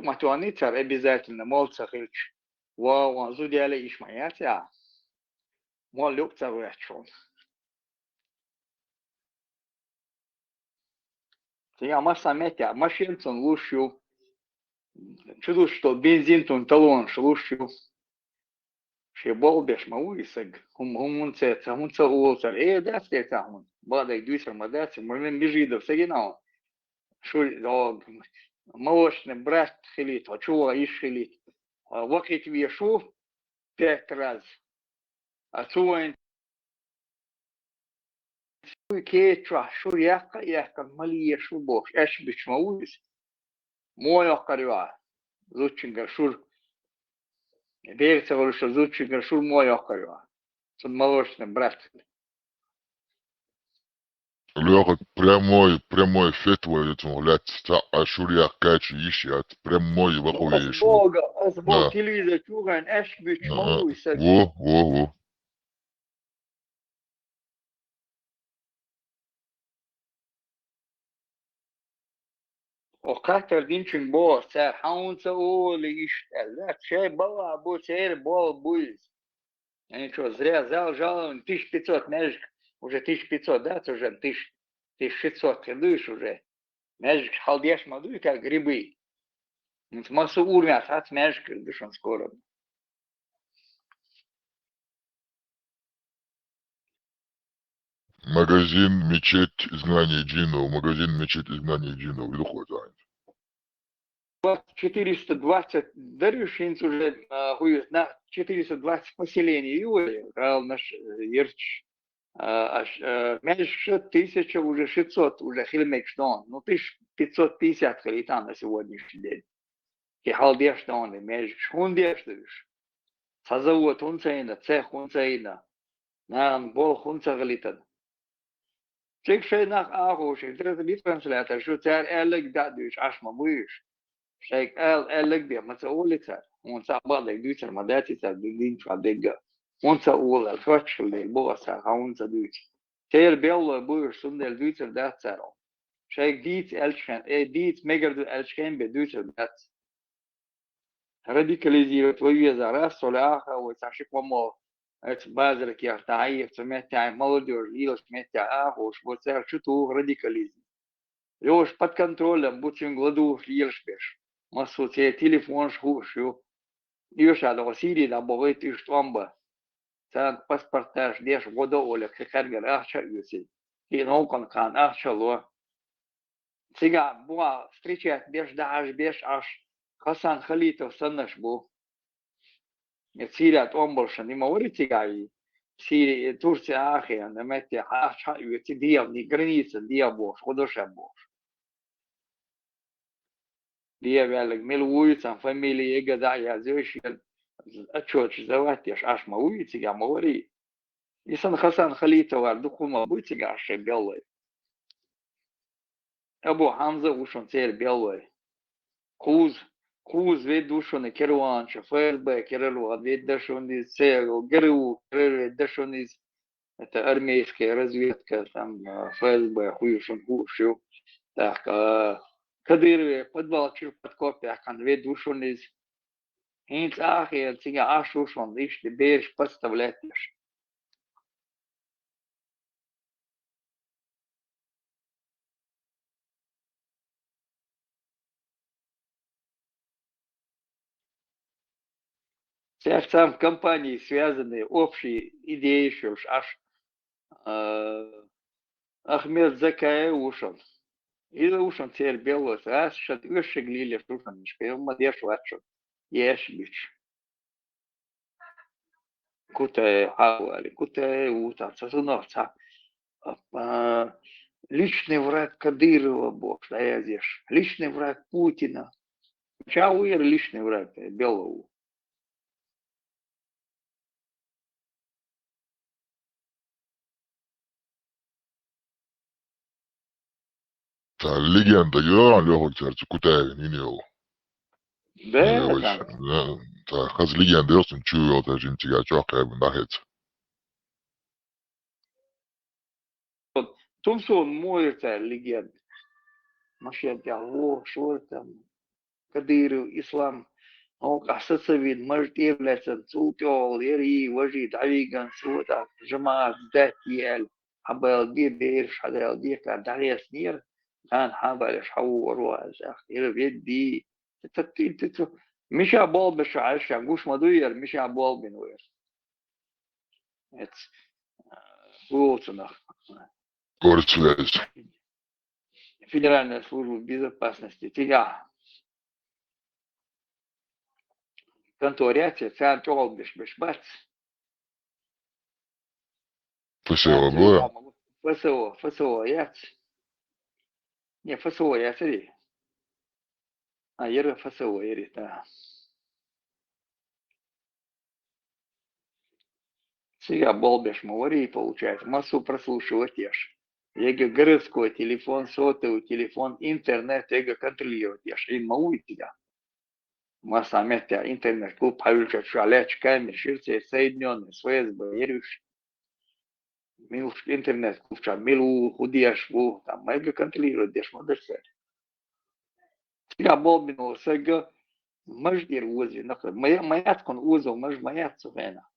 Шук матуани цар обязательно молцахильч. Вау, зудяли ишмаятя. Мол люк царвячон. Тига масаметя, машинцон лущу. Чуду, что бензин тун талон шлущу. Шебол беш мауисаг. Хумунце, цамунца улцар. Дацте цамун. Бладай дюсер мадаци. Можно бежидов сагинал. Шуль, молочный брат хилит, а чего иш хилит. Вакит вешу 5 раз. А чувен кечва, шу яка малие шу бош. Эш бич мауис. Мой охарива. Зучингер шур. Берется говорю, что зучингер шур мой охарива. Сон молочный брат. Лёха, прямой фетвой этому, блядь, ашурия качи ищет, прямой вахуе шу. Асбол телевизор чуган, эш бич мауис. Во. وقتل دينشن بو سار حاون سأقول يشتغل ذاك شيء بوا أبو سير بو بويز يعني شو зря взял жалование 1500 мяжик уже 1500 да уже 1600 ходишь уже мяжик халдеш мадуй как грибы массу урмят от мяжик дышан скоро Магазин мечеть изгнания джинов, магазин мечеть изгнания джинов, иду хватает. 420 дарюшинц уже хуй на 420 поселений и наш ерч меньше 1000 уже 600 уже хилмек что ну 1550 халитан на сегодняшний день и халдеш что он меньше хундеш дыш сазавод хунцайна цех хунцайна нам бол хунца халитан чек шей нах ахош это бит транслятор что царь элек дадыш ашма буиш شيك قال بيا ما تقولي تسال وانت بعضك دوتر ما داتي تسال دين فاديجا وانت اول الفتش اللي بوغا سال وانت دوتر تير بيلا بوغ سندل دوتر دات سال شيك ديت الشان ديت ميجر دو الشان بدوتر دات راديكاليزيرت ويا زراس ولا اخر وتعشق وما ات بازرك يا تعيف سمعت молодежь или سمعت اخوش بوتر شتو راديكاليزم يوش под контролем бутин гладу ельшбеш массу те телефон шхушу юж ада сири да богой ты штомба сан паспорта ждешь года оля хергер ахча юси и нокон кан ахчало сега буа встречать беш даш беш аш хасан халитов саннаш бу сирия томболшан не говорите гаи сирия турция ахия на мете ахча юси диавни границы диабош ходоша бош دي بالك ميل ويتسان فاميلي يجدا يا زوش اتشوش زواتيش اش ما ويتي يا موري يسن خسان خليته واردكو ما بوتي عش بيلوي ابو حمزه وشون تير بيلوي كوز ويدوشون كيروان شفير با كيرلو ويدشون دي سيرو جرو ويدشون это армейская разведка там ФСБ хуюшон хушю так Кадырове подвал под копия конвей душон из Инц ахи тига ашушон ишь берешь подставлять. Всех там компаний связаны общие идеи еще аж Ахмед Закая ушел. И ушел теперь белый, раз шат уши глили в тушан, шпил мадеш вачо. Ешь бич. Кутай хавали, кутай ута, цасуновца. Личный враг Кадырова, бог, да я здесь. Личный враг Путина. Чауир личный враг Белого. Легенда, я Лёха, кстати, Кутаева, не него. Да, Хаз легенда, я сам чуял, даже не тяга, чока, я бы нахец. Тумсон мой это легенда. Машин о, что там. Кадыров, ислам, Асасовин, может являться Цултел, Ири, Важид, Авиган, Сута, Жамат, Датиэль, Абел, Дир, Шадел, Дика, Дарес, Нир, كان حابل شحور وزاخ يرفيدي تتتتت مش عبال بشعرش عقوش مدوير مش عبال بنوير ات ووتنا Говорит связь. Федеральная служба безопасности тебя конторяте центр олбиш бешбац Спасибо, было. ФСО яц не ФСО яцери а ера ФСО ери да Сега болбеш мовари получается массу прослушивать ешь. Ега городской телефон, сотовый телефон, интернет, ега контролировать ешь. И мау тебя. Масса метя интернет клуб павильчат шаляч камер ширце соединенные с ФСБ ерюш. Милуш интернет клуб ча милу худеш ву там ега контролировать ешь модерсе. Сега болбину сега маждир узи. Маят кон узо маж маят сувена.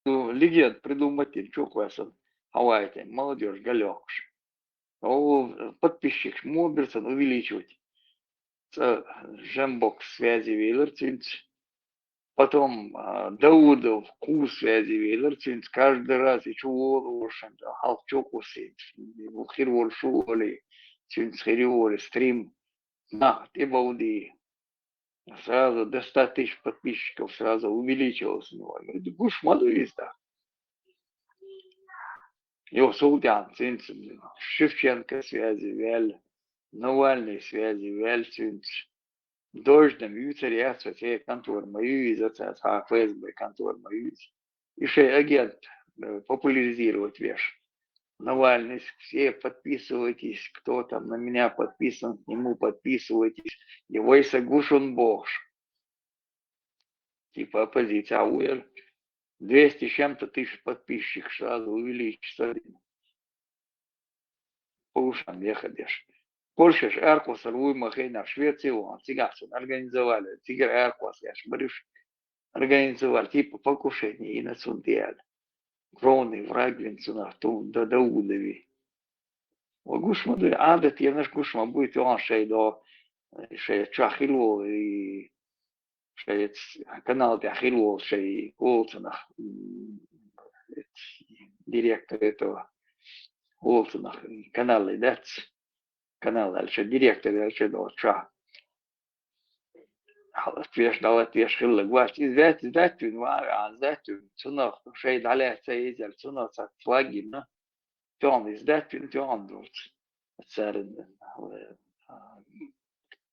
Легенд придуматель, что класса Хавайти, молодежь, галёкш. Подписчик Моберсон увеличивать. Жембок связи Вейлерцинц. Потом Даудов курс связи Вейлерцинц. Каждый раз и чего лошадь, халчок усить. Хирвор шуоли, цинц хириоли, стрим. На, ты бауди. Сразу до 100 тысяч подписчиков сразу увеличилось у него. Гуш мадуиста. Его Султан, Шевченко связи, Вяль, Навальный связи, Вяль, Дождем, Юцарь, все контор мою, из ФСБ контор мою. Еще агент популяризировать веш. Навальный, все подписывайтесь, кто там на меня подписан, к нему подписывайтесь. Его и сагушен бог. Типа оппозиция, а 200 с чем-то тысяч подписчиков сразу увеличится. По ушам ехадешь. Польша ж Эркос, Руй, Махейна, Швеция, Цигасун организовали. Цигар Эркос, я ж говоришь, организовали типа покушение и на Цундиаль. Кровный враг Винцуна, до Даудови. Гушма, адет, я наш гушма будет он шей до шей Чахило и шей канал Чахило, шей Олцена, директор этого Олцена, канал Ледец. Канал дальше, директор дальше доча. Отвеш дал отвеш хилла гвач. Извет зетун вара зетун цунах шей дале цейзер цунах сат флаги на. Тон зетун тон друт. Царин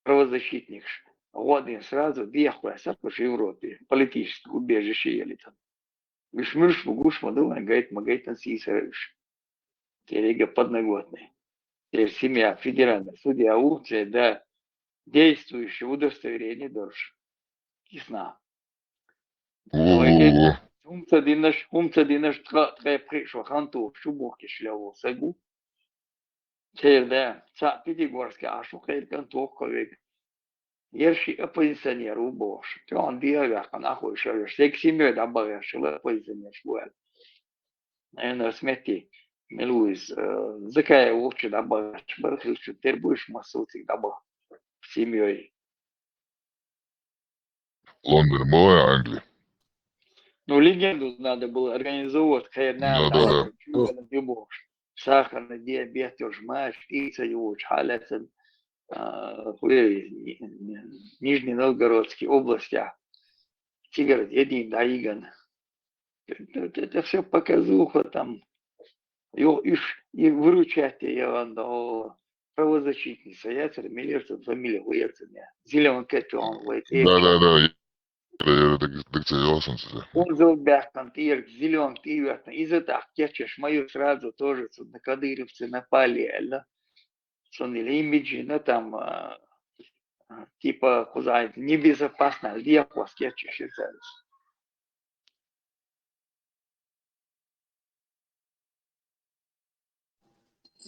правозащитник. Один сразу въехал по Европе. Политическое убежище ели там. Вишмирш гуш мадуан гайт магайт на сисарыш. Терега подноготный. Теперь семья федеральная судья Урция, да, действующее удостоверение дорж. Кисна. Умца динаш тре пришло ханту шубоки шляву сагу. Теперь, да, ца Пятигорский, а шо хейр канту ковик. Ерши оппозиционер убош. Ты он диавяк, нахуй шавеш. Сек семьей добавишь, что оппозиционер швуэль. Наверное, смети. Милуис, закая волчи добавишь, барахишь, теперь будешь массовцик добавить. Семьей. Лондон, была Англия. Ну, легенду надо было организовать, Да, когда да, сахарный диабет, жмаш, птица, его халецен, Нижний Новгородской области, Тигр, Един, Даиган. Это все показуха там. И выручать я правозащитница, я милиция, фамилия Уерценя. Зеленый кетон, да, так серьезно. Он залбяхтан, тирк, зелен, тивертан. Из-за так, течешь мою сразу тоже, на кадыровцы напали, да? Сонили имиджи, ну там, типа, куда небезопасно, где вас течешь,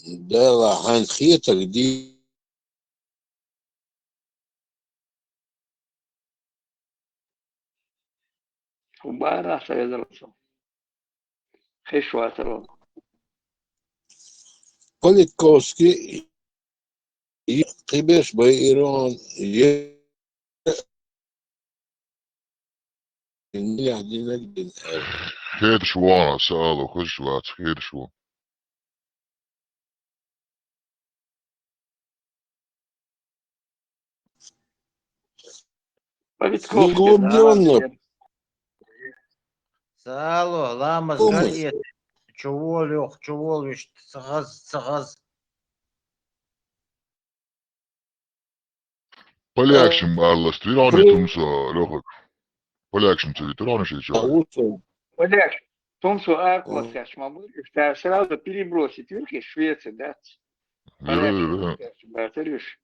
ده هنخيتك دي وبارا سيدرسو خشوة ترون Politkovski قبش بإيران يعدين خير شو أنا سأله خش وقت خير شو. Политковский, да, Неглубленно Сало, ламас, думай. галет, чуволюх, чуволюш, цагаз. Полякшим Алла стирани При- тумса лёхак. Полякшим территориально сейчас. Лучше. Поляк, в том, что Акосяш могу сразу перебросить верхи Швеции, да, Да. Батарюш,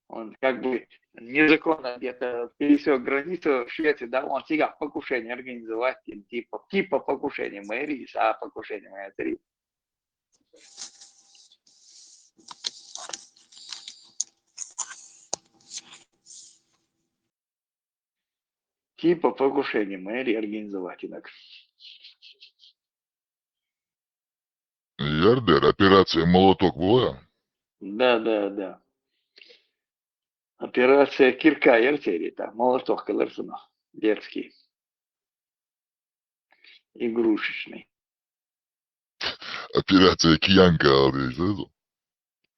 он как бы незаконно где-то пересек границу в Швеции, да, он всегда покушение организовать, типа покушения мэрии, а покушение мэрии. Типа покушение мэрии организовать иногда. Ярдер, операция «Молоток» была? Да. Операция Кирка и артерии, там, молоток Калерсона, детский, игрушечный. Операция «Киянка» сразу.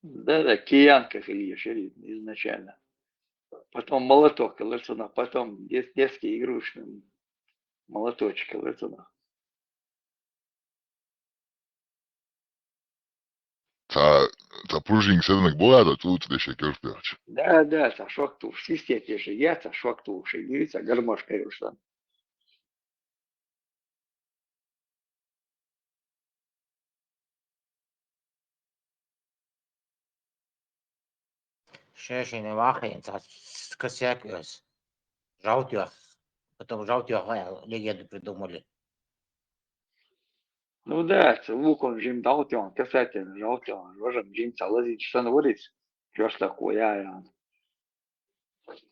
Да, киянка Илья Шерин изначально. Потом молоток Калерсона, потом детский игрушечный молоточек Калерсона. Та пружинг седнак была, да тут да шекер перч. Да, сашок ту, систете же я, сашок ту, шегирица, гармошка юшан. Шешины вахин, косяк. Жаутё. Потом жаутё, легенду придумали. Ну да, лук он жим даутион, касательно жаутион, рожем жим салазить, что наводить, что ж такое, я.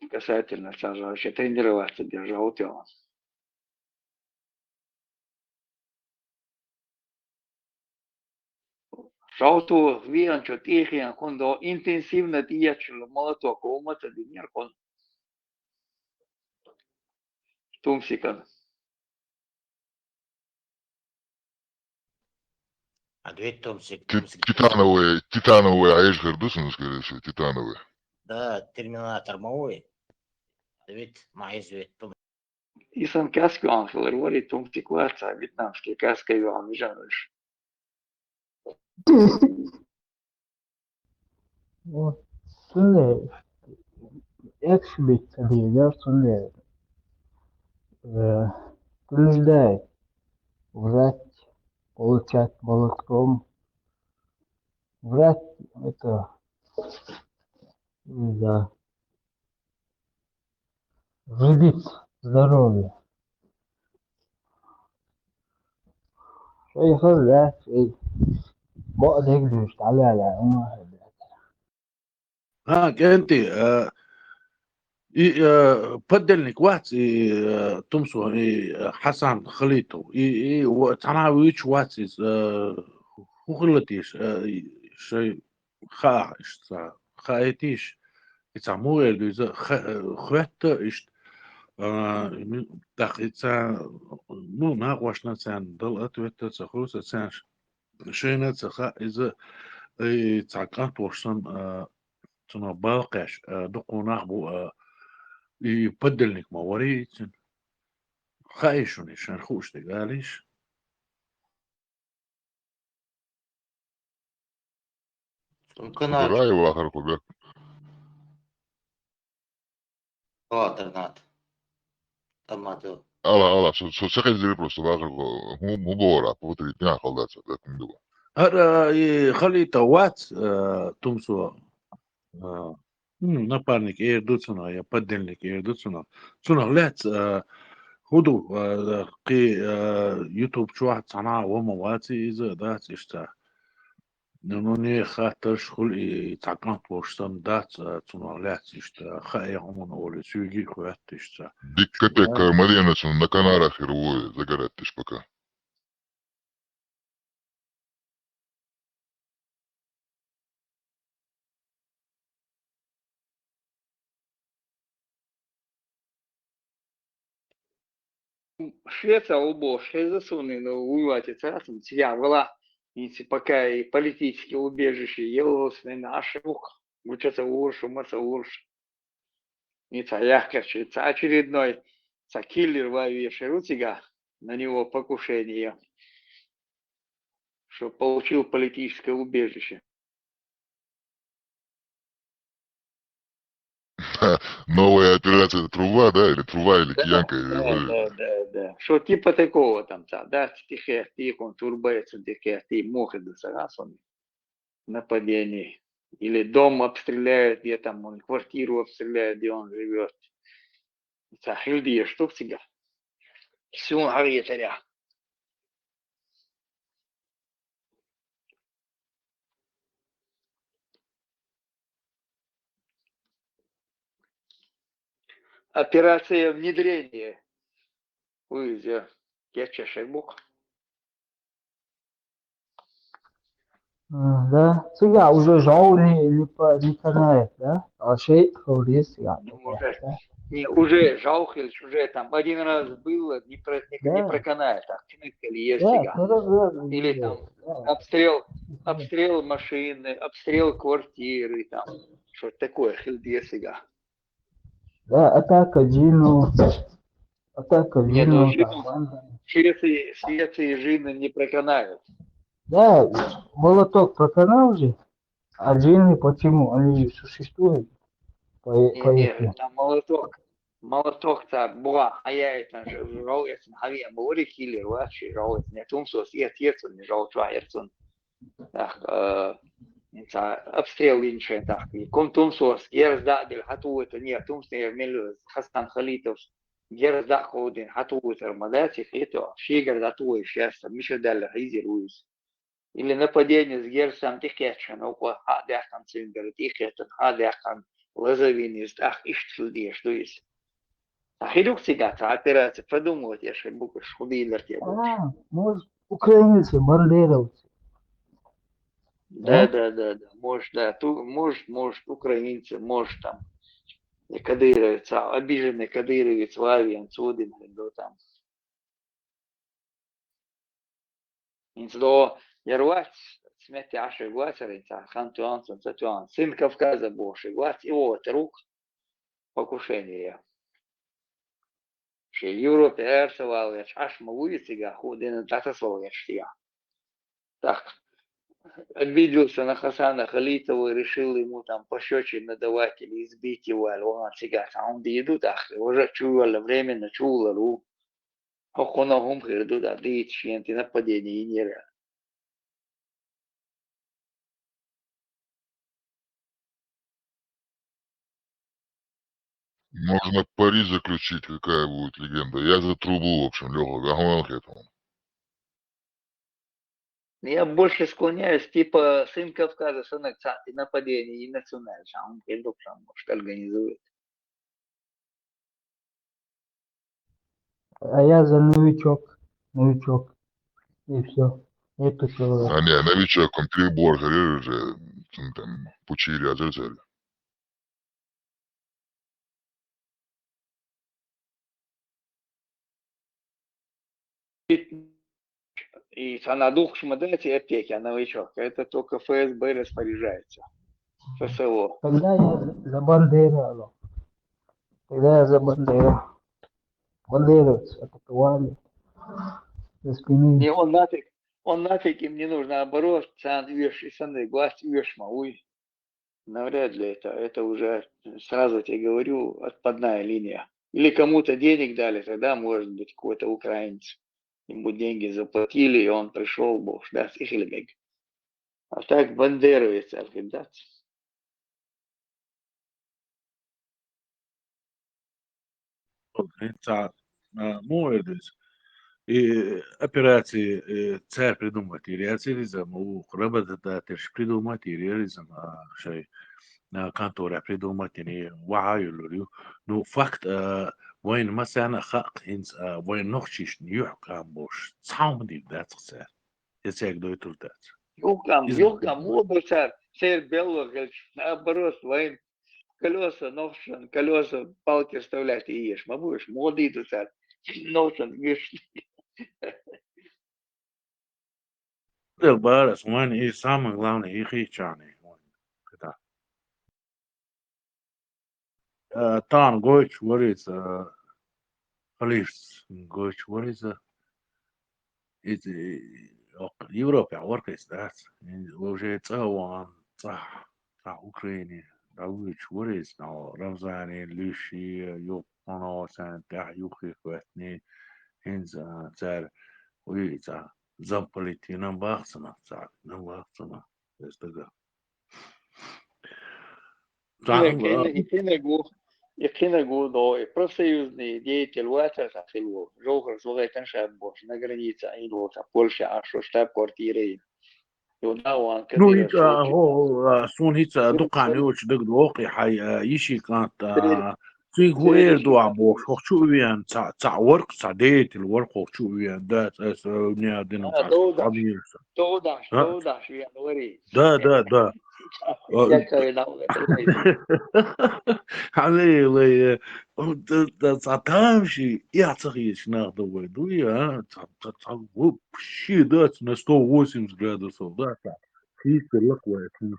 Касательно, сажа, вообще тренироваться, держа даутион. Шауту вианчо тихиан, кондо интенсивно диячило молоток, умата динер кон тумсикан. Ответь, Томсик. Титановые, а ешь гордусын, скорее всего, титановые. Да, терминатор мой. Ответь, майзвет. Исан каску анхел, рвори тумсик ваца, вьетнамский каска юан жаныш. Вот, слушай, экс-бит я слушай, побеждает, врать, получать молотком, врать это, да, вредит здоровью. شوية خذ شوي بقعد يجري تعالى على عمر انت بدلنك واحد تمسو حسن خليتو وتعنا ويش واتس هو خلتيش شيء خاش خايتيش يتعمو يلدو خوات إيش دقيقة مو ناقوشنا سان دلت ويت تخلص سان شينا تخا إذا تعقات وشن تنا باقش دقونا بو يبدلنك ما وريت خايشوني شان خوش تقاليش Канач. Убирай его, ахар кубек. Ладно, томату. Ala, so sekä diri просто ахар mu bora, putri tňa haldatsa, da kunduga. هذا خلي توات تمسو напарник دوتسونا يا بدلنك دوتسونا سونا لات هدو قي يوتيوب شو واحد صنع وما واتي إذا ذات إشتا نوني خاطر شغل يتعقنت بوشتن دات تنغلات يشتا خايعون أولي سيجي خوات يشتا ديكتك مدينة نكنا آخر هو زقرت تشبكة. Швеция обо, швезасуны, но уйвати царасом, тебя была, если пока и политические убежища, елосны наши рук, учатся уршу, маца урш, и царяхкачи, очередной, киллер воюешь, рутига, на него покушение, что получил политическое убежище. Новая операция Труба, да, или Труба, или Киянка, Да. Что типа такого там, да, тихо, турбается, тихо, мохи до сарасами, нападений. Или дом обстреляют, где там он, квартиру обстреляют, где он живет. Сахильдия, что всегда. Все говорит, операция внедрения. Вы, я чешек бог. Да, сега уже жау не канает, да? А шей хурис сега. Уже жалко, уже там один раз было, не Да. проканает, так, или есть Да, сега. Или там обстрел машины, обстрел квартиры, там, что такое, хилдия сега. Да, атака Джину, Не, ну там. Швеции жины не проканают. Да, молоток проканал же, а джинны почему? Они существуют. Не, там молоток-то була, а я это же жауец, хави, мори киллер, вообще жауец, не тумсос, ерцун, не жаучва, ерцун. Так, обстрел иншен, так, и ком тумсос, ерздадил, хату это, не, тумс не мелю, Хасан Халитов, ерздак ходин, хату это, армадатик, это, шигер датуй, сейчас, мишо даль, хизер уиз. Или нападение с герсом тихечен, около хадяхан цингер, тихечен, хадяхан, лозовинис, ах, иштфилди, что есть. А хидук сега, операция, продумывать, я же буку шхудилер тебе. А, может, украинцы, бандеровцы. Да. Может, да, может, украинцы, может там, кадыровец, обиженный кадыровец, Лавиан, Цудин, да, там. Инцдо, ярвать, смерти аши гласеринца, хантуанцун, цатуан, сын Кавказа боши, глас, и вот, рук, покушение. В Европе эрсовал, я аж могу сега, ходин, татасол, я штия. Так, обиделся на Хасана Халитова и решил ему там пощечин надавать или избить его, а он сега, а он идут, ах, уже чуял, временно чуял, ру. Охона гумхир, да, дит, шенти, нападение, и нереально. Можно пари заключить, какая будет легенда. Я за Трубу, в общем, Лёха, гахмал к этому. Я больше склоняюсь, типа, сын Кавказа, сын Акцанти, нападение и националь, он приду, может, организует. А я за новичок, и все. Это человек. А не, новичок, он перебор, же, там, пучири, азерцель. И санадух шмадайте опеки, а новичок, это только ФСБ распоряжается. ФСО. Тогда я за Бандера. Тогда я за Бандера. Бандеровцы атаковали со спины. Не, он нафиг им не нужно, наоборот, сан веш и саны, глаз веш мауй. Навряд ли это уже, сразу тебе говорю, отпадная линия. Или кому-то денег дали, тогда может быть какой-то украинец. Ему деньги заплатили, и он пришел, бог даст, их или а так бандеровец, да. انت مو ادرس И операции царь придумать и реализм, у работа терш придумать и реализм, шей كانتور بريدوماتيني وعايلو نو فقط وين مثلا خلق هنز وين نخشيش نيوح بوش صعب دي بدات خسر يسيك دو يتردات Юкам, моду сэр белого, наоборот, воин колеса, ношен, колеса, палки вставлять и ешь. Мы будешь, моды тут ношен, ешь. البارس وين ايه سامن غلاوني ايه خيشاني كده طان goich what is police goich what is is Europe work is that وجه تصوان صح اوكراني داويش what is now رمزاني ليشي يو انا سان تاع يوخي كواتني هنز تار ويتا زبلتي نمباخسنا تاع نمباخسنا استغا Я кино до и профсоюзный деятель ВАТР, его Жохар Зулайтан Шаббош на границе, и вот Польша, а что штаб-квартиры. И он نو كثير هيك هو سون هيك دقان يوش دق دوقي حي يشي كانت في غوير دو عبوش وخشو ويان تاع ورق سعديت الورق وخشو ويان دات اس نيا دين تاع عبير دوداش ويا نوري دا يا كاينا علي تمشي يعطي شنو دويا وب شي دات на 180 градусов да فيك اللقوة يكون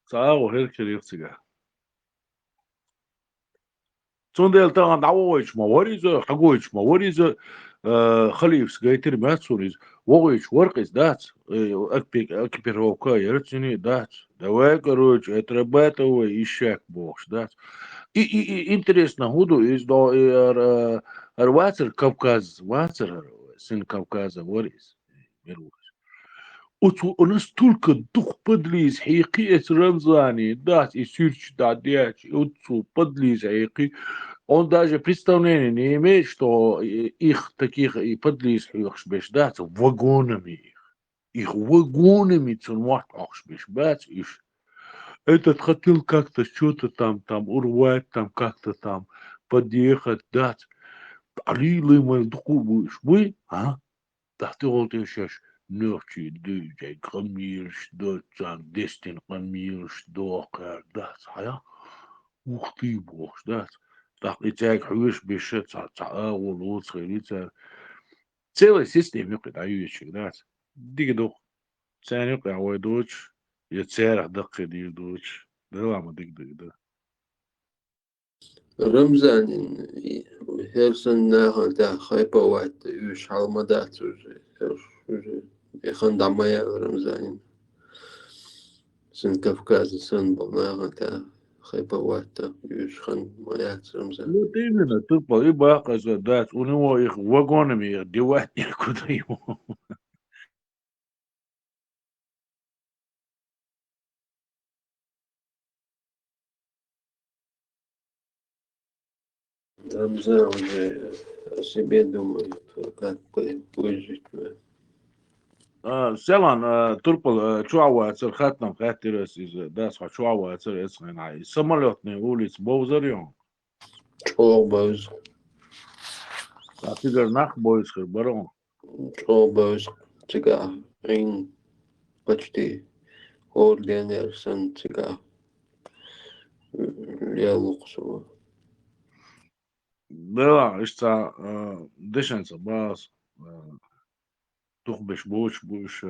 صار هيك يرتجع تون طبعا دعوش ما وريز حقوش ما وريز خليف سجايتر ما تسوريز وغيش ورقس دات أكبر وكا يرتني دات دواك روج اتربات هو يشاك بوش دات интересно هودو из до واتر كوكاز واتر سن كوكازا وريز у нас столько дух подлиз حقيقة رمزاني дать и сюрч дадять отцу подлиз حقيقي он даже представления не имеет, что их таких и подлиз беш дать вагонами их вагонами цунват беш бать их этот хотел как-то что-то там урвать там как-то там подъехать дать алилы мы будешь вы да ты вот еще Nurtje de Gramiers dat aan destin Gramiers doorgaat dat ja hoe die boos dat ik zeg huis beschut تا ولوت خليت целый систем يقعد عيوش dat ديك دوك ثاني يقع ويدوش يتسارع دق دي دوش ده ما ديك ده رمزان هرسن ناهل دا خيبا وات يوش حالمدات يخن دعمايا رمزان سن كفكاز سن بناهل دا خيبا وات يوش خن مايات رمزان вот именно ты погибал дать у него их вагонами девать некуда ему رمزان уже о себе думает, как выжить. سلام تربل شو تصير خاتم خاترس إذا داس شو تصير اسمه ناي سمالتني وليس بوزر يوم Чолбоз, تقدر نخ بويس خبرون Чолбоз, цыга, ин почти орденер сан цыга, лелуксу. لا إشتا دشنس باس تخبش بوش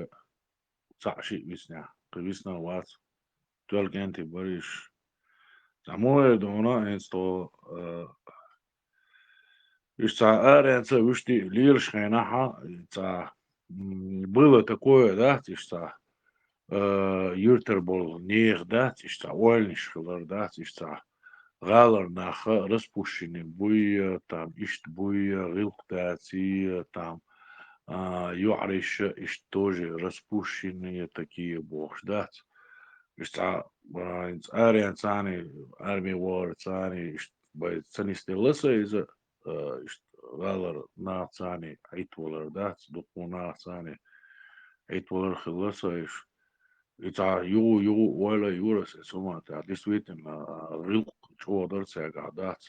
تعشي بيسنا قبيسنا وات تولك أنت بريش تعموه دونا إنستو إشتا أرنسا وشتي ليرش خيناها إشتا было такое, да, إشتا يرتربول نيغ да, إشتا ويلنش خلر да, إشتا غالر наха распущены буй там ишт буй рилктации там юариш ишт тоже распущенные такие бог да ишт ариан цани арми вор цани ишт бай цанисты лыса из غالر ناعتاني عيت ولر دات دقو ناعتاني عيت ولر خلصة إيش يتع يو ولا يورس اسمه تاع ديسويتن ريق شو درس قعدات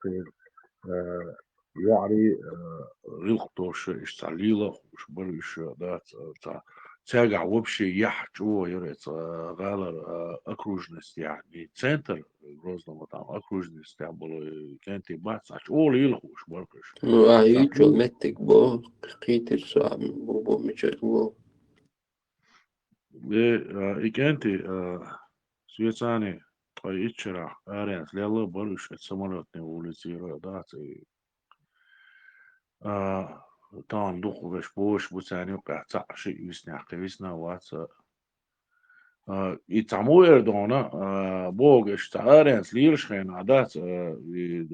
في يعني ريقتوش إيش تعليله وش بريش دات تاع تاجع وبشي يحجو يريت غالر أكروجنس يعني سنتر جروزنا مطعم أكروجنس تعمل كانت بات ساعش أول يلخوش بركش يوتشو متك بو قيتر صعب بو مشاك بو كانت سويتاني طي إتشرا أرينس ليلا برش اتسمرتني ولتيرا داتي طبعا دوخ بش بوش بوتاني وقع تعشي يسنع قويسنا وات يتعمو إردونا بوغش تعارينس ليرش خين عادات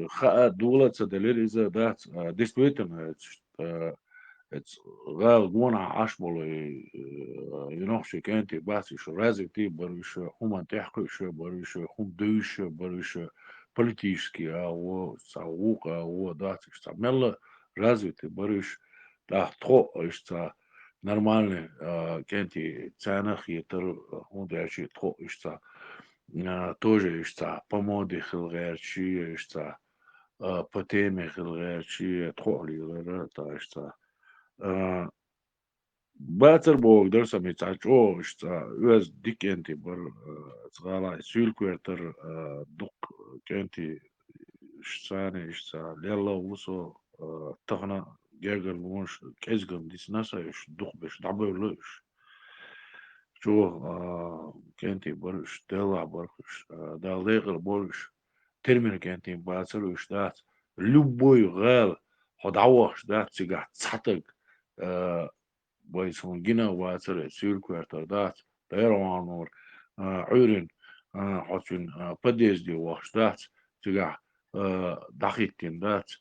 خاء دولة تدليل إذا دات ديستويتن غال جونا عشبول ينوخشي كانتي باسي شو رازي تي بريش هم تحقش بريش هم دوش بريش политически او ساوق او دات استعمل رازي تي بريش لا تخو اشتا нормальный кенти цанах етер хундячи тхо ишта тоже ишта помоди хилгерчи ишта по теме хилгерчи тхо лилера та ишта батер бог дерсам ицачо ишта үз дикенти бар цгала сюлквертер дук кенти штане ишта лелла усо тахна جاجر مش كأزجم دي سناسا إيش دخ بيش دعبرلوش شو كانتي برش دلع برش دا ليغر برش ترمير كانتي باسلوش دات любой غال خد عوش دات سيجا تسحتك بايسون جينا واسر سير كوارتر دات دايرو نور عيرين حسين بديز دي واش دات سيجا دقيقتين دات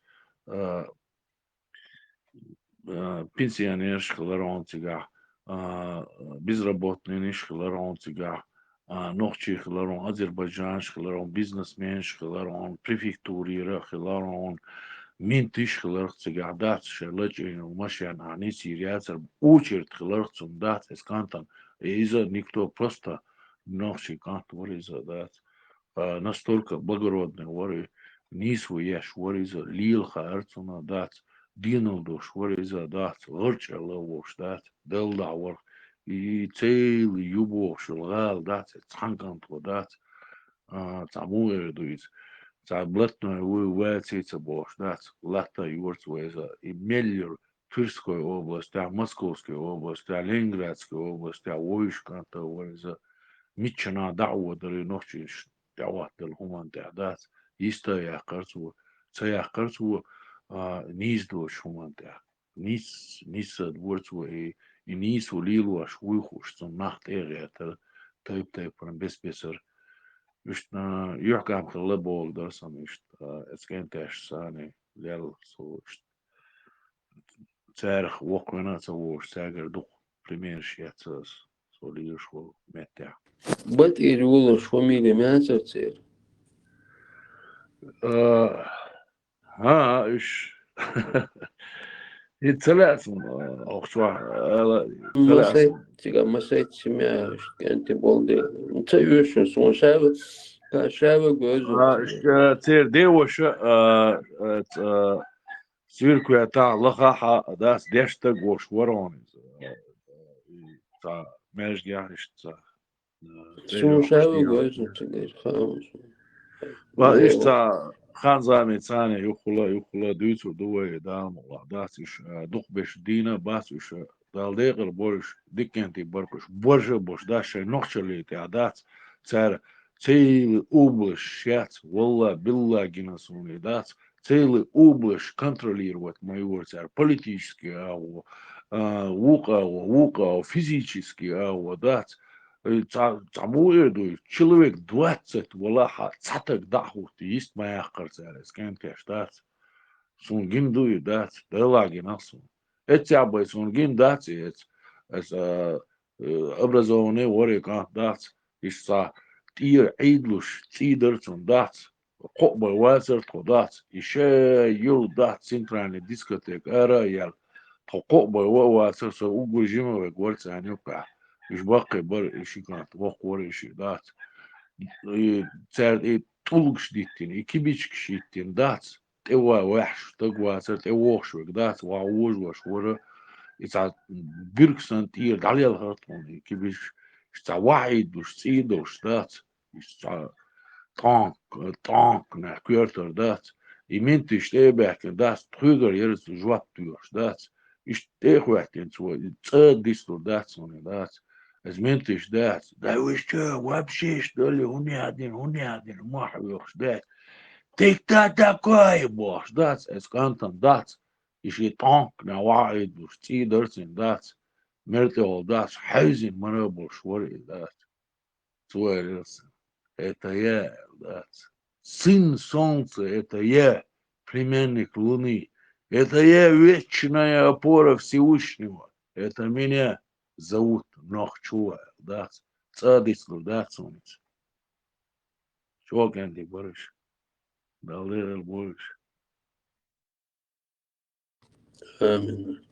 пенсионер шкалар он тига безработный шкалар он тига нохчи шкалар он Азербайджан шкалар он бизнесмен шкалар он префектурира шкалар он минти шкалар тига дат шалач машин они сириацер учит шкалар цум дат эскантан иза никто просто нохчи кант вариза дат настолько благородный вары нису яш вариза лил харцуна дат دينو دوش وريزا دات غرش الله وش دات دل دعور يتيل يبو شلغال دات تحنقن تو دات تعمو يردويز تعبلتنا واتي تبوش دات لتا يورت ويزا يملير Тверской области, Московской области, Ленинградской области, Войшканта وريزا ميتشنا دعوة دري نوشيش دعوات الهمان تعدات يستا يحقرتو سيحقرتو نيز دوش همانتا نيس دورتو نيس وليلو شويخوش تم نحت اغياتر تايب بس بسر اشتنا يحكام خلبول درسام اشت اسكنتاش ساني ليل سو اشت تاريخ وقنا تاوش تاجر دوخ пример شياتس سو ليش و متع بات يقولوا شو ميلي ما تصير ها ايش ثلاث او شو مسيت سمع كانت بولدي انت يوش سون شاوة جوزو تير ديوش سيركو تاع لخاحة داس ديشتا غوش ورون تاع ماش جاهش تاع سون شاوة جوزو تقدر خامس وايش تاع خان زامي ثاني يخلا دوتو دوي دام الله داسش دوخ بش دينا باسش دال ديقل بورش ديكنتي بركش برجه بوش داش نوخشلي تاع دات صار تيل اوبلش شات والله بالله جناسوني دات تيل اوبلش контролировать моего царь политически вука физически дат تعمو يردو человек 20 ولاحة цатак дахут есть моя карцерес كانت كاشتات سون جندو دات دلاجي نفسه اتعبي سون جن دات اس ابرزوني وري كان دات يسا تير عيدلوش تيدر سون دات قبل واسر تودات إشي يل دات سنترال ديسكوتيك أرايال قبل واسر سو أقول جيمة وقول ثاني وقع مش باقي بر إشي كانت وقور إشي دات تساعد طولش ديتين كيبيش كشيتين دات توا وحش تقوى سر توش دات وعوج وشورة إذا بيركسن تير دالي الهرطون كيبيش إذا واحد وش سيد وش دات إذا tank naar kwarter dat i mint is teberken dat trüger jeres joat tuurs dat is teegwerken so distor dat so dat es mint is dat da wis je вообще что ли унядин махвёш dat ты кто такой бош dat es кантан dat is je tank na waid dus tiders in dat mertel dat huizin manabel shwari dat so это я dat Сын солнца — это я, племянник луны. Это я, вечная опора Всевышнего. Это меня зовут Нохчуа, да. Цадислу, да, солнце. Чего, Ганди, Борыш? Далер, Борыш. آمين.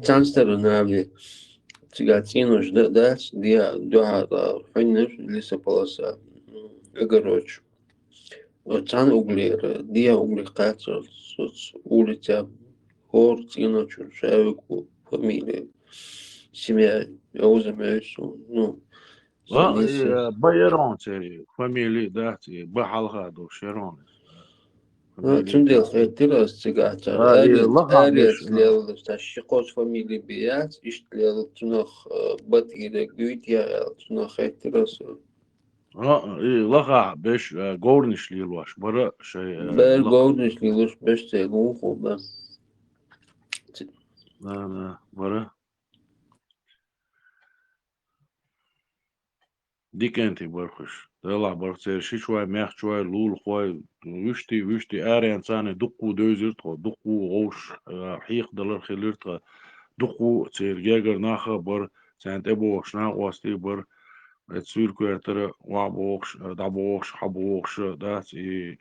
Тянстер навли. Цигатинуш дать, dia духа хойнеш лиса полоса. Огороч. Цан углер, dia угли кацер, соц улица, хор, циночу, шавику, фамилия, семья, я узамяюсу, ну, садисы. Байрон, фамилии, да, Бахалхаду, Шерон. تندل خيتيرا سيجاتر أريس ليل تشيقوس فاميلي بيات إشتليل تنخ بطيرة جويتيا تنخ خيتيرا سو لغا بش جورنش ليلواش برا شيء بير جورنش ليلوش بش تيغون خوبا لا برا دي كنتي برخش طلع برسير شي شوي ميخ شوي لول خوي وشتي اري انسان دقو دوزرت دقو غوش حيق دلر خلرت دقو تير جاجر ناخا بر سانت ابو شنا واستي بر تسير كويتر وابوخش دابوخش حبوخش دات اي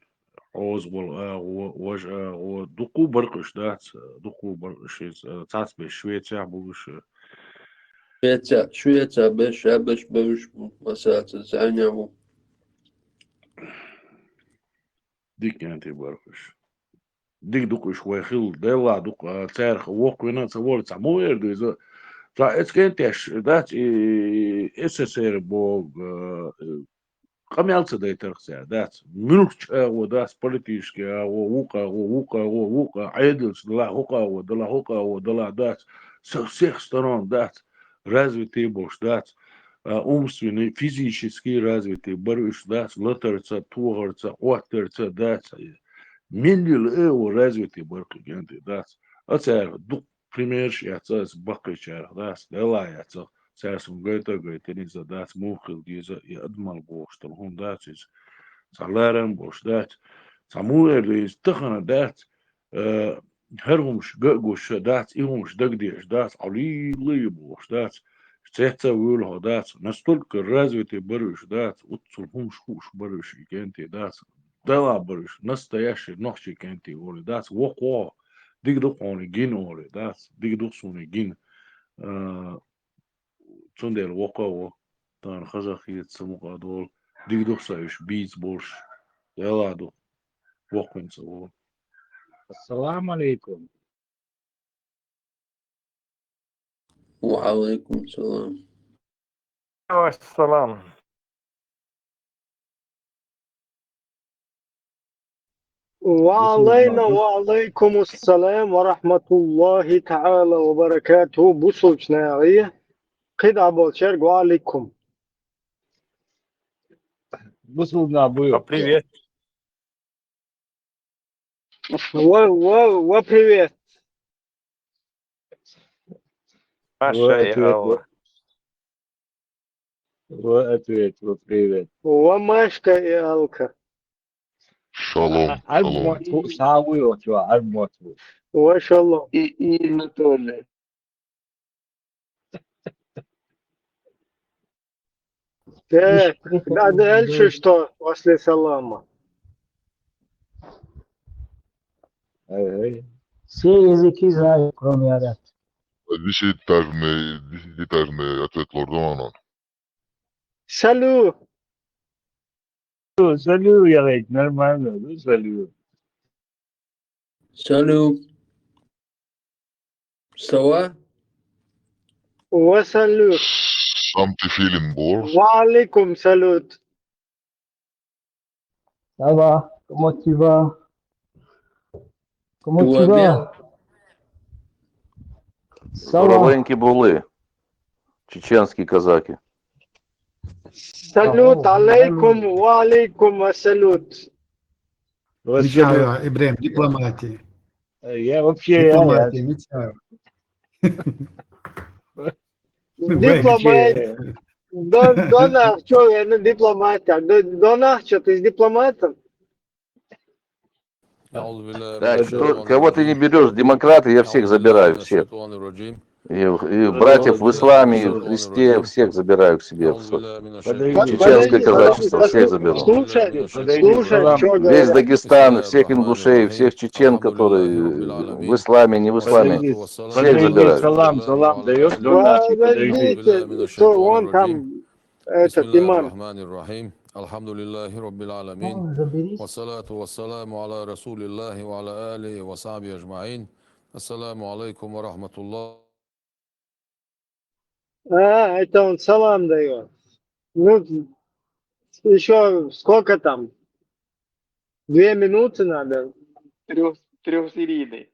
عوز وج ودقو برقش دات دقو برقش تاس بشويتيا بوش شويتا بش مسات زعنيمو ديك كانتي برخش ديك دوك شوي خيل ديلا دوك تارخ ووك وينا تصور تعمو يردو إذا فإتس كنتش دات إسسير بوغ قميالت داي ترخسيا دات منوكش ودات بوليتيشكي ووقا عيدلش دلا ودلا دات со всех сторон дать развитый бош дать умственный, физически развитый, барыш дать, латерца, тугарца, оттерца дать, миллил развитый баркагенты дать. А царь дух пример яца с бакачар дать, дела яца, царь сум гайта не задать, мухил диза и адмал бош, там он дать из саларем бош дать, самуэр из тахана дать, هرهمش جوش دات إيهمش دقديش دات علي ليبوش دات تحت ويلها دات نستلك الرازوتي برش دات وتصلهم شوش برش كنتي دات دلا برش نستياش نحشي كنتي ولي دات وقوا ديك دقوني جين ولي دات ديك دقصوني جين تندل وقوا تان خزاخي تسمق دول ديك دقصايش بيز بوش دلا دو وقوين سوول السلام عليكم. وعليكم السلام السلام وعلينا وعليكم السلام ورحمة الله تعالى وبركاته. بوسوچنا آقای قید عبالشرق وعليكم. بسم بويو. Привет. وبريفيت. Маша и Ответ. Алла. Вот ответ, вот привет. وماشكا и Алка. Шалом, шалом. الموت ساوي وتوا الموت. وشالله. И Анатолий. Так, а дальше что после салама? Все языки знают, кроме арабского. 10-этажный ответ Лордона. Салю. Салют, я говорю, нормально, ну салют. Салют. Сава? وسالوت. Сам ты филин борс. وعليكم салют. Ça va? Comment tu vas? Comment Tout tu va bien? vas? Ça va? Здоровенькі були. Чеченські казаки. салют عليكم وعليكم السلام. Вот Вітаю, Ібрем, дипломатії. я вообще, Дипломатії, вітаю. Дипломат. Дона, что я на дипломата? Дона, что ты с дипломатом? Так, кого ты не берешь, демократы, я всех забираю, всех. И братьев в исламе, и в Христе, всех забираю к себе. Чеченское казачество, всех заберу. Слушай, что Весь говорят? Дагестан, всех ингушей, всех чечен, которые в исламе, не в исламе, всех забираю. Салам даешь, донат, подожди. Подождите, что он там, этот имам. الحمد لله رب العالمين Заберись. والصلاة والسلام على رسول الله وعلى آله وصحبه أجمعين السلام عليكم ورحمة الله. Это он салам дает. Ну, еще сколько там? 2 минуты надо. Трехсерийный.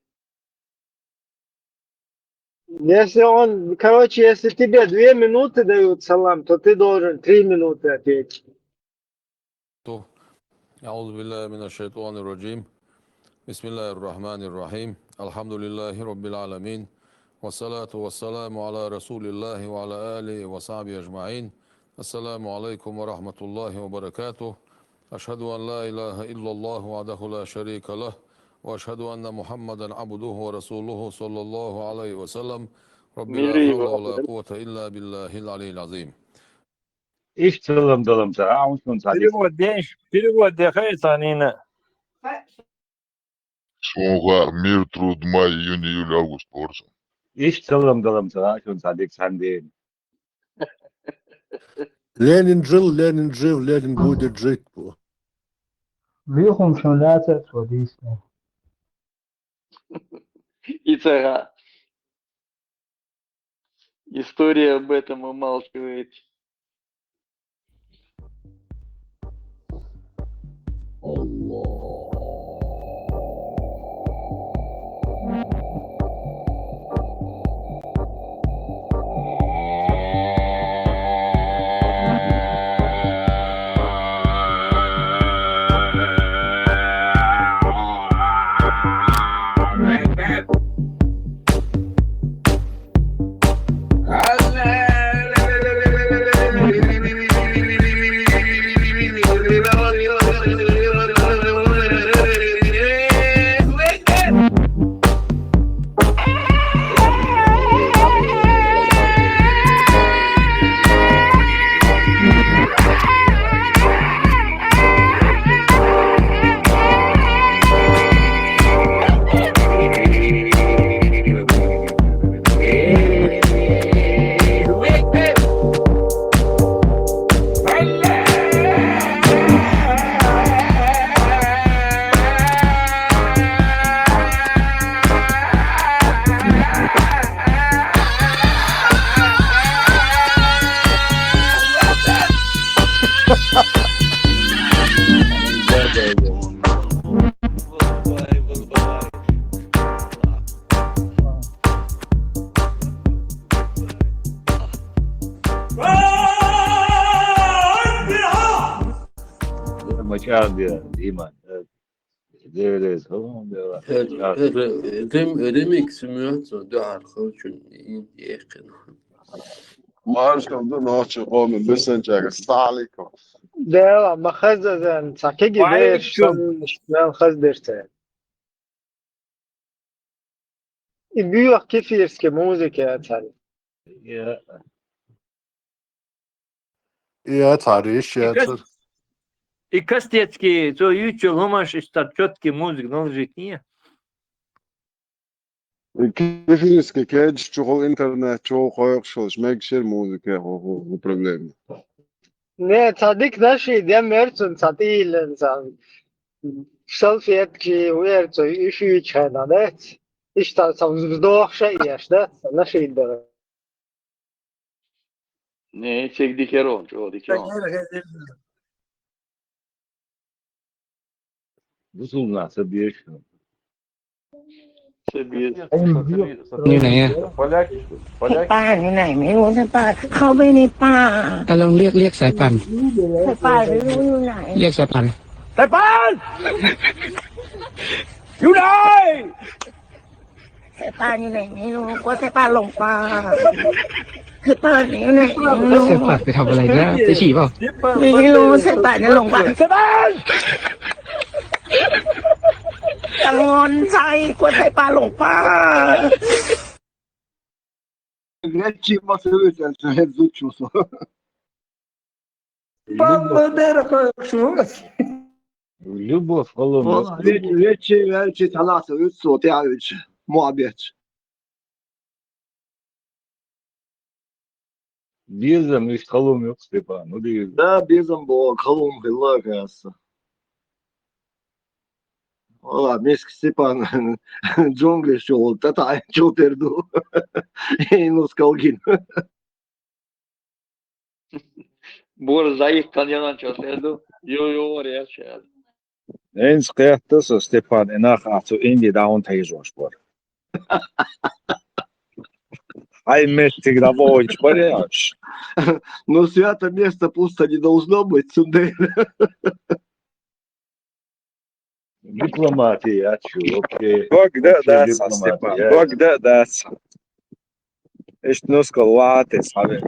Если он, короче, если тебе 2 минуты дают салам, то ты должен 3 минуты ответить. أعوذ بالله من الشيطان الرجيم بسم الله الرحمن الرحيم الحمد لله رب العالمين والصلاة والسلام على رسول الله وعلى آله وصحبه أجمعين السلام عليكم ورحمة الله وبركاته أشهد أن لا إله إلا الله وحده لا شريك له وأشهد أن محمدا عبده ورسوله صلى الله عليه وسلم رب لا حول ولا قوة إلا بالله العلي العظيم. إيش تسلم دلم ساعة وشون صديق. Перевод Хайсанина. Songa мир, труд, май, июнь, июль, август борс. إيش تسلم دلم ساعة شون صديق سندين. Ленин жил, Ленин жив, Ленин будет жить. بيهم شلاتة وديسنا. И цара. История об этом умалчивает. مشاهد إيمان. Remix simulator, det har jeg kun en egen. Maaşım da noche قوم messenger عليكم. Da, ma khazazan, sakegi ver وعليكم. shman khaz derse. Büyük kefirske müzik ya tabii. يا يا تعريش И يا кас- تر и кастецкий, то YouTube, ломаш и стат четкий музык, но жить не. كيف يسكي كيد شغل انترنت شغل خير شغل ما يكسر موزيكا هو بروبليم. Ne tadik naši demercun satilen san. Salfetki uerco işi çana da. İşte sam vzdох şey yaşta. Naši da. Ne çek dikeron, çoğu dikeron. بصوا سبيش Sebiye. Поляки, что ли? Поляки? ป้าอยู่ไหนไม่รู้นะป้าเข้าไปในป่าก ำลังเรียกสายป่าน แต่ป้าไม่รู้อยู่ไหน เรียกสายป่าน Сай пан! Юнай! แต่ป้าอยู่ไหนไม่รู้กลัวแต่ป้าหลงป่าแต่ป้าอยู่ไหนไม่รู้ สายป่านไปทำอะไรนะไปฉี่เปล่า ไม่รู้แต่ป้าจะหลงป่า Сай пан! จะงอนใจกลัวแต่ป้าหลงป่า Гречи масовитен, що я зучуся. Любовь Колумбия. Речи таласа ütsu teavič, muhabbet. Безом из Колумбии, Степан. Ну, безом. Да, bizim bu Kolumbiyalı kıyası. Valla meski Stepan džungli šol, tata čuterdu. Nus kalgin. Bu zayıf kanyanan çöterdu. Yo oraya şey. En sıkıntısı Stepan enak atı indi daun teyzoş var. Ай, месте гробович, понимаешь? Но свято место пусто не должно быть, Сундель. Дипломатия, окей. Когда Вообще даст, дипломатия. Степан, когда даст. Эшт нускал латы, сами.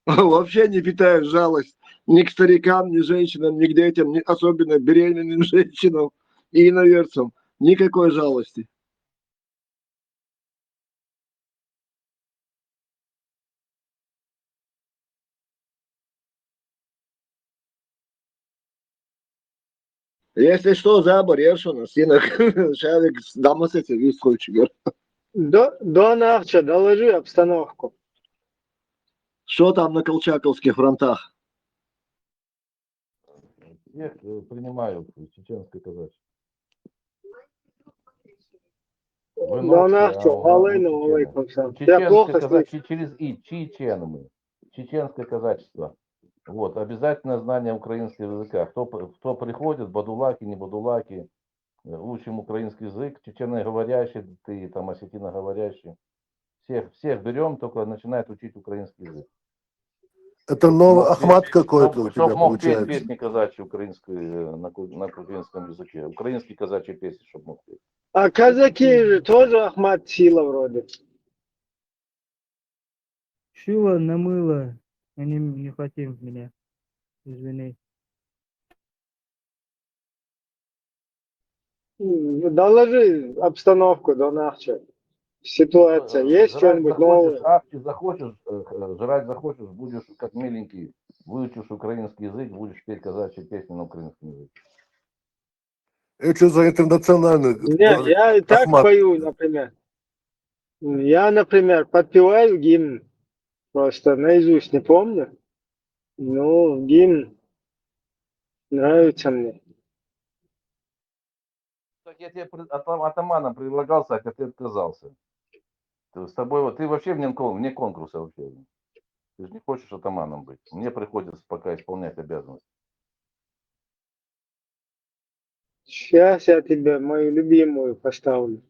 Вообще не питаю жалость ни к старикам, ни женщинам, ни к детям, ни особенно беременным женщинам и иноверцам. Никакой жалости. Если что, заборешь у нас, инок, шарик с дамасете, вискольчик. До нахча, доложи обстановку. Что там на Колчаковских фронтах? Всех принимают чеченской казачьи. До нахча, алейну алейкум сам. Я плохо слышу. Через И, чечены мы. Чеченское казачество. Вот, обязательно знание украинского языка. Кто приходит, бадулаки, не бадулаки, учим украинский язык, чеченоговорящие, ты там осетиноговорящие. Всех берем, только начинает учить украинский язык. Это новый Ахмат какой-то у тебя Чтоб мог петь получается. песни казачьи украинские на украинском языке. Украинские казачьи песни, чтобы мог петь. А казаки же тоже Ахмат Сила вроде. Шило на мыло. Они не хотим меня. Извини. Доложи обстановку до нахча. Ситуация есть что-нибудь новое? Захочешь, жрать захочешь, будешь как миленький, выучишь украинский язык, будешь петь казачьи песни на украинском языке. Это что за интернациональный? Нет, я и так Ахмат. пою, например. Я, например, подпеваю гимн. Просто наизусть не помню. Ну, гимн нравится мне. Так я тебе атаманом предлагал стать, а ты отказался. С тобой, ты вообще вне конкурса вообще. Ты же не хочешь атаманом быть. Мне приходится пока исполнять обязанности. Сейчас я тебе мою любимую поставлю.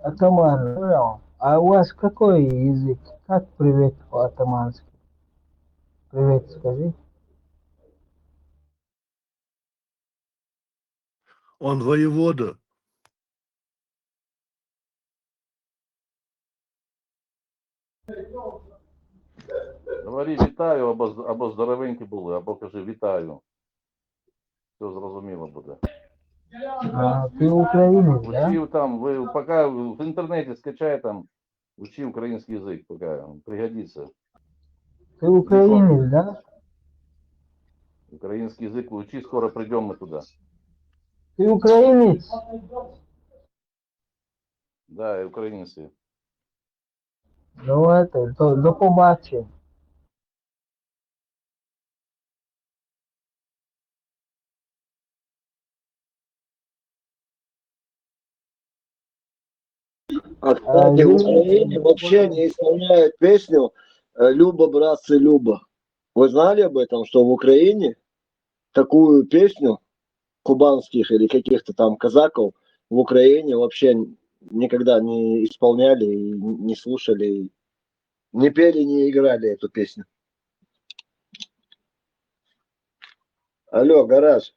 Атаман, А у вас какой язык? Как привет по-атамански? Привет, скажи. Он воевода. Говори вітаю, або здоровенькі були, або кажи вітаю. Все зрозуміло буде. А, ты украинец, да? Учив там, пока в интернете скачай там, учи украинский язык, пока пригодится. Ты украинец, да? Украинский язык учи, скоро придем мы туда. Ты украинец? Да, и украинцы. Ну это, до побачення. А, кстати, в Украине вообще не исполняют песню «Люба, братцы, Люба». Вы знали об этом, что в Украине такую песню кубанских или каких-то там казаков в Украине вообще никогда не исполняли, и не слушали, не пели, не играли эту песню. Алло, гараж.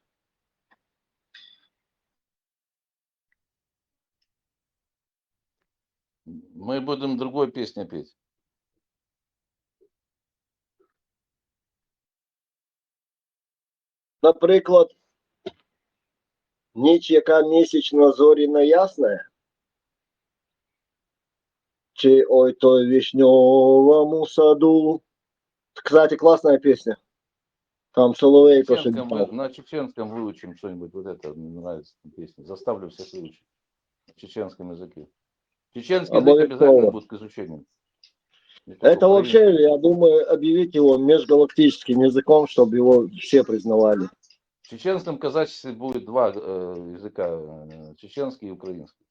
Мы будем другой песню петь. Наприклад, ніч, яка місячно зоріна ясна, чи ой той вишневому саду. Кстати, классная песня. Там Соловейко шагал. На чеченском выучим что-нибудь. Вот это мне нравится песня. Заставлю всех выучить. На чеченском языке. Чеченский язык обязательно будет к изучению. Это вообще, я думаю, объявить его межгалактическим языком, чтобы его все признавали. В чеченском казачестве будет два языка. Чеченский и украинский.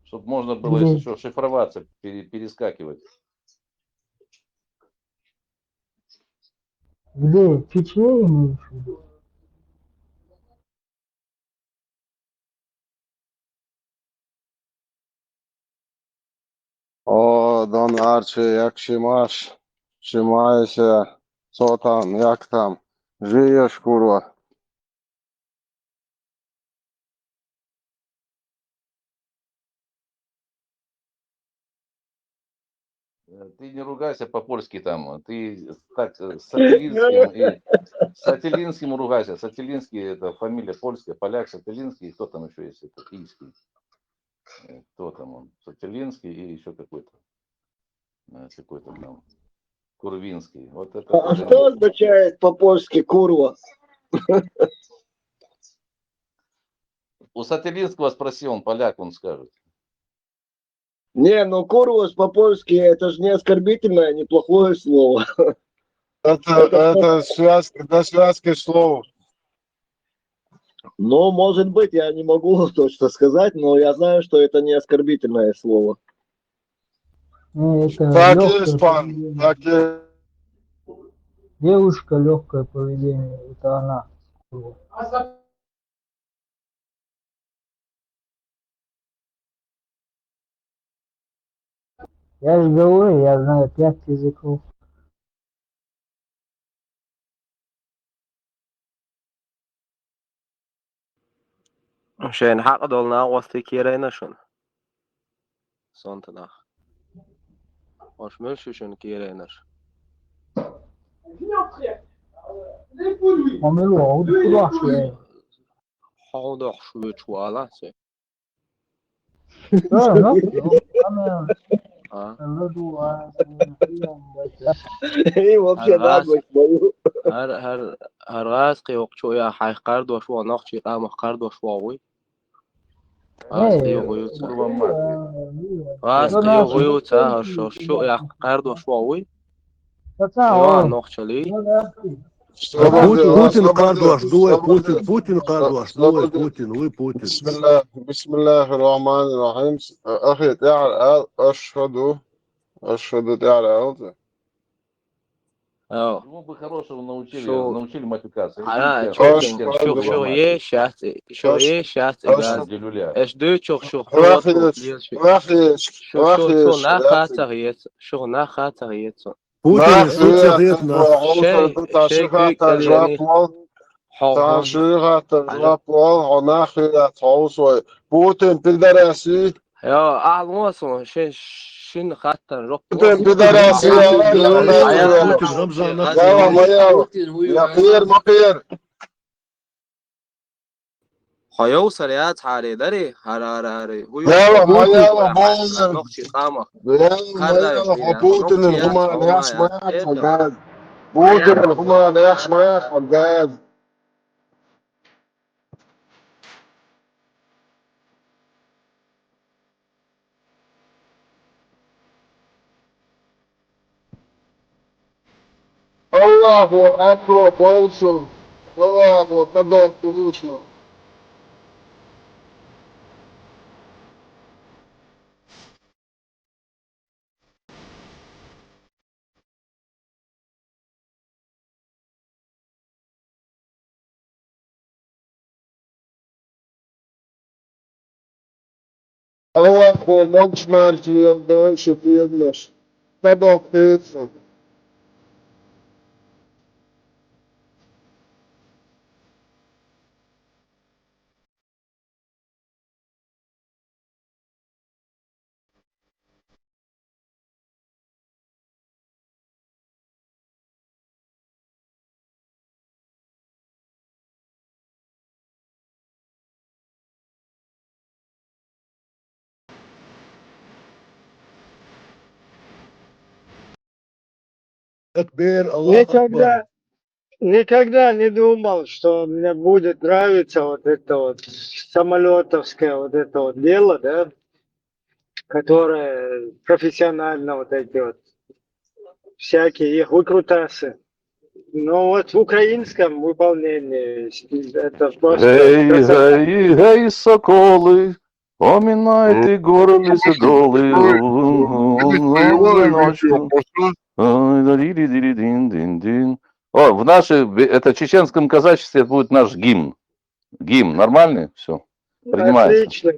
Чтобы можно было, если что, шифроваться, перескакивать. Где? В Чечне имеешь в виду? О, Дон Арчі, як шимаш, шимаєшся, що там, як там, живеш, курва? Ты не ругайся по-польски там, ты так Сателинским ругайся. Сателинский это фамилия польская, поляк Сателинский, кто там еще есть, это киевский. Кто там он? Сателинский и еще какой-то там Курвинский. Вот это. А что означает по-польски курва? У Сателинского спроси, он поляк, он скажет. Не, ну курва по-польски это же не оскорбительное, неплохое слово. Это связка слов. Ну, может быть, я не могу точно сказать, но я знаю, что это не оскорбительное слово. Это Так легкое есть, пан, поведение. так есть. Девушка легкое поведение, это она. Я же говорю, я знаю 5 языков. Shane حق dolna wasti kireinashun. Sontanach. Osh melshishun kireinash. عملوا عود كل شوية. Houdah shwe chwala se. No, أنا Ah. И вообще наглость мою. هر غاز قيوق شوية حي قرد وشوا نقشي قام قرد وشواوي. غاز قيوق يوتا. غاز قيوق يوتا هرشو يا قرد وشواوي. يوا نقشلي. Путин Кардаш, дует, Путин Кардаш, дует, Путин, вы Путин. بسم الله الرحمن الرحيم. أخي تعال أشهد تعال Ему бы хорошего научили матюкаться. أنا شو يشات إجاز إيش دو شو خلطو شو ناخاتريت شو ناخاتريت Путин соцсети нах. شيء كلياني حوهم Putin pidorasi. يا أعلموا شن خاطر روك Putin pidorasi. Путин Рамзан Maqir. هيوصل يا تعالي دري هراري هو نقطة قامة Putin الهمان يحشميات حجاز. Putin الهمان يحشميات حجاز. Allahu Akbar bolsun. Allahu Akbar bolsun. Allahu Akbar diyor, şüpheler. Tabak etsin. Такбир, Аллах Акбар. Никогда не думал, что мне будет нравиться вот это вот самолетовское вот это вот дело, да, которое профессионально вот эти вот всякие их выкрутасы. Но вот в украинском выполнении это просто красота. Гей, соколи, оминайте горы лесодолы. О, в это чеченском казачестве будет наш гимн. Гимн нормальный? Все. Принимается. Отлично.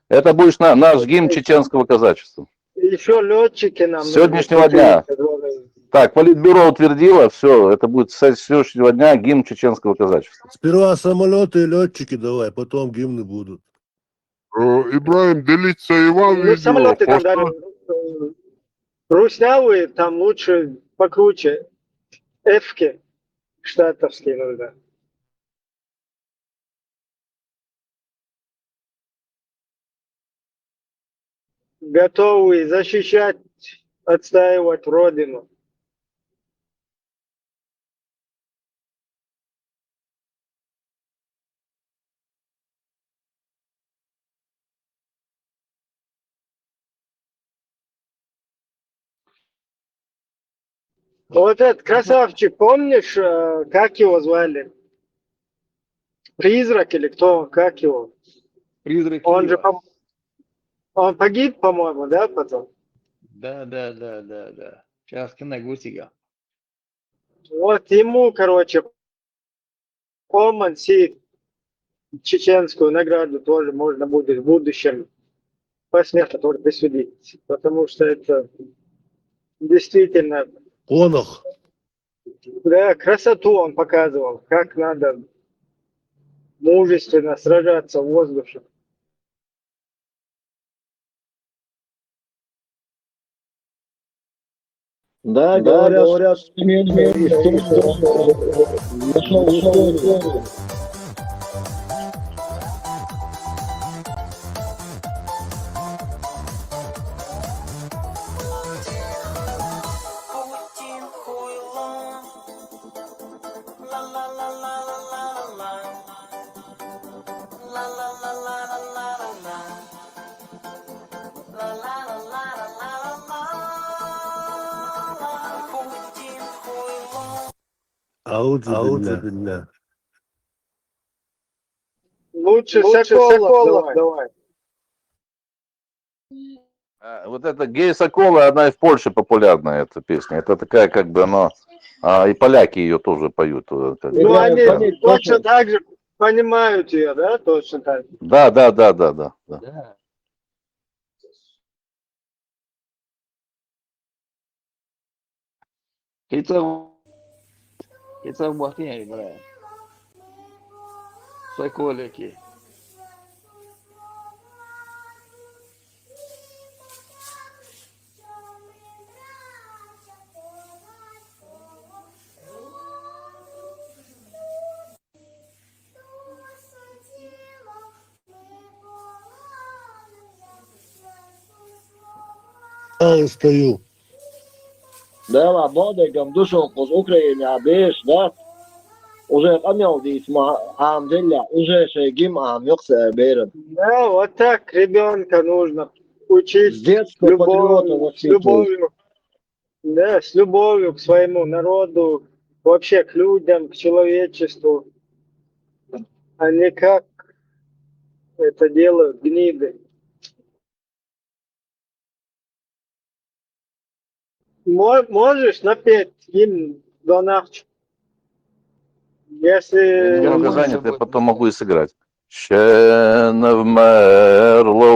Это будет наш гимн чеченского казачества. Еще летчики нам. С сегодняшнего дня. Так, Политбюро утвердило, все, это будет с сегодняшнего дня гимн чеченского казачества. Сперва самолеты и летчики давай, потом гимны будут. Ибраим, делиться Иван Ну, самолеты там даже руснявые, там лучше покруче. Эфки штатовские нужно. Готовы защищать, отстаивать Родину. Вот этот красавчик, помнишь, как его звали? Призрак или кто? Как его? Призрак. Он же он погиб, по-моему, да, потом? Да. Сейчас Гусига. Вот ему, короче, Команси чеченскую награду тоже можно будет в будущем посмертно тоже присудить. Потому что это действительно... Конах. Да, красоту он показывал, как надо мужественно сражаться в воздухе. Да, говорят, что история. Аудзу билля. Лучше Соколов давай. Вот эта Гей Сокола, она и в Польше популярная, эта песня. Это такая, как бы, она... и поляки ее тоже поют. Ну, они точно так же понимают ее, да? Точно так. Да, да, да, да, да. Да. Kita buatnya gimana? Psikologi. Stою. Dēlā bodīgam dušok uz Ukraiņā bieži, да? Уже помелдить ам деля, уже шегим ам ёксэ бейрен. Да, вот так ребенка нужно учить С детства с любовью, да, с любовью к своему народу, вообще к людям, к человечеству, а не как это делают гниды. Можешь напеть гимн до ночи? Если... Немного занят, я потом могу и сыграть. Ще не вмерла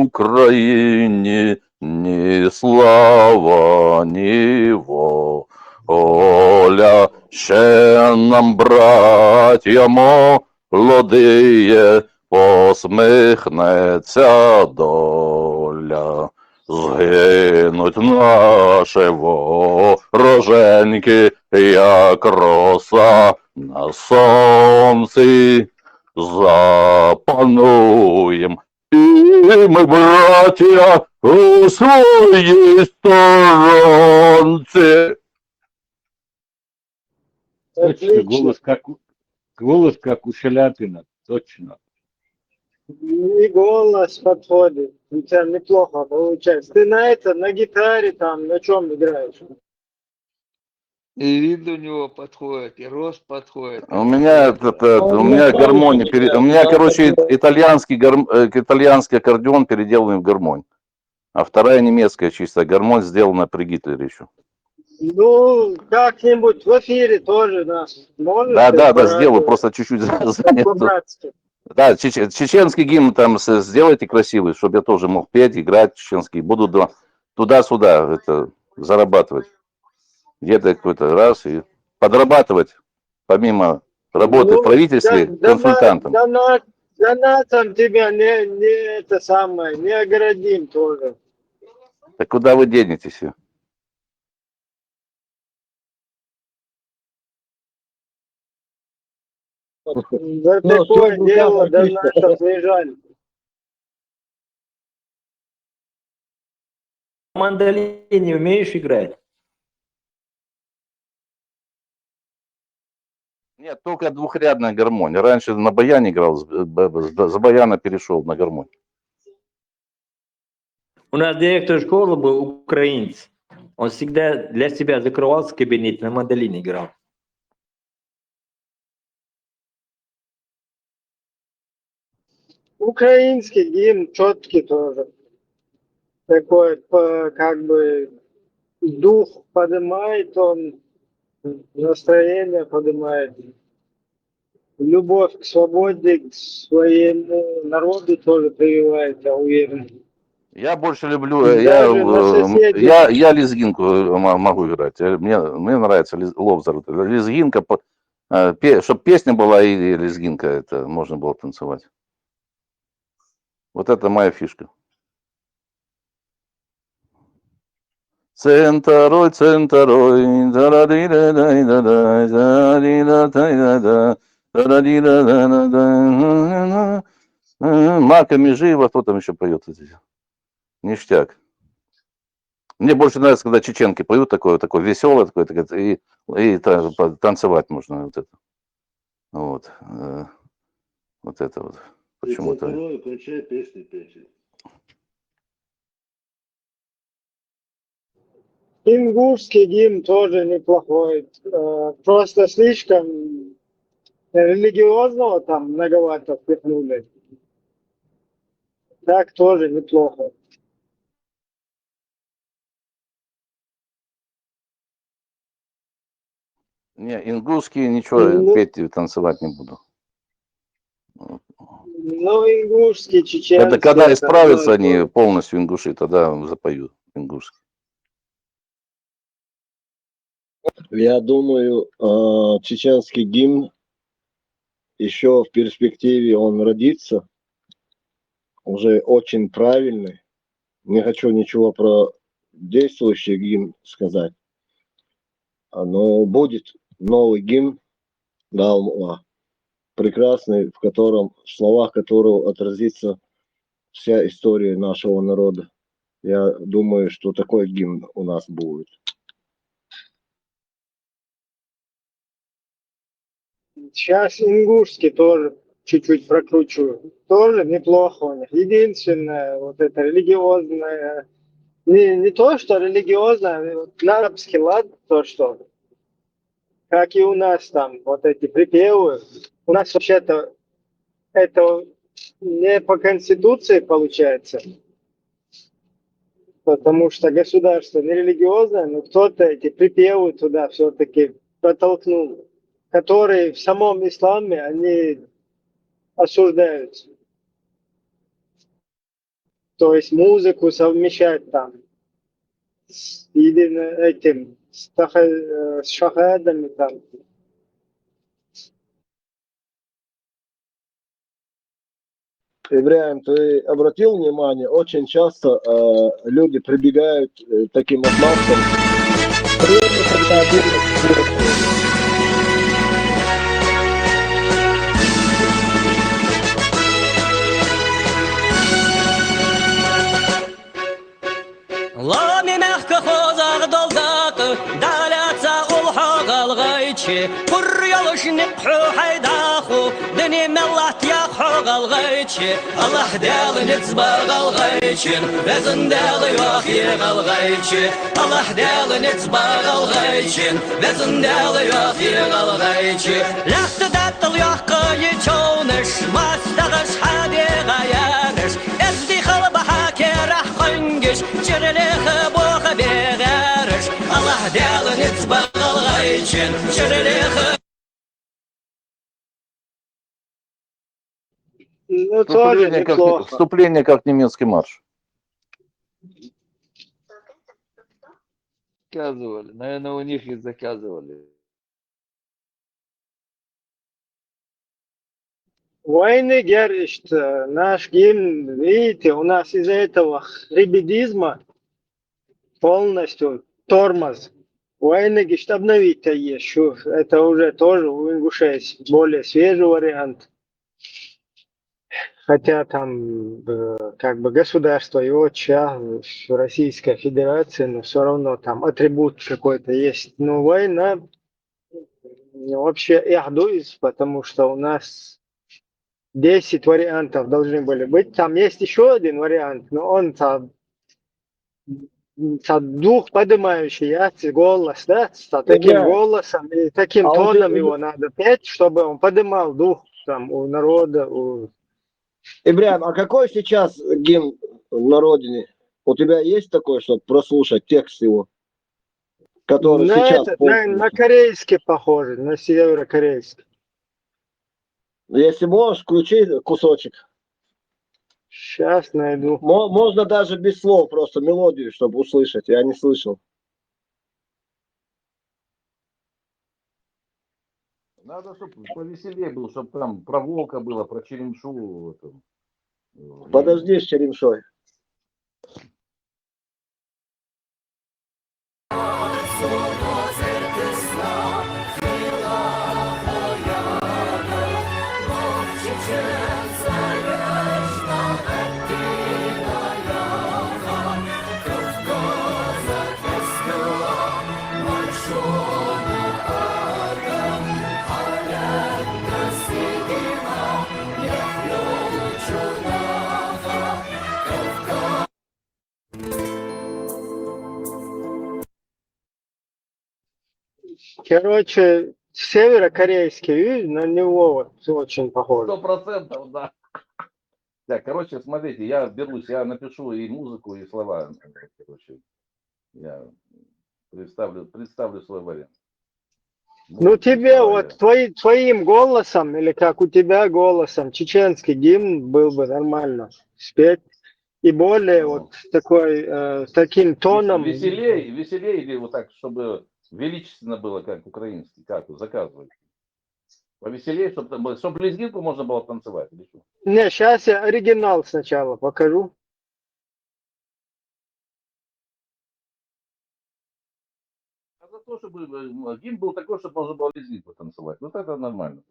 Україні ні слава, ні воля. Ще нам, браття молодиє, посміхнеться доля. Згинуть наші вороженьки, як роса на сонці. Запануєм і ми, браття, у своїй сторонці. Точно, голос как у Шаляпина, точно. И голос подходит. У тебя неплохо получается. Ты на гитаре там, на чем играешь? И вид у него подходит, и рост подходит. У меня гармония, у меня, короче, итальянский аккордеон переделанный в гармонь. А вторая немецкая чистая гармонь сделана при Гитлере еще. Ну, как-нибудь в эфире тоже нас можешь? Да, сделаю, просто чуть-чуть занят. Да, чеченский гимн там сделайте красивый, чтобы я тоже мог петь, играть чеченский. Буду туда-сюда зарабатывать. Где-то какой-то раз и подрабатывать, помимо работы в правительстве, консультантом. Донатом тебя не оградим тоже. Так куда вы денетесь? За такое дело донатов лежали. На мандолине умеешь играть? Нет, только двухрядная гармонь. Раньше на баяне играл, с баяна перешел на гармонь. У нас директор школы был украинец. Он всегда для себя закрывался в кабинете, на мандолине играл. Украинский гимн четкий тоже. Такой, как бы, дух поднимает он, настроение поднимает. Любовь к свободе, к своему народу тоже прививает, я уверен. Я больше люблю, я лезгинку могу играть. Мне нравится лобзер. Лезгинка, чтобы песня была и лезгинка, это можно было танцевать. Вот это моя фишка. Центарой, маками живо, кто там еще поет? Ништяк. Мне больше нравится, когда чеченки поют такое веселое, и танцевать можно вот это. Вот это вот. Почему-то. Включай песни петь. Ингушский гимн тоже неплохой. Просто слишком религиозного там многовато впихнули. Так тоже неплохо. Не, ингушские ничего Ну, петь и танцевать не буду. ну, ингушские, чеченские. Это когда это исправятся одно и то они же. полностью ингуши, тогда запою ингушский. Я думаю, чеченский гимн еще в перспективе он родится, уже очень правильный. Не хочу ничего про действующий гимн сказать, но будет новый гимн, да, прекрасный, в котором, в словах которого отразится вся история нашего народа. Я думаю, что такой гимн у нас будет. Сейчас ингушский тоже чуть-чуть прокручиваю. Тоже неплохо у них. Единственное, вот это религиозное, не то, что религиозное, вот на арабский лад, то, что, как и у нас там, вот эти припевы. У нас вообще-то это не по конституции получается, потому что государство не религиозное, но кто-то эти припевы туда все-таки протолкнул, которые в самом исламе, они осуждаются. То есть музыку совмещать там с этим, с шахадами там. Ибраим, ты обратил внимание, очень часто люди прибегают таким отмазкам. Время, когда Лами мягко хозар долдак, даляца улха галгайчи, курьялышни пху хайдаху, дни меллат яху галгайчи, Аллах дел нецба галгайчин, везен дел яхи галгайчи, Аллах дел нецба галгайчин, везен дел яхи галгайчи, лахт даттл яхка ячонеш, мастагаш хади гаянеш, эзди халбаха керах قنقش شرليخ بوخ بغارش الله دال نتبغ الغيشن شرليخ. Ну, тоже неплохо. Вступление как немецкий марш. Заказывали. Наверное, у них и заказывали. Войны геришт, наш гимн, видите, у нас из-за этого ребедизма полностью тормоз. Войны гешт обновить еще. Это уже тоже у ингушей есть более свежий вариант. Хотя там как бы государство его Российская Федерация, но все равно там атрибут какой-то есть. Но война вообще ихдуиз, потому что у нас 10 вариантов должны были быть. Там есть еще один вариант, но он там со двух поднимающий голос, да, с таким голосом и таким тоном его надо петь, чтобы он поднимал дух там у народа. Ибраим, а какой сейчас гимн на родине? У тебя есть такой, чтобы прослушать текст его? Который сейчас на корейский похоже, на северокорейский. Если можешь, включи кусочек. Сейчас найду. Можно даже без слов, просто мелодию, чтобы услышать. Я не слышал. Надо, чтобы повеселее было, чтобы там про волка было, про черемшу. Подожди с черемшой. Короче, северокорейский, на него вот очень похоже. 100%, да. Так, короче, смотрите, я берусь, я напишу и музыку, и слова. Короче, я представлю свой вариант. Ну тебе вот твоим голосом, или как у тебя голосом, чеченский гимн был бы нормально спеть. И более вот такой, таким тоном. Веселее или вот так, чтобы величественно было, как украинский, как заказывать? Повеселее, чтобы лезгинку можно было танцевать или что? Не, сейчас я оригинал сначала покажу. А за то, чтобы гимн был такой, чтобы можно было лезгинку танцевать. Вот это нормально.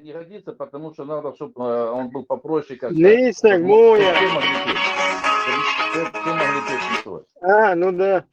Не годится, потому что надо, чтобы он был попроще, как Не снегмуя. все могли петь. Все могли петь танцевать. А, ну да.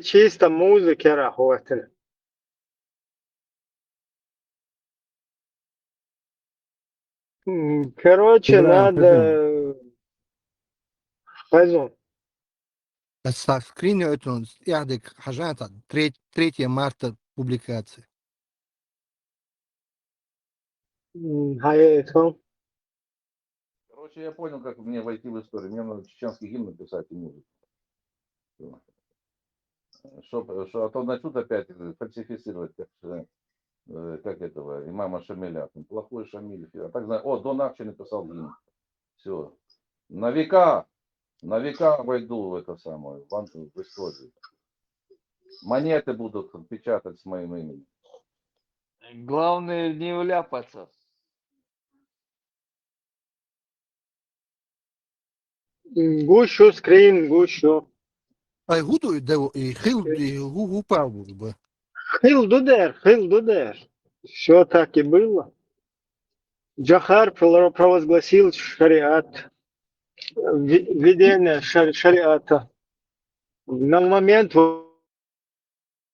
Чисто музыки работали. Короче, надо... Пойдем. السكرين ايتونز يعطيك حاجات 3 марта публикации. Короче, я понял, как мне войти в историю. Мне надо чеченский гимн написать и музыку. А то начнут опять фальсифицировать, как этого, имама Шамиля. Плохой Шамиль. А так знаю, Дон Акчи написал гимн. Все. На века войду в это самое, в историю. Монеты будут печатать с моим именем. Главное не вляпаться. Гущу, скрин, гущу. Айгуду и хил упал бы. Хил дудер. Все так и было. Джахар провозгласил шариат. Введение шариата. На момент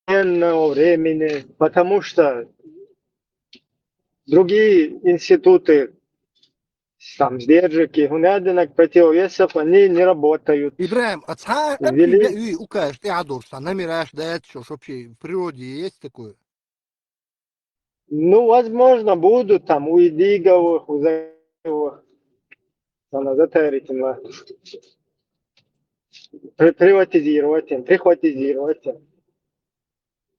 военного времени, потому что другие институты, там, сдержки, гунядинок, противовесов, они не работают. Ибраим, а ты укажешь, ты адурса, намираешь, да это что вообще в природе есть такое? Ну, возможно, будут там у Идиговых, у Заевых, прихватизировать им.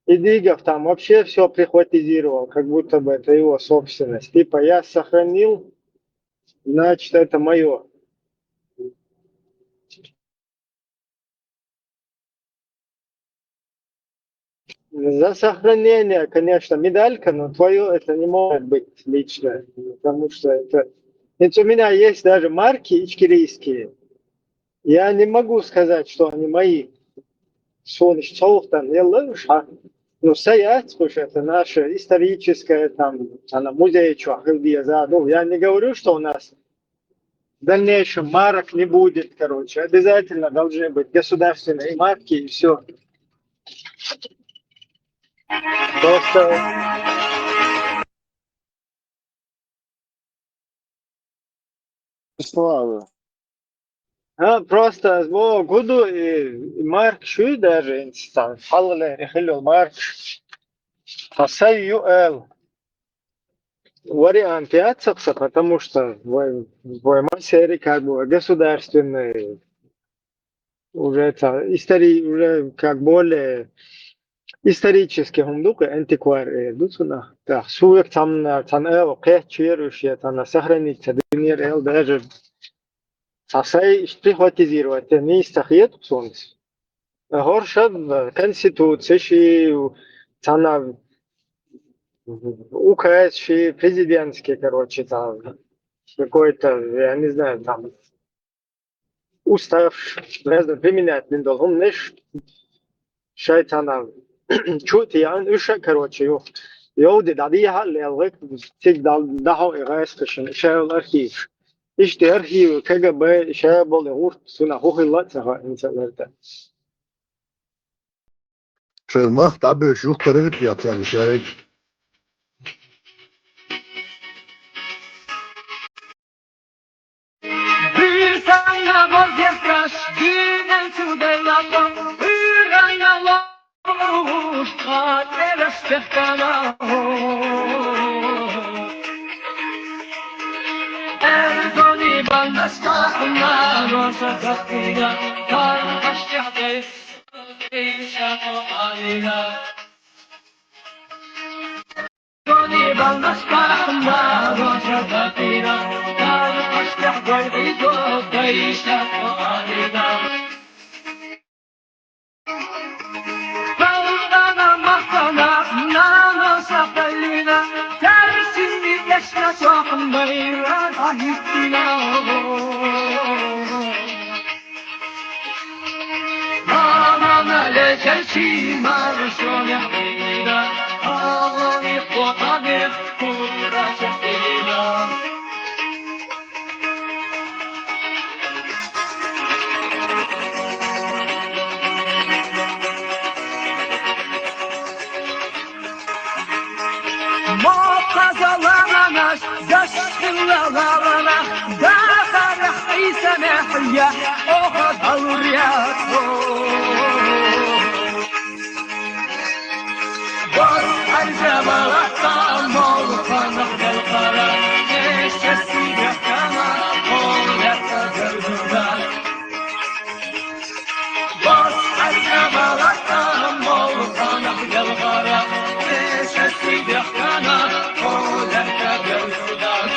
Идигов там вообще все прихватизировал, как будто бы это его собственность. Типа я сохранил, значит это мое. За сохранение, конечно, медалька, но твое это не может быть личное, потому что это у меня есть даже марки ичкерийские. Я не могу сказать, что они мои. Ну, стоять, слушай, это наше историческое, там, музей, ну, я не говорю, что у нас в дальнейшем марок не будет, короче. Обязательно должны быть государственные марки и все. Просто... Слава. Просто году и марк шуй даже инстан. Халле рехило марк. Фасай ЮЛ. Вариант пятца, потому что в серии как бы государственные уже это уже как более исторически хундук антиквар дусуна. Да, суек там кэчирующие там сохранить динер даже сасай прихватизировать не истахет сонс. Горшад конституции там УКС президентский, короче, там какой-то, я не знаю, там устав, применять не должен, лишь шайтана. Чуть я уж, короче, يودي دعيها اللي الغيك تقدر دعو إغاث كشن شاو الأرخيف إشتي أرخيف كجب شاب اللي غور سنة هو الله تها إن شاء الله. Шельмах табе шух перевит я тяги шайк. Bir sana vazgeçmiş günen çudayladım Üraynalı kader istihkana Erdoni baldaskahına rosa katkıyla Karbaş yahde Değişen o halina Erdoni baldaskahına rosa katkıyla Karbaş yahde Değişen o halina Bağdana mahtana Nana sakayına Tersini yaşla çoğun bayran ahittina Nana leçerçi marşon yahina Ağani kotanir kura çekina Muqazalaranaş, yaşlılarana Dağarıq İsəməhiyyə, oğa daluriyat Var ərcəbalatdan, mol qanıq gəlqara Neşəsi yəqana, ol yəqə gördülər Var ərcəbalatdan, mol qanıq gəlqara Neşəsi yəqana, ol yəqə gördülər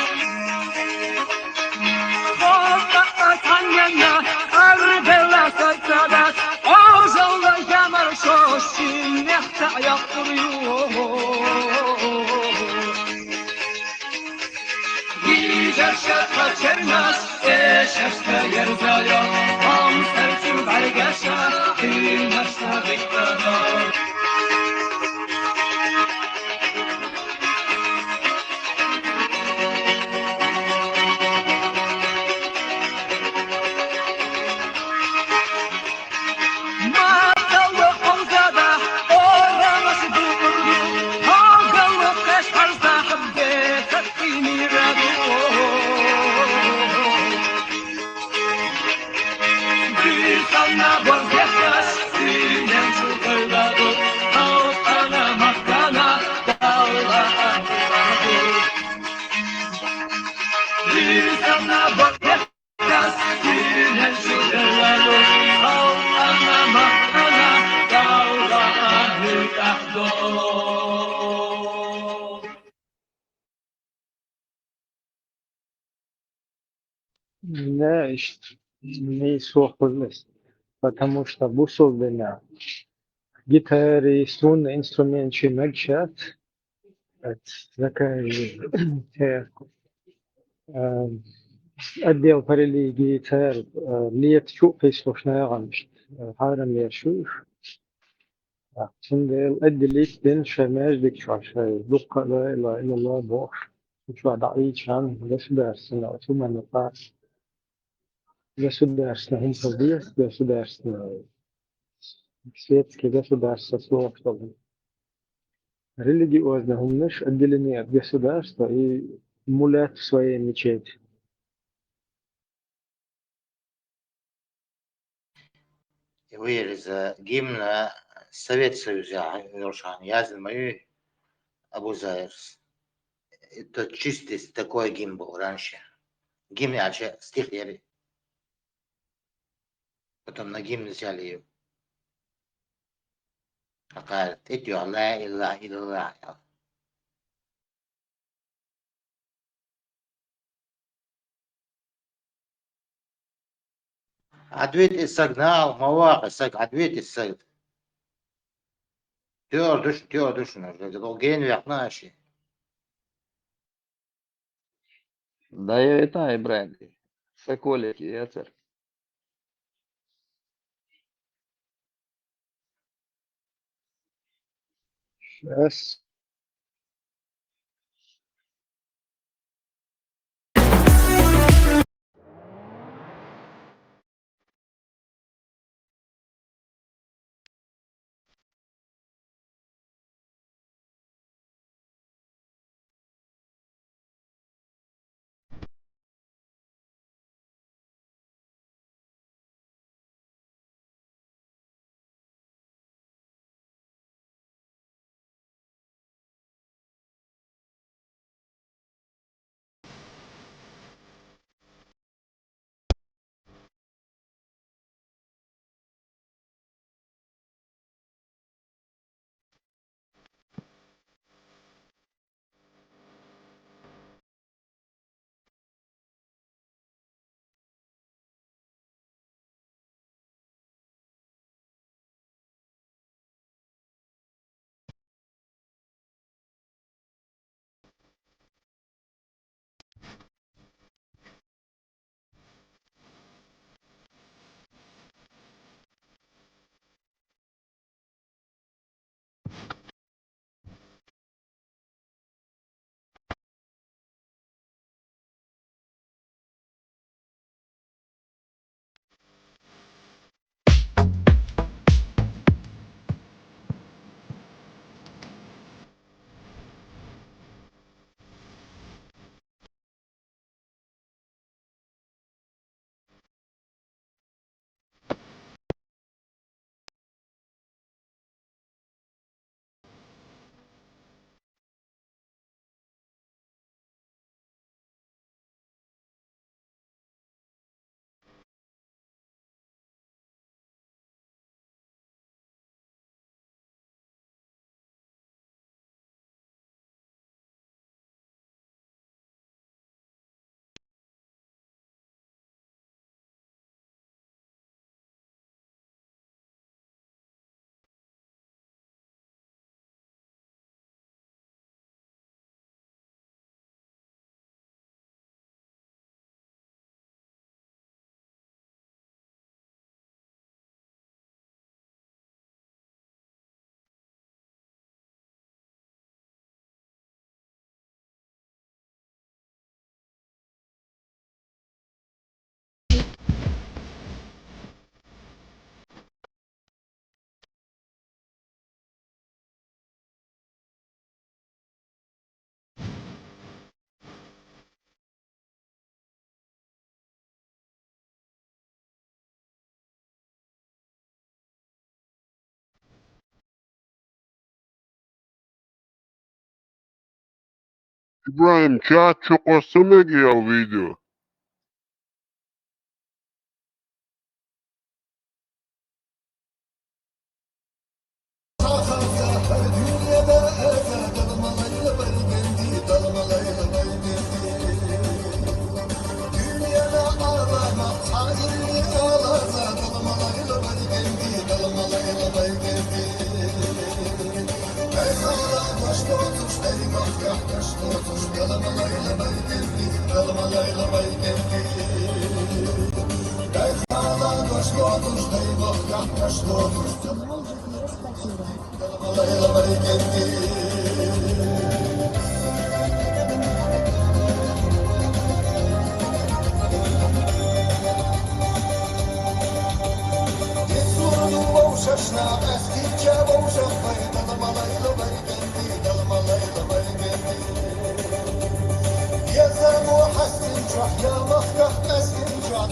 Tanyana, arbela sarsadas, ozola yamar şoşin, nehta yaktırıyor. Gider şarkı çermez, eşeşte yerzayor, am serçin bargaşa, ilmezse diktatör. Не, не сохлес, потому что бусолдена гитары, струнный инструмент чимэгчат, такая отдел по религии цер лет شوف يسوشنا غمشت حارم يشوف şimdi الأدلة بين شماج ديك شاش دقة لا إله إلا الله بوش شو دعيت شان государственного ثم نقاش государственного هم فضيح государственного светские государства слов чтобы религиозно هم наш отделение от государства и мулят в своей мечети ويرز гимн Совет Союза Йоршан Язмы Абу Зайрс. Это чистый такой гимн был раньше. Гимн, стих веры. Потом на гимн взяли ее. قالت ادعوا لا إله إلا الله. Ответ сигнал, мавак, ответ сиг. Тёр душ, ген вяхнаши. Да я это и бренди. Соколики, я цер. Сейчас. İbrahim chat çok olsana ki ya video. يا زلمو حسن جح يا مخدخ مسكن جح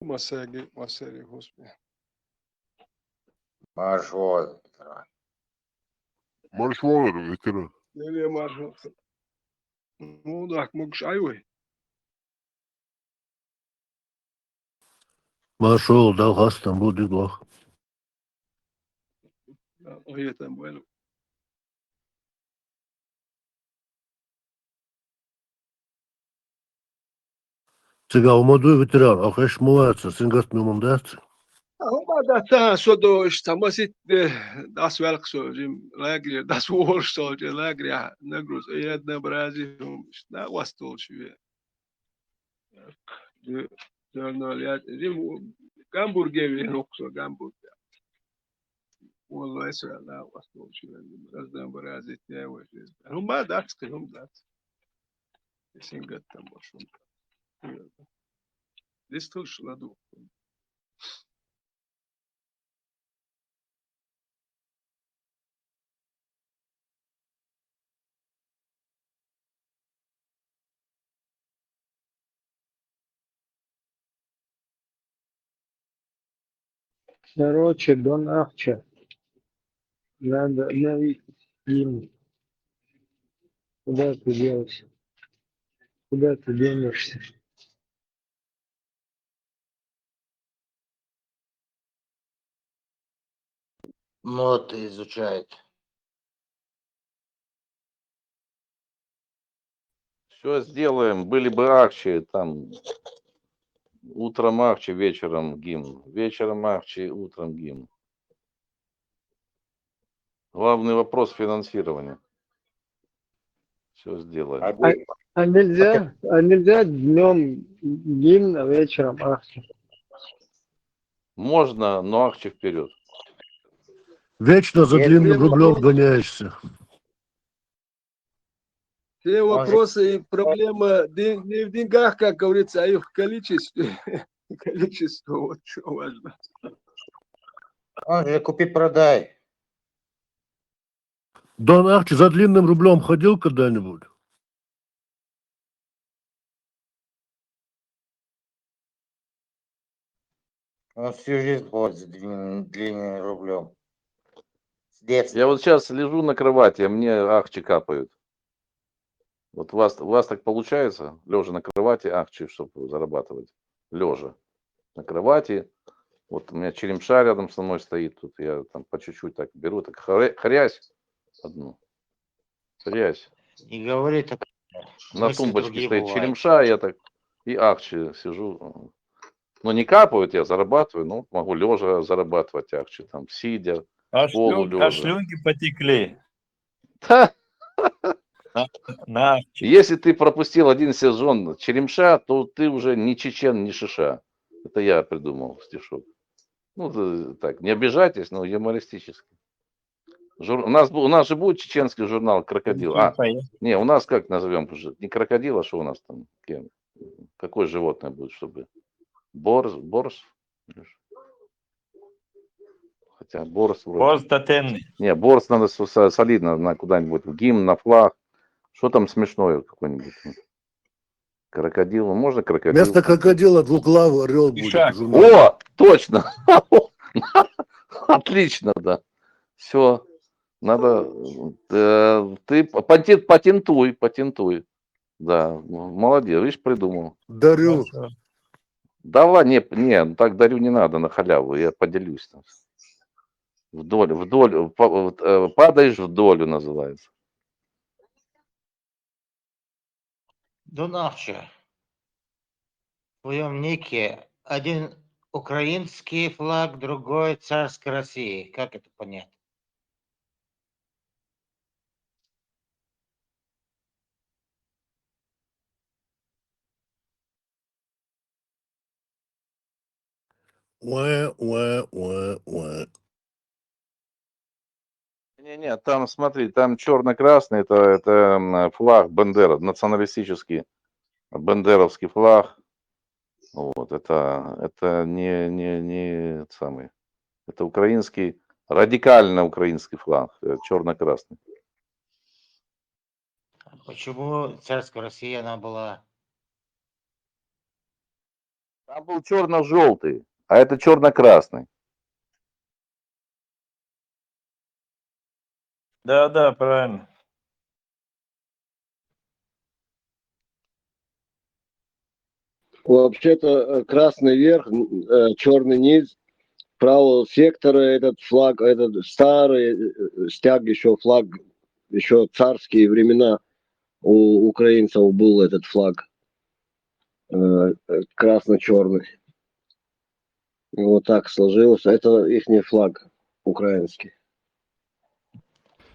Uma série Господи. Маршрут. Маршрут, ветеран. Ele é marshal. Não dá como que sai, ué. Маршал, да, хастам будет лох. Oye, tan bueno. Сега умаду ветеран, ахеш муаца, сингат мумандат. Uma data só dos tamanhos das velhas de alegre, das worst de alegre, negros, e na Brasil, na gostou de ver. De olhar, de Hamburger, não sou Hamburger. والله يسأل لا وصلوا شيء أصدق برازي تاوي هم ما دارس كلهم دارس يسين قد تمشون ليستوش لدو Короче, Дон Ахча, надо им. Куда ты делся? Куда ты денешься? Ноты изучает. Все сделаем. Были бы акции, там утром акции, вечером гимн. Вечером акции, утром гимн. Главный вопрос финансирования. Все сделаем. А нельзя днем гимн, а вечером акция? Можно, но акции вперед. Вечно за длинным рублем гоняешься. Все вопросы и проблемы не в деньгах, как говорится, а и в количестве. Количество, вот что важно. Он же купи-продай. Дон Ахчи за длинным рублем ходил когда-нибудь? Он всю жизнь ходит с длинным рублем. С детства. Я вот сейчас лежу на кровати, а мне ахчи капают. Вот у вас так получается, лежа на кровати, ахчи, чтобы зарабатывать? Лежа на кровати. Вот у меня черемша рядом со мной стоит, тут я там по чуть-чуть так беру, так хрясь одну. Хрясь. Не говори так. На тумбочке стоит черемша, я так и ахчи сижу. Ну, не капают, я зарабатываю, ну, могу лежа зарабатывать ахчи, там, сидя, полулежа. Шлюнки потекли. Если ты пропустил один сезон черемша, то ты уже не чечен, не шиша. Это я придумал стишок. Ну, так, не обижайтесь, но юмористически. У нас же будет чеченский журнал «Крокодил». Не, у нас как назовем? Не крокодил, а что у нас там? Какое животное будет, чтобы... Борс? Хотя борс вроде... Борс татенный. Не, борс надо солидно на куда-нибудь, в гимн, на флаг. Что там смешное какое-нибудь? Крокодил, можно крокодил? Вместо крокодила двуглавый орел будет. О, точно! Отлично, да. Все. Надо... Ты патентуй. Да, молодец, видишь, придумал. Дарю. Давай, не, так дарю не надо на халяву, я поделюсь там. Вдоль, падаешь в долю называется. Дунавча, в твоем нике один украинский флаг, другой царской России. Как это понять? Не, там смотри, там черно-красный, это флаг Бандера, националистический бандеровский флаг. Вот, это не самый, это украинский, радикально украинский флаг, черно-красный. Почему царская Россия, она была... Там был черно-желтый, а это черно-красный. Да, правильно. Вообще-то красный верх, черный низ, правого сектора этот флаг, этот старый стяг, еще флаг, еще царские времена у украинцев был этот флаг красно-черный. Вот так сложилось. Это их флаг украинский.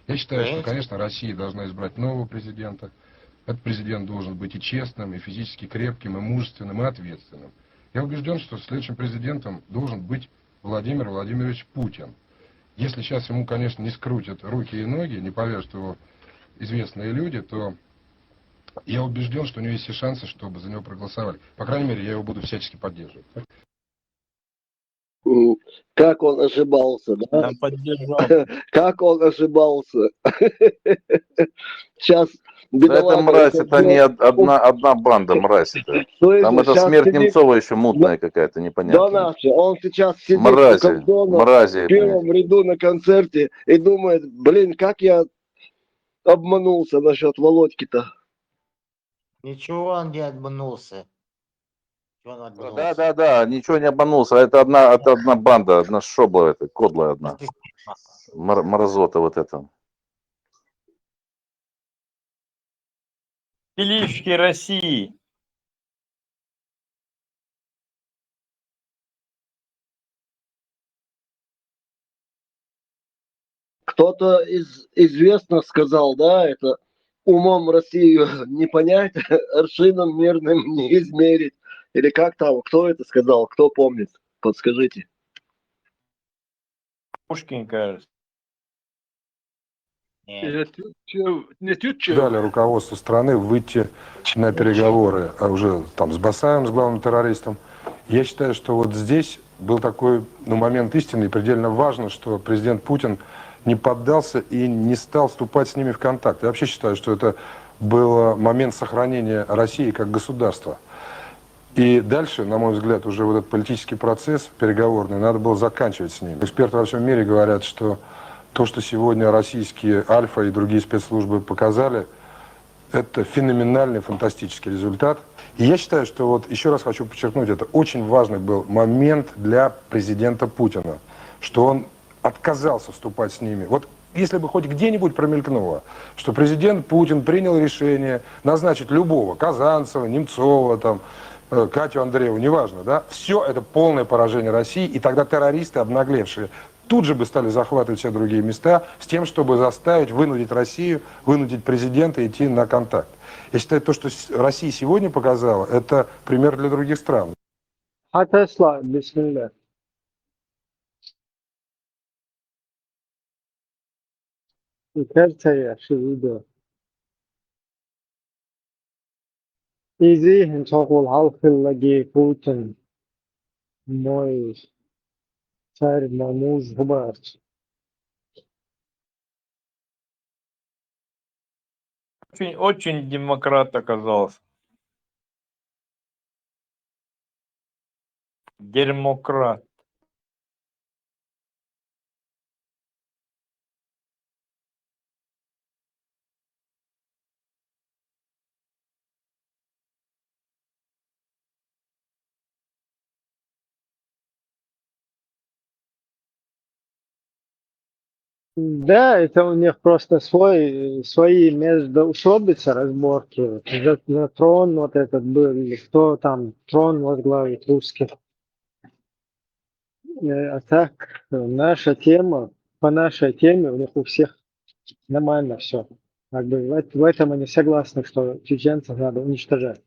Я считаю, что, конечно, Россия должна избрать нового президента. Этот президент должен быть и честным, и физически крепким, и мужественным, и ответственным. Я убежден, что следующим президентом должен быть Владимир Владимирович Путин. Если сейчас ему, конечно, не скрутят руки и ноги, не повяжут его известные люди, то я убежден, что у него есть все шансы, чтобы за него проголосовали. По крайней мере, я его буду всячески поддерживать. Как он ошибался, да? Как он ошибался. Сейчас Это мразь, это не одна банда мразь. Там это смерть Немцова еще мутная какая-то, непонятная. Да, он сейчас сидит в первом ряду на концерте и думает, блин, как я обманулся насчет Володьки-то. Ничего он не обманулся. Да, ничего не обманулся. Это одна банда, одна шобла, это кодлая одна. Мразота вот это. Пилишки России. Кто-то из известных сказал, да, это умом Россию не понять, аршином мирным не измерить. Или как там, кто это сказал, кто помнит, подскажите. Пушкин, кажется. Дали руководству страны выйти на переговоры уже там с Басаевым, с главным террористом. Я считаю, что вот здесь был такой момент истины, и предельно важно, что президент Путин не поддался и не стал вступать с ними в контакт. Я вообще считаю, что это был момент сохранения России как государства. И дальше, на мой взгляд, уже вот этот политический процесс переговорный, надо было заканчивать с ним. Эксперты во всем мире говорят, что то, что сегодня российские Альфа и другие спецслужбы показали, это феноменальный, фантастический результат. И я считаю, что вот, еще раз хочу подчеркнуть, это очень важный был момент для президента Путина, что он отказался вступать с ними. Вот если бы хоть где-нибудь промелькнуло, что президент Путин принял решение назначить любого, Казанцева, Немцова, там, Катю Андрееву, неважно, да, все это полное поражение России, и тогда террористы, обнаглевшие, тут же бы стали захватывать все другие места с тем, чтобы заставить, вынудить Россию, вынудить президента идти на контакт. Я считаю, то, что Россия сегодня показала, это пример для других стран. Тесла, бисмилля. Кажется, şu video. İzleyin çok ol halkıllagi Putin. Мой царь, мой муж, губарч. Очень демократ оказался. Демократ. Да, это у них просто свои междоусобицы, разборки. За трон вот этот был, или кто там трон возглавит русский. А так, наша тема, по нашей теме у них у всех нормально все. Как бы в этом они согласны, что чеченцев надо уничтожать.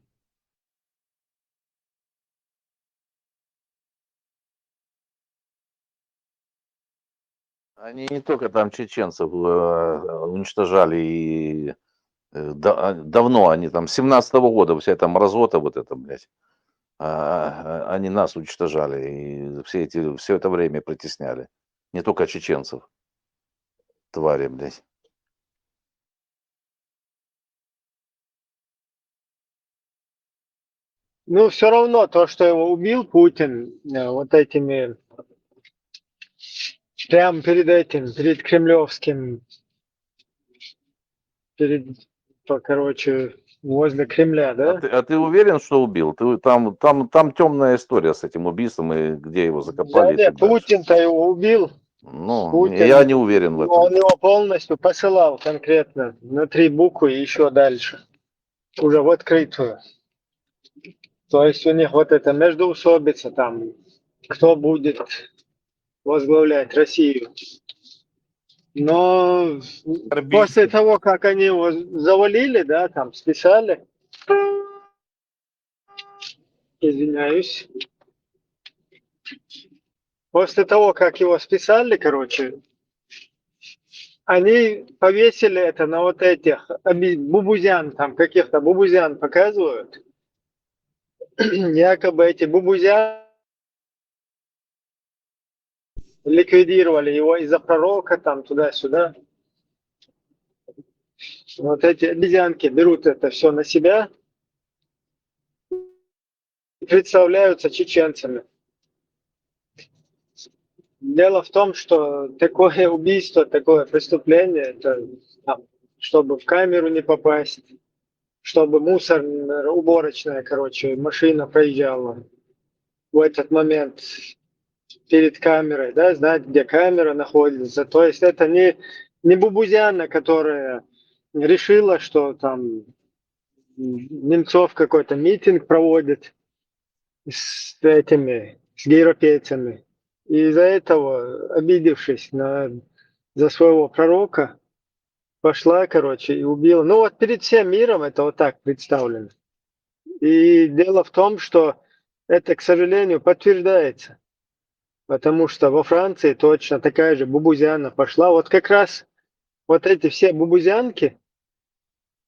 Они не только там чеченцев уничтожали, и давно они там, с 17-го года вся эта мразота вот эта, блядь, они нас уничтожали, и все это время притесняли. Не только чеченцев, твари, блядь. Ну, все равно то, что его убил Путин вот этими, прямо перед этим, перед кремлевским, короче, возле Кремля, да? А ты уверен, что убил? Там темная история с этим убийством, и где его закопали. Да, нет, Путин-то его убил. Ну, Путин, я не уверен в этом. Он его полностью посылал конкретно на 3 буквы и еще дальше. Уже в открытую. То есть у них вот это междоусобица там, кто будет возглавлять Россию. Но после того, как они его завалили, да, там списали, извиняюсь, после того, как его списали, короче, они повесили это на вот этих бубузян, там каких-то бубузян показывают. Якобы эти бубузяны ликвидировали его из-за пророка, там туда-сюда. Вот эти обезьянки берут это все на себя и представляются чеченцами. Дело в том, что такое убийство, такое преступление, это там, чтобы в камеру не попасть, чтобы уборочная, короче, машина проезжала в этот момент перед камерой, да, знать, где камера находится. То есть это не бубузяна, которая решила, что там Немцов какой-то митинг проводит с европейцами. И из-за этого, обидевшись за своего пророка, пошла, короче, и убила. Ну вот перед всем миром это вот так представлено. И дело в том, что это, к сожалению, подтверждается. Потому что во Франции точно такая же бубузяна пошла. Вот как раз вот эти все бубузянки,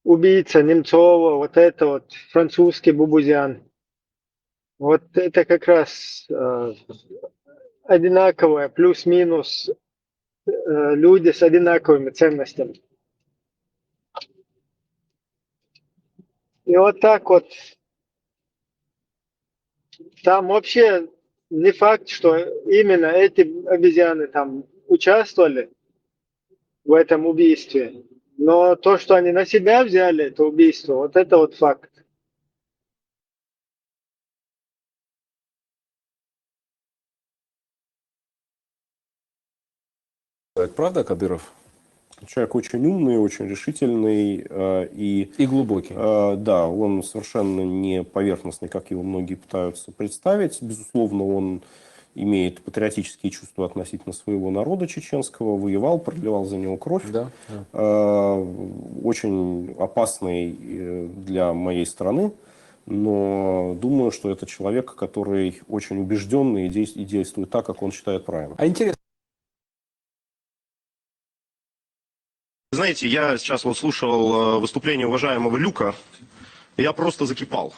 убийца Немцова, вот это вот французский бубузян, вот это как раз одинаковое, плюс-минус люди с одинаковыми ценностями. И вот так вот Там вообще не факт, что именно эти обезьяны там участвовали в этом убийстве. Но то, что они на себя взяли, это убийство, вот это вот факт. Правда, Кадыров? Человек очень умный, очень решительный и глубокий. Да, он совершенно не поверхностный, как его многие пытаются представить. Безусловно, он имеет патриотические чувства относительно своего народа чеченского, воевал, проливал за него кровь. Да, да. Очень опасный для моей страны, но думаю, что это человек, который очень убежденный и действует так, как он считает правильно. А интересно. Знаете, я сейчас вот слушал выступление уважаемого Люка, и я просто закипал.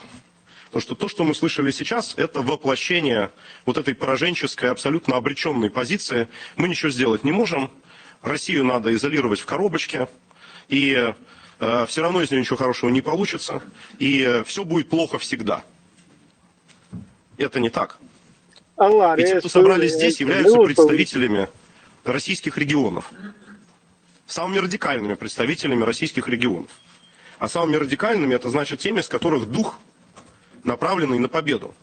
Потому что то, что мы слышали сейчас, это воплощение вот этой пораженческой, абсолютно обреченной позиции. Мы ничего сделать не можем. Россию надо изолировать в коробочке, и все равно из нее ничего хорошего не получится, и все будет плохо всегда. Это не так. И те, кто собрались здесь, являются представителями российских регионов. Самыми радикальными представителями российских регионов. А самыми радикальными это значит теми, с которых дух направленный на победу.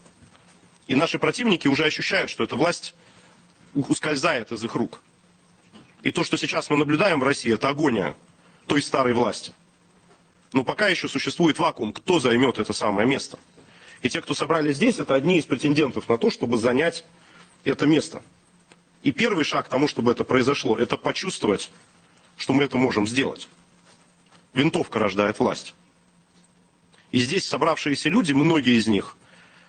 И наши противники уже ощущают, что эта власть ускользает из их рук. И то, что сейчас мы наблюдаем в России, это агония той старой власти. Но пока еще существует вакуум, кто займет это самое место. И те, кто собрались здесь, это одни из претендентов на то, чтобы занять это место. И первый шаг к тому, чтобы это произошло, это почувствовать, что мы это можем сделать. Винтовка рождает власть. И здесь собравшиеся люди, многие из них,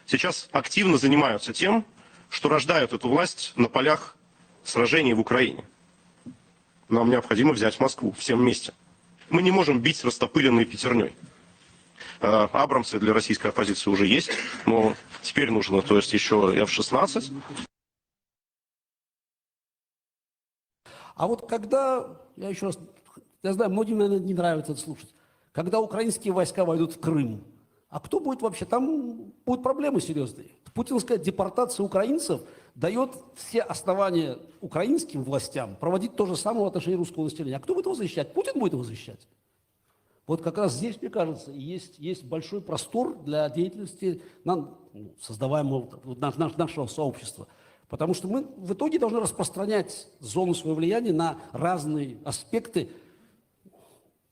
сейчас активно занимаются тем, что рождают эту власть на полях сражений в Украине. Нам необходимо взять Москву всем вместе. Мы не можем бить растопыренной пятерней. Абрамсы для российской оппозиции уже есть, но теперь нужно, то есть еще F-16. А вот когда, я еще раз, я знаю, многим, наверное, не нравится это слушать, когда украинские войска войдут в Крым, а кто будет вообще? Там будут проблемы серьезные. Путинская депортация украинцев дает все основания украинским властям проводить то же самое в отношении русского населения. А кто будет его защищать? Путин будет его защищать. Вот как раз здесь, мне кажется, есть большой простор для деятельности создаваемого нашего сообщества. Потому что мы в итоге должны распространять зону своего влияния на разные аспекты,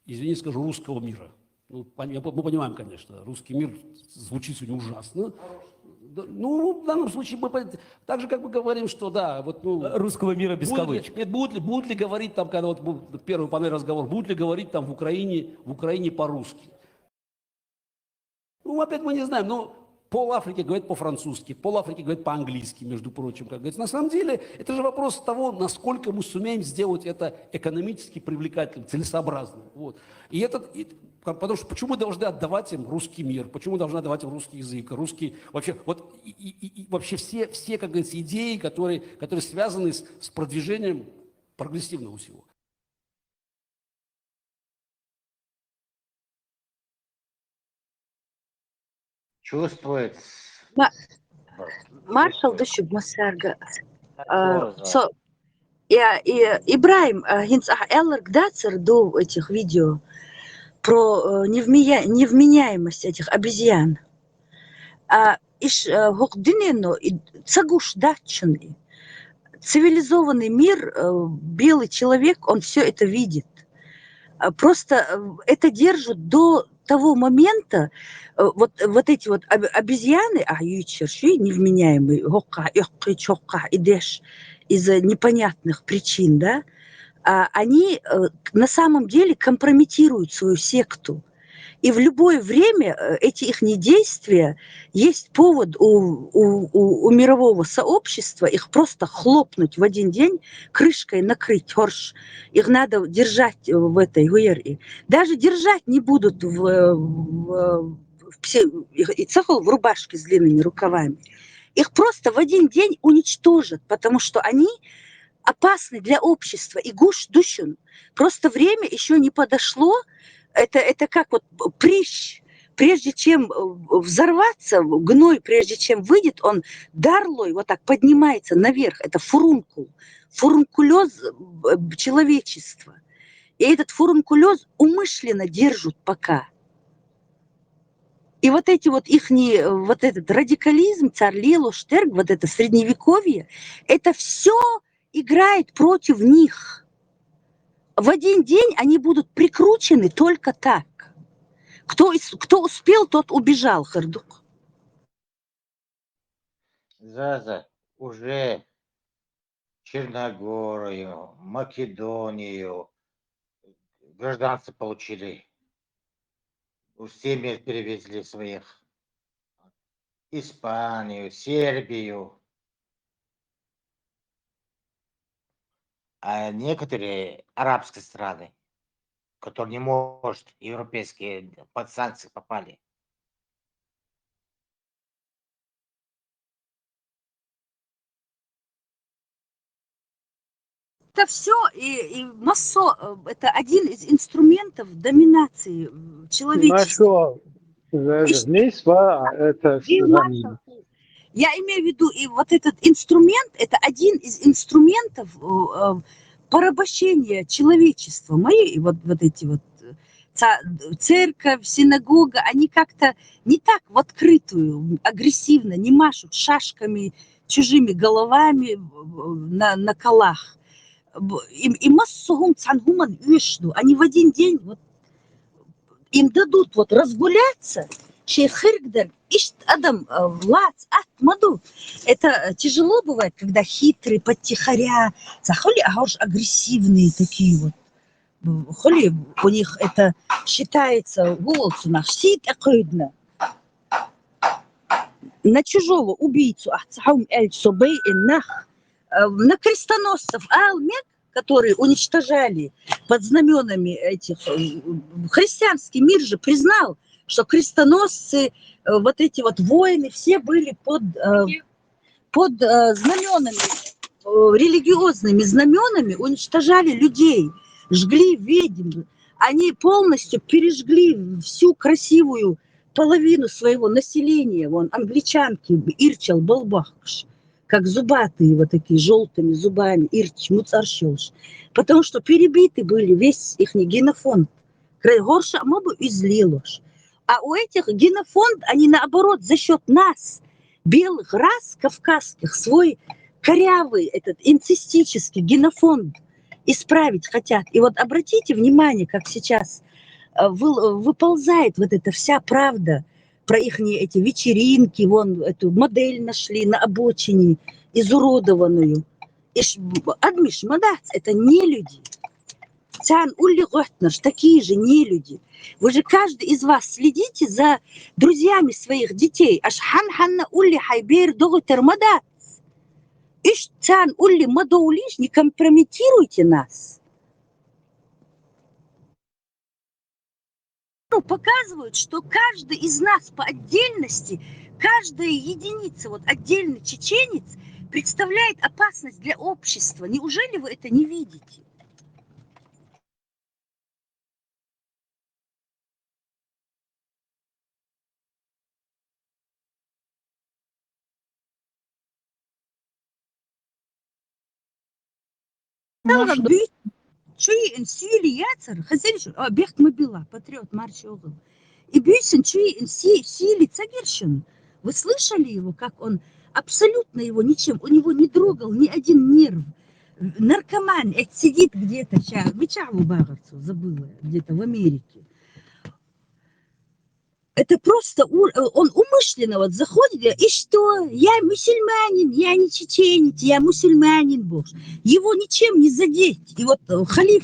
извините, скажу, русского мира. Ну, мы понимаем, конечно, русский мир звучит сегодня ужасно. Ну, в данном случае мы так же как бы говорим, что да, вот русского мира без кавычек. Нет, будут ли говорить там, когда вот первый панель разговор, будут ли говорить там в Украине по-русски? Ну, опять мы не знаем, но пол Африки говорит по-французски, пол Африки говорит по-английски, между прочим, как говорится. На самом деле, это же вопрос того, насколько мы сумеем сделать это экономически привлекательным, целесообразным. Вот. Потому что почему мы должны отдавать им русский мир, почему мы должны отдавать им русский язык, русский, вообще, вот, вообще все, как говорится, идеи, которые связаны с продвижением прогрессивного всего. Чувствует. Маршал Душуб Масарга. Ибраим, Эллар Гдацер до этих видео про невменяемость этих обезьян. Цивилизованный мир, белый человек, он все это видит. Просто это держит до того момента, вот эти вот обезьяны, невменяемые, из-за непонятных причин, да, они на самом деле компрометируют свою секту. И в любое время эти их действия есть повод у мирового сообщества их просто хлопнуть в один день, крышкой накрыть. Их надо держать в этой гуэре. Даже держать не будут в рубашке с длинными рукавами. Их просто в один день уничтожат, потому что они опасны для общества. И гуш-дущун. Просто время еще не подошло. Это как вот прыщ прежде чем взорваться, гной, прежде чем выйдет, он дарлой вот так поднимается наверх. Это фурункул, фурункулез человечества. И этот фурункулез умышленно держат пока. И вот эти вот ихние, вот этот радикализм, царлило, штерг, вот это средневековье, это все играет против них. В один день они будут прикручены только так. Кто успел, тот убежал, Хардук. Заза, уже Черногорию, Македонию гражданство получили. Семьи перевезли своих. Испанию, Сербию. А некоторые арабские страны, которые не может, европейские под санкции попали. Это все и массо, это один из инструментов доминации человечества. Я имею в виду, и вот этот инструмент, это один из инструментов порабощения человечества. Мои вот эти вот церковь, синагога, они как-то не так в открытую, агрессивно, не машут шашками, чужими головами на колах. И массу цангуман вишну, они в один день вот, им дадут вот разгуляться. Это тяжело бывает, когда хитрые, подтихаря, агрессивные такие вот. У них это считается на чужого убийцу, на крестоносцев, которые уничтожали под знаменами этих. Христианский мир же признал, что крестоносцы, вот эти вот воины, все были под знаменами, религиозными знаменами, уничтожали людей, жгли ведьм. Они полностью пережгли всю красивую половину своего населения. Вон, англичанки, Ирчал, Балбахш, как зубатые, вот такие, желтыми зубами, Ирч, Муцарщелш. Потому что перебиты были весь их генофонд. Крайгорша мобу излилош. А у этих генофонд, они наоборот за счет нас, белых рас кавказских, свой корявый, этот инцестический генофонд исправить хотят. И вот обратите внимание, как сейчас выползает вот эта вся правда про их эти вечеринки, вон эту модель нашли на обочине, изуродованную. Адмиш Мадац, это не люди. Такие же не люди. Вы же каждый из вас следите за друзьями своих детей. Не компрометируйте нас. Показывают, что каждый из нас по отдельности, каждая единица, вот отдельный чеченец, представляет опасность для общества. Неужели вы это не видите? Чуи инсили яцер, хазельш, бехт мобила, патриот марш огл. И бюсен чуи инсили цагершин. Вы слышали его, как он абсолютно его ничем, у него не трогал ни один нерв. Наркоман, это сидит где-то сейчас, Вичаву Багарцу, забыла, где-то в Америке. Это просто, он умышленно вот заходит, и что, я мусульманин, я не чеченец, я мусульманин, Бог. Его ничем не задеть. И вот халиф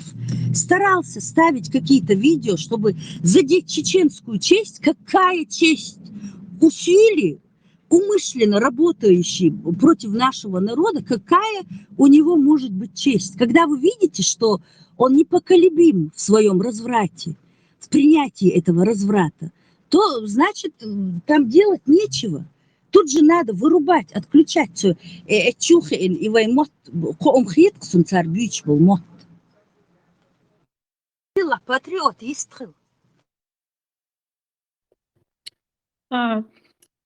старался ставить какие-то видео, чтобы задеть чеченскую честь. Какая честь? Усилий, умышленно работающий против нашего народа, какая у него может быть честь? Когда вы видите, что он непоколебим в своем разврате, в принятии этого разврата, то, значит, там делать нечего. Тут же надо вырубать, отключать все. И ваймот, коомхитксун царь бич был мот. Патриот, истрел.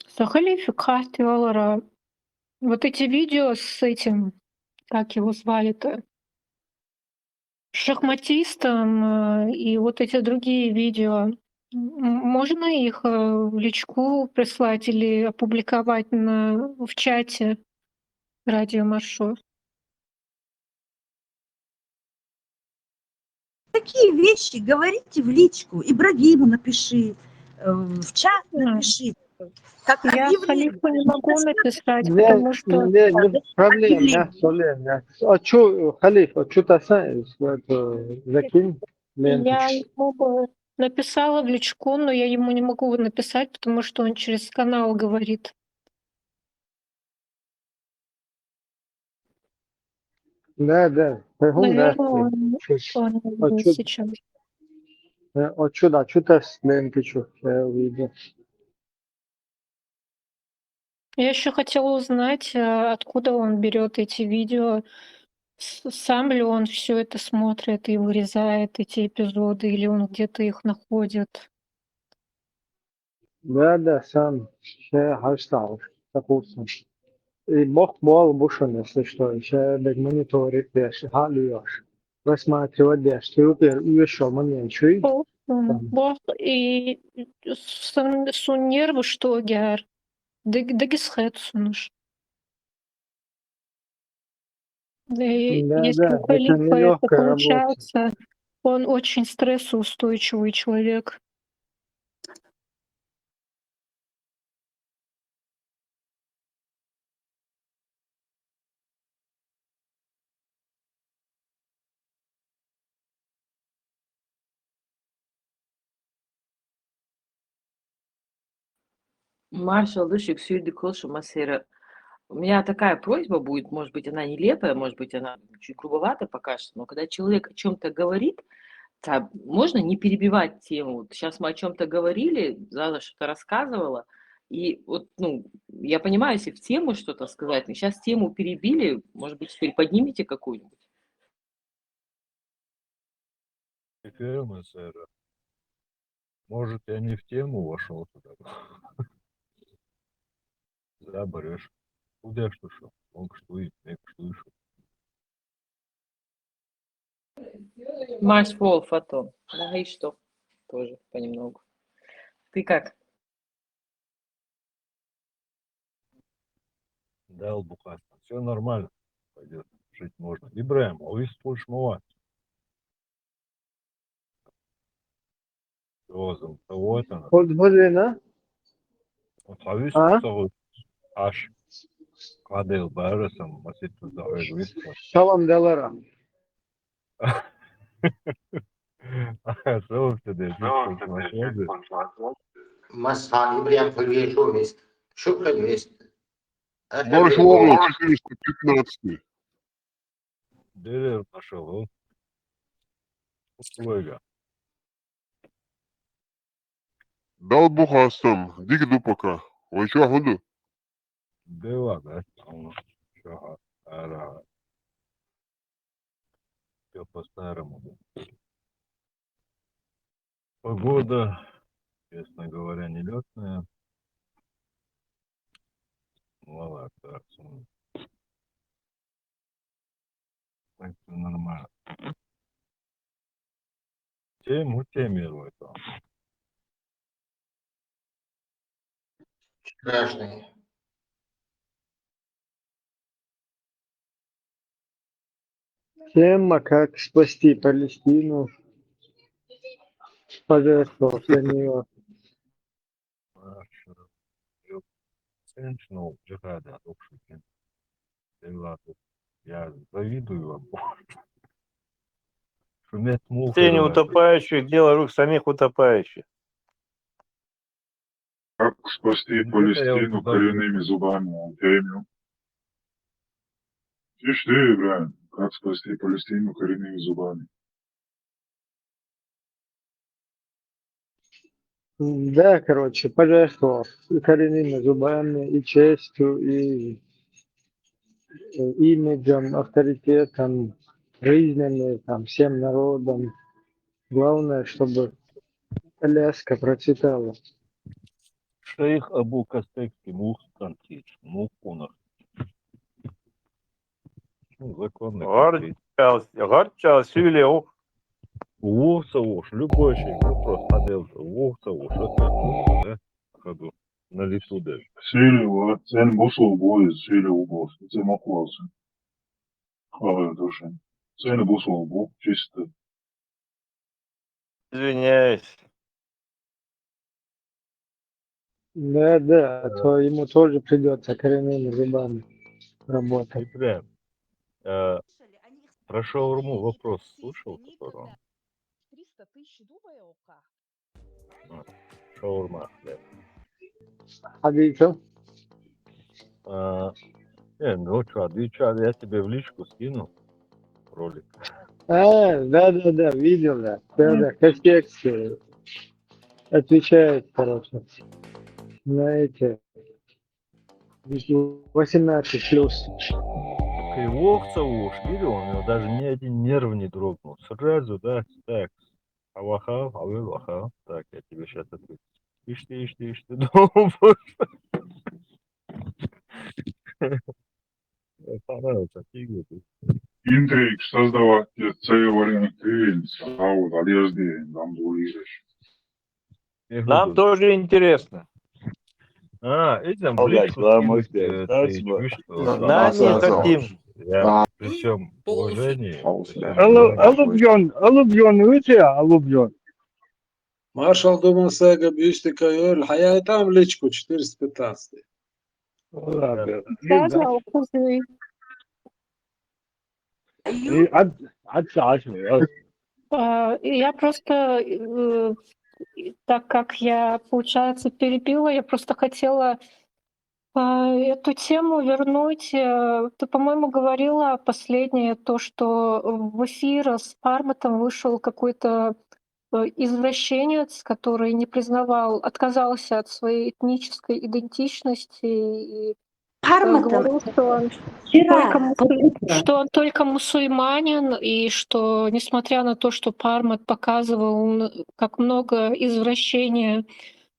Сахали фикхасти валара. Вот эти видео с этим, как его звали-то, шахматистом, и вот эти другие видео, можно их в личку прислать или опубликовать в чате радио Маршо? Такие вещи говорите в личку. Ибрагиму напиши, в чат напиши. Как Я объявление. Халифу не могу написать, Не, потому что не проблем, объявление. не, Солен, не. А чё, Халиф, а чё ты закинь ленту? я ему бы написала в личку, но я ему не могу написать, потому что он через канал говорит. Да, пойдем, да. Наверное, он А чё, сейчас. да, чё ты с ленты, чё, я увидел. Я еще хотела узнать, откуда он берет эти видео. Сам ли он все это смотрит и вырезает эти эпизоды, или он где-то их находит? Да, сам, я хастал, допустим. И бог бол бушен, если что, еще без мониторит, дешь, халуешь. Рассматривать, дешь, ты еще момент, чуй. Бог и сон нервы что гяр. Дагисхет сунуш. Если Да, у это Халифа это нелегкая работа. получается, он очень стрессоустойчивый человек. Маршал Душик, Сюйды Колша Масера. У меня такая просьба будет, может быть, она нелепая, может быть, она чуть грубовата пока что, но когда человек о чем-то говорит, можно не перебивать тему. Вот сейчас мы о чем-то говорили, Зала что-то рассказывала, и вот, я понимаю, если в тему что-то сказать, но сейчас тему перебили, может быть, теперь поднимите какую-нибудь. Фирма, сэр. Может, я не в тему вошел туда. Заберешь. Куда что шел? Мог что и не слышу. Марс Волф, Фотон. Да, и что? Тоже понемногу. Ты как? Дал бухать. Все нормально. Пойдет. Жить можно. Ибраим, овис пульшмова. Розом. Вот она. Вот, на. Овис пульшмова. Аш. Кадел барасам. Масит тузахай виспа. Шалом делара. Масхан Ибрям Фальвейшу есть. Шукра есть. Маршал 415. Делер нашел. Условия. Дал бухастам. Дигду пока. Ой, чё, худу? Дела, да? Чага. Ара. Все по-старому. Погода, честно говоря, нелетная. Мало так. Так все нормально. Тему темирует он. Граждане. Тема, как спасти Палестину. Пожертвовал для нее. Sentinel джихада, Окшикин. Я завидую вам. Шумят мухи. Тени утопающих, дело рук самих утопающих. Как спасти Палестину коренными зубами? Темю. Тише ты, Ибраим. Как спасти Палестину коренными зубами? Да, короче, пожертвовал и коренными зубами, и честью, и имиджем, авторитетом, жизнями, там, всем народом. Главное, чтобы Аляска процветала. шейх Абу Кастекский Мухтантич, Мухунах. Законный кантич. Горчал, сюлеу. Ух, любой шейх, вопрос Аделта. Ух, это да? Ходу. На лету даже. Сөйлеу, сен босол бойы, сөйлеу бос. Сен оқыласың. Қалай дұршын. Сені босол бол, чисто. Извиняюсь. Да, а то ему тоже придется коренными зубами работать. Прям. Про шаурму вопрос слушал, который он? 300 тысяч дуба Шаурма, хлеб. Адичо? Ну что, я тебе в личку скину ролик. Да, видел, да. Да, Кастекский отвечает, короче, на эти 18 плюс. Так и Вовцеву видел, у него даже ни один нерв не дрогнул. Сразу, да, так. Авахав, авахав. Так, я тебе сейчас отвечу. Ишь ты, думаешь. Понравился, фигу ты. Intriiks tõstavad ja see variant lauda liiasdi, там двуириш. Нам тоже интересно. Идем в личку скинуть, ты чувствуешь, что... Да, не хотим. Я при всем уважении... Алубьон, выйти, алубьон. Маршал Думасега бюсти кайор, хая там личку 415. Да, укузы. Я просто, так как я, получается, перебила, я просто хотела эту тему вернуть. Ты, по-моему, говорила последнее, то, что в эфир с Парматом вышел какой-то извращенец, который не признавал, отказался от своей этнической идентичности и говорил, что он только мусульманин, и что, несмотря на то, что Пармат показывал, как много извращения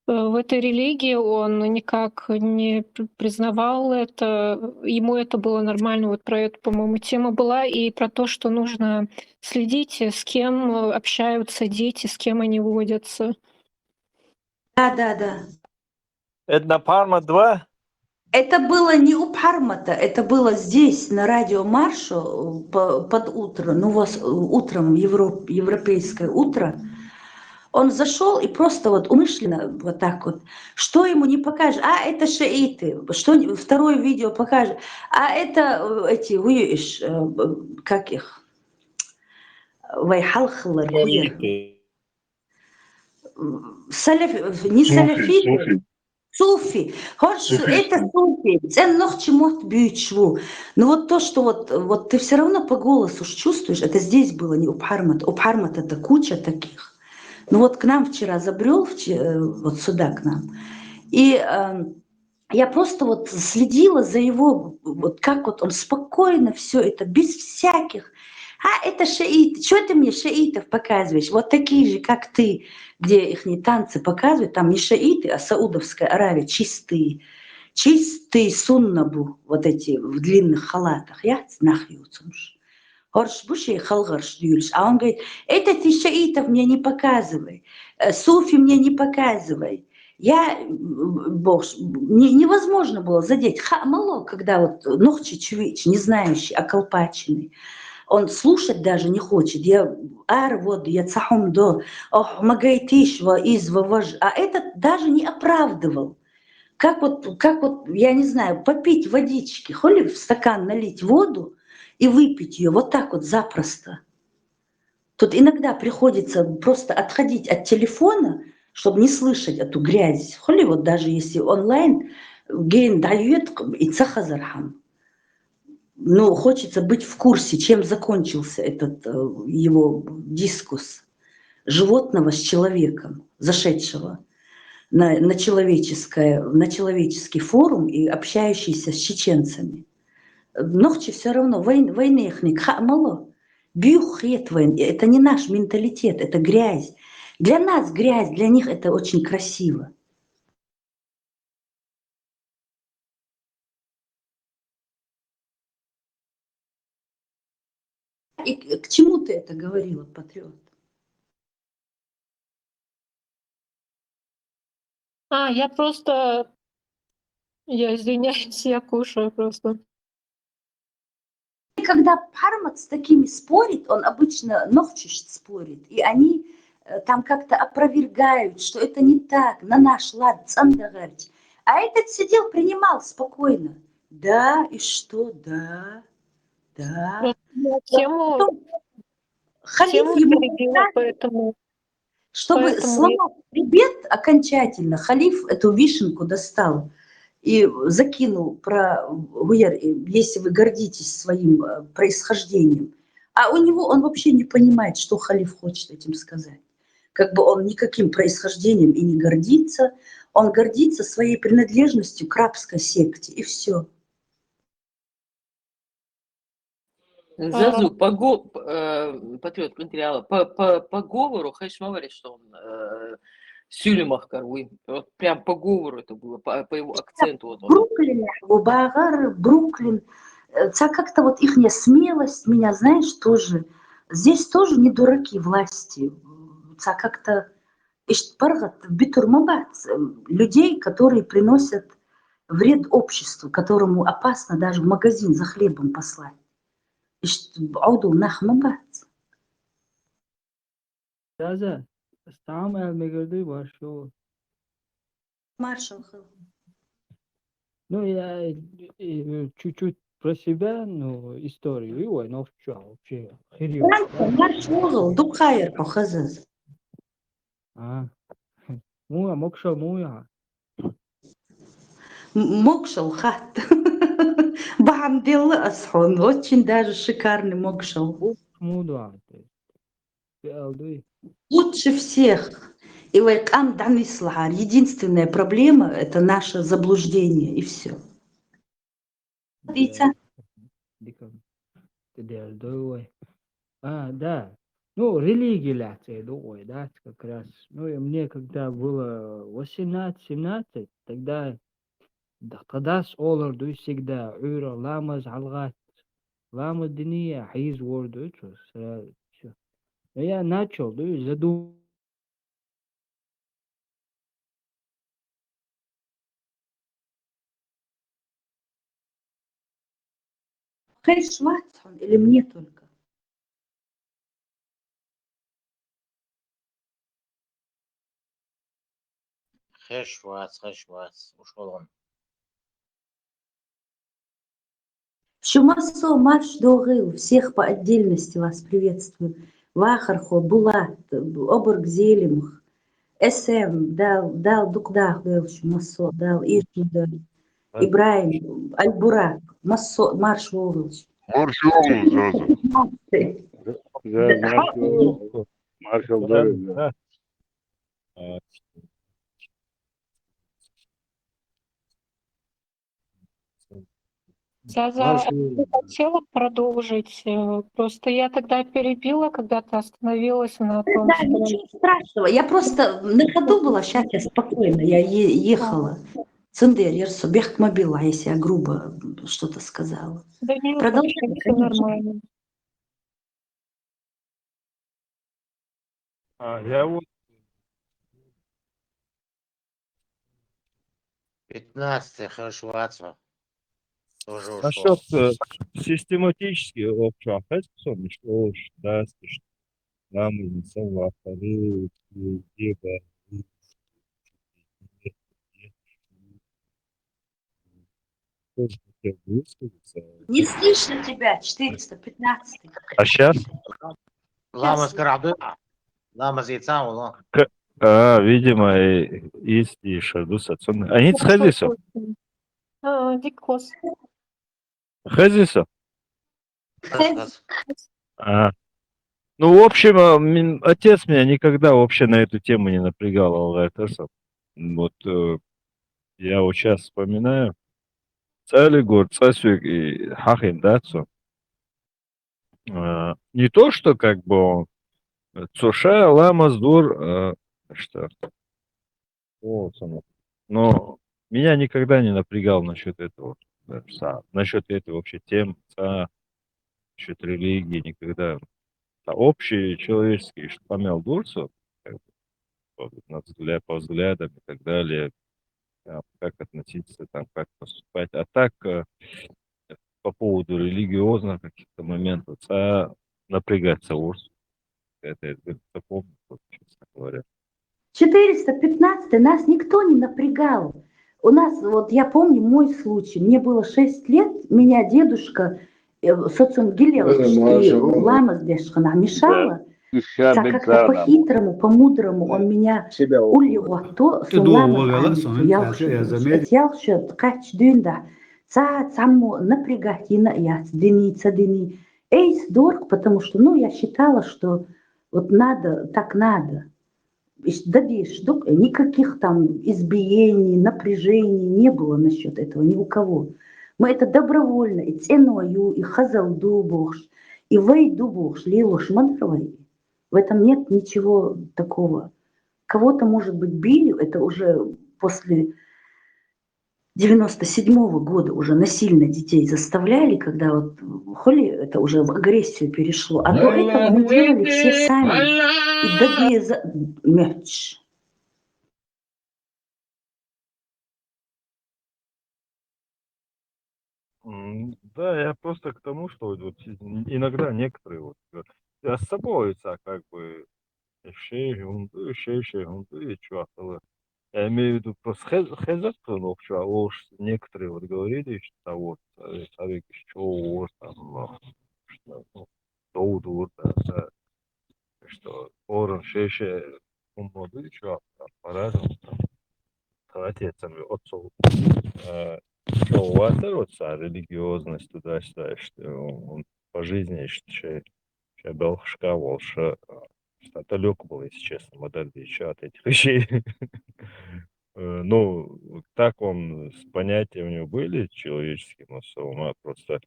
в этой религии, он никак не признавал это, ему это было нормально. Вот про это, по-моему, тема была, и про то, что нужно следить, с кем общаются дети, с кем они водятся. Да. Это на Парма 2? Это было не у Пармата, это было здесь, на радио Маршу, под утро, утром, европейское утро. Он зашел и просто вот умышленно вот так вот, что ему не покажешь, это шииты, что второе видео покажет, это эти, видишь, как их, вайхалхлар, не салафиты, суфи, это суфи, это ногти мот бьют шву. Но вот то, что вот ты все равно по голосу чувствуешь, это здесь было не у Пармата это куча таких. Ну вот к нам вчера забрел, вот сюда к нам, и я просто вот следила за его, вот как вот он спокойно все это, без всяких, это шииты, что ты мне шиитов показываешь, вот такие же, как ты, где их не танцы показывают, там не шииты, а Саудовская Аравия, чистые суннабу, вот эти в длинных халатах, я нахьюцумш. А он говорит, это ты шиитов мне не показывай, суфи мне не показывай. Невозможно было задеть. Мало, когда вот ногчи чувич, не знающий, околпаченный. Он слушать даже не хочет. Я цахум до, а этот даже не оправдывал. Как вот, я не знаю, попить водички, холи в стакан налить воду, и выпить ее вот так вот запросто. Тут иногда приходится просто отходить от телефона, чтобы не слышать эту грязь. Холи вот даже если онлайн, гейн дает и цахазархам. Но хочется быть в курсе, чем закончился этот его дискус животного с человеком, зашедшего на человеческий форум и общающийся с чеченцами. Ногчи все равно, войны их не мало. Это не наш менталитет, это грязь. Для нас грязь, для них это очень красиво. И к чему ты это говорила, патриот? Я извиняюсь, я кушаю просто. И когда Пармат с такими спорит, он обычно ночью спорит, и они там как-то опровергают, что это не так, на наш лад, Цандагарч. А этот сидел, принимал спокойно. Да, и что, да, да. Тему Халиф ему перебила, поэтому чтобы сломать хребет окончательно, халиф эту вишенку достал и закинул про Гуяр, если вы гордитесь своим происхождением. А у него он вообще не понимает, что халиф хочет этим сказать. Как бы он никаким происхождением и не гордится, он гордится своей принадлежностью к рабской секте, и все. Зазу, патриот материала, по говору, Хэш говорит, что он Сюлемахкар, вот прям по говору это было, по его акценту. Вот Бруклин, Багар, Бруклин, как-то вот их смелость меня, знаешь, тоже, здесь тоже не дураки власти, как-то людей, которые приносят вред обществу, которому опасно даже в магазин за хлебом послать. Заза, استعمل مقدي وشو. Маршал. Ну, я чуть-чуть про себя, ну, историю, и ой, ну, что, вообще, Маршал, Дукхайер, похазаз. Муя, мокша, муя. Мокшал, хат. Бамдилла асхон, очень даже шикарный мокшал. Лучше всех. И вайкам данислахар. Единственная проблема – это наше заблуждение, и все. Да. Ну, религия, да, как раз. Ну, и мне, когда было 18-17, тогда Qadash olurdu всегда. Üra lamaz algat. Лама дния хайз ворду. Все. Я начал задумываться. Хэш Ватсон или мне только? Хэшвац, ушел он. Шумасо марш догыл. Всех по отдельности вас приветствую. Вахархо, Булат, Оборг Зелимх, СМ, дал Дукдах, дал Шумасо, дал Ишну, дал Ибраим, Альбурак, Массо, марш Вовылч. Марш Вовылч, Маршал Дорин. Заза, я хотела продолжить, просто я тогда перебила, когда ты остановилась на том, Да, что... ничего страшного, я просто на ходу была, сейчас я спокойно, я ехала. Цундер, я мобила, если я грубо что-то сказала. Да нет, Продолжай, вообще все нормально. Я вот 15-й Хэшваца тоже ушел. насчет систематически вообще, что да, нам инсан вахтары, деда, Не слышно тебя, 415. А сейчас? Лама Скарабы, Лама Зейцам, Видимо, есть шаду сацон. Они сходятся. Дикос. Хазиса? Ну, в общем, отец меня никогда вообще на эту тему не напрягал, Аллахтасов. Вот я вот сейчас вспоминаю. Цалигур, Цасюк и Хахим Дацу. Не то, что как бы он Цуша, Ламаздур, что? Вот он. Но меня никогда не напрягал насчет этого. Насчет этой вообще тем. насчет религии никогда. А общие человеческие, что помял дурцу, по взглядам и так далее, как относиться, там, как поступать. А так, по поводу религиозных каких-то моментов, напрягаться урс. Это я помню, честно говоря. 415 нас никто не напрягал. У нас, вот я помню мой случай, мне было 6 лет, меня дедушка социум гилевский ламас дешхана мешала, как-то по-хитрому, по-мудрому он меня ульего то ламас ялшет кач дюнда, саму напрягать я цдыни. Эйс дорг, потому что, ну, я считала, что вот надо, так надо. Добьешь, никаких там избиений, напряжений не было насчет этого ни у кого. Мы это добровольно, и ценою, и хазалду богш, и вейду богш, лилош мадровой. В этом нет ничего такого. Кого-то, может быть, били, это уже после 97-го года уже насильно детей заставляли, когда вот холи это уже в агрессию перешло. А до этого мы делали все сами. И добье мяч. Да, я просто к тому, что вот иногда некоторые вот с собой как бы и что. Я имею в виду просто хезатку, но что уж некоторые вот говорили, что вот что там, что доуду, что орен шеше молодые что по-разному отецами отцов. Что у вас вот религиозность туда-сюда, что он по жизни что был шкаф, что далек был, если честно, модель еще от этих вещей. Ну, так он с понятия у него были человеческие, но с ума просто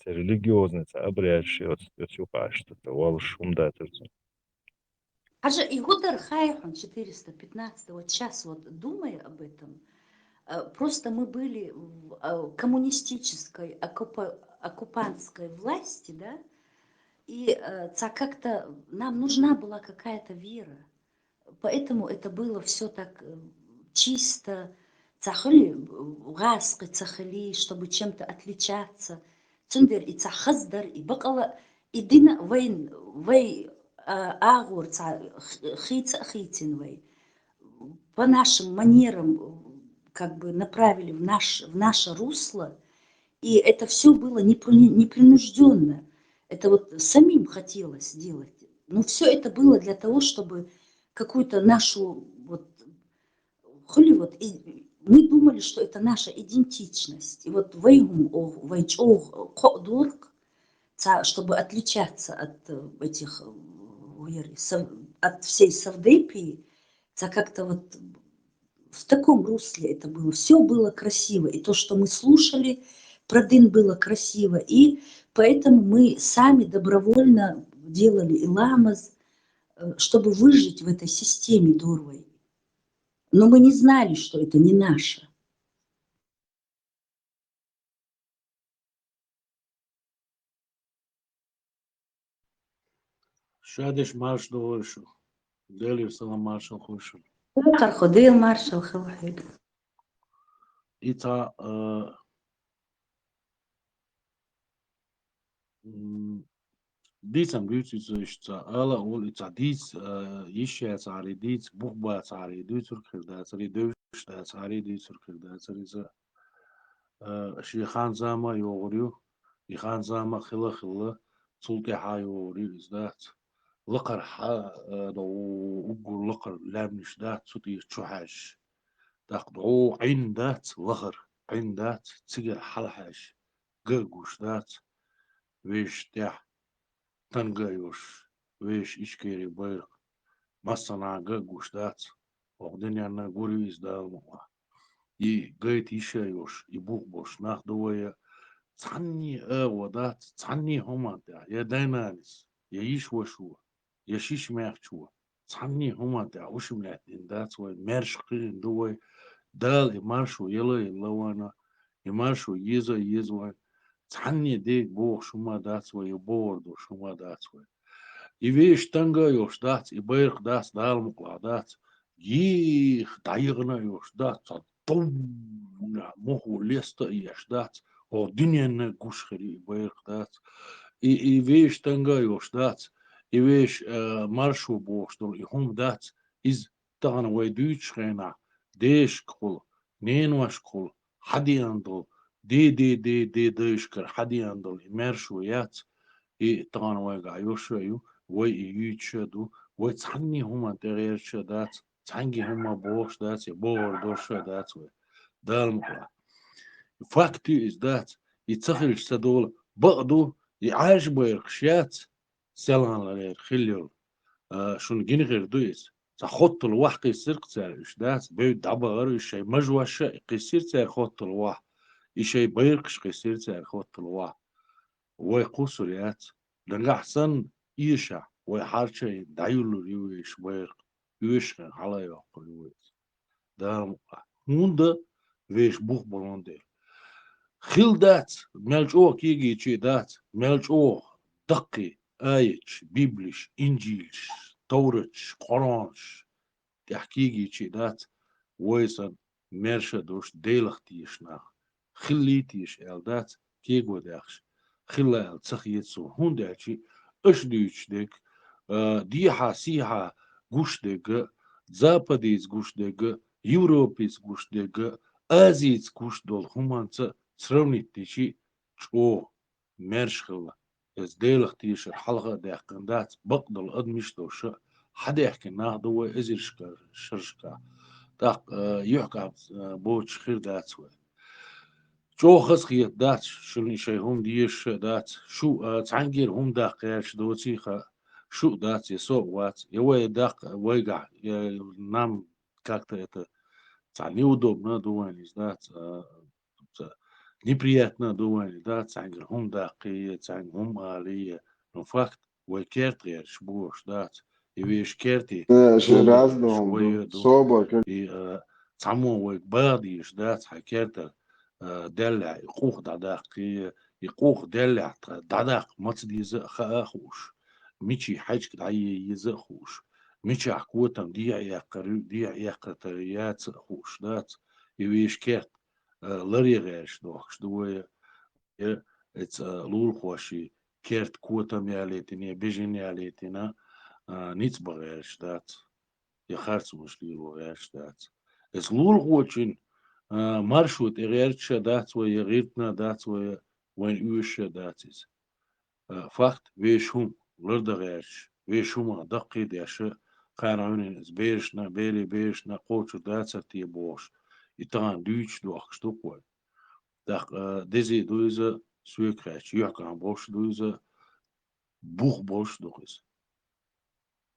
религиозность, обряд, что что-то, волшум, да, А же Игудар Хайхан 415, вот сейчас вот думая об этом, просто мы были в коммунистической оккупантской власти, да, и как-то нам нужна была какая-то вера. Поэтому это было все так чисто, цахали гаски, цахали, чтобы чем-то отличаться. Цундер и цахаздар, и бакала, и дина вей агур, хитин вей. По нашим манерам как бы направили в наше русло, и это все было непринужденно. Это вот самим хотелось делать. Но все это было для того, чтобы какую-то нашу вот холивуд, и мы думали, что это наша идентичность. И вот чтобы отличаться от этих от всей Савдепии, как-то вот в таком русле это было. Все было красиво. И то, что мы слушали, про дын было красиво. И поэтому мы сами добровольно делали иламаз, чтобы выжить в этой системе дурвой. Но мы не знали, что это не наше. Шадиш марш довольше. Дели сала маршал хушу. Карходил маршал хавахид. Ита дицам гүцүцөшца ала ол ита диц ишяц ари диц бухбац ари дүйцүркүрдац ари дөвшдац ари дүйцүркүрдац ари шихан зама йогурю ихан зама хила цулки хайогурю издац لقر وقول لقر لامنش دات صوتي تشوحاش تاخدو عين دات لغر عين دات تسجل حلحاش قرقوش دات ويش تاح تنقايوش ويش إشكيري بيرق مصنع قرقوش دات وقدن يعني قوريز دالموا قيت إشايوش يبوغ بوش ناخدوية تعني ودات تعني هما دا يا داينانيس يا يشوشوا يشيش ماخشوا تعني هما دا وش ملاتين دات وي مرشقين دوي دال يمارشو يلا يلوانا يمارشو يزوان تعني ديك بوخ شما دات وي بوردو شما دات وي يويش تنغا يوش دات يبيرق دات دال مقلا دات يخ دايغنا يوش دات طونا مخو ليستا يش دات او دنيا نقوش خري يبيرق دات يويش تنغا يوش دات يويش مارشو بوخ دول يهم دات إز تغن ويدوش خينا ديش كخول نين واش كخول حدي اندول دي ديشكر حدي اندول يمرشو يات تغن ويقع يوشو وي يوتشدو وي تعني هما تغير شدات تعني هما بوش دات يبور دور شدات وي دال مقلا فاكتي is that يتسخل شدول بقدو يعاش بيرخشيات سلان لغير خليول شون جين غير دويس تخط الواح يصير قتال إيش دات بيد دعبة غير إشي مجوشة يصير تار خط الواح إشي بيرقش يصير تار خط الواح ويقصر يات لنجا أحسن إيشا ويحارشة دايلو ريويش بيرق يوشخن على يوقع يويش دار مقع هوندا ويش بوخ بلوندير خيل دات ملج أوه كيجي تشي دات ملج أوه دقي آيتش بيبليش إنجيلش تورتش قرانش تحكيجي تشي دات ويسن مرشا دوش ديلخ تيشناخ خلي تيش إل دات كيجو داخش خلا إل تسخيتسو هون داتشي إش ديش ديك ديحا سيحا قوش ديك زاباديز قوش ديك يوروبيز قوش ديك آزيز قوش دول همانسا تسرونيت تيشي شو مرش خلا إز ديلخ تيش الحلقة داخن دات بقدل أدمش دوش حدا يحكي ناخدو إزيرشكا شرشكا داق يحكى بوتش خير دات سوى شو خس خيط دات شو شي هم ديش دات شو تعنجير هم داق ياش دوتي شو دات يسوق وات يوي داق ويقع نام كاكتا это неудобно дуани дат неприятно дуани дат тعنجير هم داقية تعنجير هم آلية но факт ويكيرت غير شبوش دات يويش كيرتي Разного, собор. تعمو ويك باضيش دات حكيرت دلع يقوخ داداقي يقوخ دلع داداق مصدي يزق أخوش ميشي حاجك دعي يزق خوش ميشي حكوتم ديع يقر تريات خوش دات يويش كيرت لري غيرش دوخش دوية اتس لول خوشي كيرت كوتم ياليتني بيجين ياليتنا نيتس بغيرش دات يخارس مش ليلو غيرش دات اس لول خوشين маршрут غيرش دات ويغيرتنا دات وين يوش داتيز فقط ويشهم لرد غيرش ويشهم دقي داش قارعون از بيرشنا بيلي بيرشنا قوتش دات تيبوش يتان دوش دوخش دوكوي دق ديزي دوزا سويكراتش يحكم بوش دوزا بوخ بوش دوخيز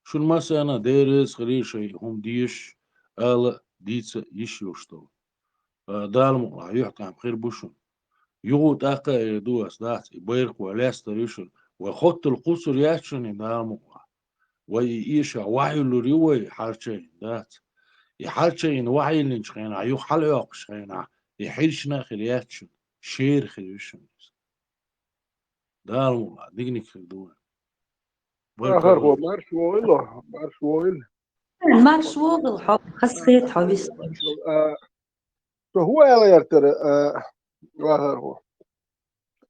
شو المسألة ديرز خريشي هم ديش آلا ديتس يشيوشتو دالمو يحكم خير بوشون يغوت أقا دوس دات يبيرق ولاستر يشون وخط القصر ياتشن دالمو ويإيشا وعي لريوي حارشين دات يحارشين وعي لنشخينا يو حلقق شخينا يحيلشنا خلياتشن شير خليشن دالمو ديجني خلدوان آخر هو مارش ويل مارش ويل مارش ويل حب خاصية حبيس فهو يلا يرتر آخر هو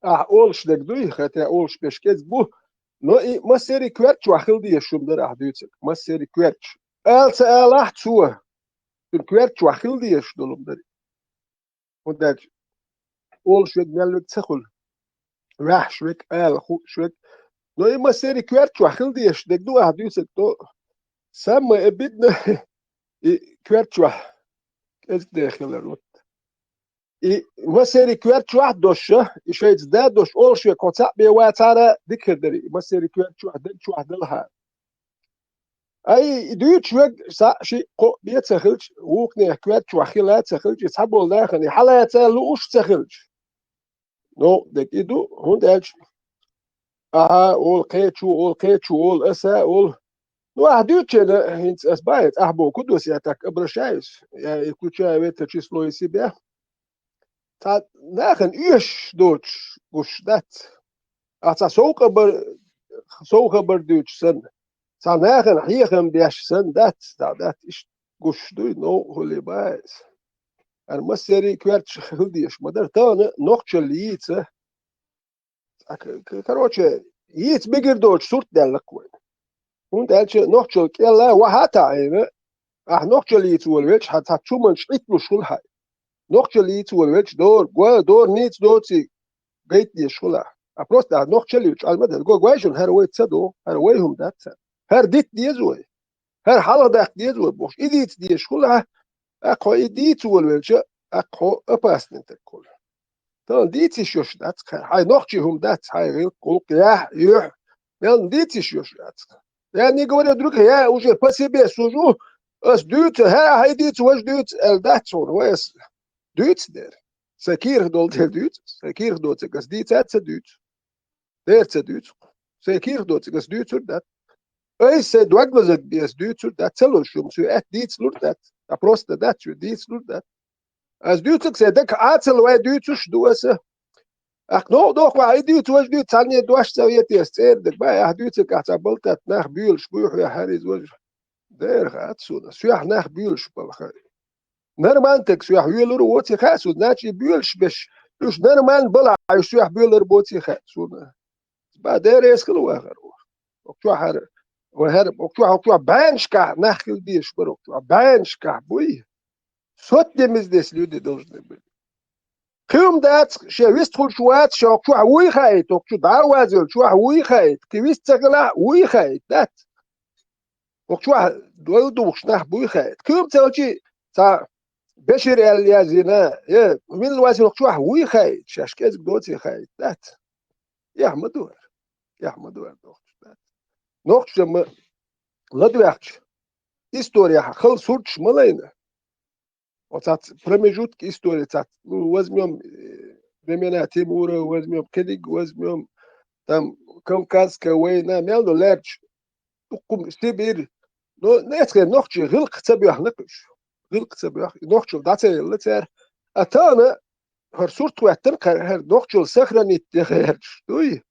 أولش دك دوي خاطر أولش بيشكيز بو نو إي ما سيري كويرتش وحيل دي يشوم در أحدوتك ما سيري كويرتش سأل سوى الكويرتش وحيل دي يشدولم در وداك أولش ويك ميل ويك تسخل راح شويك خو شويك نو إي ما سيري كويرتش وحيل دي يش دك دو أحدوتك دو سما بدنا كويرتش وح إز داخل الوقت ما سيري كويرتش واحد دوش يشيت زداد دوش أول شيء كونتاct بيواتارا ذكر دري ما سيري كويرتش واحد لها أي دوتش وج شيء قو بيتسخلش وكني كويرتش وخيلات تسخلش يسحبوا داخل حلا يتسالوش تسخلش نو دك يدو هون دالش أول قيتشو أول أسا أول واحد دوتش هنت أسبايت أحبو كدوس ياتك أبرشايس يعني كل شيء بيتشيس لو يسيبه تا ناخن إيش دوتش وش دات أتا سوق بردوتش سن تا ناخن حيخن بيش سن دات إيش وش دوي نو هولي بايز المسيري كوارتش خلديش مدر تانا نوخش اللي يتسه короче يت بيجر دوتش صورت دالك وين und نوخش كلا وهاتا عينه نوخش اللي يتولوش حتى تشومن شقيتلو شلها نوخش اللي يتولوش دور نيت دوتي قيت لي شلها أبروست نوخش اللي على المدى جوايشون هروي تصدو هرويهم دات هر ديت ديزوي هر حالا داخل ديزوي بوش إديت دي شلها أقو إديت ولوش أقو أباسن تكل تان ديتش يوش دات هاي نوخشهم دات هاي غير قلق يح مال ديتش يوش دات يعني говорю друг я уже по себе сужу أس دوت هاي ديت وش دوت الدات صور ويس دوت در سكير دول دوت سكير دوت كاس ديت أتس دوت ديت دوت سكير دوت كاس دوت دات أي سدوق بزق بيس دوت دات تلو شو مسو أت ديت لور دات أبروست دات شو ديت لور دات أس دوت سدك أتل واي دوت شو دوسه أقنو دوخ واي دوت وش دوت ثانية دوش سويت يستير دك باي دوت كاتبلت ناخ بيولش بيوح يا هاريز وجه دير خاتسونا سياح ناخ بيولش بالخير نرمان تك سياح يولر ووتي خاسو ناتشي بيولش بش يوش نرمان بلع سياح بيولر بوتي خاسونا بعد دير يسكل واخر وكتوحر وهرب وكتوح بانشكا ناخل بيش بروكتوح بانشكا بوي صوت دمزدس لودي دولجن بي قيوم دات شويست خل شوات شو كتوح وي خايت وكتوح داوازل شوح وي خايت كيويست تغلا وي خايت دات وكتوح دوش ناخ بوي خايت قيوم تلجي تا بشر اليازينا يا من الوازل وكتوح وي خايت شاشكيز دوتي خايت دات يا مدور دوخ دات نوخش ما لدوخش история خل сурч малайна вот от промежутки истории так возьмем времена Тимура возьмем Кедик возьмем там Кавказская война мелно лерч تقوم Сибирь но نتخ نوخش غلق تبيح نقش غلق تبيح نوخش داتي لتر اتانا هر صورت واتن هر نوخش سخرني تخيرش دوي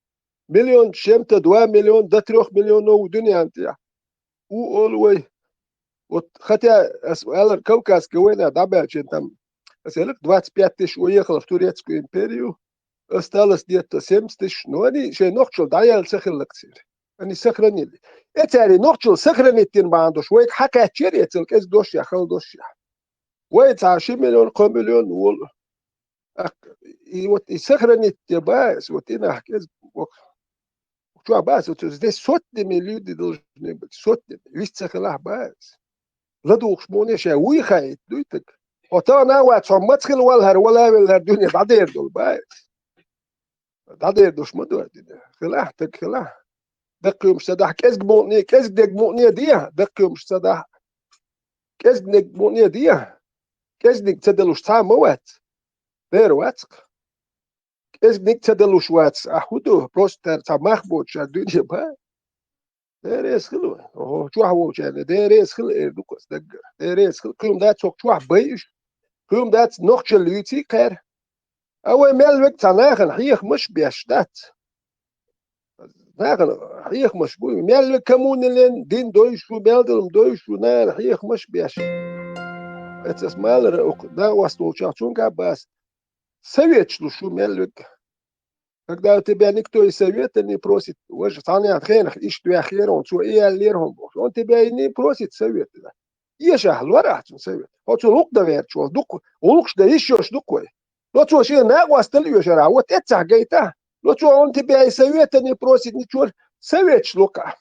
مليون شمت 2 مليون ده 3 مليون ودنيا انت وأولوي хотя أسأل Кавказ كوينا дабачен там أسألك 25 тысяч уехало в Турецкую империю осталось где-то 70 тысяч но они еще нохчил даял сохранили они сохранили эти они нохчил сохранить тем бандуш ويك حكى تشريت الكاس دوش يا خل دوش ويت 20 مليون 5 مليون وول يسخرنت باس وتنا حكيز شو باس здесь сотнями люди должны быть сотнями вести خلاص باس لا دوخ موني شيء ويخايت دويتك وتانا واتشو مدخل ولا الدنيا بعدين دول باس بعدين دوش ما دول خلاص تك خلاص دق يوم صدح كاز موني كاز دق موني دي دق يوم صدح كاز دق موني دي كاز دق تدلوش تام موت بير واتق كاز دق تدلوش واتس اخدو بروستر تا مخبوط الدنيا باس ديريس خلو شو هو يعني ديريس خل دوكس دقر ديريس خل كلهم دات سوق شو بيش كلهم دات نوخش الليتي كير أول مال وقت ناخن حيخ مش بيشتات ناخن حيخ مش بوي مال كمون لين دين دويش وبيلدلم دويش ونال حيخ مش بيش это مال да восточный кабас советчу شو مال когда тебя никто из совета не просит, вы же сами отхенах, ищу ахер, он что и аллером, он тебя и не просит совета. Есть ахлварат совет. Вот что лук доверь, что дук, лук что еще что такое. Вот что еще на вас тельешь, а вот это гайта. Вот что он тебя и совета не просит, ничего, совет шлука.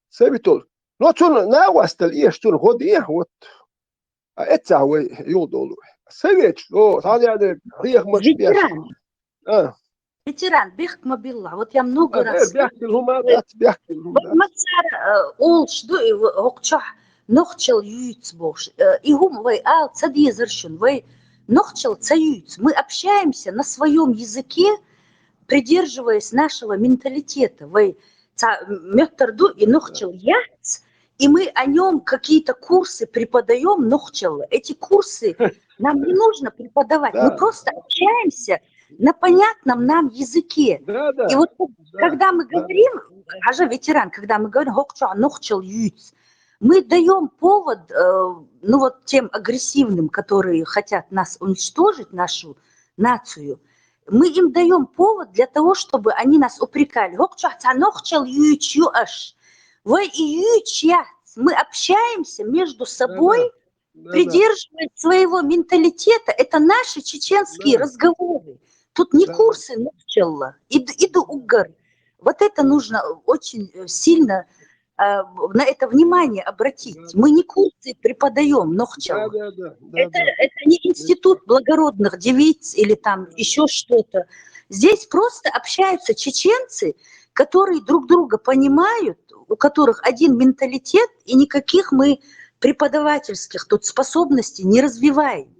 Советул. Вот что на вас тельешь, что годи, вот. А это вы юдолу. Совет, что, сами грех может быть. Ветеран, бехма билла. Вот я много раз... ол шду окчах нохчел юйц бош. И гум вы цадьезершун, вы нохчел цаюйц. Мы общаемся на своем языке, придерживаясь нашего менталитета. Вы метрду и нохчел яц, и мы о нем какие-то курсы преподаем нохчел. Эти курсы Нам не нужно преподавать, мы Да. просто общаемся на понятном нам языке. Да, да. И вот Да, когда мы да. говорим, Ажа ветеран, когда мы говорим «Хокча нохчал юц», мы даем повод, ну вот тем агрессивным, которые хотят нас уничтожить, нашу нацию, мы им даем повод для того, чтобы они нас упрекали. «Хокча нохчал юч юаш». Вы и юч яц. Мы общаемся между собой, Да, придерживаясь своего менталитета. Это наши чеченские Да. разговоры. Тут не Да. курсы нохчалла, иду угар. Вот это нужно очень сильно на это внимание обратить. Мы не курсы преподаем нохчалла. Да. Это не институт благородных девиц или там еще что-то. Здесь просто общаются чеченцы, которые друг друга понимают, у которых один менталитет, и никаких мы преподавательских тут способностей не развиваем.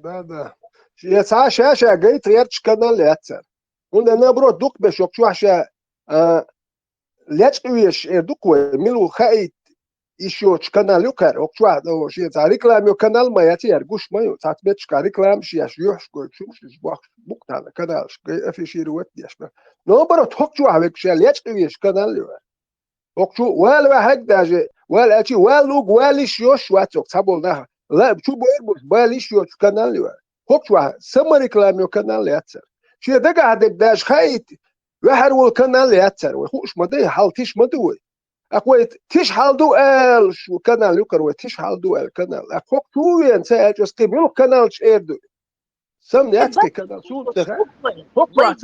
Да. Яца шаша гейт рерч канал яца. Он наоборот дук бешок шаша лечвиш дукой милу хайт еще канал юкар окчва до шица рекламе канал маяти аргуш маю цатбечка реклам шиаш юшко чумш бах буктана канал афиширует яшма. Наоборот окчва векша лечвиш канал ю. окчу вал واحد даже вал ачи вал луг валиш юш вацок саболна. لا شو بيربط باليش يو канал ю. Hopwa, sama reklame kanal yatsar. Şi da qadek dash khayt. Wahar wal kanal yatsar. Wa khush maday hal tish madu. Aqwayt tish hal du al shu kanal yukar wa tish hal du al kanal. Aqok tu yen sa just qibul kanal sherdu. Sam yatski kanal su da. Hopwa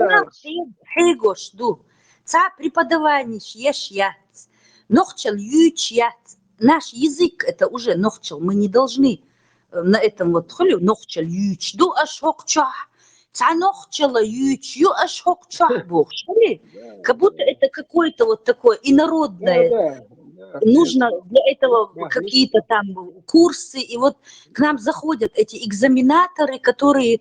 Хейгош ду. Ца преподавание еш яц. Нохчал юч яц. Наш язык это уже нохчал. Мы не должны на этом вот холю нохчал юч. Ду аш хокчах. Ца нохчала юч. Ю аш хокчах бог. Как будто это какое-то вот такое инородное. Нужно для этого какие-то там курсы. И вот к нам заходят эти экзаменаторы, которые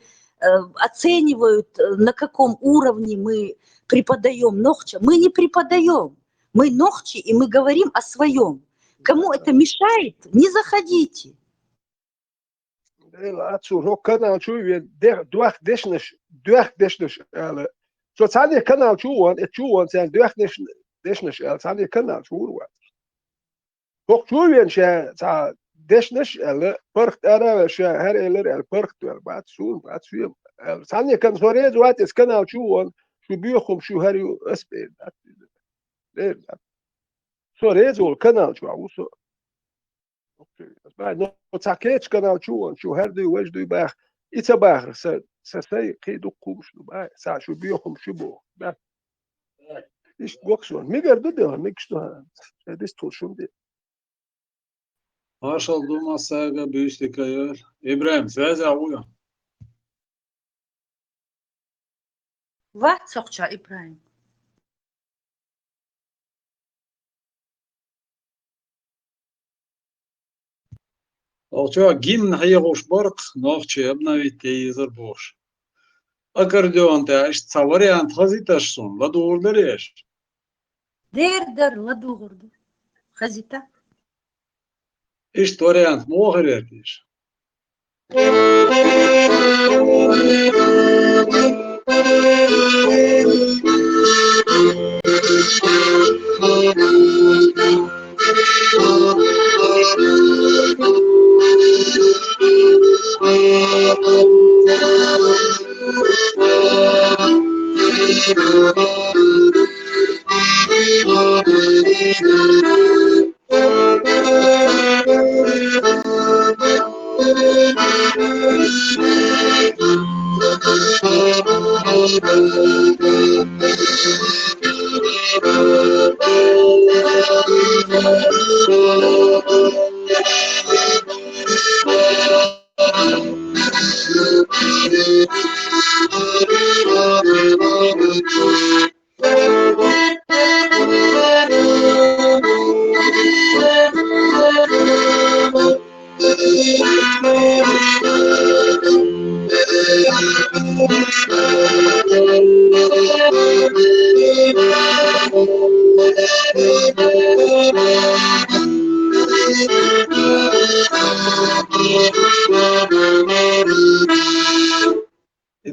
оценивают, на каком уровне мы преподаем нохча. Мы не преподаем. Мы нохчи, и мы говорим о своем. Кому это мешает, не заходите. kanal şu duach deşniş ale. So tani kanal şu sen duach deşniş ale tani kanal şu var. Hok şu yen şe ta deşniş ale park ara şe her eller el park vel bat şu tani kan sore zuat es kanal şu biyukhum şu her yu asbe. Sore zol kanal şu avuso. بعد نتاكيتش كانال شو هردي وجدي باخ يتباخ سي قيدو قوم شنو باخ سا شو بيوخم شو بو باخ ايش بوكسون ميغر دو ميكشتو ديس تولشون دي Marshall Dumasaga büyüstekayır. İbrahim söz avuyor. Vat sokça İbrahim. Олчо гимн хайгош барк нохче обновить телевизор бош. Аккордеон те аш вариант хазиташсон ладуурдереш. Дер ладугурду. Хазита. Иш вариант могеретиш.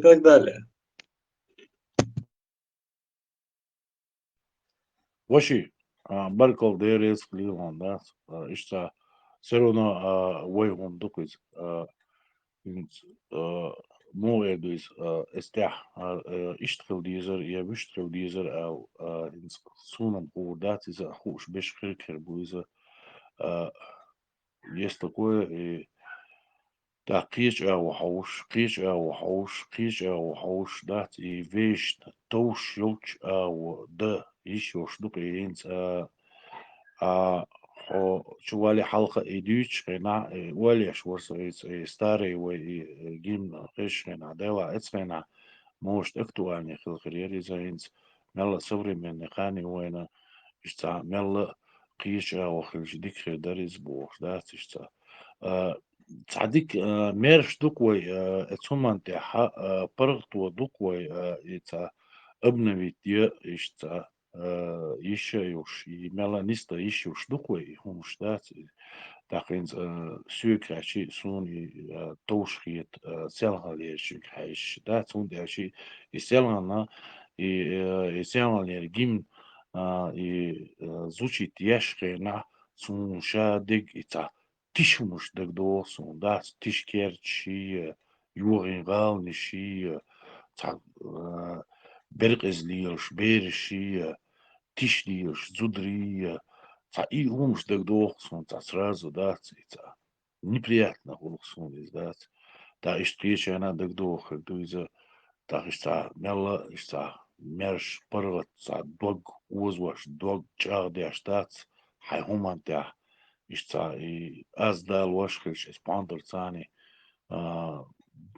так далее. Вообще, Барков ДРС Кливан, да, işte Serono Wayhon Dukiz, Mo Erduiz, Esteh, Ishtril Deezer, я Wishtril Deezer, in Sunam Увдат из Хуш Бешхиркер Буиза. Есть такое, и да, قيش أو حوش قيش أو حوش قيش أو حوش دات и вещь توش يوش أو ده يشوش دوك ينس شوالي حلقة إديوش خنا ولي شورس ستاري وجيم قيش خنا دلا إتسخنا موش أكتواني خل خريري زينس ملا صبري من نقاني وين إشتا ملا قيش أو خلش ديك خير داريز بوش دات إشتا تصدق ميرش دوكوي اتسومان تاعها برغتو دوكوي إتا ابن فيديو إشتا يشيوش يملا نستا يشيوش دوكوي هم شتات تاقين سوكراشي سوني توشخيت سيلها ليشيك حيش دات سون داشي يسيلها يسيلها ليرجيم زوشي تياشخينا سون شادق إتا تشمش دك دوسون داس تشكيرتشي يورين غالنشي تا برقزليش بيرشي تشليش زудри та и умш дак досон та сразу дать это неприятно голосом издать та и встреча она дак дох дуиза та иста мела иста мерш парват та дог узваш дог чардяш тац хай хуманта иста и аздал вашхиш спандер цани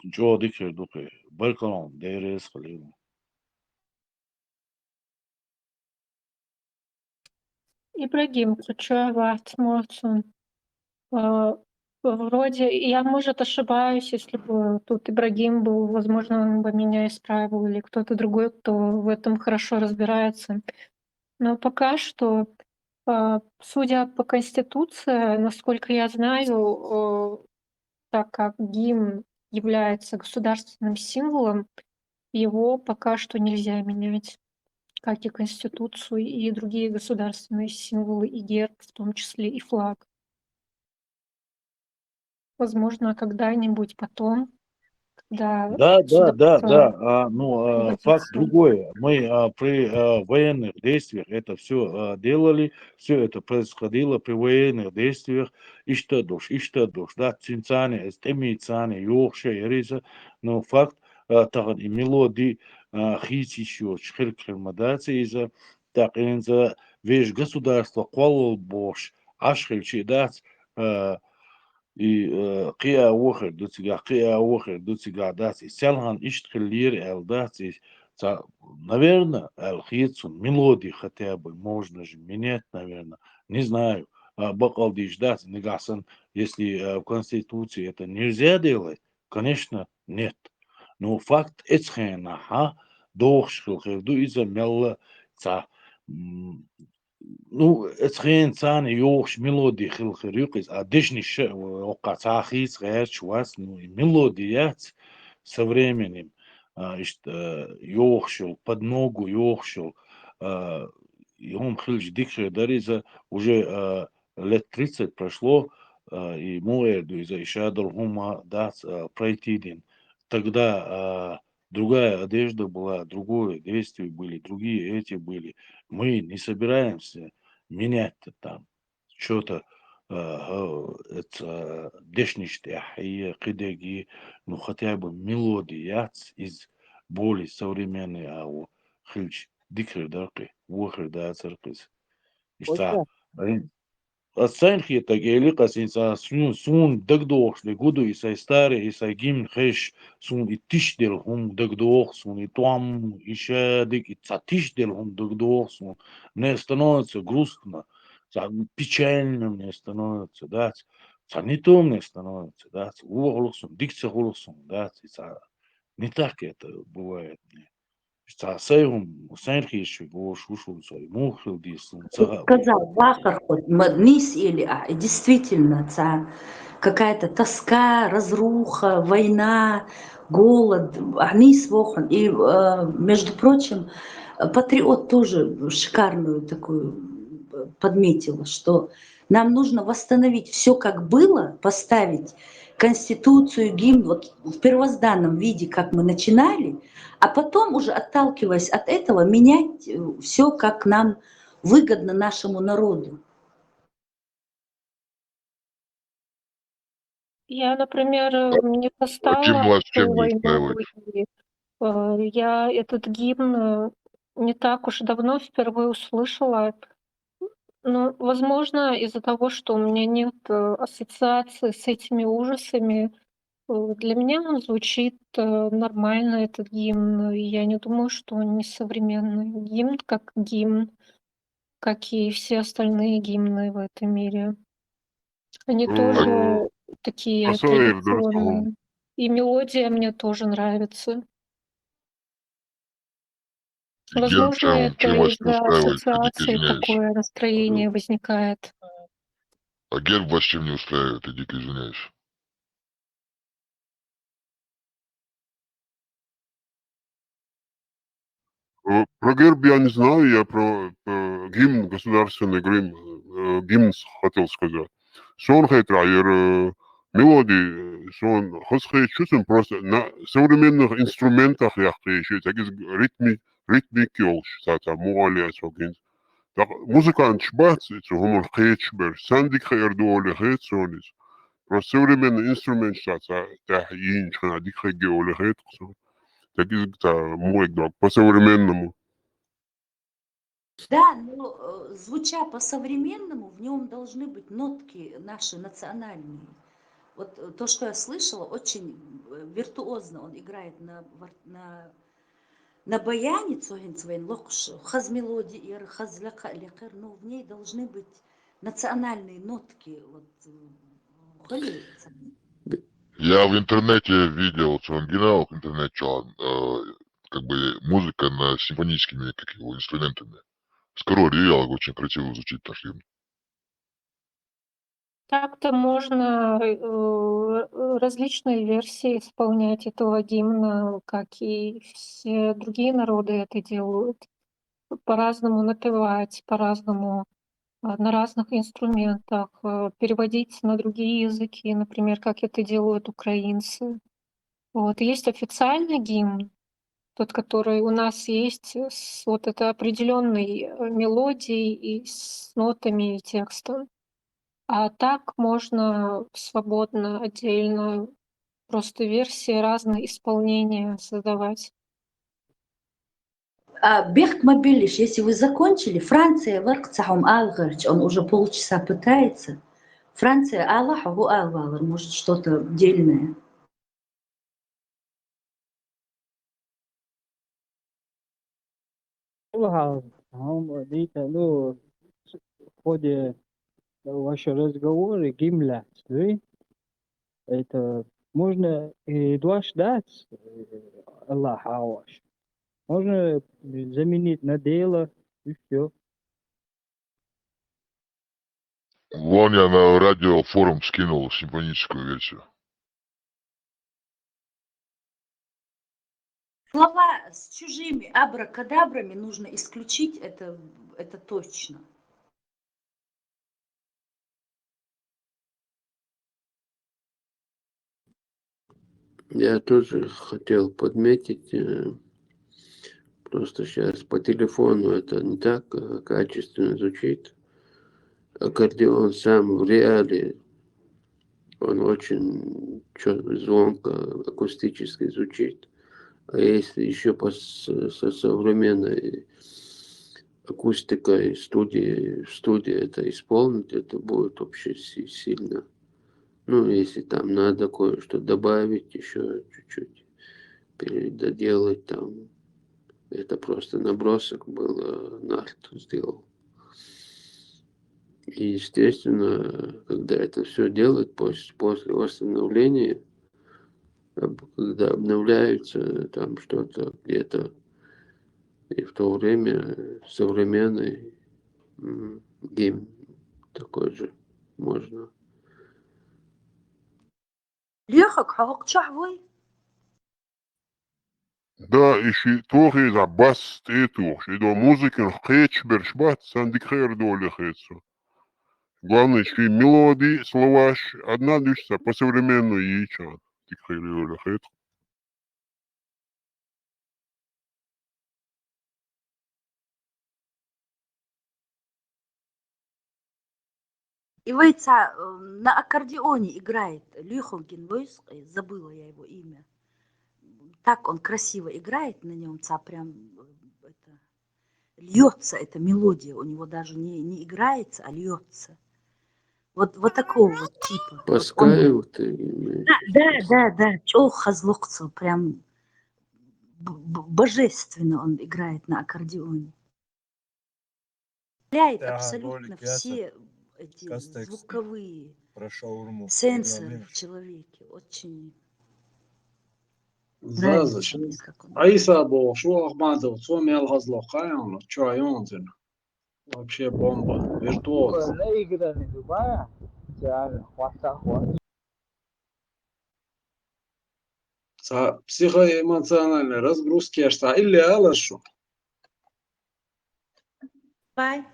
джо дикер дуке балкон дерес халим. Ибрагим, Кучуеват, Морцун. Вроде, я, может, ошибаюсь, если бы тут Ибрагим был, возможно, он бы меня исправил, или кто-то другой, кто в этом хорошо разбирается. Но пока что, судя по Конституции, насколько я знаю, так как гимн является государственным символом, его пока что нельзя менять, как и Конституцию, и другие государственные символы, и герб, в том числе и флаг. Возможно, когда-нибудь потом, когда Да. будет Факт всё. другой. Мы при военных действиях это все делали, все это происходило при военных действиях. Иштадуш, да, цинцане, эстемицане, йохше, ериза. Но факт, таган и мелодии, хитищу, чхиркхирмадаци из-за так инза вещь государства, квалл бош, ашхильчи, дать, и قيا وخر دوتيجا قيا وخر دوتيجا داتي سالهان ишткелир эл дати наверное алхитсун мелодии хотя бы можно же менять, наверное, не знаю. Бакалди ждать негасан, если в Конституции это нельзя делать, конечно, нет. Но факт эцхена дохшил херду из-за мелла ну, эцхен цан йохш мелодии хилхирюкис, а дешниш окацахис гэрчвас, ну, мелодият со временем, йохшил, под ногу йохшил, и он хилж дикшер дариза, уже лет 30 прошло, и моерду из-за ишадал хума дат пройтидин. Тогда другая одежда была, другое действие были, другие эти были. Мы не собираемся менять там что-то, это дешничтя и кидеги, ну хотя бы мелодия из более современной, а у хильч дикер дарки, вохер да церквис. Ишта, Отсанхи так или касинса сун дагдох le gudu isai stare isai gim hesh sun itish del hum дагдох sun итуам еще дик итатиш del hum дагдох sun не становится грустно, печально мне становится, да, не то мне становится, да, уголосом, дикция голосом, да, не так это бывает. Сайгум Санхи еще гош ушел свой мухил дис. Сказал Бахар, маднис или действительно, какая-то тоска, разруха, война, голод, Анис-Вохан. И, между прочим, Патриот тоже шикарную такую подметила, что нам нужно восстановить все, как было, поставить Конституцию, гимн вот в первозданном виде, как мы начинали, а потом уже, отталкиваясь от этого, менять все, как нам выгодно нашему народу. Я, например, не Гимн застала вас ту чем не войну, устраивает? и я этот гимн не так уж давно впервые услышала. Ну, возможно, из-за того, что у меня нет ассоциации с этими ужасами, для меня он звучит нормально, этот гимн. И я не думаю, что он несовременный. Гимн как гимн, как и все остальные гимны в этом мире. Они тоже такие Масаир Дарсалом. традиционные. И мелодия мне тоже нравится. И герб Возможно, это чем вас не из-за устраивает, я дико ассоциации извиняюсь. такое настроение возникает. А герб вас чем не устраивает, я дико извиняюсь. Про герб я не знаю, я про гимн, государственный гимн хотел сказать. Сон хетрайер мелодии, сон хосхечусен просто на современных инструментах яхтейши, так из ритмики олш, тата муалия согин. Так музыкант шбац, это гомон хечбер, сандик хердуоле хечонис. Просто современный инструмент тата тахин, ханадик хегеоле хечсон. Так из муэгдог по-современному. Да, но звуча по-современному, в нем должны быть нотки наши национальные. Вот то, что я слышала, очень виртуозно он играет на баяне, хазмелоди, хазлекер, но в ней должны быть национальные нотки. Я в интернете видел, что оригинал в интернете, как бы музыка на симфоническими как его, инструментами. Скоро реал очень красиво звучит наш гимн. Так-то можно различные версии исполнять этого гимна, как и все другие народы это делают. По-разному напевать, по-разному, на разных инструментах, переводить на другие языки, например, как это делают украинцы. Вот. Есть официальный гимн, тот, который у нас есть, с вот этой определенной мелодией и с нотами и текстом. А так можно свободно, отдельно, просто версии разные, исполнения создавать. Бехт Мобилиш, если вы закончили, Франция Варкцахум Алгарч, он уже полчаса пытается. Франция Аллаху Алвалар, может что-то дельное. Ну, в ходе вашего разговора гимн это можно и два ждать Аллах Аваш. Можно заменить на дело и все. Вон я на радиофорум скинул симфоническую версию. Слова с чужими абракадабрами нужно исключить, это точно. Я тоже хотел подметить, просто сейчас по телефону это не так качественно звучит. Аккордеон сам в реале, он очень звонко, акустически звучит. А если еще со современной акустикой в студии это исполнить, это будет вообще сильно. Ну, если там надо кое-что добавить, еще чуть-чуть доделать там. Это просто набросок был, Нарт сделал. И, естественно, когда это все делают после восстановления, когда обновляется там что-то где-то, и в то время современный гимн такой же можно ليخك حقوق شعبوي Да, ищи тоже за бас эту, что музыка хеч бершбат, сандик хер доля хеца. Главное, что мелодии, слова, одна дышится по современную яича. Тик хер доля хет. Ивайца на аккордеоне играет Люхогин Войс, забыла я его имя. Так он красиво играет на нем, прям это, льется эта мелодия, у него даже не играется, а льется. Вот такого вот типа. Паскаев ты имеешь? Да. Ох, хазлокцу, прям божественно он играет на аккордеоне. Влияет абсолютно все эти звуковые сенсоры в человеке. Очень Зазыш. Айса бо, шо Ахмадов, цо мел хазлокаем, чайонзин. Вообще бомба, виртуоз. Психоэмоциональной разгрузки аж или алашу. Bye.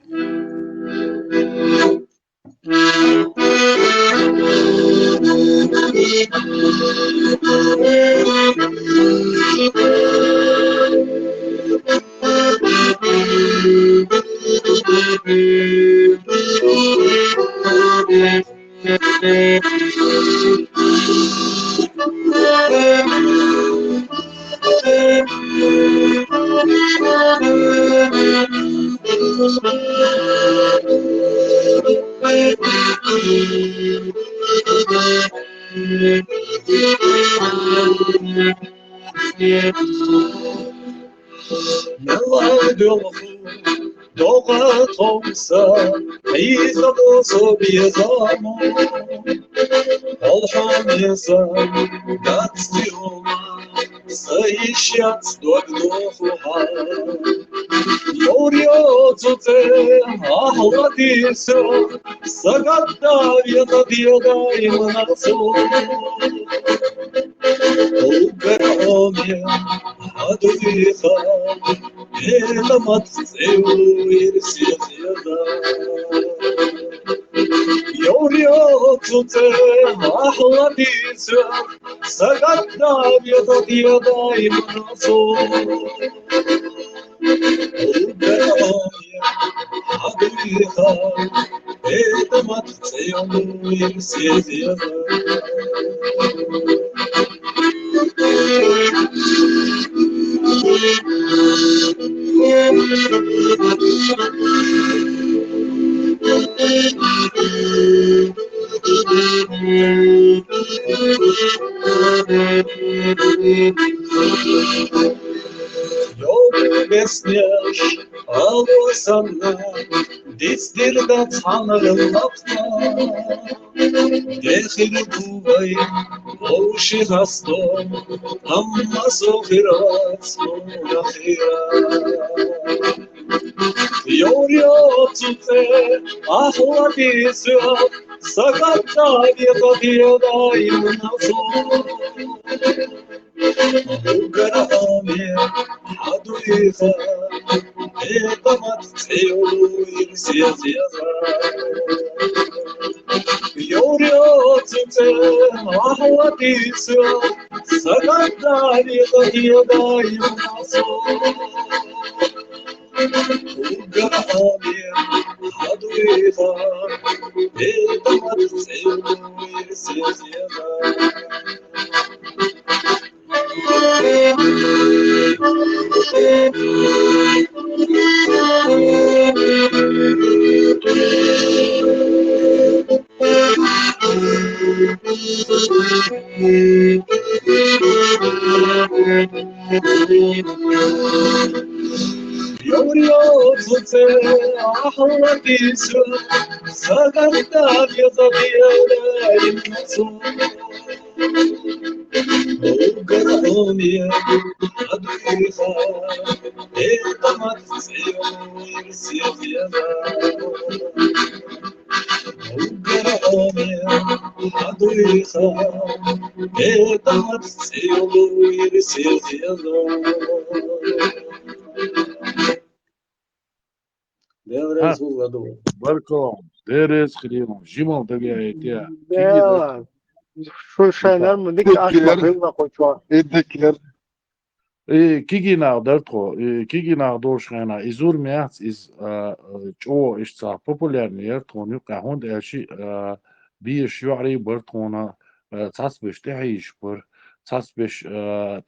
Долго томса, из-за босу безамо, Алхамеса, гацтиома, Саищат стогдохуха. Йорьоцуце, ахладился, Сагадавья забегаем на цу. Угромя, адуиха, это мацеуир сетеда. Йорьоцуце, ахладился, Сагадавья забегаем на цу. Угромя, адуиха, это мацеуир сетеда. Besneš, alosana, disdirda tanrılapna, dehil buvay, boşi hastom, amma sohirat, sohirat. Йорьоцуце, ахладися, Сагадавья забегаем на цу. Угромя, адуиха, это мацеуир сетеда. Йорьоцуце, ахладися, Сагадавья забегаем на цу. Угромя, адуиха, это мацеуир сетеда. Йорьоцуце, ахладися, Сагадавья забегаем на цу. Угромя, адуиха, это мацеуир сетеда. Угромя, Адуиха, это целует сердце. Деврез уладу. Баркалом, дерез хреном, жимал дагая, Дела. Слушай, нормально, дик аж махылла хочва. Эдекер. Кигинар дартхо, кигинар дошхана, изур мяц из чо ишца популярный ертхону, кахонд элши биш юари бартхона, цасбиш тахиш пар, цасбиш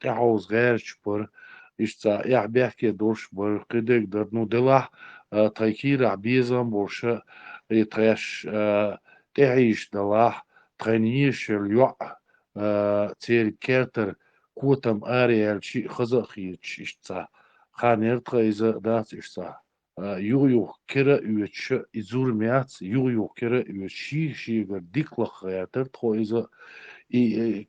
тахоз гэрч пар, ишца яхбяхке дош бар, кидек дартну дела тайкира бизам борша, трэш тахиш дела, трениш льюа, цер кертер, كوتم أريال شيء خزخيتش إشتا خانيرتغا إذا دات إشتا يو كرا يوتش إزور ميات يو كرا يوتشي شيء ديكلخ ياترتغو إذا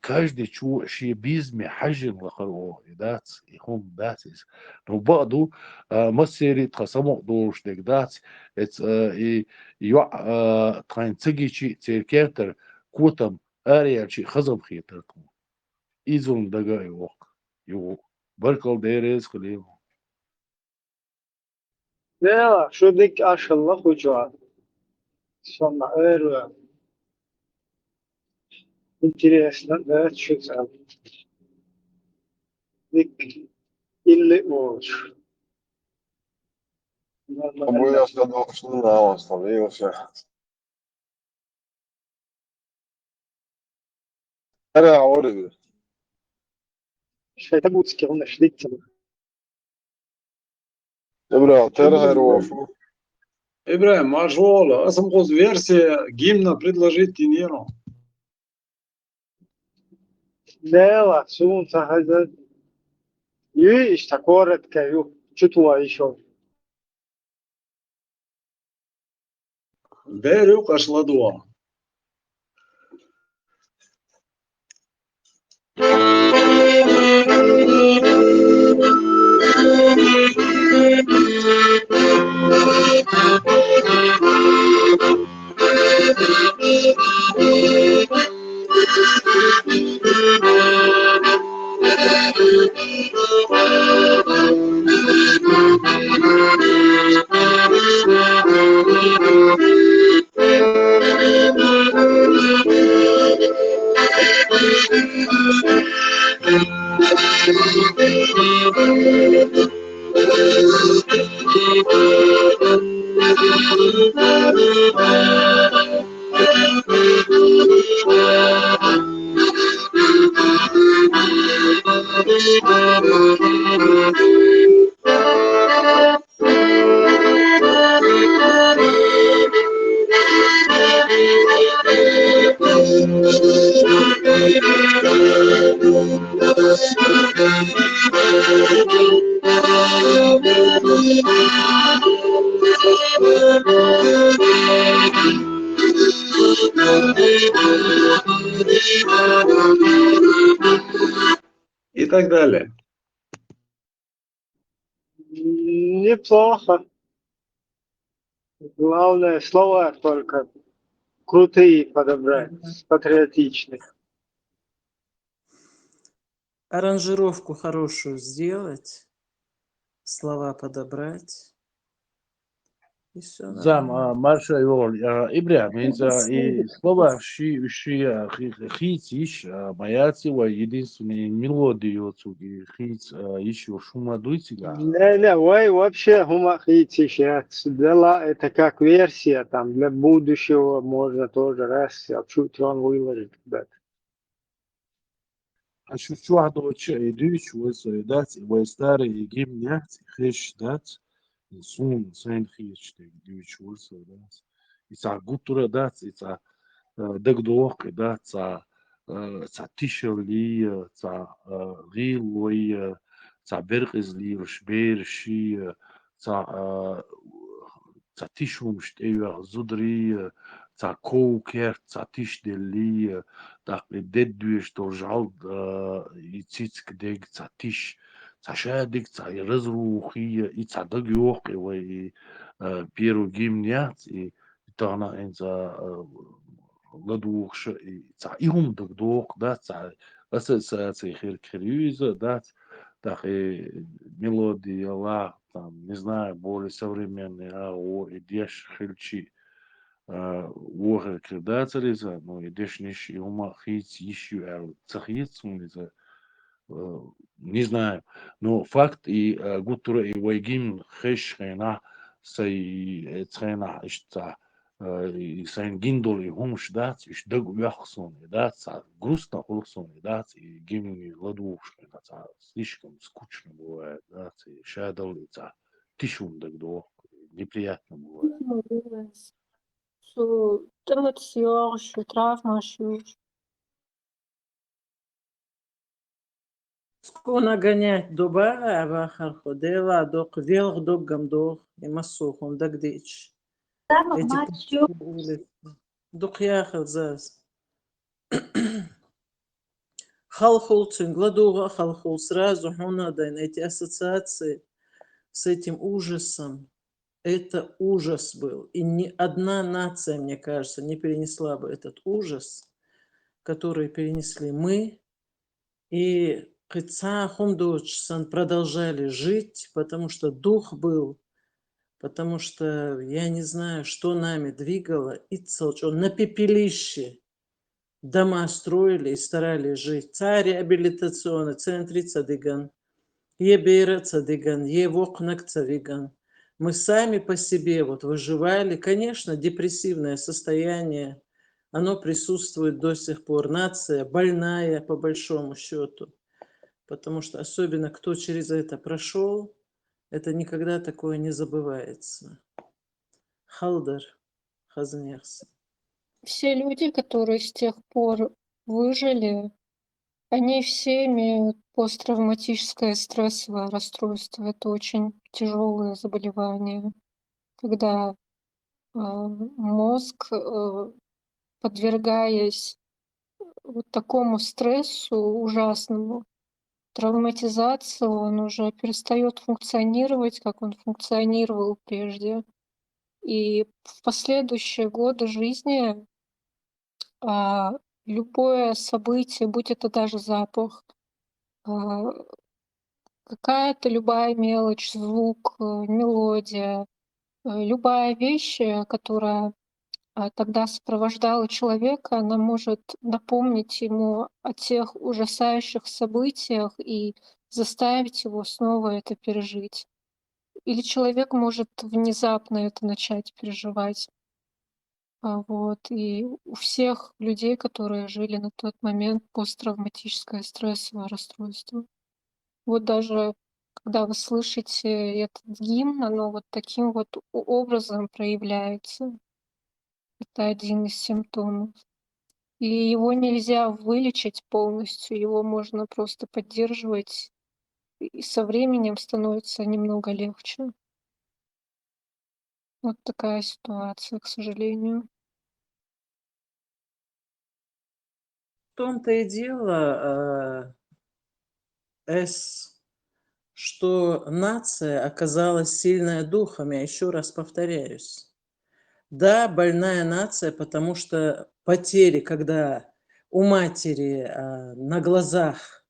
каждый чу شيء بيزمي حجم لخرو دات يخوم داتس نو بعضو مسيري تخسمو دوش ديك دات ات يو تخين تسجي شيء تيركيرتر كوتم أريال شيء خزم خيترتغو izum daga yok. Barkal değeriz kılıyor. Dela, şu dik aşılla хочва. Sonra öyle. Интересно, да, чуть-чуть. Dik illi olmuş. Como eu não остановился. Era a hora. Şeyde bu çıkıyor, ne şiddet çıkıyor. Dobra, teraz рошу. Ибраим, мажола, асамхоз версия гимна предложить Тинеру. Dela, sunca hazır. Yu işte korretke yu. Çutula işo. Берю кашладуа. И так далее. Неплохо. Главное, слова только крутые подобрать, патриотичных. Аранжировку хорошую сделать, слова подобрать. И все Зам, нормально. Марша Йол, Ибрям, и слова ши хитиш, маяци, единственные мелодии отсюда, хит еще шума дуйтига. Не, ой, вообще сейчас. Дела это как версия, там для будущего можно тоже раз чуть он выложить. Да. А شو واحد يدوش ويدات ويستار يجيب نيات خيش دات سون سين خيش يدوش ويدات يسا قطرة دات يسا دق دوق دات سا تيشرلي سا غيلوي سا برقزلي وشبير شي سا تيشوم شتيوه زدري سا كوكر سا تيشدلي так дедуеш торжал ицицк дег цатиш цашадик цай разрухи и цадаг йох и первый гимняц и тана энца ладух и ца иум док, да, ца ассоциации херкерюза, да, так и мелодии, ла, там, не знаю, более современные, и деш хельчи, уоры кредацелиза, но и деш ниш и ума хиц ищу, цахиц, не знаю, но факт и гутура и вайгим хешхена сай цхена ишта и сайн гиндол и хумш дац иш даг яхсон дац грустно холсон дац и гимни ладушка дац слишком скучно бывает дац и шадал дац тишун даг до неприятно бывает. Şu emosiyor, şu travma, şu Скона гонять дуба, а вахар ходила, док велх, док гамдох, и массухом, док дичь. Эти улицы. Док яхал заз. Халхулцин, гладуга халхул, сразу хунадайн, эти ассоциации с этим ужасом. Это ужас был. И ни одна нация, мне кажется, не перенесла бы этот ужас, который перенесли мы. И Кыца Хумдочсан продолжали жить, потому что дух был, потому что я не знаю, что нами двигало. И целчон на пепелище дома строили и старались жить. Царь реабилитационный, центр Цадыган, Ебейра Цадыган, Евокнак Цавиган. Мы сами по себе вот выживали. Конечно, депрессивное состояние, оно присутствует до сих пор. Нация больная, по большому счету. Потому что особенно кто через это прошел, это никогда такое не забывается. Халдар Хазнехс. все люди, которые с тех пор выжили, они все имеют посттравматическое стрессовое расстройство. Это очень тяжелое заболевание, когда мозг, подвергаясь вот такому стрессу ужасному, травматизации, он уже перестает функционировать, как он функционировал прежде. И в последующие годы жизни любое событие, будь это даже запах, какая-то любая мелочь, звук, мелодия, любая вещь, которая тогда сопровождала человека, она может напомнить ему о тех ужасающих событиях и заставить его снова это пережить. Или человек может внезапно это начать переживать. Вот. И у всех людей, которые жили на тот момент, посттравматическое стрессовое расстройство. Вот даже когда вы слышите этот гимн, оно вот таким вот образом проявляется. Это один из симптомов. И его нельзя вылечить полностью, его можно просто поддерживать, и со временем становится немного легче. Вот такая ситуация, к сожалению. В том-то и дело, что нация оказалась сильная духом, я еще раз повторяюсь. Да, больная нация, потому что потери, когда у матери на глазах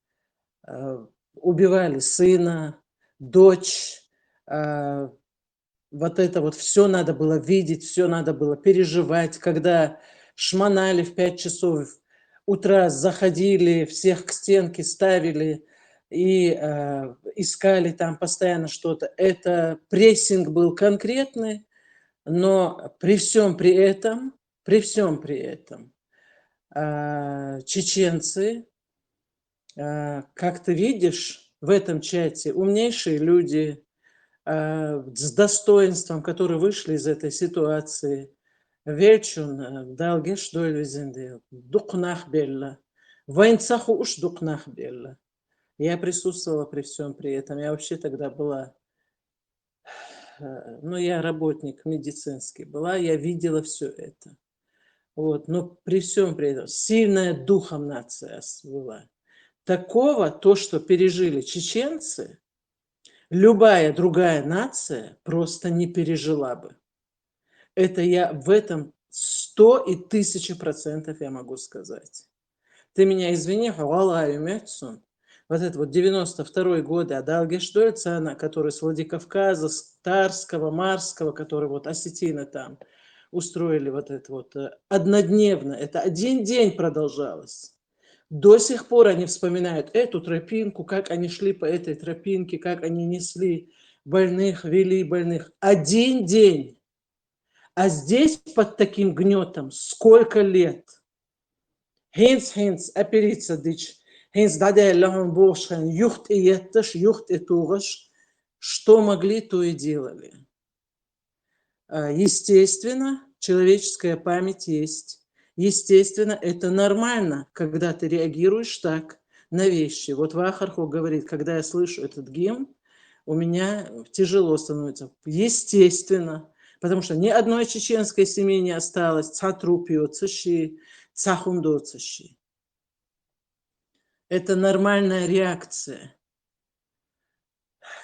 убивали сына, дочь, вот это вот все надо было видеть, все надо было переживать, когда шмонали в 5 часов утра, заходили, всех к стенке ставили и искали там постоянно что-то. Это прессинг был конкретный, но при всем при этом чеченцы, как ты видишь в этом чате, умнейшие люди с достоинством, которые вышли из этой ситуации. Вечун, далгеш дойлвизенде, дукнах белла, вайнцаху уж дукнах белла. Я присутствовала при всем при этом. Я вообще тогда была, я работник медицинский была, я видела все это. Вот, но при всем при этом сильная духом нация была. Такого, то, что пережили чеченцы, любая другая нация просто не пережила бы. Это я в этом 100 и 1000% я могу сказать. Ты меня извини, вот это вот 92-й год, Адалгештольцана, который с Владикавказа, с Тарского, Марского, который вот осетины там устроили вот это вот однодневно. Это один день продолжалось. До сих пор они вспоминают эту тропинку, как они шли по этой тропинке, как они несли больных, вели больных. Один день. А здесь под таким гнетом сколько лет? Хинц, оперица дичь. Хинц даде лахам бошхан, юхт и етташ, юхт и тугаш. Что могли, то и делали. Естественно, человеческая память есть. Естественно, это нормально, когда ты реагируешь так на вещи. Вот Вахарху говорит, когда я слышу этот гимн, у меня тяжело становится. Естественно. Потому что ни одной чеченской семьи не осталось. Цатрупио, циши, цахундо, циши. Это нормальная реакция.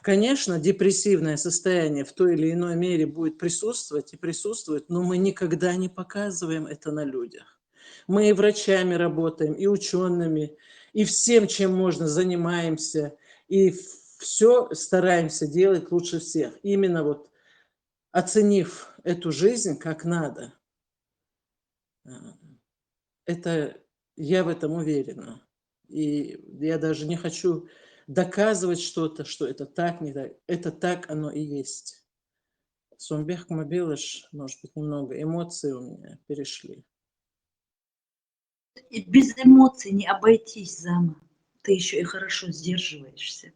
Конечно, депрессивное состояние в той или иной мере будет присутствовать и присутствует, но мы никогда не показываем это на людях. Мы и врачами работаем, и учеными, и всем, чем можно, занимаемся, и все стараемся делать лучше всех. Именно вот оценив эту жизнь как надо, это я в этом уверена. И я даже не хочу доказывать что-то, что это так, не так. Это так оно и есть. Сумбех Мобилыш, может быть, немного эмоций у меня перешли. И без эмоций не обойтись, Зама. Ты еще и хорошо сдерживаешься.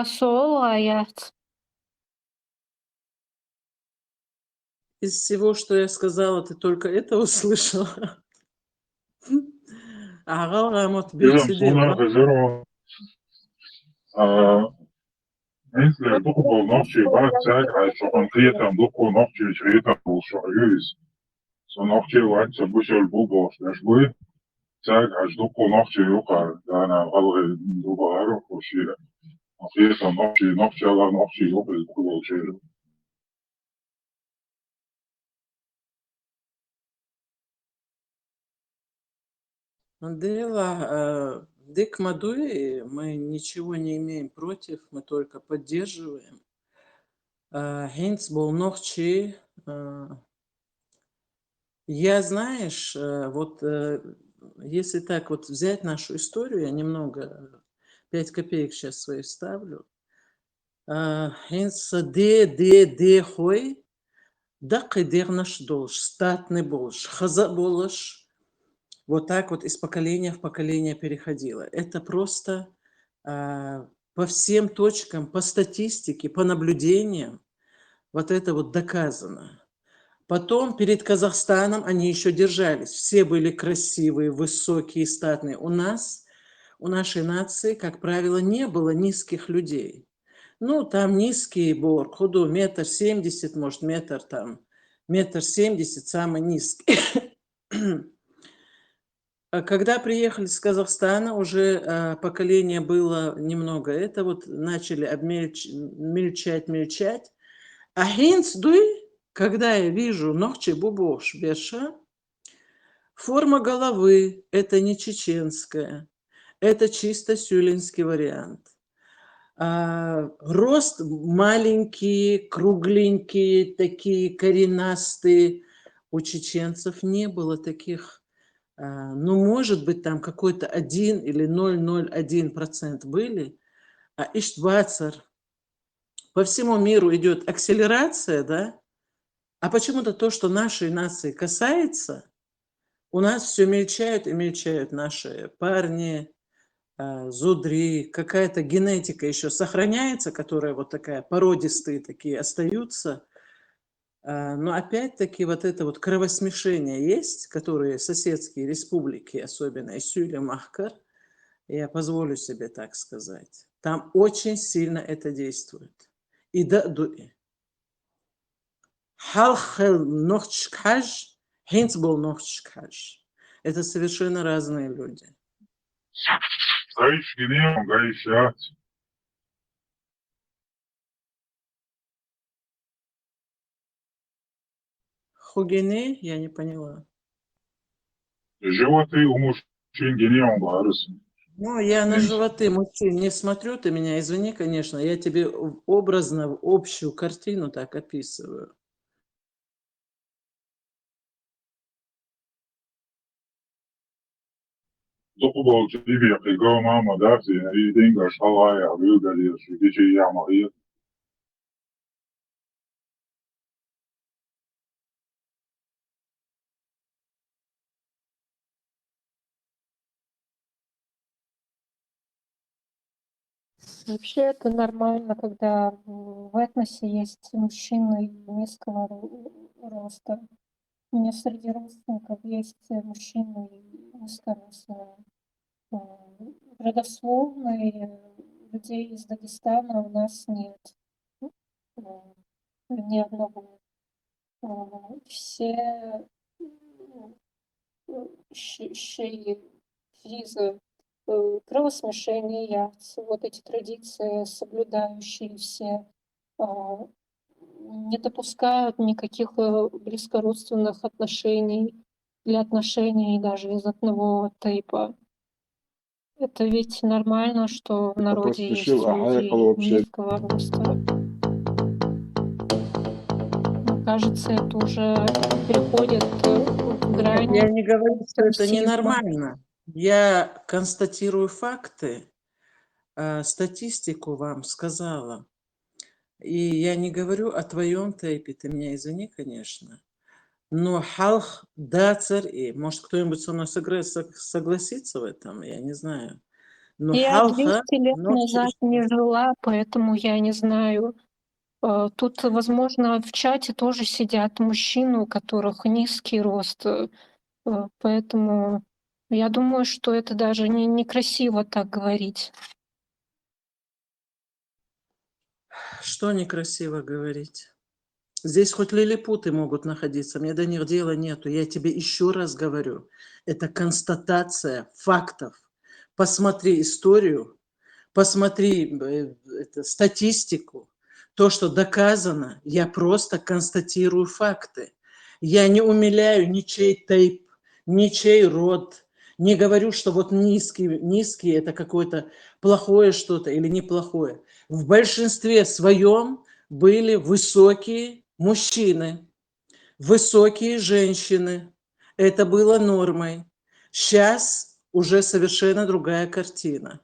Сол аят. Из всего, что я сказала, ты только это услышала. Если духу ночи бачак, а что конкретно духу ночи чрета шоюз, so ночи вача бушел бубо, шбы, так аж духу ночи юка, да на алгы дубару кушира. Конкретно ночи ала ночи юка духу чрета. Дела Дик Мадуи, мы ничего не имеем против, мы только поддерживаем. Хинц был ногчи. Я, знаешь, вот если так вот взять нашу историю, я немного 5 копеек сейчас свои вставлю. Хинц де хой, да кайдер наш долж, статный больш, хаза болаш. Вот так вот из поколения в поколение переходило. Это просто по всем точкам, по статистике, по наблюдениям, вот это вот доказано. Потом перед Казахстаном они еще держались. Все были красивые, высокие, статные. У нас, у нашей нации, как правило, не было низких людей. Ну, там низкий бор, худу, 1,70 м, может, метр там, 1,70 м, самый низкий. Когда приехали с Казахстана, уже поколение было немного. Это вот начали мельчать. А хинцдуй, когда я вижу ногчи бубош беша, форма головы – это не чеченская, это чисто сюлинский вариант. Рост маленький, кругленькие, такие коренастые. У чеченцев не было таких. Ну, может быть, там какой-то 1 или 0,01% были, а Иштвацер. По всему миру идет акселерация, да? А почему-то то, что нашей нации касается, у нас все мельчают и мельчают наши парни, зудри, какая-то генетика еще сохраняется, которая вот такая, породистые такие остаются. Но опять-таки вот это вот кровосмешение есть, которые соседские республики, особенно Исюля, Махкар, я позволю себе так сказать, там очень сильно это действует. И да, халхел нохчкаш, хинцбол нохчкаш. Это совершенно разные люди. Гайш гинеон, гайшат. Хугене? Я не поняла. Животы у мужчин гинеон барыс. Ну, я на животы мужчин не смотрю, ты меня извини, конечно, я тебе образно, в общую картину так описываю. Dokubal Libya pegou mama dati, e denga shalaya, vilgali, shigichi yamari. Вообще это нормально, когда в этносе есть мужчины низкого роста. У меня среди родственников есть мужчины низкорослые. Родословной людей из Дагестана у нас нет. Ни одного. Все шеи, фризы, кровосмешение яйца, вот эти традиции, соблюдающие все, не допускают никаких близкородственных отношений или отношений даже из одного типа. Это ведь нормально, что в народе есть люди низкого роста. Мне кажется, это уже переходит в грань Я не говорю, что это расизма. ненормально. Я констатирую факты, статистику вам сказала. И я не говорю о твоем тейпе, ты меня извини, конечно. Но халх, да, царь, и может кто-нибудь со мной согласится в этом, я не знаю. Но Я халха, 200 лет назад не жила, поэтому я не знаю. Тут, возможно, в чате тоже сидят мужчины, у которых низкий рост, поэтому я думаю, что это даже некрасиво так говорить. что некрасиво говорить. Здесь хоть лилипуты могут находиться, мне до них дела нету. Я тебе еще раз говорю, это констатация фактов. Посмотри историю, посмотри статистику. То, что доказано, я просто констатирую факты. Я не умиляю ничей тейп, ничей род. Не говорю, что вот низкий это какое-то плохое что-то или неплохое. В большинстве своем были высокие мужчины, высокие женщины. Это было нормой. Сейчас уже совершенно другая картина.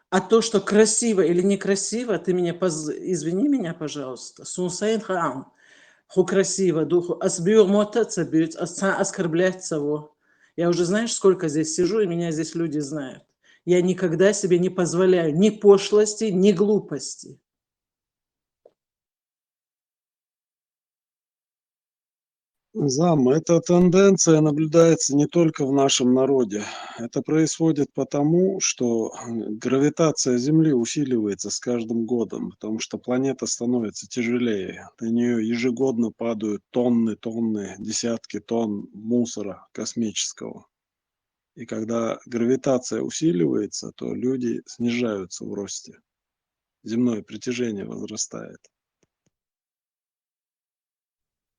А то, что красиво или некрасиво, ты меня, извини меня, пожалуйста, сунсайн хаам, ху красиво, духу, асбюр мотаться будет, оскорблять того. Я уже знаешь, сколько здесь сижу, и меня здесь люди знают. Я никогда себе не позволяю ни пошлости, ни глупости. Зам, эта тенденция наблюдается не только в нашем народе. Это происходит потому, что гравитация Земли усиливается с каждым годом, потому что планета становится тяжелее. На нее ежегодно падают тонны, десятки тонн мусора космического. И когда гравитация усиливается, то люди снижаются в росте. Земное притяжение возрастает.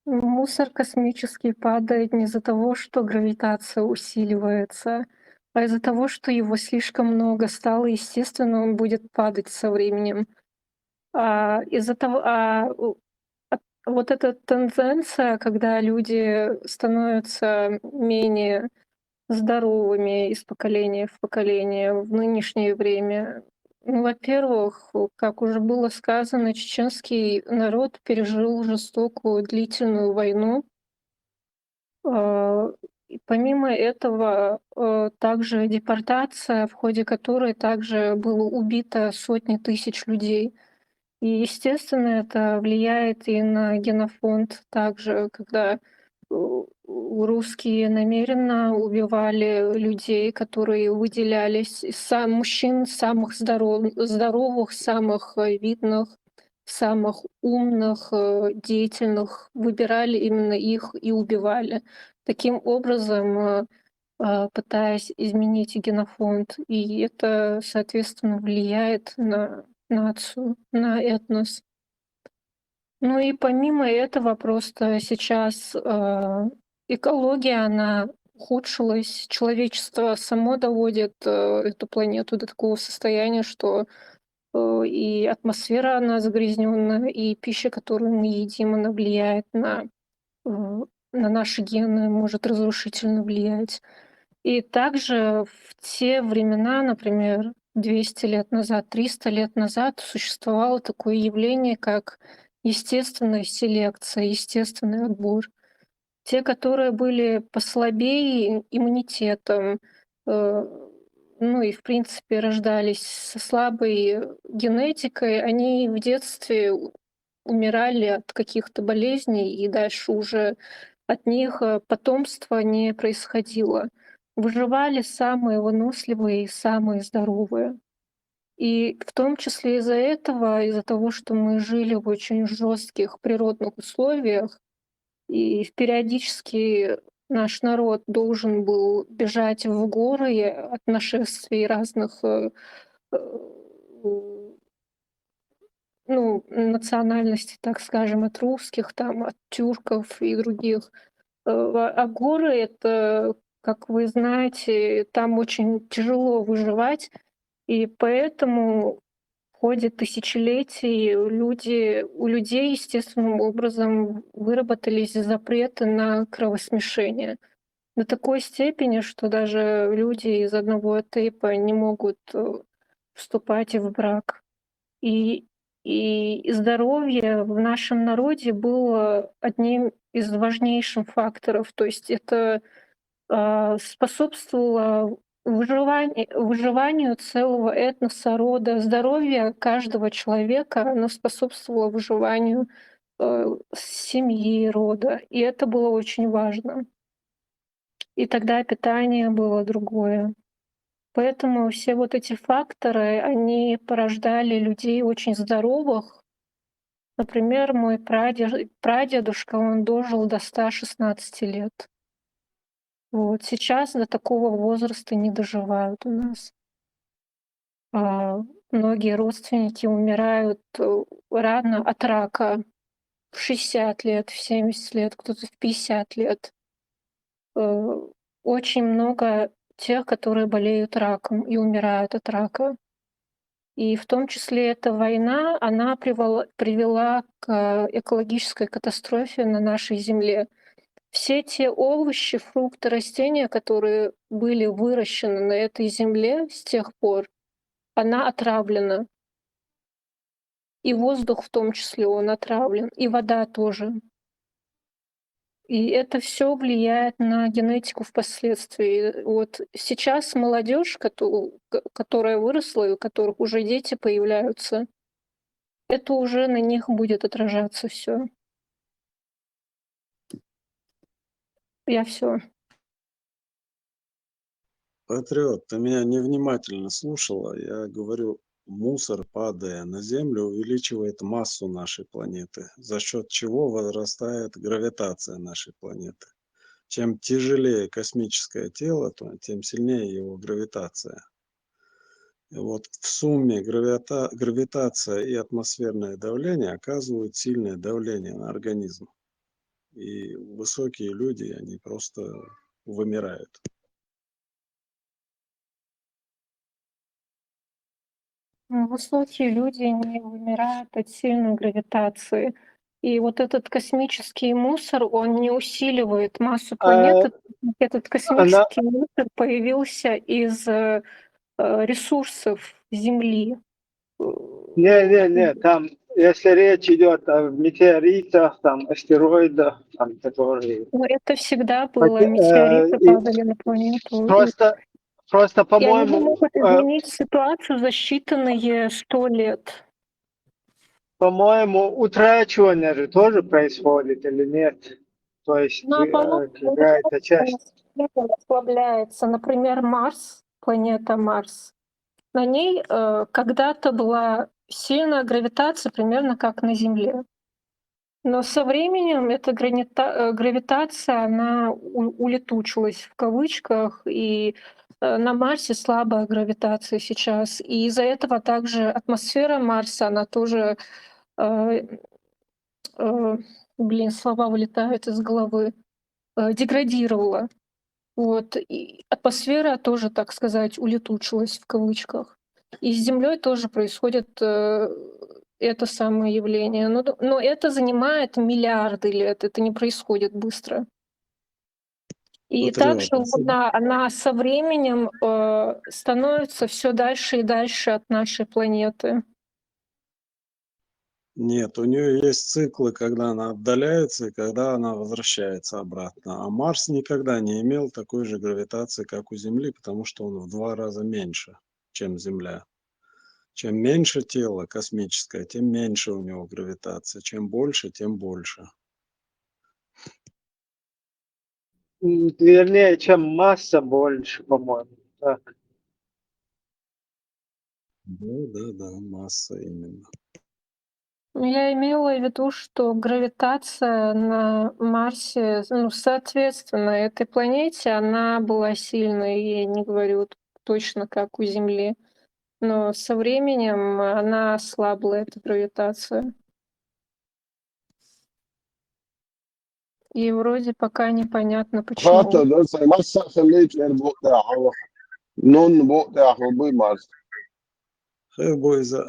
Мусор космический падает не из-за того, что гравитация усиливается, а из-за того, что его слишком много стало, естественно, он будет падать со временем. Из-за того, вот эта тенденция, когда люди становятся менее здоровыми из поколения в поколение в нынешнее время. Ну, во-первых, как уже было сказано, чеченский народ пережил жестокую длительную войну. И помимо этого, также депортация, в ходе которой также было убито сотни тысяч людей. И, естественно, это влияет и на генофонд также, когда русские намеренно убивали людей, которые выделялись, мужчин самых здоровых, самых видных, самых умных, деятельных, выбирали именно их и убивали. Таким образом, пытаясь изменить генофонд. И это, соответственно, влияет на нацию, на этнос. Ну и помимо этого просто сейчас экология, она ухудшилась. Человечество само доводит эту планету до такого состояния, что и атмосфера, она загрязненная, и пища, которую мы едим, она влияет на наши гены, может разрушительно влиять. И также в те времена, например, 200 лет назад, 300 лет назад существовало такое явление, как естественная селекция, естественный отбор. Те, которые были послабее иммунитетом, ну и в принципе рождались со слабой генетикой, они в детстве умирали от каких-то болезней, и дальше уже от них потомство не происходило. Выживали самые выносливые и самые здоровые. И в том числе из-за этого, из-за того, что мы жили в очень жестких природных условиях, и периодически наш народ должен был бежать в горы от нашествий разных ну, национальностей, так скажем, от русских, там, от тюрков и других. А горы — это, как вы знаете, там очень тяжело выживать, и поэтому в ходе тысячелетий у людей естественным образом выработались запреты на кровосмешение. До такой степени, что даже люди из одного тейпа не могут вступать в брак. И здоровье в нашем народе было одним из важнейших факторов. То есть это способствовало выживанию целого этноса, рода. Здоровье каждого человека, оно способствовало выживанию семьи, рода. И это было очень важно. И тогда питание было другое. Поэтому все вот эти факторы, они порождали людей очень здоровых. Например, мой прадедушка, он дожил до 116 лет. Вот. Сейчас до такого возраста не доживают у нас. Многие родственники умирают рано от рака в 60 лет, в 70 лет, кто-то в 50 лет. Очень много тех, которые болеют раком и умирают от рака. И в том числе эта война, она привела к экологической катастрофе на нашей Земле. Все те овощи, фрукты, растения, которые были выращены на этой земле с тех пор, она отравлена. И воздух в том числе он отравлен, и вода тоже. И это все влияет на генетику впоследствии. Вот сейчас молодежь, которая выросла, и у которых уже дети появляются, это уже на них будет отражаться все. Я все. Патриот, ты меня невнимательно слушала. Я говорю, мусор, падая на Землю, увеличивает массу нашей планеты, за счет чего возрастает гравитация нашей планеты. Чем тяжелее космическое тело, тем сильнее его гравитация. И вот в сумме гравитация и атмосферное давление оказывают сильное давление на организм. И высокие люди, они просто вымирают. Высокие люди не вымирают от сильной гравитации. И вот этот космический мусор, он не усиливает массу планеты. Этот космический мусор появился из ресурсов Земли. Не, там, если речь идет о метеоритах, там, астероидах, там, которые... Но это всегда было. Метеориты падали на планету. Просто, И они по-моему... могут изменить ситуацию за считанные 100 лет. По-моему, утрачивание же тоже происходит или нет? То есть какая-то часть... Ослабляется. Например, Марс, планета Марс, на ней когда-то была сильная гравитация, примерно как на Земле. Но со временем эта гравитация, она улетучилась в кавычках, и на Марсе слабая гравитация сейчас. И из-за этого также атмосфера Марса, она тоже, э, слова вылетают из головы, деградировала. Вот. И атмосфера тоже, так сказать, улетучилась в кавычках. И с Землей тоже происходит это самое явление. Но это занимает миллиарды лет, это не происходит быстро. И также Патриот. Луна, она со временем становится все дальше и дальше от нашей планеты. Нет, у нее есть циклы, когда она отдаляется и когда она возвращается обратно. А Марс никогда не имел такой же гравитации, как у Земли, потому что он в 2 раза меньше, чем Земля. Чем меньше тело космическое, тем меньше у него гравитация. Чем больше, тем больше. Вернее, чем масса больше, по-моему. Так. Да, масса именно. Я имела в виду, что гравитация на Марсе, соответственно, этой планете, она была сильной, я не говорю точно как у Земли, но со временем она ослабла, эта гравитация. И вроде пока непонятно حتى почему. ده مسا خليت بوقتها نون بوقتها بمارس Хейбойза.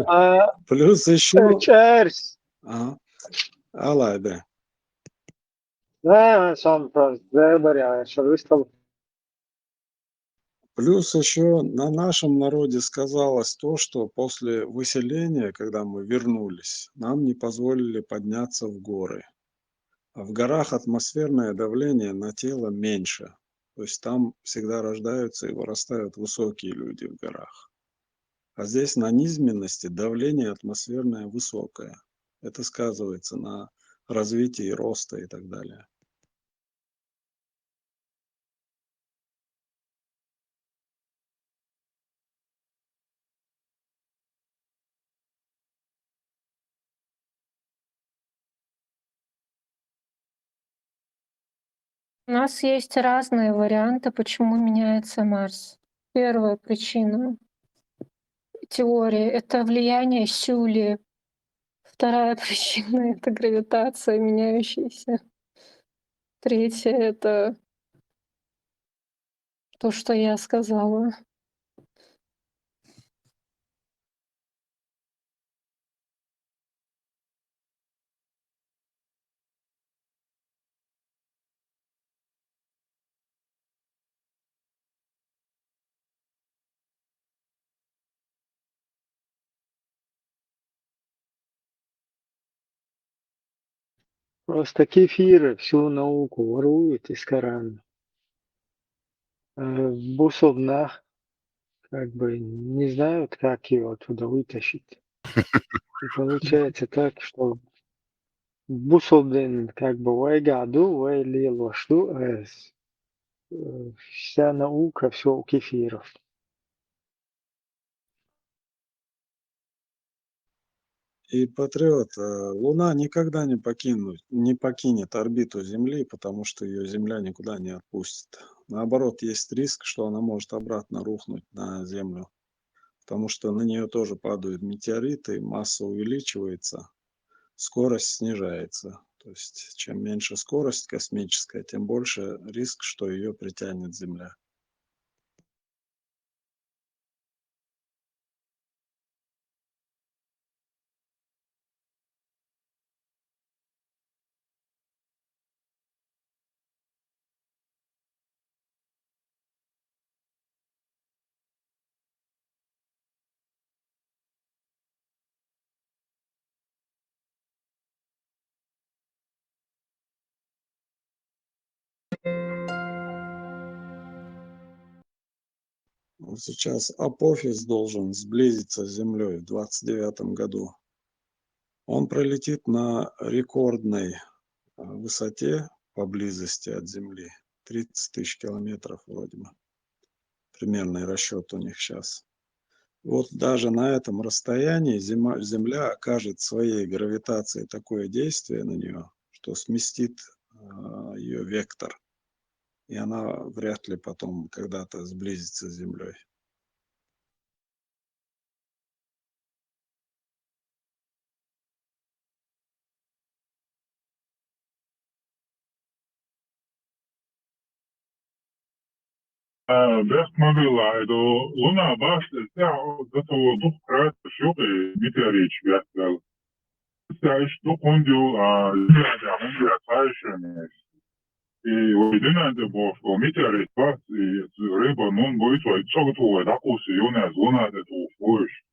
А, Плюс еще... Черс. Алайда. Да, сам просто говоря, что выставил. Плюс еще на нашем народе сказалось то, что после выселения, когда мы вернулись, нам не позволили подняться в горы. А в горах атмосферное давление на тело меньше. То есть там всегда рождаются и вырастают высокие люди в горах. А здесь на низменности давление атмосферное высокое. Это сказывается на развитии роста и так далее. У нас есть разные варианты, почему меняется Марс. Первая причина теории — это влияние Сюли. Вторая причина — это гравитация меняющаяся. Третья — это то, что я сказала. Просто кефиры всю науку воруют из Корана. В бусовнах как бы не знают, как его оттуда вытащить. И получается так, что бусовден как бы вайгаду, вайлилошту, вся наука, все у кефиров. И патриот, Луна никогда не покинет орбиту Земли, потому что ее Земля никуда не отпустит. Наоборот, есть риск, что она может обратно рухнуть на Землю, потому что на нее тоже падают метеориты, масса увеличивается, скорость снижается. То есть чем меньше скорость космическая, тем больше риск, что ее притянет Земля. Сейчас Апофис должен сблизиться с Землей в 29 году. Он пролетит на рекордной высоте поблизости от Земли. 30 тысяч километров вроде бы. Примерный расчет у них сейчас. Вот даже на этом расстоянии Земля окажет своей гравитацией такое действие на нее, что сместит ее вектор, и она вряд ли потом когда-то сблизится с Землей. Best mobilā, Lunā bāšļi, gatavo duh krāt šūkai meteorīču vēl. Stājuši tu kundju, jā, mums jāsājušamies. И уединение было, что метеорит вас, и рыба, ну, будет, что готовы, так уж и он из луна, это уходишь.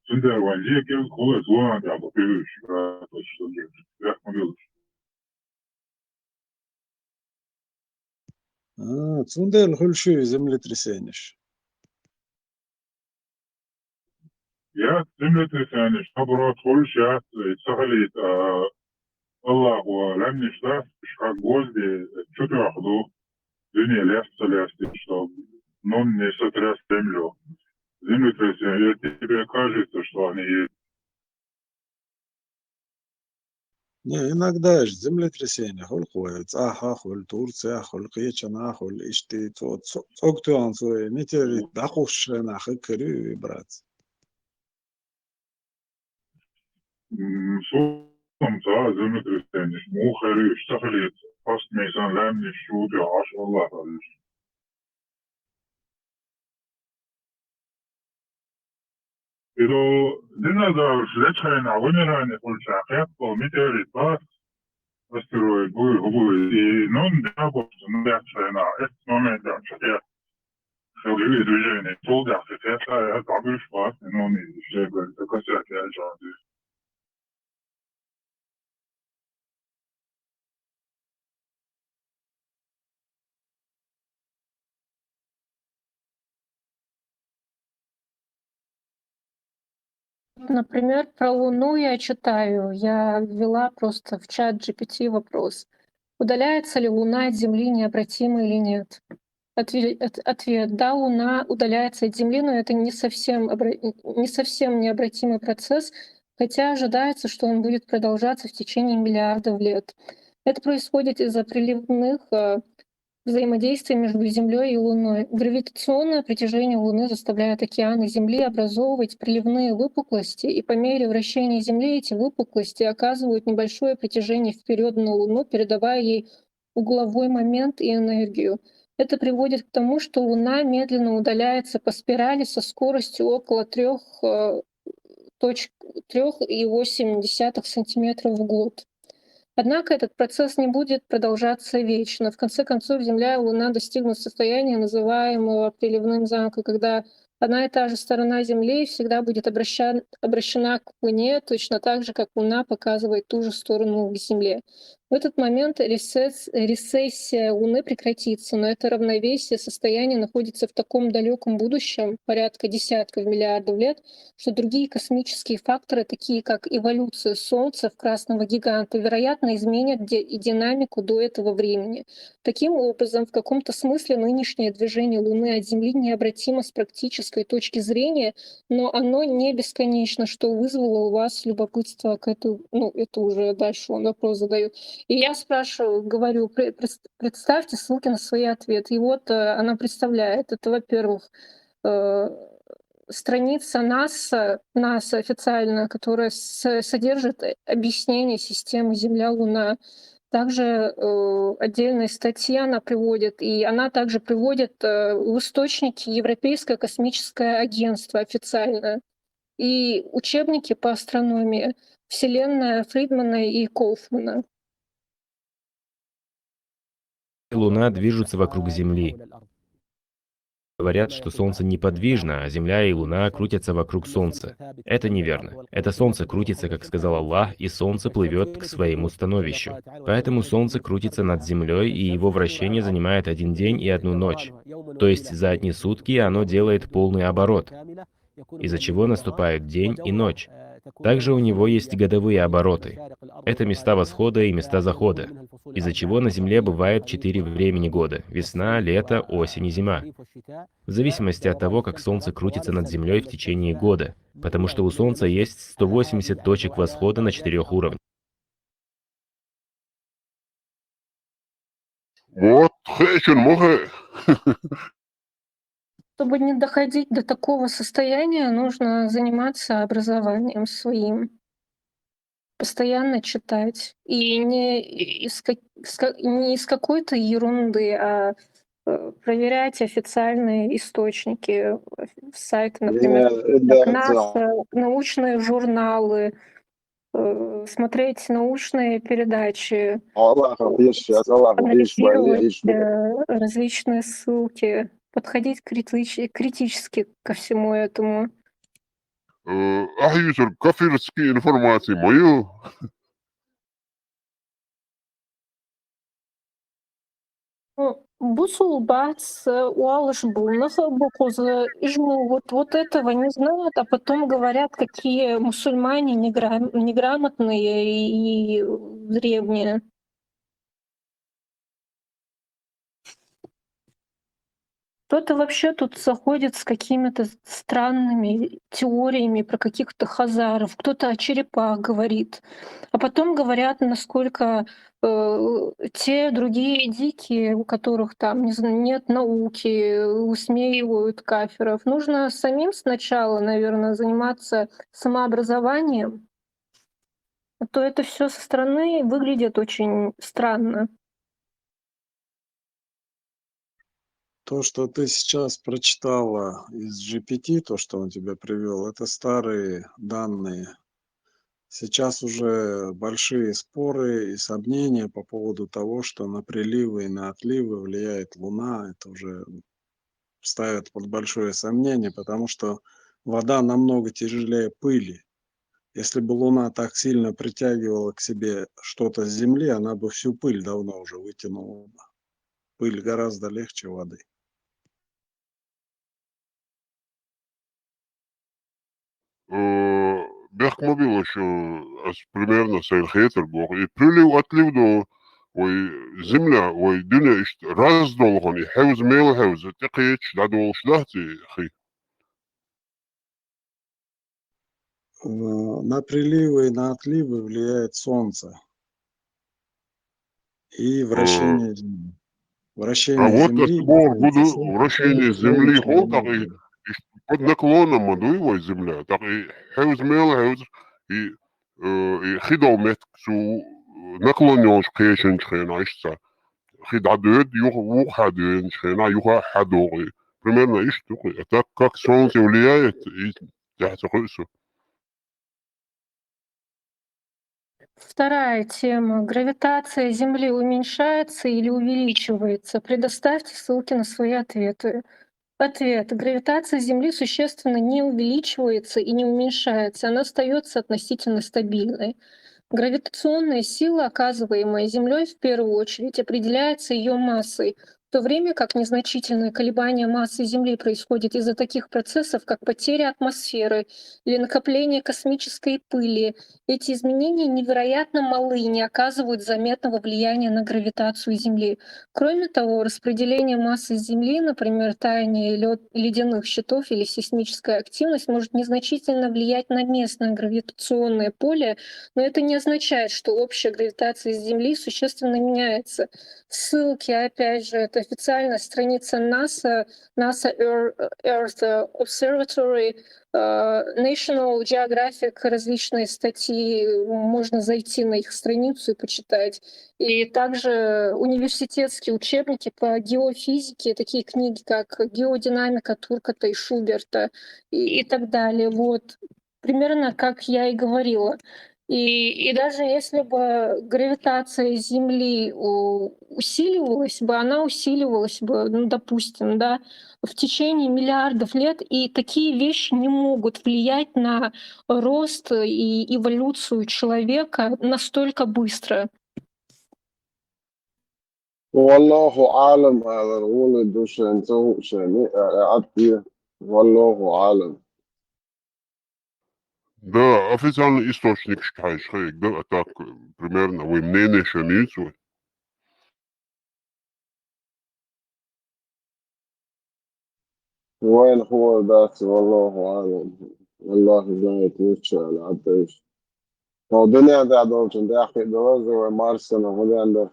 Сюда ванзия, кем ходит луна, я попиваешь, то что делать. Best mobilā. Цундел большое землетрясение. Я землетрясение, наоборот, больше сахалит, Allah лям не штраф, как гвозди, что-то охду, две лесты, что он не сотряс землю. Землетрясение, тебе кажется, что они есть. Не, иногда же землетрясение, ходит, ходит, Турция, ходит, Кечана, ходит, ишти, цоктуан свой, метеорит, дахуш, нахы, крю, брат. Somta землетрясение, мухари, сахалит, фаст мейсан лям не шуди, аш Allah алиш. Pero dinozavr lečajna vымирание получает, что метеорит вас, астероид, будет, и non дабовство, лечайна, этот момент, я خليه движение, солдат, это я добавишь вас, но не все говорит, такой свет я жажду. Например, про Луну я читаю, я ввела просто в чат GPT вопрос. Удаляется ли Луна от Земли необратимо или нет? Ответ: да, Луна удаляется от Земли, но это не совсем необратимый процесс, хотя ожидается, что он будет продолжаться в течение миллиардов лет. Это происходит из-за приливных взаимодействия между Землей и Луной. Гравитационное притяжение Луны заставляет океаны Земли образовывать приливные выпуклости, и по мере вращения Земли эти выпуклости оказывают небольшое притяжение вперед на Луну, передавая ей угловой момент и энергию. Это приводит к тому, что Луна медленно удаляется по спирали со скоростью около 3,8 см в год. Однако этот процесс не будет продолжаться вечно. В конце концов, Земля и Луна достигнут состояния, называемого приливным замком, когда одна и та же сторона Земли всегда будет обращена к Луне, точно так же, как Луна показывает ту же сторону к Земле. В этот момент рецессия Луны прекратится, но это равновесие состояния находится в таком далеком будущем, порядка десятков миллиардов лет, что другие космические факторы, такие как эволюция Солнца в красного гиганта, вероятно, изменят и динамику до этого времени. Таким образом, в каком-то смысле нынешнее движение Луны от Земли необратимо с практической точки зрения, но оно не бесконечно, что вызвало у вас любопытство к этому. Это уже дальше он вопрос задает. И я спрашиваю, говорю, представьте ссылки на свои ответы. И вот она представляет. Это, во-первых, страница НАСА официально, которая содержит объяснение системы Земля-Луна. Также отдельные статьи она приводит, и она также приводит в источники Европейское космическое агентство официально и учебники по астрономии «Вселенная» Фридмана и Коуфмана. Луна движутся вокруг Земли. Говорят, что Солнце неподвижно, а Земля и Луна крутятся вокруг Солнца. Это неверно. Это Солнце крутится, как сказал Аллах, и Солнце плывет к своему становищу. Поэтому Солнце крутится над Землей, и его вращение занимает 1 день и 1 ночь. То есть за одни сутки оно делает полный оборот, из-за чего наступают день и ночь. Также у него есть годовые обороты. Это места восхода и места захода, из-за чего на Земле бывает 4 времени года – весна, лето, осень и зима. В зависимости от того, как Солнце крутится над Землей в течение года, потому что у Солнца есть 180 точек восхода на 4 уровнях. Вот, хэчен мохэ. Чтобы не доходить до такого состояния, нужно заниматься образованием своим, постоянно читать. И не из какой-то ерунды, а проверять официальные источники, сайты, например, как НАСА, научные журналы, смотреть научные передачи, анализировать различные ссылки, подходить критически ко всему этому. Ахьюсер, кафирские информации мою. Бусул бац, уалыш булнаха букузы, ижму вот этого не знают, а потом говорят, какие мусульмане неграмотные и древние. Кто-то вообще тут заходит с какими-то странными теориями про каких-то хазаров, кто-то о черепах говорит, а потом говорят, насколько те другие дикие, у которых там не знаю, нет науки, усмеивают кафиров. Нужно самим сначала, наверное, заниматься самообразованием, а то это все со стороны выглядит очень странно. То, что ты сейчас прочитала из GPT, то, что он тебе привел, это старые данные. Сейчас уже большие споры и сомнения по поводу того, что на приливы и на отливы влияет Луна. Это уже ставят под большое сомнение, потому что вода намного тяжелее пыли. Если бы Луна так сильно притягивала к себе что-то с Земли, она бы всю пыль давно уже вытянула бы. Пыль гораздо легче воды. Бяхмобил еще примерно сайрхетер бог. И прилив отлив до ой земля, ой дюня ишт раз долгон и хевз мел хевз. Текеч дадол шлахти хи. На приливы и на отливы влияет Солнце и вращение Земли. А Вращение вот Земли от бог является буду самой вращение земли солнечной хол, так и энергией. под наклоном мадуевой земля, так и хевз мел хевз и хидол мет су наклонёж кешен чхена ишца. Хидадует юх ухадует чхена юха хадори. Примерно ишь такой. Это как солнце влияет и тяхтахысу. Вторая тема. Гравитация Земли уменьшается или увеличивается? Предоставьте ссылки на свои ответы. Ответ. Гравитация Земли существенно не увеличивается и не уменьшается. Она остается относительно стабильной. Гравитационная сила, оказываемая Землей, в первую очередь определяется ее массой, в то время как незначительное колебание массы Земли происходит из-за таких процессов, как потеря атмосферы или накопление космической пыли. Эти изменения невероятно малы и не оказывают заметного влияния на гравитацию Земли. Кроме того, распределение массы Земли, например, таяние ледяных щитов или сейсмическая активность, может незначительно влиять на местное гравитационное поле, но это не означает, что общая гравитация Земли существенно меняется. Ссылки, опять же, это официальная страница NASA, NASA Earth Observatory, National Geographic, различные статьи, можно зайти на их страницу и почитать. И также университетские учебники по геофизике, такие книги, как «Геодинамика» Туркота и Шуберта и так далее. Вот. Примерно как я и говорила. И даже если бы гравитация Земли усиливалась бы, она усиливалась бы, ну, допустим, да, в течение миллиардов лет, и такие вещи не могут влиять на рост и эволюцию человека настолько быстро. والله عالم هذا الولد وشان شان عطية والله عالم. Да, официальный источник считаешь, да, так примерно вы мнение шамицу. وين هو ذات والله أعلم. والله знает лучше العطيش. الدنيا قاعد أقول ده أخي دوز ومارسنا هذا عنده.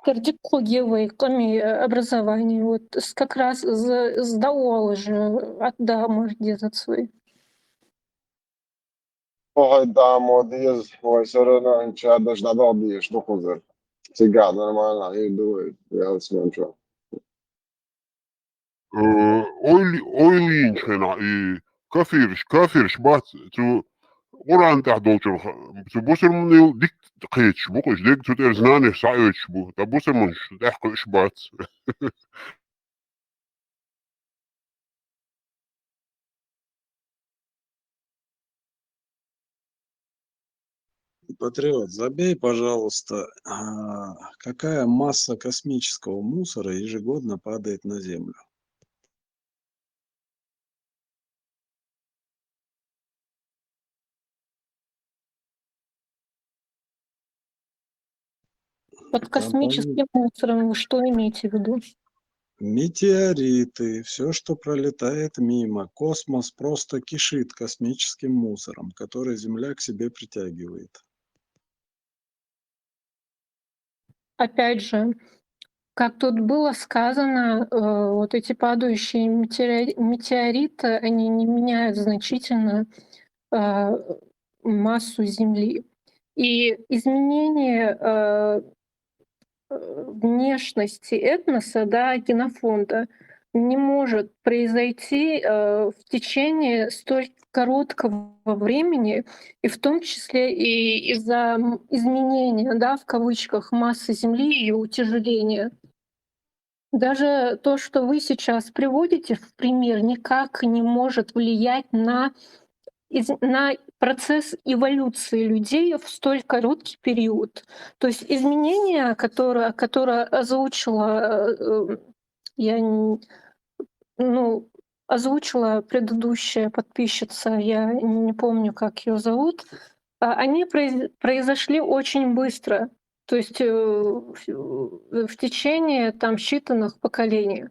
Кардикологиевой образование, вот как раз сдавала же отдам где-то свой. Oj, damo diz, vai sarunā, viņš ēdaši dabaldījuši, nu, kuzar. Cigā normālā iedod, jāsman šo. Oilin hena i kafirش بات تو قرآن تحدوچ تو بوسر من ديك قيتش بوقش ديك تو ترزناني سايوش بو تا بوسر منش تحقش بات Патриот, забей, пожалуйста, какая масса космического мусора ежегодно падает на Землю? Под космическим мусором вы что имеете в виду? Метеориты, все, что пролетает мимо. Космос просто кишит космическим мусором, который Земля к себе притягивает. Опять же, как тут было сказано, вот эти падающие метеориты, они не меняют значительно массу Земли. И изменение внешности этноса, да, генофонда не может произойти в течение столь короткого времени, и в том числе и из-за изменения, да, в кавычках, массы Земли и ее утяжеления. Даже то, что вы сейчас приводите в пример, никак не может влиять на процесс эволюции людей в столь короткий период. То есть изменения, которое озвучила, озвучила предыдущая подписчица, я не помню, как ее зовут, они произошли очень быстро, то есть в течение там считанных поколений.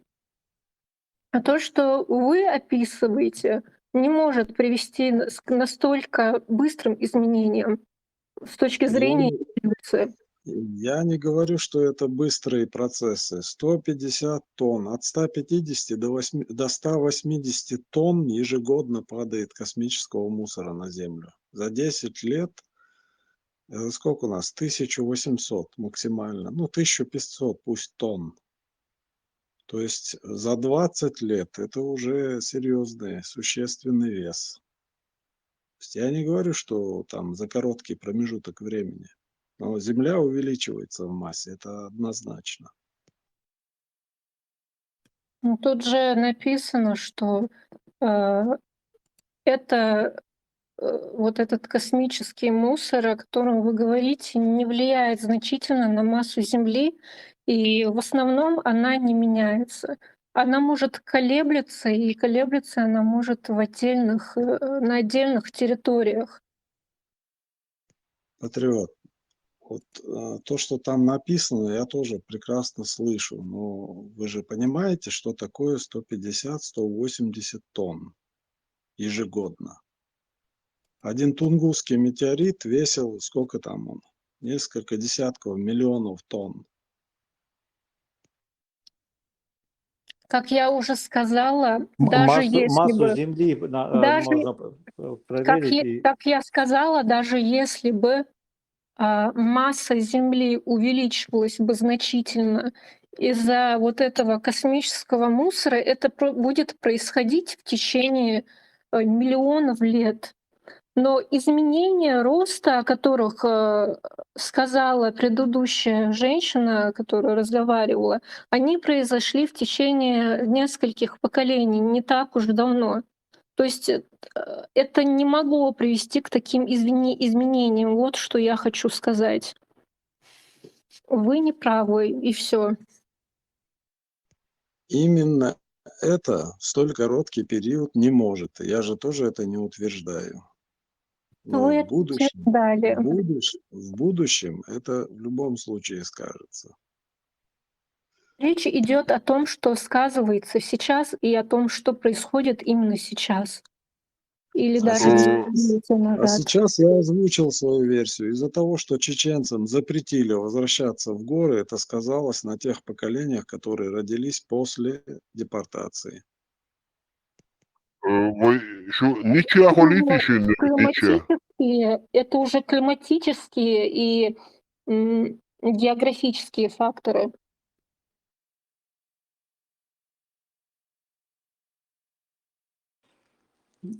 А то, что вы описываете, не может привести к настолько быстрым изменениям с точки зрения эволюции. Я не говорю, что это быстрые процессы. 150 тонн, от 150 до 180 тонн ежегодно падает космического мусора на Землю. За 10 лет, сколько у нас? 1800 максимально, 1500 пусть тонн. То есть за 20 лет это уже серьезный, существенный вес. То есть я не говорю, что там за короткий промежуток времени. Но Земля увеличивается в массе, это однозначно. Тут же написано, что это вот этот космический мусор, о котором вы говорите, не влияет значительно на массу Земли, и в основном она не меняется. Она может колеблется, и колеблется она может на отдельных территориях. Патриот, вот то, что там написано, я тоже прекрасно слышу, но вы же понимаете, что такое 150-180 тонн ежегодно. Один тунгусский метеорит весил, сколько там он? Несколько десятков миллионов тонн. Как я уже сказала, даже если массу бы... Земли можно проверить. Как я сказала, даже если бы масса Земли увеличивалась бы значительно из-за вот этого космического мусора, это будет происходить в течение миллионов лет. Но изменения роста, о которых сказала предыдущая женщина, которая разговаривала, они произошли в течение нескольких поколений, не так уж давно. То есть это не могло привести к таким изменениям. Вот что я хочу сказать. Вы не правы, и все. именно это в столь короткий период не может. И я же тоже это не утверждаю. Но Вы в это будущем, утверждали. в будущем это в любом случае скажется. Речь идет о том, что сказывается сейчас, и о том, что происходит именно сейчас. Или А даже сейчас, десятилетия назад. сейчас я озвучил свою версию. Из-за того, что чеченцам запретили возвращаться в горы, это сказалось на тех поколениях, которые родились после депортации. Ничья политическая, ничья. Это уже климатические и географические факторы.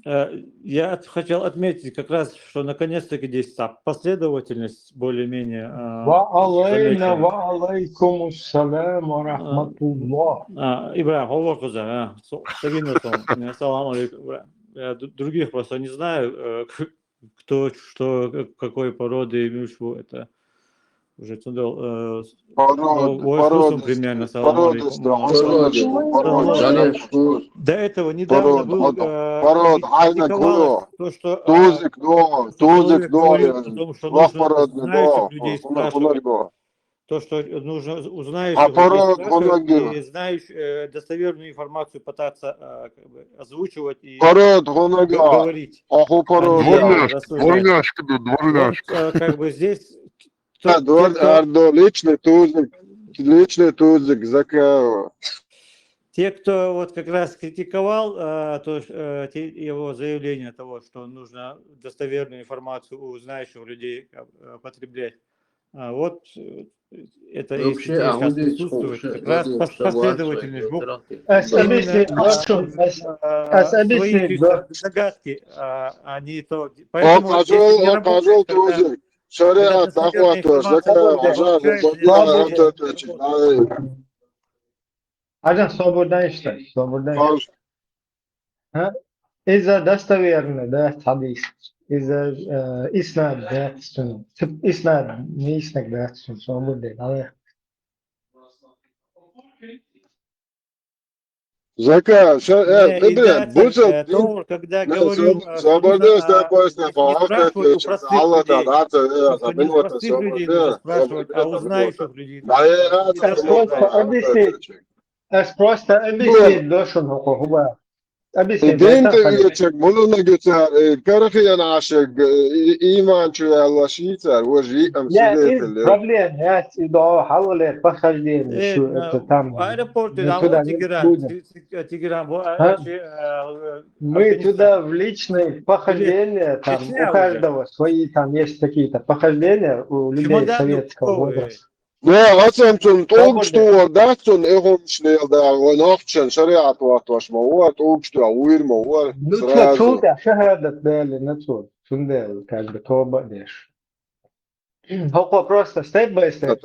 Я хотел отметить как раз, что наконец-таки здесь последовательность более-менее وعلينا заметена. وعليكم السلام ورحمة الله. Ибрахим, Аллах Уза, Салам алейкум, Ибрахим. Я других просто не знаю, кто, что, какой породы имущего это. Уже туда, Породы, примерно, салам алейкум. До этого недавно был критиковалось то, что человек говорил о том, что нужно знающих людей спрашивать. То, что нужно у знающих людей спрашивать и знающих достоверную информацию пытаться озвучивать и говорить. Вот, как бы здесь те, кто вот как раз критиковал его заявление того, что нужно достоверную информацию у знающих людей потреблять, вот это если сейчас присутствует, как раз последовательность Бог свои догадки, а не то. Поэтому если не работает, когда достоверная информация Аджан, свободна işte, свободна. إذا достоверный, да, хадис, إذا إسناد, да, إسناد, не إسناد, да, свободный, да. Zaka, когда говорю, не спрашивать у простых людей, нужно спрашивать, а у знающих людей. Просто объяснить, да, что هو Dinten geçecek, bununla geçer. Karakiyan aşık, iman çöğe şiiter, o jiyem Я из sidetel. проблем, я иду حول похождение, что это там. Аэропорты, Туда Тегеран, мы туда в личные похождения, там у каждого свои, там есть какие-то похождения у людей советского возраста. Ja, atcemtun tūkstoši decun, ehumšnieldā, vai nafčen, šariāt vārtošma, tūkstoši uirma, Ну что, чудо, шахадат дали на чудо, чудо, как бы то будешь. Только просто step by step,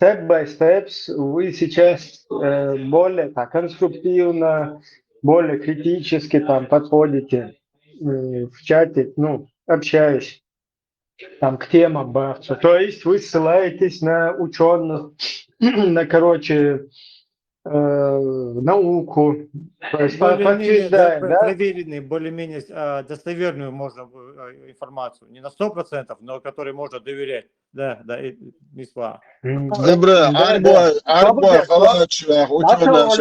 step by steps, вы сейчас более так конструктивно, более критически там подходите в чате, ну, общаясь. Там к темам бахса. То есть вы ссылаетесь на ученых, на, короче, науку. То есть подтверждает, да? Проверенные, более-менее достоверную можно информацию. Не на 100%, но которой можно доверять. Да, мисла. Добре, арбой, халачах, ученых,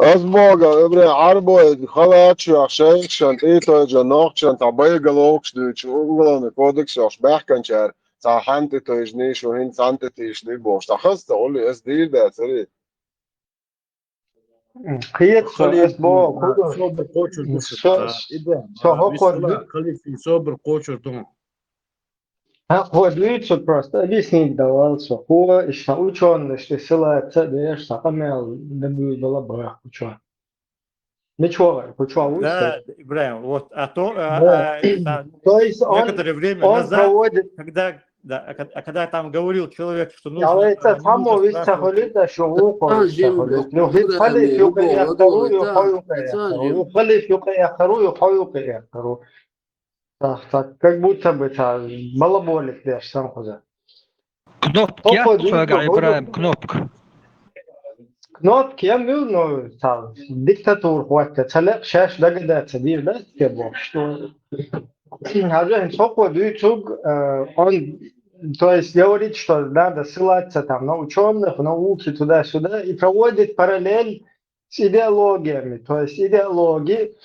Azboga, öbre arboy, halatçı, şeyhşan, etoyca, nokçan, tabayga lokşdüç, uğulanı kodekşoş, behkançer, sahante tojni, şuhin sante tişni boş. Tahasta oli es değil de seri. Kıyıtsa esbo, Собр koçur Халифин собр koçur тон. Вот видите, просто объяснить давался. Хуа еще ученый, что ссылается, да, что амел, да будет была бы ученый. Ничего, ученый. Да, Ибрахим, вот, то есть некоторое время он назад, проводит, когда Да, когда там говорил человек, что Але нужно, це не само нужно віця спрашивать, голіда, що вухо віця Тажим, голід. блядь, Люхід программе, фалif юка любого, яхару, адой, юхаюка яхару. тажим. Фалif юка яхару, юхаюка яхару. Так, как будто бы та балаболик деш сам хоза. Knopk jah, Токо väga дуйко Ibrahim, голю. knopk. Кнопки, я ну, та диктатур хватка. Цалек шаш дагадаться, дир, да, тебе, что... Хозяин Токо дуйцуг, он, то есть говорит, что надо ссылаться там на ученых, науки, туда-сюда, и проводит параллель с идеологиями. То есть идеологии,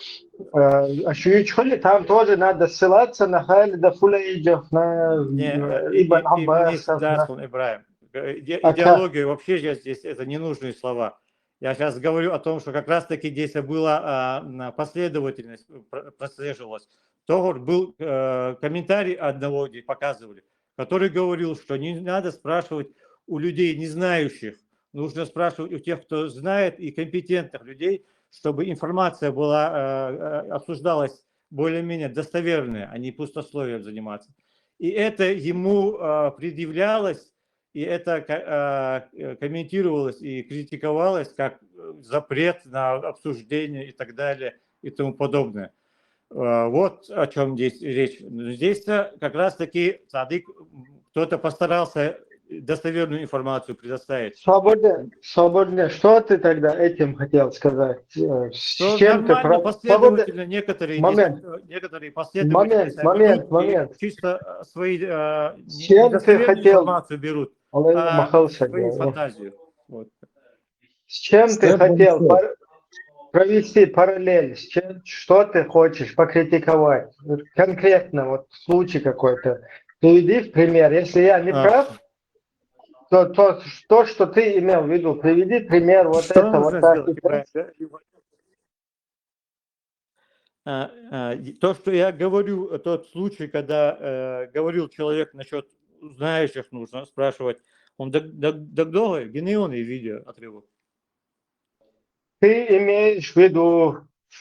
Ашуичхоли, там тоже надо ссылаться на Халида Фулейджев, на Ибн и мне Аббасов. всегда Да. сказал Ибраим. А как? Идеология вообще здесь это ненужные слова. Я сейчас говорю о том, что как раз-таки здесь была последовательность, прослеживалась. То был комментарий одного, где показывали, который говорил, что не надо спрашивать у людей, не знающих, нужно спрашивать у тех, кто знает, и компетентных людей, чтобы информация была, обсуждалась более-менее достоверная, а не пустословием заниматься. И это ему предъявлялось, и это комментировалось и критиковалось как запрет на обсуждение и так далее и тому подобное. Вот о чем здесь речь. Здесь как раз-таки садик, кто-то постарался достоверную информацию предоставить. Свободно. Что ты тогда этим хотел сказать? С Что чем ты... нормально, последовательно некоторые последовательно Момент. чисто свои С чем ты недостоверную хотел... информацию берут, свою фантазию. Вот. С чем ты хотел провести параллель? С чем, что ты хочешь покритиковать? Конкретно, вот случай какой-то. Приведи в пример. Если я не прав, то, что ты имел в виду, приведи пример вот что это, вот так. То, что я говорю, тот случай, когда говорил человек насчет знающих, нужно спрашивать, он долго генеонный видео отрывок. Ты имеешь в виду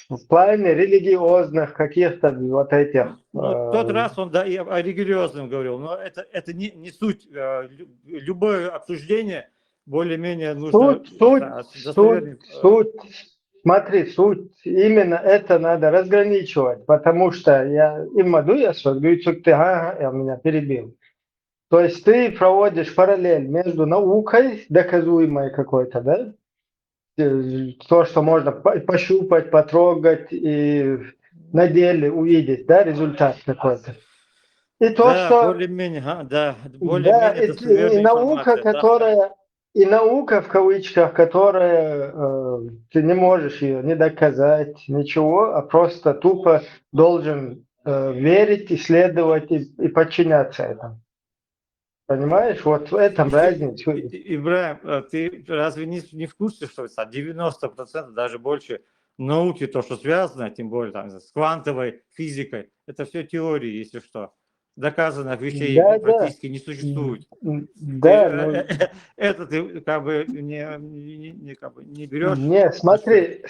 в плане религиозных каких-то вот этих... В тот раз он и о религиозном говорил, но это не суть. Любое обсуждение более-менее нужно... Суть. Смотри, суть. Именно это надо разграничивать, потому что я меня перебил. То есть ты проводишь параллель между наукой, доказуемой какой-то, да? То, что можно пощупать, потрогать и на деле увидеть, да, результат какой-то. И то, да, что... более-менее достоверная и наука, информация, которая... И наука, в кавычках, которая ты не можешь ее не доказать, ничего, а просто тупо должен верить, исследовать и подчиняться этому. Понимаешь? Вот в этом разница. Ибраим, ты разве не в курсе, что 90%, даже больше науки, то, что связано, тем более там, с квантовой физикой, это все теории, если что. Доказанных вещей практически не существует. Да, это ты как бы не берешь. Не, смотри,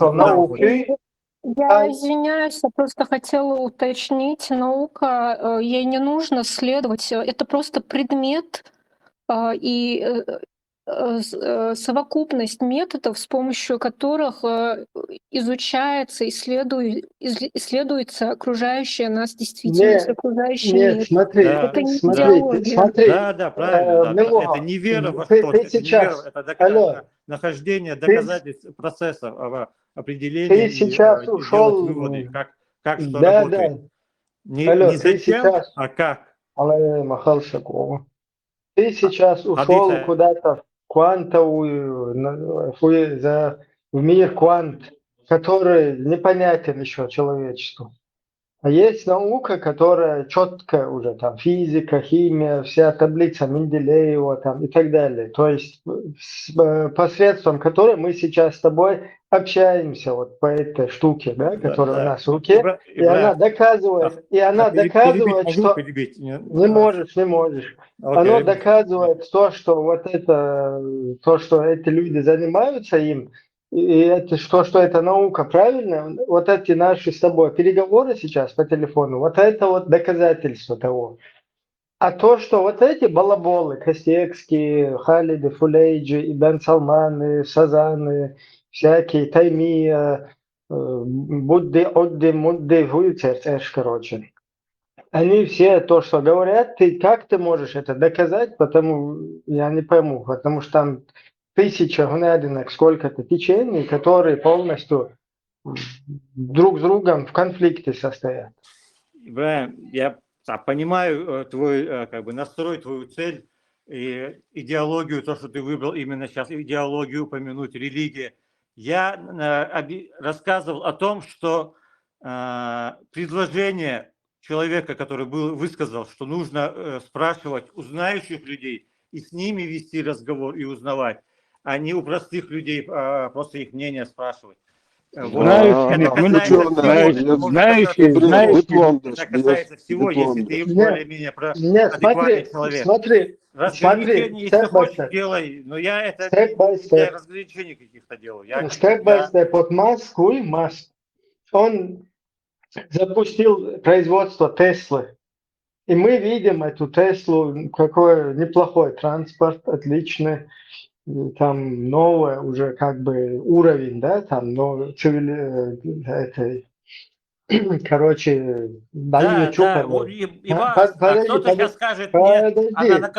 науки. Я извиняюсь, я просто хотела уточнить. Наука, ей не нужно следовать. Это просто предмет и совокупность методов, с помощью которых изучается, исследуется окружающая нас действительность, окружающий мир. Нет, смотри, это не идеология. Да, правильно. Да. Это не вера во что-то, это не вера, это нахождение доказательств процессов, определения ты сейчас и ушел, выводы, как что работает. Не зачем, а как. Ты сейчас ушел куда-то в квантовую, в мир квант, который непонятен еще человечеству. А есть наука, которая четко уже, там, физика, химия, вся таблица Менделеева там, и так далее. То есть посредством которой мы сейчас с тобой общаемся вот по этой штуке, да, которая у нас в руке, и она доказывает, что... Не можешь. Оно доказывает то, что вот это, то, что эти люди занимаются им, и это что это наука, правильно? Вот эти наши с тобой переговоры сейчас по телефону, вот это вот доказательство того. А то, что вот эти балаболы, Костекские, Халиды, Фулейджи, и Бен Салманы, Сазаны, всякие, Таймия, Будды, Отды, Мудды, Вуйцерц, короче. Они все то, что говорят, как ты можешь это доказать, потому я не пойму, потому что там 1000 гнединок, сколько-то течений, которые полностью друг с другом в конфликте состоят. Ибраим, я понимаю твой как бы настрой, твою цель и идеологию, то, что ты выбрал именно сейчас, идеологию упомянуть, религия. Я рассказывал о том, что предложение человека, который высказал, что нужно спрашивать у знающих людей и с ними вести разговор и узнавать, а не у простых людей просто их мнение спрашивать. Знающие, это касается всего, если ты более-менее адекватный человек. Смотри, разграничение, если хочешь, делай, но я это для разграничений каких-то делаю. Степ-бай-степ. Вот Маск, он запустил производство Теслы. И мы видим эту Теслу, какой неплохой транспорт, отличный. Там новый уже как бы уровень, да, там, но короче, да, кто-то сейчас скажет, нет,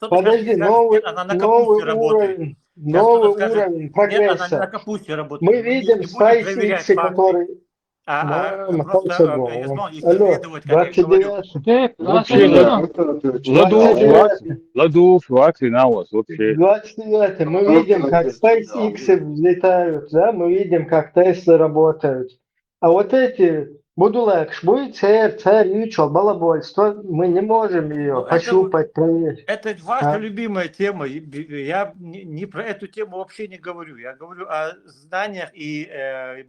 подожди, новый уровень, новый уровень прогресса. Нет, она на капусте работает. Мы видим SpaceX, который... Просто, исследовать, как я говорю. 29. Мы видим, как SpaceX взлетают, да, мы видим, как Теслы работают. А вот эти будулак, шбуй, царь, ючел, балабольство, мы не можем ее пощупать, проверить. Это ваша любимая тема. Я не про эту тему вообще не говорю. Я говорю о знаниях и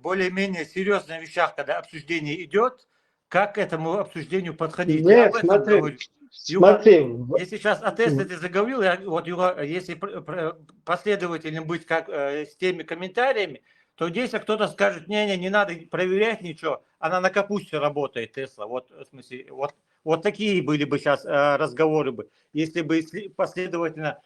более-менее серьезных вещах, когда обсуждение идет, как к этому обсуждению подходить. Нет, я об этом смотри, говорю. смотри. Если сейчас о Тесле ты заговорил, если последовательным быть как с теми комментариями, то здесь кто-то скажет, не надо проверять ничего, она на капусте работает, Тесла. Вот, в смысле, вот такие были бы сейчас разговоры бы, если бы последовательно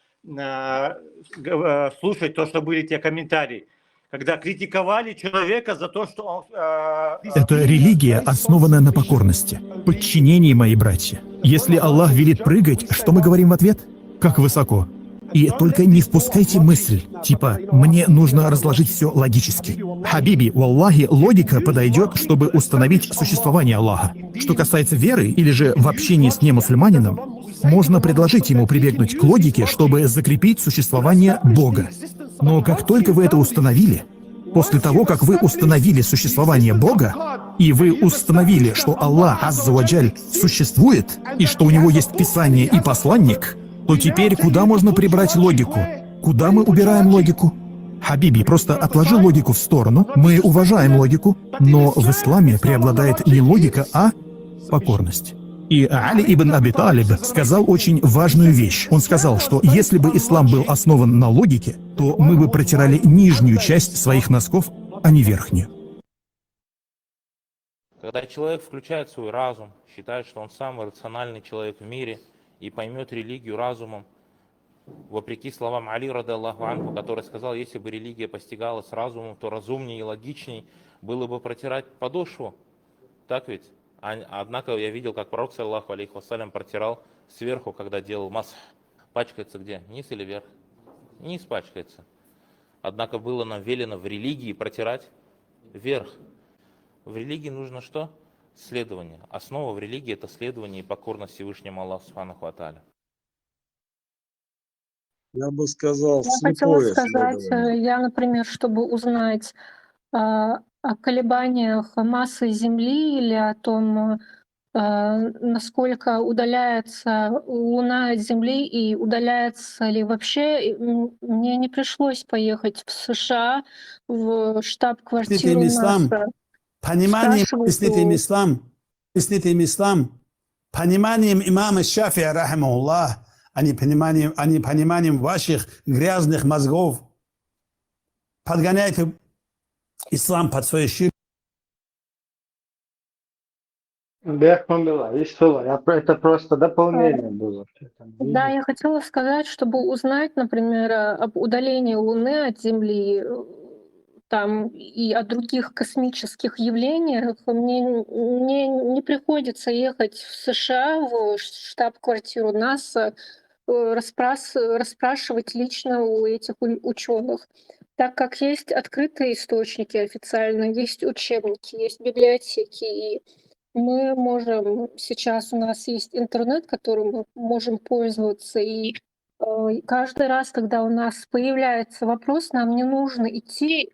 слушать то, что были те комментарии, когда критиковали человека за то, что он... Это религия, основанная на покорности, подчинении, мои братья. Если Аллах велит прыгать, что мы говорим в ответ? Как высоко. И только не впускайте мысль, типа «мне нужно разложить все логически». Хабиби, валлахи, логика подойдет, чтобы установить существование Аллаха. Что касается веры или же в общении с немусульманином, можно предложить ему прибегнуть к логике, чтобы закрепить существование Бога. Но как только вы это установили, после того, как вы установили существование Бога, и вы установили, что Аллах Азза ва Джаль существует, и что у него есть Писание и посланник, то теперь куда можно прибрать логику? Куда мы убираем логику? Хабиби, просто отложи логику в сторону. Мы уважаем логику, но в исламе преобладает не логика, а покорность. И Али ибн Аби Талиб сказал очень важную вещь. Он сказал, что если бы ислам был основан на логике, то мы бы протирали нижнюю часть своих носков, а не верхнюю. Когда человек включает свой разум, считает, что он самый рациональный человек в мире и поймет религию разумом, вопреки словам Али, радаллаху анху, который сказал, если бы религия постигалась разумом, то разумнее и логичней было бы протирать подошву. Так ведь? Однако я видел, как пророк, саллаху алейхи вассалям, протирал сверху, когда делал масх. Пачкается где? Низ или вверх? Низ пачкается. Однако было нам велено в религии протирать вверх. В религии нужно что? Следование. Основа в религии — это следование и покорность Всевышнему Аллаху субханаху ва тааля. Я бы сказал, Я хотела слепое сказать, следование. например, чтобы узнать о колебаниях массы Земли или о том, насколько удаляется Луна от Земли и удаляется ли вообще, мне не пришлось поехать в США, в штаб-квартиру НАСА. Пониманием, объясните им ислам, пониманием имама Шафия, рахимахуллах, а не пониманием ваших грязных мозгов. Подгоняйте ислам под свои ширки. Это просто дополнение было. Да, я хотела сказать, чтобы узнать, например, об удалении Луны от Земли, там и о других космических явлениях, мне не приходится ехать в США, в штаб-квартиру НАСА, расспрашивать лично у этих ученых, так как есть открытые источники официально, есть учебники, есть библиотеки, и мы можем сейчас у нас есть интернет, которым мы можем пользоваться, и каждый раз, когда у нас появляется вопрос, нам не нужно идти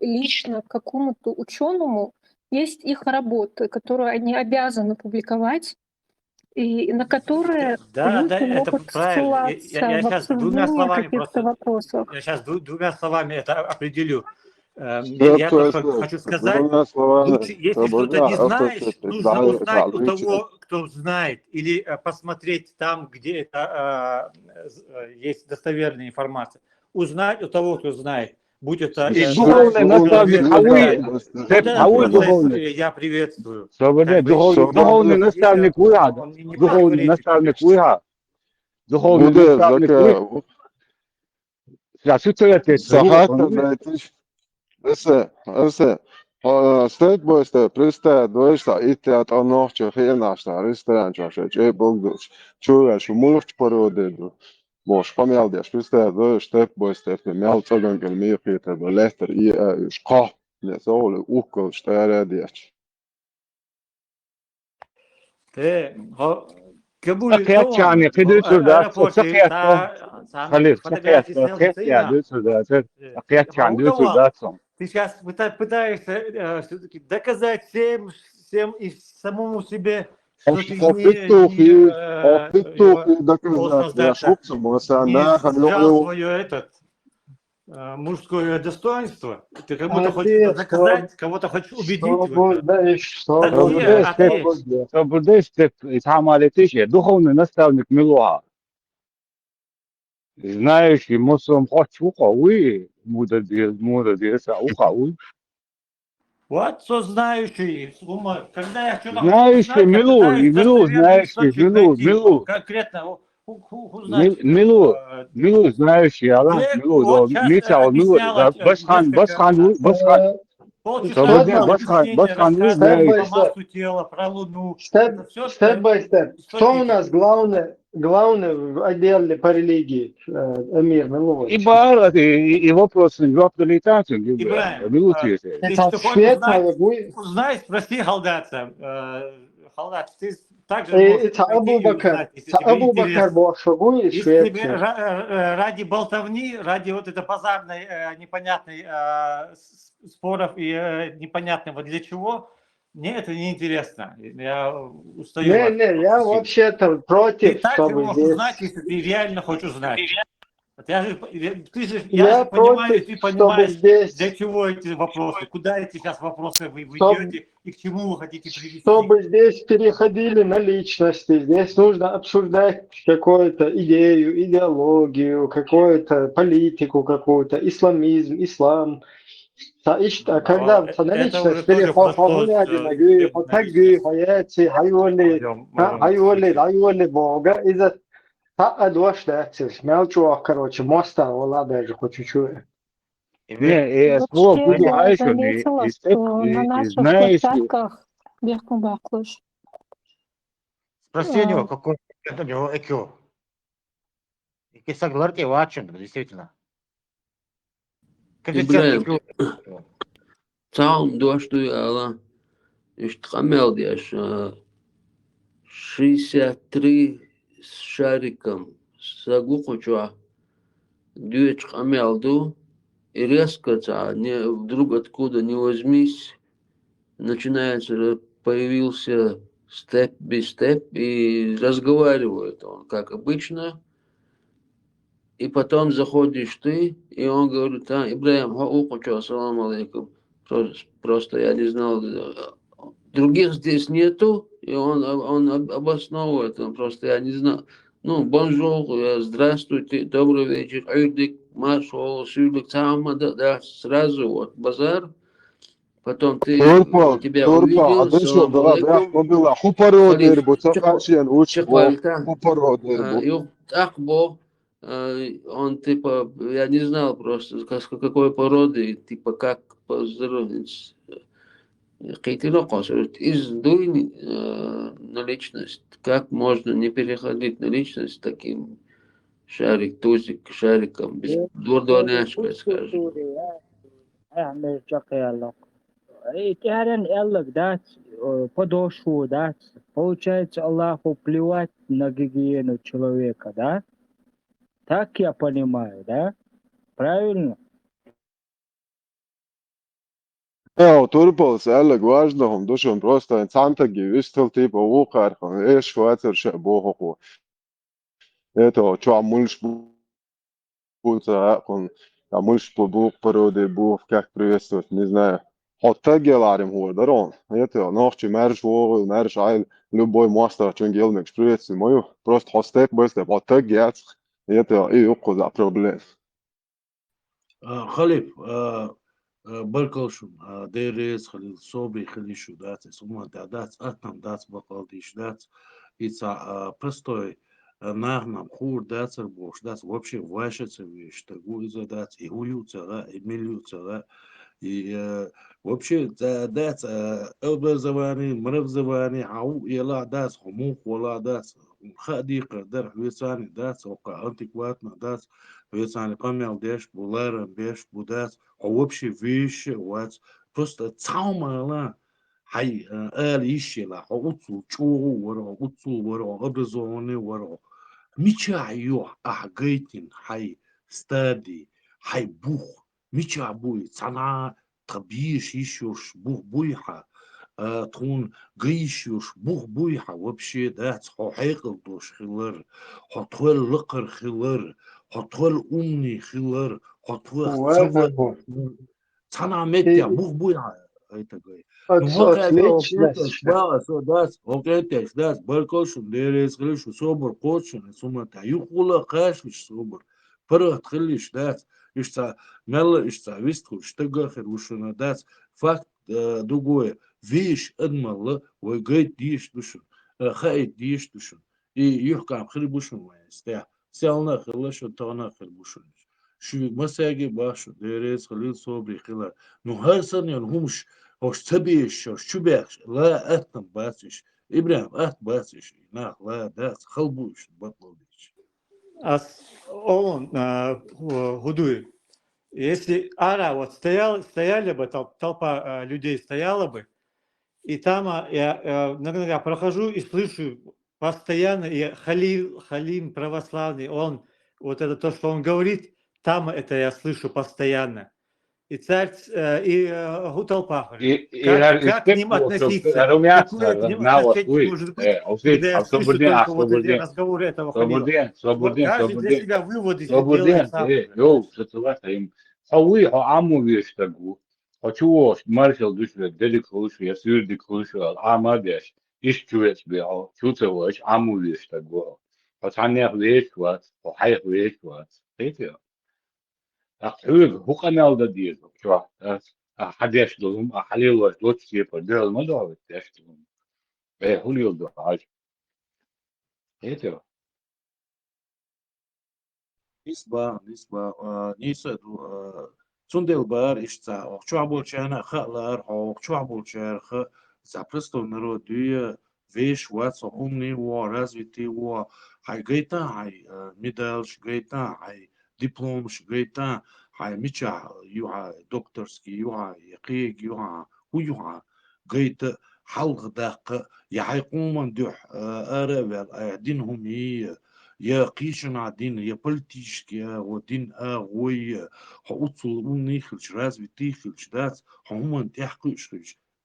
лично к какому-то ученому. Есть их работы, которые они обязаны публиковать, и на которые Да, люди это могут правильно. ссылаться Я в сейчас двумя обсуждении словами каких-то просто, вопросов. я сейчас двумя словами это определю. Step Я by только step. хочу сказать, Двумя словами. лучше, если что-то не знаешь, нужно узнать у того, кто знает, или посмотреть там, где это есть достоверная информация. Узнать у того, кто знает. Будь это Духовный наставник, а вы духовный? я приветствую. Свобода, духовный наставник Ура, духовный наставник Ура, духовный наставник Ура. Ja, Step by step, presta, doista, iteat on nohče, hienasta, risteančaše, če bogduš, čuvaš, mulč parodedu. Moš, pamjaldies, presta, doista, step by step, mjal tsagankel miikhite, lehter, šqa, ja se oli uhkol, stärediäs. Sakiat yani, kıdırtır da, sakiat da, Halil, sakiat da, sakiat da, sakiat yani, dürtür da, Ты сейчас пытаешься все-таки доказать всем и самому себе, что ты не сжал свое мужское достоинство. Ты кому-то хочешь доказать, кого-то хочешь убедить. Собудештеп итамалетише, духовный наставник Милуа. Знаешь, мусом хочу хауи, мудадеса ухауи. Вот что знающий, когда я что-то знающий, Милу, знающий, Милу. Конкретно, Милу, знающий, Аллах, Милу, Митя, Милу, Басхан, Степ-бай-степ. Степ-бай-степ. Кто у нас главный в отделе по религии, Эмир Милович? И вопрос в актуализацию. Узнай, спроси халдатца. Халдат, ты также можешь Абу Бакар Бошагу, если тебе ради болтовни, ради вот этой базарной, непонятной споров и непонятного для чего, мне это не интересно. Я устаю. Я вообще-то против. Ты также можешь узнать, если ты реально хочешь узнать. Я понимаю, ты понимаешь, для чего эти вопросы, куда эти сейчас вопросы вы идете и к чему вы хотите привести. Чтобы здесь переходили на личности, здесь нужно обсуждать какую-то идею, идеологию, какую-то политику какую-то, исламизм, ислам. Когда на личность переходили, хайоли Бога, из-за короче, моста, даже по чуть-чуть. Я заметила, что на наших площадках Беркун Баклыш. Спроси у него, какой у него IQ. И Кисагларки вачен, действительно. Цаун дуашту Алла. Иштхамелдиаш 63 с шариком сагухуча дюч хамелду и резко вдруг откуда не возьмись начинается, появился степ-би-степ и разговаривает он как обычно, и потом заходишь ты и он говорит: Ибраим, ассаламу алейкум, просто я не знал, других здесь нету, и он обосновывает, он просто я не знал. Ну, бонжур, здравствуйте, добрый вечер, айдик, машол, сюлик, да, сразу вот базар. потом ты Турпа, тебя Турпа, увидел, adesho салам da алейкум, bırak bila huparo der халиф, bu çakaşen uç bu чахвальта. huparo der bu. И Ахбо, он типа, я не знал просто, какой породы, типа как поздороваться. Какие-то издуй на личность. Как можно не переходить на личность таким тузик, шариком, без дурдоняшкой, скажем. اعمل شقيالك. И терен эллок, да, подошву, да. Получается, Аллаху плевать на гигиену человека, да? Так я понимаю, да? Правильно? Evo, Turpals, Elleg važnahum dušam просто цантаги вистал типа вухархан, швайцар бохоху. Это чё мульш буца, он мульш бух породы бух, как приветствовать, не знаю. Хотта геларим хуардарон. Это нахчи мерш вогл, мерш айл, любой мастер, чун гелмек приветствует мою. Просто хостек быстро, хотта гец. Это и укуда проблем. خليف بركلشم ديريز خليل صوبي خليشو دات سوما دات اتم دات بقالديش دات ица простой нагнам хур дацер бош дат вообще вашется вещь такую задать и уются да и милются да и вообще дат образование образование ау يلا دات حموق ولا دات خديقة در ويساني دات وقع антикватно дат ويساني قميل ديش بولارن بيش بودات вообще вещи вот просто цаумала هاي آليش لا عطو شو ورا عطو ورا أبرزوني ورا ميشا يوح أحقيتين هاي ستادي هاي بوخ ميشا بوي صنع طبيش يشوش بوخ بويحة تكون قيشوش بوخ بويحة وبشي دات حقيقل دوش خلر حطول لقر خلر حطول أمني خلر حطول Уважаемый, صنع متى بوخ بويحة отличность. Окей, да, баркошун, дерез хлишу, собор кошун, сумата, юхула кашвиш собор, пырат хлиш, да, ишца, мелла ишца, вистху, штагахер ушуна, да, факт другое, виш адмалла, ой гайт диш душун, хайт диш душун, и юхкам хлибушун, вайстя, сялна хлашун, тана хлибушун. شو مساجي باشو ديريز خليل صوبي خلا نو هرسن ينهمش هوش تبيش هوش شبيش لا أتم باسش إبراهيم أت باسش لا داس خلبوش بطلوش Он Гудуй, если вот стояли бы, толпа людей стояла бы, и там я прохожу и слышу постоянно, и Халим православный, он, вот это то, что он говорит, там это я слышу постоянно. И царь, и толпа. Как к ним относиться? Какое к ним отношение может быть, когда я слышу только вот эти разговоры этого Халила? Каждый для себя выводы делает сам. Хауи аму вештагу. Хочу маршал душе делик лучше, я сюрдик лучше, амадеш. Ишчует беал, чуцеваш аму вештагу. Пацанер вешват, хайх вешват. Эти. هو قنال ده ديز شو حدش لهم حليل وقت لوت سيبر ده ما ده بتش لهم إيه هو يلدو عاج إيه ترى نسبة نيسا تندل بار إشتا شعبول شانا خالار أو شعبول شار خ زابرستو نرو دي فيش واتس أمني ورازويتي و هاي جيتا هاي ميدالش جيتا هاي дипломш гайта хай мича юа докторский юа яқиг юа хуюа гайта халгдақ я хайқуман дух аравел динхум я қишна дин я политический о дин ой хауцул унихлч развитихлч дац хуман тяхкуш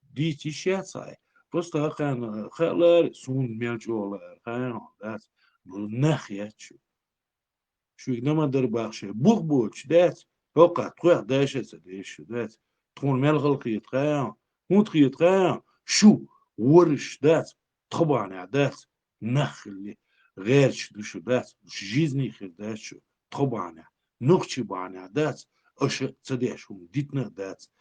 дитишяцай просто хан халар сун мелжола хан дац нахячу شو إنما در بخشه بوش دست فقط خواه داشت دیش دست تون ملغل خيط خيان هون خيط خيان شو ورش دست طبعا دست نخلي غيرش دوشو دست جيزني خير دست شو طبعا نخشي بعنا دست أش تديش هم ديتنا دست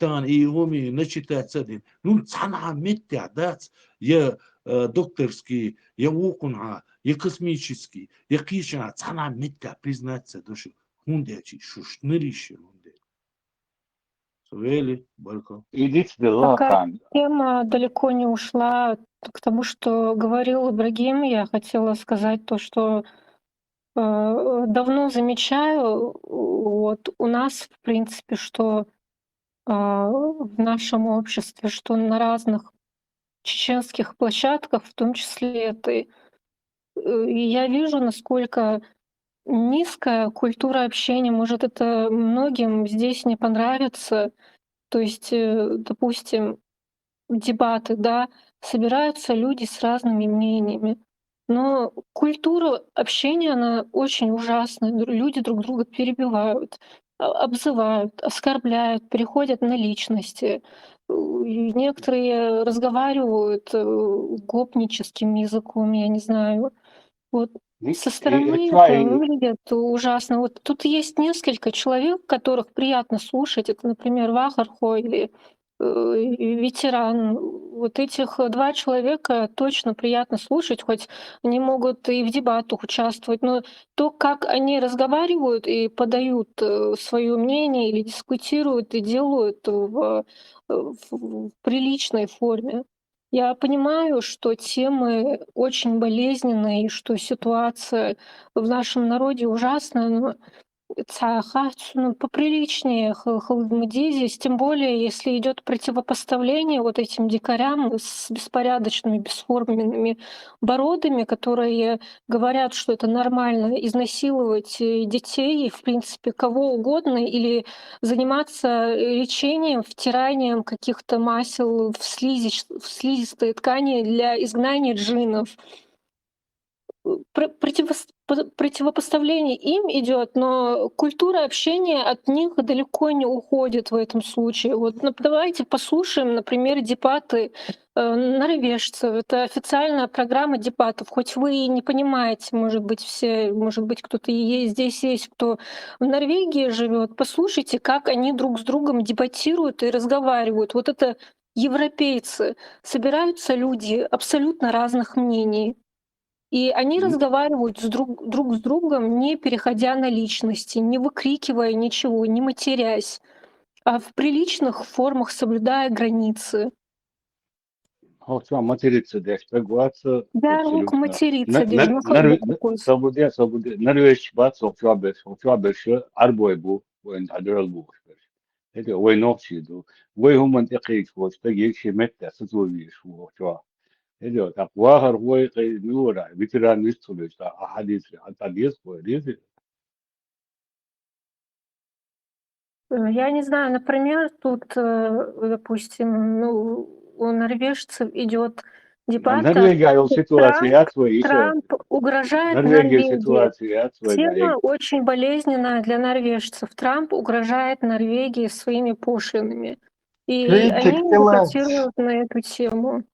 تان إيهومي نشيتا تسدين نون تصنع متع دات يا دكتورسكي يا وقنعة يا قسميشسكي يا قيشنا تصنع متع признать دوشو هوندي شوش نريش هوندي سويلي بالكم Идите дела Пока там. тема далеко не ушла к тому, что говорил Ибрагим, я хотела сказать то, что давно замечаю вот у нас, в принципе, что в нашем обществе, что на разных чеченских площадках, в том числе этой, и я вижу, насколько низкая культура общения. Может, это многим здесь не понравится. То есть, допустим, дебаты, да, собираются люди с разными мнениями. Но культура общения, она очень ужасная. Люди друг друга перебивают, обзывают, оскорбляют, переходят на личности. И некоторые разговаривают гопническим языком, я не знаю. Вот со стороны это выглядит ужасно. Вот тут есть несколько человек, которых приятно слушать. Это, например, Вахархо или ветеран. Вот этих два человека точно приятно слушать, хоть они могут и в дебатах участвовать, но то, как они разговаривают и подают свое мнение или дискутируют и делают в приличной форме. Я понимаю, что темы очень болезненные, и что ситуация в нашем народе ужасная, но поприличнее здесь, тем более, если идет противопоставление вот этим дикарям с беспорядочными, бесформенными бородами, которые говорят, что это нормально изнасиловать детей, в принципе, кого угодно, или заниматься лечением, втиранием каких-то масел в слизистые ткани для изгнания джиннов. Противопоставление им идет, но культура общения от них далеко не уходит в этом случае. Вот давайте послушаем, например, дебаты норвежцев. Это официальная программа дебатов. Хоть вы и не понимаете, может быть, кто-то здесь есть, кто в Норвегии живет. Послушайте, как они друг с другом дебатируют и разговаривают. Вот это европейцы. Собираются люди абсолютно разных мнений. И они разговаривают друг с другом, не переходя на личности, не выкрикивая ничего, не матерясь, а в приличных формах соблюдая границы. Материться, спрягаться Да, абсолютно. материться, Свободе. Норвеж бац, обчабеш, арбой бу, вен адерал бу. Это ой ночиду. Ой хумантикик, вот такие шеметта, сутулиш, вот. إيه ده واخر هو نورا ветеран истории أحاديث حديث وليس Я не знаю, например, тут, допустим, у норвежцев идет дебат, Трамп угрожает Норвегии. Тема очень болезненная для норвежцев. Трамп угрожает Норвегии своими пошлинами. И они дебатируют на эту тему.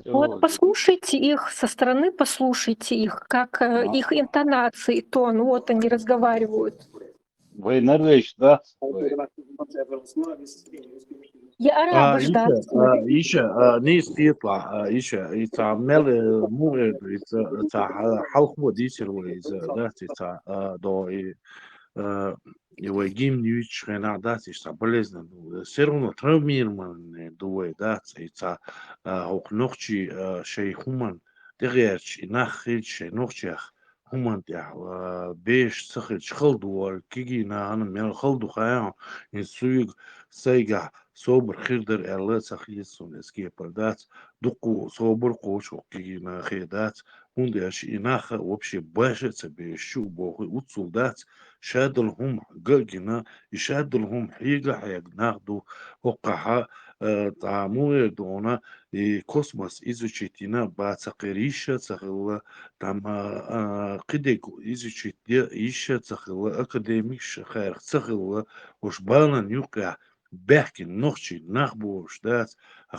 Вот послушайте их со стороны, послушайте их, как их интонации, тон, вот они разговаривают. Вы норвеж, да? Я араб, да. إيشا نيس يطلع إيشا يتعمل مو يتع حلق وديش الويز ذات يتع دو يوجيم نيوش خنا ذات يتع بلزنا سيرنا ترمير من دوي ذات يتع هوك نوختي شيء همان تغيرش ناخيش نوختيخ همان تاع بيش سخل خلدو كيجينا أنا من الخلدو خيان يسوق سيجا صوبر خيردر الله سخيسون اسكي بردات دقو صوبر قوش وكينا خيدات هونداش إناخ وبشي باشا تبيشو بوخي وتصولدات شادلهم قلقنا يشادلهم حيقا حيق ناخدو وقعها تعمو دونا كوسموس إزوشيتينا باتساقريشا تخيلا تاما قديكو إزوشيتيا إيشا تخيلا أكاديميش خير تخيلا وشبانا نيوقع بحكي نوخشي نخبوش دات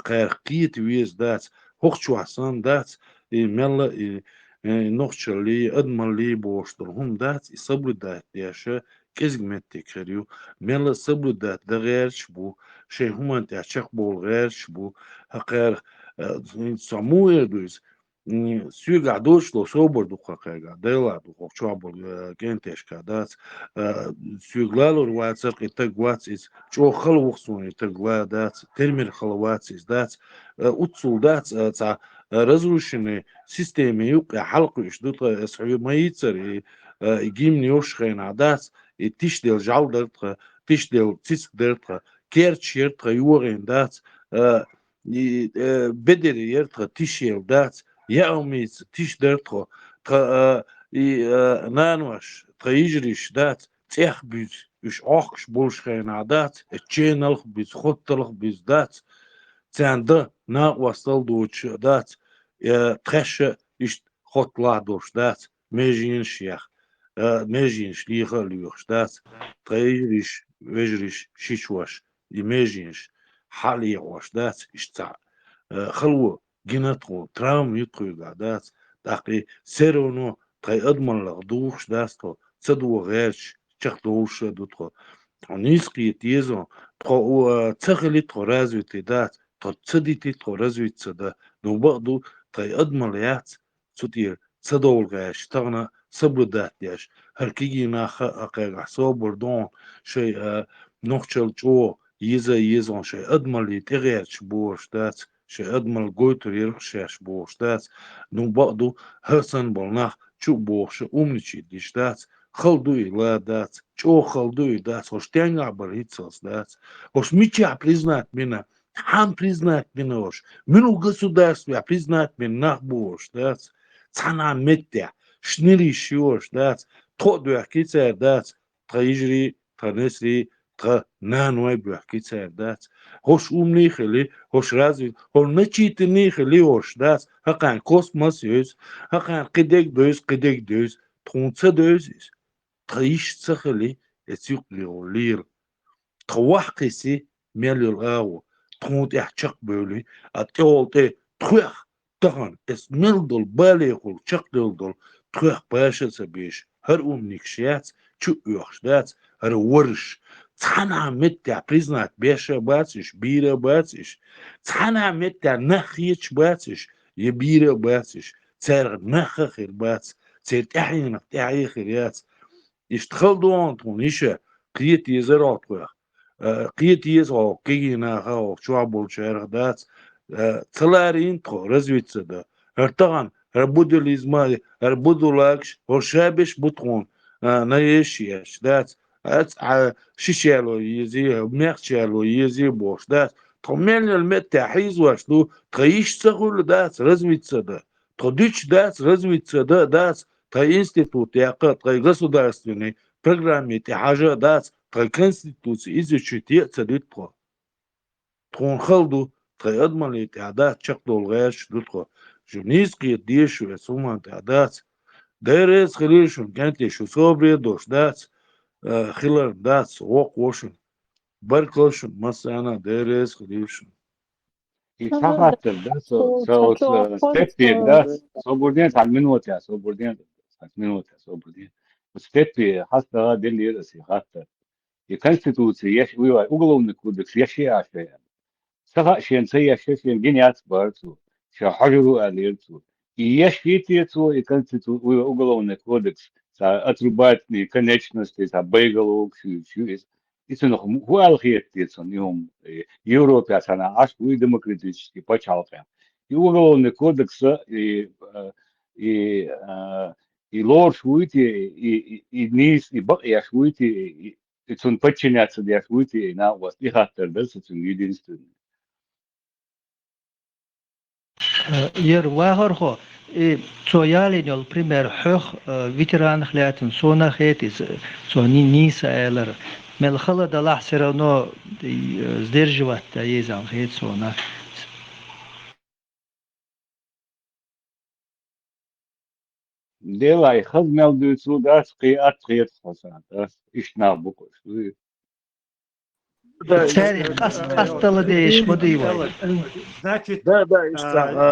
غير قيت ويز دات هوخشو حسان دات ملا نوخشلي أدملي بوشتر هم دات يصبلدات ياشا كزجمت تكريو ملا صبلدات ده غير شبو شيء هم أنت أشق بول غير شبو هقير سمو يدوز سيجا دوش لو صوبر دوخا كاجا ديلا دوخا شابل كنتش كادات سيجلالو روات سرقي تقوات إز شو خلو وخصوني تقوا دات ترمير خلوات إز دات أتصل دات تا رزولوشن سيستمي يوقع حلقو يشدوت اسعي ما يتصر يجيمني يوشخين عدات تيش ديل جاو درتخ تيش ديل تيس درتخ كيرتش يرتخ يورين دات بدر يرتخ تيش يل دات يوميز تيش درتخ نانوش تيجريش دات تيخ بيز يش أخش بولشخين عدات تشينلخ بيز خطلخ بيز دات تاندا نا وصل دوش دات تخش إيش خط لا دوش دات ميجين شيخ ميجين شليخة ليوخش دات تغيريش وجريش شيشوش يميجينش حالي وش دات إيش تاع خلوه جنتخو ترام يدخل دات تاقي سيرونو تغي أضمن لغدوش داتو تدو غيرش تشخدوش دوتخو نيسقي تيزو تخو تخلي تخو رازو تدات تديتي تخو رازو تدا نو بقدو تاي أدمليات تدير تدول غاش تغنى سبودات ياش هركيجي ناخ أقاق صوبر دون شيء نوخشل جو يزا شيء أدملي تغيرش بوش دات شيء أدمل قويتر يرخشاش بوش دات نو بقدو هرسن بالناخ شو بوش أمنيشي ديش دات خلدوي لا دات شو خلدوي دات хош тянга борицос дат хош мича признать меня хам признать меня хош мину государстве признать меня бош дат цана метя шнири шиош дат то дуакица дат траижри танесри тра наной буакица дат хош умни хели хош развит хош начитни хели хош дат хакан космос юз хакан кидек дөз тунца дөз تعيش تخلي يسيق لير توحقسي ميل الغاو تونت احشق بولي اتولتي تخيخ تغن اس ميل دول بالي يقول شق دول تخيخ باشا سبيش هر نكشيات شو يوخشدات هر ورش تحنا متى признать باشا باتش بيرا باتش تحنا متى نخيش باتش يبيرا باتش تسرغ نخخير باتش تسرتحينك تحيي خيريات يشتغل دوان تونيشة قيت يزرع تويخ قيت يزرع كينا خاو شعبول شهر دات تلارين تخو رزويت سدا هرتغن هربودو ليزمالي هربودو لاكش هرشابش بطخون نايشيش دات شيشالو يزي ميخشالو يزي بوش دات تخمين المت تحيز واشلو تخيش تخول دات رزويت سدا تخديش دات رزويت سدا دات تاي институт яқы тай государственной программе те хажа дат тай конституции изучить цадит про тон халду тай адмали те дат чак долгаш дутро журналистские дешу суман те дат дерес хришун канте шу собре дош дат хилар дат ок вошун баркошун масана дерес хришун И Ну, сахатер, да, степи, да, свободен, так минуты, свободен, так минуты, свободен. Степи, хаста, делира, сихата. И конституция, есть, уголовный кодекс, есть яшея. Саха, шенца, яшея, гениат, барцу, шахару, алирцу. И есть фитицу, и конституция, уголовный кодекс, отрубать конечности, бейголовок, isso nog hoe algeet dit zo nieuw Europa zijn als hoe democratisch почалка и уголовный кодекс и лор шуйте и низ и я шуйте и цун подчиняться я шуйте на вас и хаттер да цун единственный Jer waharho sojalin primer hoch veteran gelaten zona het is zo niet eller mel khala da lah serano сдерживать езан het zona делай хазмел дюцу да скиат скиат хасан да ишна букус Значит, Да,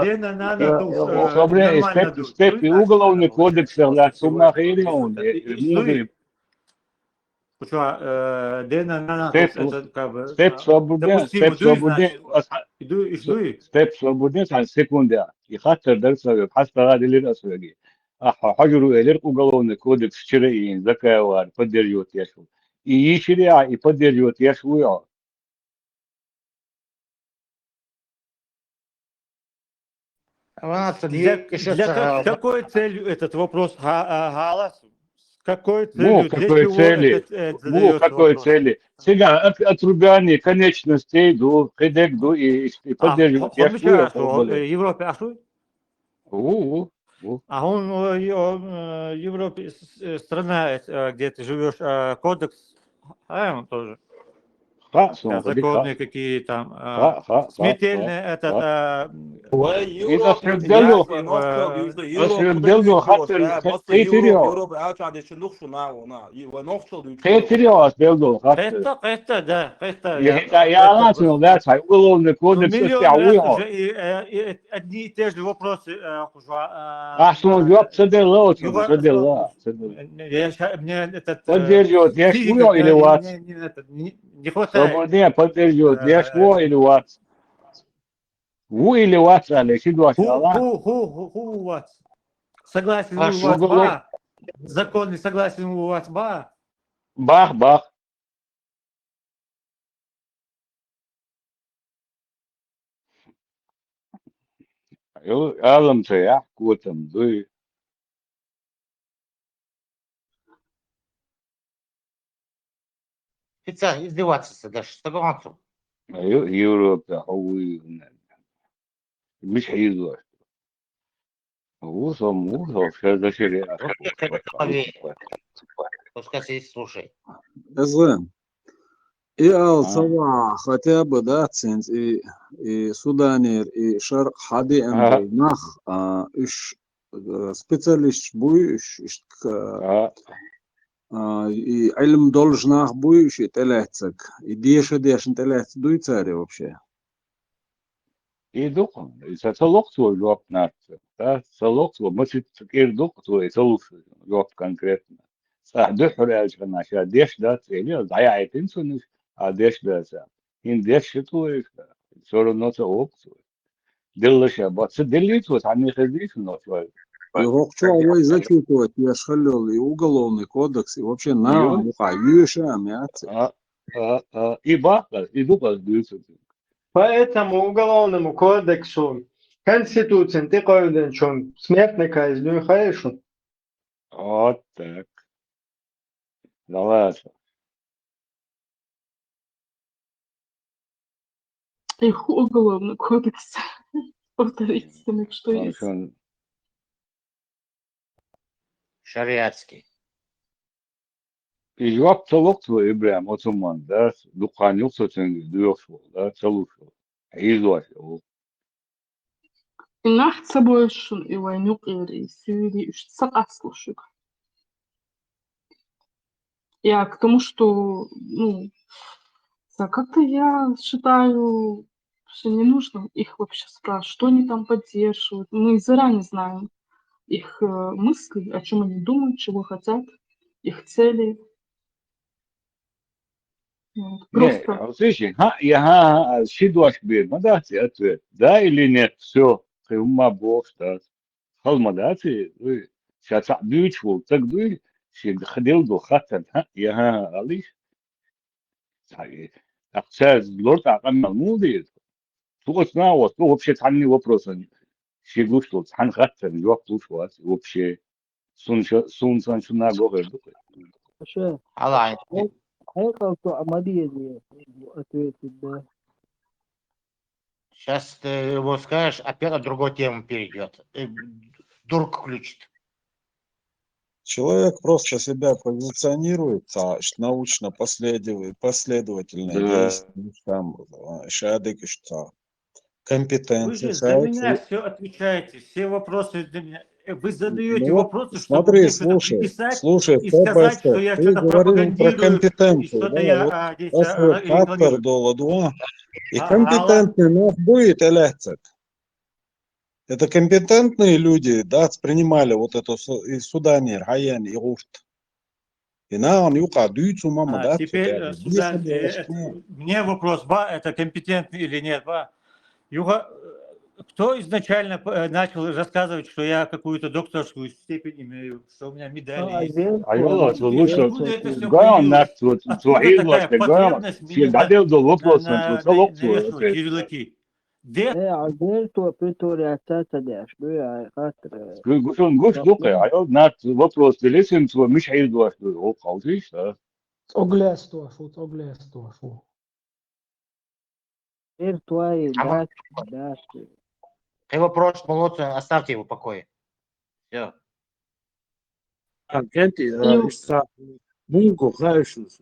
Дена на душ, Sobre нормально душ. степи уголовный кодекс Сумахирион, мужик. Дена на душ, это как бы Степ свободен, допустимо дуй, значит. Иду. степ свободен عن секунда. يخاطر درس حتى غادي للأسواقي. حجروا إلى уголовный кодекс شرعي ذكاء поддерживать يشو. И ширя и поддерживать يشو. Для какой целью этот вопрос Галас? С какой Ну, целью? Для какой чего цели? этот Ну, задается какой вопрос? цели? Сега отрубание конечностей до хедек и поддерживать Хомича яшву ашу, Европе ашу? А он Европе страна, где ты живешь, кодекс, он тоже. Законы какие там, смертельные, этот... إذا سردلو خاطر خيتريو أسبلدو خاطر Это, я начал дать уголовный кодекс миллион استعويه одни и те же вопросы. أحسن جواب صدق Мне этот... поддерживает яшву или ват не хватает. свободнее поддерживает яшву или ват или ват але Ху ват. Согласен у вас ба. Законный согласен у вас ба. Бах. Алам цея кутам дуй. Специально издеваться даже, с такого отцу. Европа هو مش هيزور هو هذا شيء Пускай сидит, слушай. Эзлен. И Ал-Сава хотя бы, да, ценз, и Суданер, и Шар Хади Нах, иш специалист буй, и Ильм должнах буй, и телецек, и дешен телец дуй цари вообще. И духом, и социологию жопт нация, да, социологию, мы теперь духом, и социологию жопт конкретно. دحر أجمع عشان ديش ده تاني ضيع تنسون ديش ده سا إن ديش شتوي صار الناس أوقات دلش بس دليت وتعني خديش الناس يغوقشوا أول زكيتوا يشخلوا لي уголовный кодекс и вообще на юшам и бака и дука сдаются. По этому уголовному кодексу Конституция ты говоришь, что смертная казнь не хорошо. Вот так. Давай. Их уголовный кодекс. Повторите, что есть. Шариатский. И жвап целокство Ибрам Отуман, да, духанил соценги, дуёшвол, да, целушвол. Изуашвол. И нахт собой шун и войну или сюди сакаслушек. Я к тому, что, как-то я считаю, что не нужно их вообще спрашивать, что они там поддерживают. Мы заранее знаем их мысли, о чем они думают, чего хотят, их цели. Просто... Слушай, я шидуаш бир, мадати ответ, да или нет, все, ты ума бог, что халмадати, сейчас дючвол, так дуй, ходил до хатан, я алиш. Сейчас лорд акамал мудит. Тут знал, что вообще ценный вопрос. Шигу что цен хатан, я плюс вообще сун шуна говорит. Алай. Сейчас ты его скажешь, опять на другую тему перейдет. Дурку включит. Человек просто себя позиционирует научно последовательно, действует там, компетенции. Вы же за меня все отвечаете, все вопросы для меня. вы задаете Ну вот, вопросы, чтобы смотри, мне что-то слушай, приписать слушай, и стоп, сказать, что стоп. я Ты что-то говорил про пропагандирую и компетенцию, что-то да, я вот здесь после фактор рекламирую. доладу, и Ала, компетентный нас будет элекцик. Это компетентные люди, да, принимали вот эту и судание, Гаян и Гуфт. И на он юка дюйцу мама, да, теперь, Судан, мне вопрос, это компетентный или нет, Юга, кто изначально начал рассказывать, что я какую-то докторскую степень имею, что у меня медали есть? Айвала, то лучше Откуда это все говорим на появилось? то Откуда такая потребность мне гадел до вопроса, навешивать ярлыки? Alberto Pretoriatsata dash, Гушон гуш лука, айвал на вопрос делесен, то миш хайду аш о калдиш, да. Оглестошу. Его вопрос, молодцы, оставьте его в покое. Все. Кенти, mungo gaishus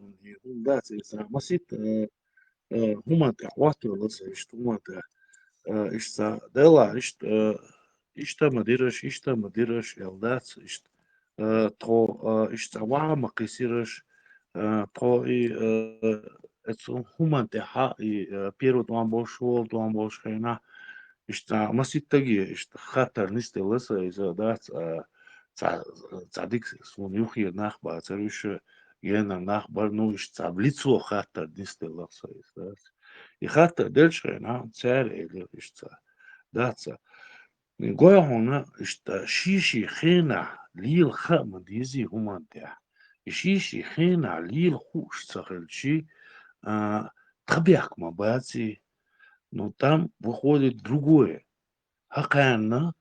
that's is masit humata watu lasa ist humata ist dela ist madiras eldats ist to ist wa makisiras to и это humanta ha и первый дуан бош хена ist masit таги ist хатар нисте ласа is that's צדיק ספון יוחי נחבר צריך ינה נחבר נו יש צבליצו חטא דיסטל סויס das ich hatte del schena zer ist das goya hona ist shishi khina lil kham dizi humanta shishi khina lil khush сахельчи табяк мабати но там выходит другое хаканна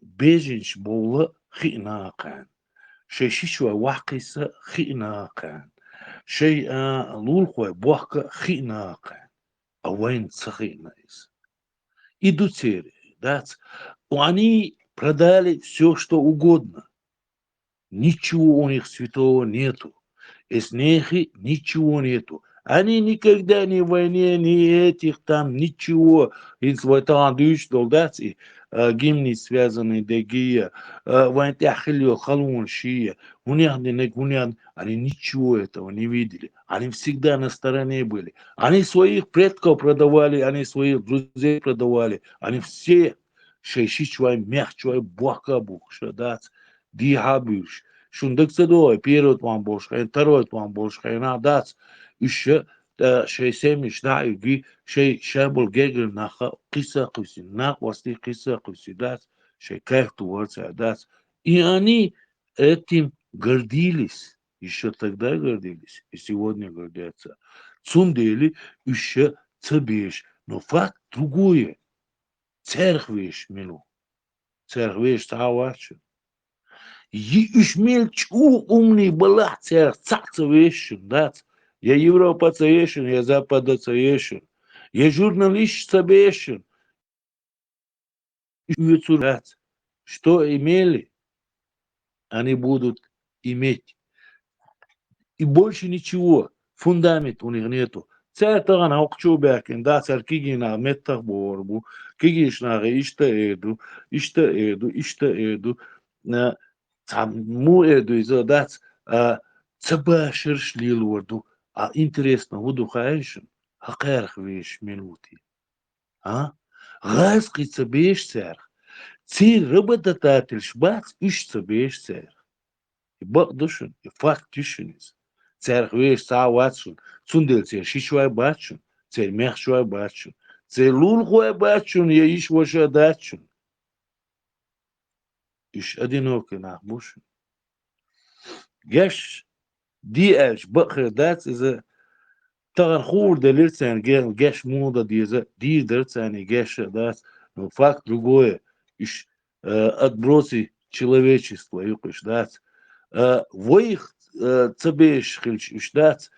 беженч бола خئناقان شيء شوي واقيسة خئناقان شيء لولخوي بوحكة خئناقان أوين сахинайс. Иду цели, да? Они продали все, что угодно. Ничего у них святого нету. Из них ничего нету. Они никогда ни в войне, ни этих там, ничего. Из войны душь, да? гимны связанные дегия, вантяхилио, халун, шия, они ничего этого не видели. Они всегда на стороне были. Они своих предков продавали, они своих друзей продавали. Они все шейшичвай, мягчвай, буахкабух, шадат, дихабюш. Шундык цедой, первый тван бошхай, второй тван бошхай, надат, еще شيء سامي شناعي جي شيء شابل جاجر ناخا قصة قصي ناق وستي قصة قصي دات شيء كارت ورца дат. И они этим гордились, еще тогда гордились, и сегодня гордятся. Цундели еще цебеш, но факт другое. Церквиш мину, церквиш цавачу. И ушмельч умный была церковь, царцевиш, дат. Я Европа цаешен, я Запада цаешен, я журналист цаешен. Что имели, они будут иметь. И больше ничего. Фундамент у них нету. Цертаган аукчубякен, да, церкигина метаборбу, кигишнага иштаэду. Му эду изодат цабашер шлилворду. А интересно, буду хаешен, хакерх веш минути. Гайский цабеш церх. Ци работататель шбац иш цабеш церх. И бак душен, и факт тишинис. Церх веш цаватшун, цундел цер шишвай бачун, цер мехшвай бачун, цер лулхвай бачун, я иш ваша дачун. Иш одинокий нахбушен. Геш دي اش بخر دات اذا تغرخور دليرتان جاش موضة دي درتان جاش دات но факт другое иш отбросы человечества юкаш дат воих цабеш хильч иш дат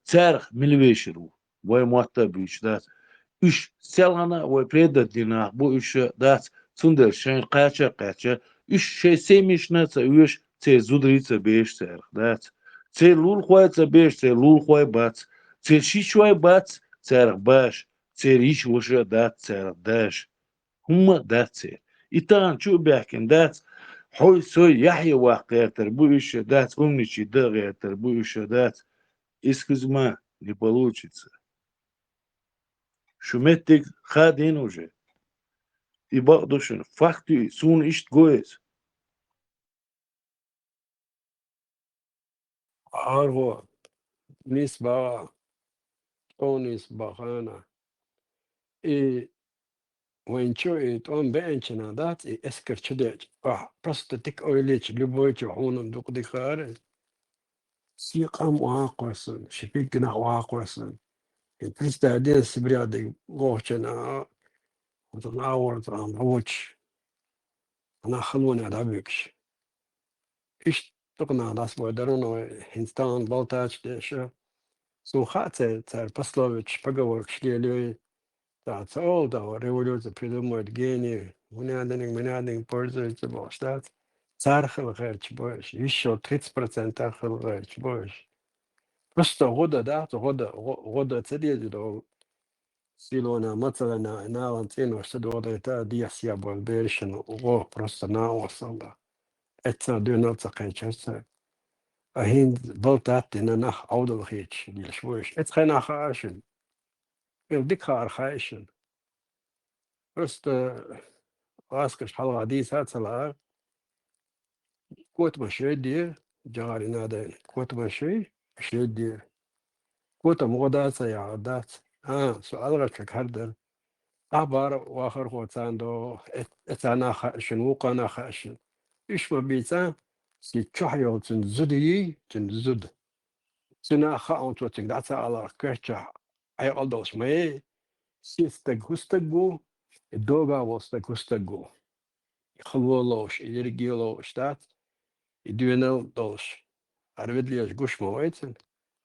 царх милвешеру вой матта бич дат иш селана вой предадина бу иш дат цундер шен кача иш шей семишнаца уш Це зудрица беш церх, да. Це лул хуайца беш, це лул хуай бац. Це шишвай бац, церх баш. Це риш уже да церх даш. Хума да церх. إتان شو بيحكي دات حوي سوي يحيى واقعتر будущее дать умничий дагатер будущее дать исказма не получится. Шуметик хадин уже. И багдушен факты сун ишт гоес. Arvo nisba onis bahana. И венчо и он бенчина дат и эскер чудеч. Просто тик ойлич любой чухуном дук дихаре. Сикам уаквасан, шипикна уаквасан. И пристаден сибряды гохчена. Вот он ауэрт ам роч. Она халуна дабикш. Иш токна дас бойдаруно инстан болтач деша. Сухаце царь послович поговорк шлелюй. Да, all да, революция придумывает гении. Мняденник, пользуется штат. Царь хилгерч больше. Еще 30% хилгерч больше. Просто года, да, года цедит до силона мацалана на лантину, что до это диасия был берешен, просто на осанда. Это 12 кончается. А хин болтат на нах аудал хич, дилш больше. Это хана хашин. Дикар хашин. Просто Аскаш حديث هاتلا كوت مشي دير جاري نادين كوت مشي دير كوت مغدات يا عدات سؤال غشك هردر أخبار وآخر خوتاندو اتانا خاشن وقانا خاشن إيش ما بيتان سي تشحيو تنزد سنا خاون توتك دعتا على كرتشا أي ألدوش ماي سيستغوستغو الدوغا وستغوستغو خلولوش إلرجيلوش تات يدوينل دوش عربيدليش قش مويتن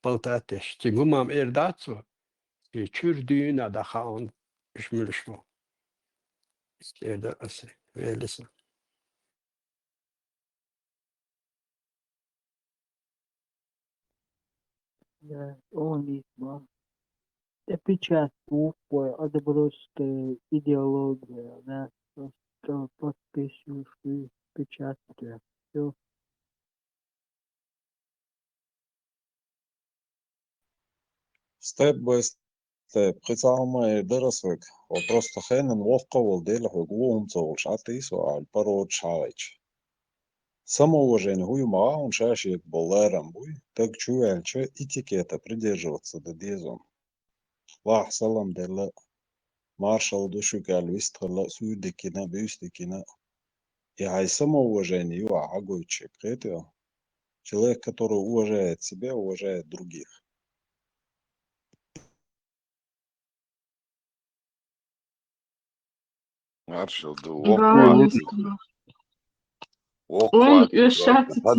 بلتاتش تيغومام إرداتسو يشور دينا دخاون إشملشمو إستيدا أسي ويلسا Да, он весьма. Это часть тупая, это просто идеология, да, просто подписываешь и печатки. Все. ستيب باي ستيب قطعة ما درسك وبروستا خينا نوفقه والديل حقوقهم تولش عطيس وعلى البرود شعيش самоуважение хую мага он шашек боларам буй так чуяльча этикета придерживаться до дезон лах салам дела маршал душу кальвист хала суйдекина бюстекина и ай самоуважение юа агойчик это человек который уважает себя уважает других. Marshall, du Да, истина. Он шатится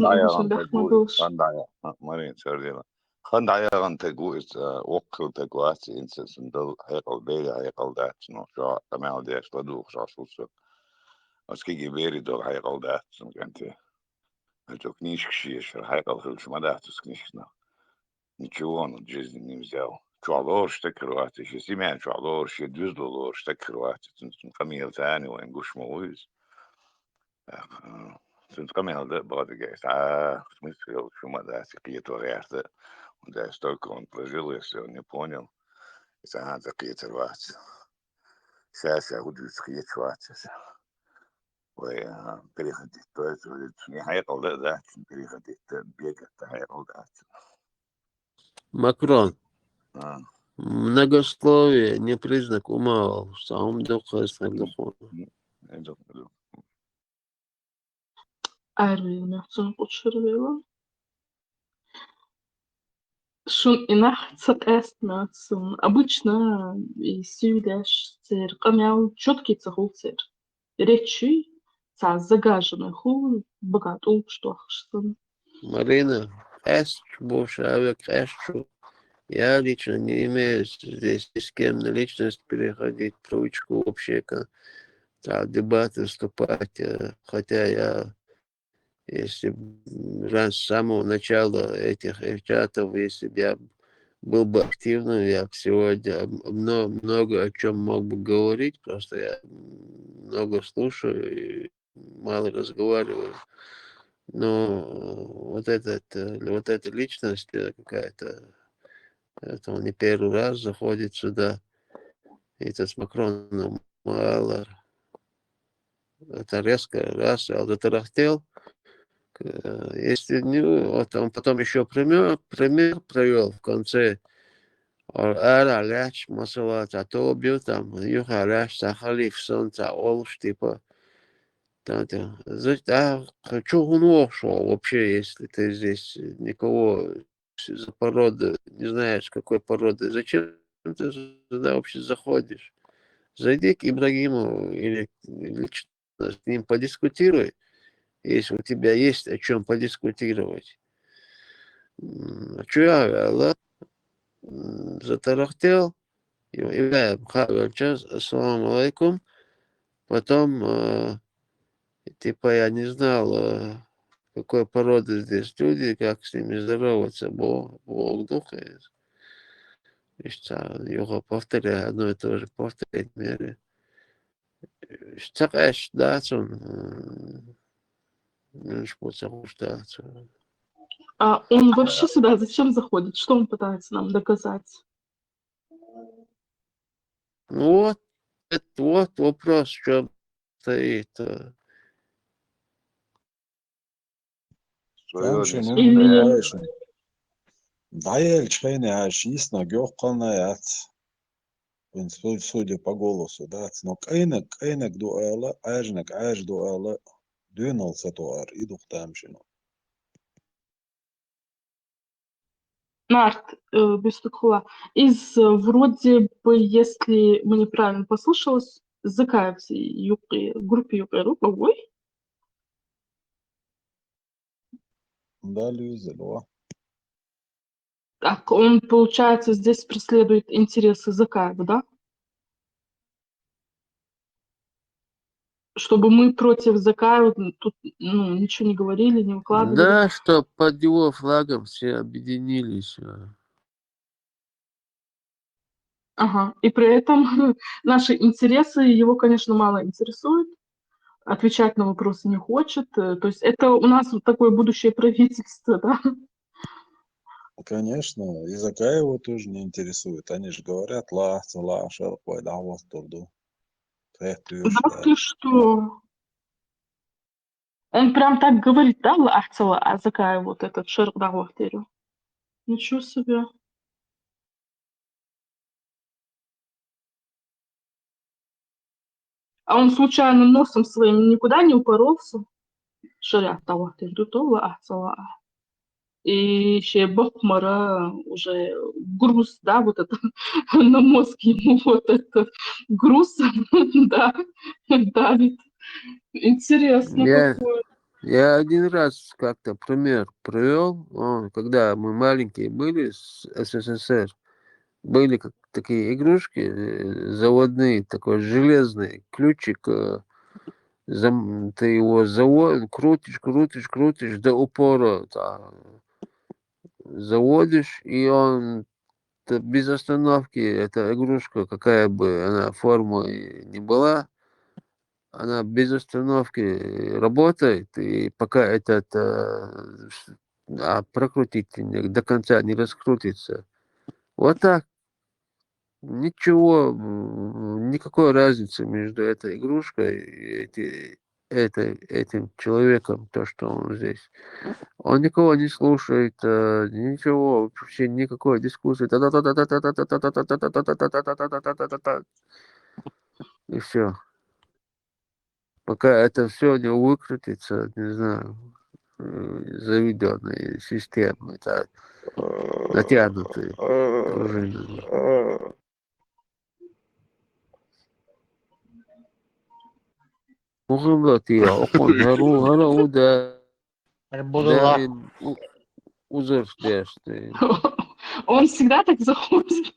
Марин Сардина. Хандаян тегуис окл тегуас инсендл хекал бея хекал дат но шо тамел деш ладух шасуса. Аскиги бери дол хекал дат ганте. Это книжка шиш хекал хилшмадат книжка. Ничего он в жизни не взял. Чуалор что круати, семья чуалор, $2 что круати. Камил тани وين قش مويز. Sunt камил да багатый. В смысле, что мада какие-то реакции. Да, столько он прожил, если он не понял. Это надо какие-то рваться. Сейчас я буду скричаться. Ой, переходить. То есть, не хайкал, да, переходить, бегать, хайкал, да. Макрон. Многословие не признак ума, сам духа сагдахона. Арвина, сон подшервела. Шун инах цакэстмэцэн. Обычно и сюдэш цэр камяу чёткий цахул цэр. Речи ца загаженный хул богатул штохшсэн. Марина, человек, я лично не имею здесь ни с кем на личность переходить, ручку общее, дебаты вступать, хотя я, если с самого начала этих чатов, если бы я был бы активным, я сегодня много о чем мог бы говорить, просто я много слушаю и мало разговариваю. Но вот эта личность какая-то, это он не первый раз заходит сюда, этот с Макроном мало. Это резко раз, алдатарахтел. Если вот он потом еще пример провел в конце. Ара ляч масалат, а то убил там, юха ляч, сахалив, солнца, олш, типа. Да, хочу шел вообще, если ты здесь никого за породы, не знаешь, какой породы. Зачем ты сюда вообще заходишь? Зайди к Ибрагиму или лично с ним подискутируй, если у тебя есть о чем подискутировать. Что я затарахтел, ассаламу алейкум, потом, типа, я не знал, какой породы здесь люди, как с ними здороваться, Бог духает. Его повторяю, одно и то же повторять мере. Стараешь, да, он А он вообще сюда зачем заходит? Что он пытается нам доказать? Ну вот вопрос, в чем стоит. Там знаешь, Даэльч хейне ашис на гёхканаят. Судя по голосу, да, но кайнак дуэла, аж дуэла, двинулся туар, и дух тамшину. Нарт, Бестукова, вроде бы, если мы неправильно послушалось, Закаевцы группе Юпру, ой? Да, Люзелова. Так, он, получается, здесь преследует интересы Закаева, да? Чтобы мы против Закаева тут ничего не говорили, не выкладывали. Да, что под его флагом все объединились. Ага. И при этом наши интересы его, конечно, мало интересуют. Отвечать на вопросы не хочет. То есть это у нас вот такое будущее правительство, да? Конечно, и Закаева тоже не интересует. Они же говорят, шарпой, да, вот турду. Да ты что? Он прям так говорит, да, Ахцела, а Закаев вот этот шерп дагуахтерю. Ничего себе. А он случайно носом своим никуда не упоролся? Шарят дагуахтерю, то Ахцела. И еще Бахмара уже груз, да, вот это, на мозг ему вот этот груз, да, давит. Интересно какое. Я один раз как-то пример привел, когда мы маленькие были с СССР, были такие игрушки заводные, такой железный ключик, ты его крутишь до упора, заводишь, и он без остановки, эта игрушка, какая бы она форма ни была, она без остановки работает, и пока прокрутить до конца не раскрутится. Вот так. Ничего, никакой разницы между этой игрушкой и этим человеком, то, что он здесь. Он никого не слушает, ничего, вообще никакой дискуссии. И все. Пока это все не выкрутится, не знаю, заведенной системой, натянутой пружиной. Он всегда так заходит.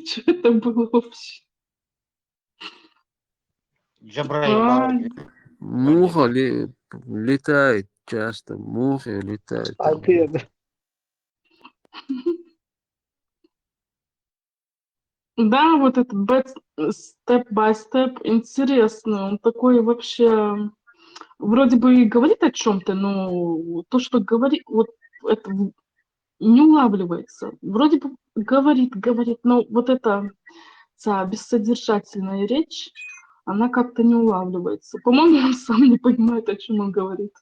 Что это было вообще? Муха летает часто, мухи летают. Ответ. Да, вот этот степ-бай-степ интересный. Он такой вообще вроде бы и говорит о чем-то, но то, что говорит, вот это не улавливается. Вроде бы говорит, но вот эта бессодержательная речь, она как-то не улавливается. По-моему, он сам не понимает, о чем он говорит.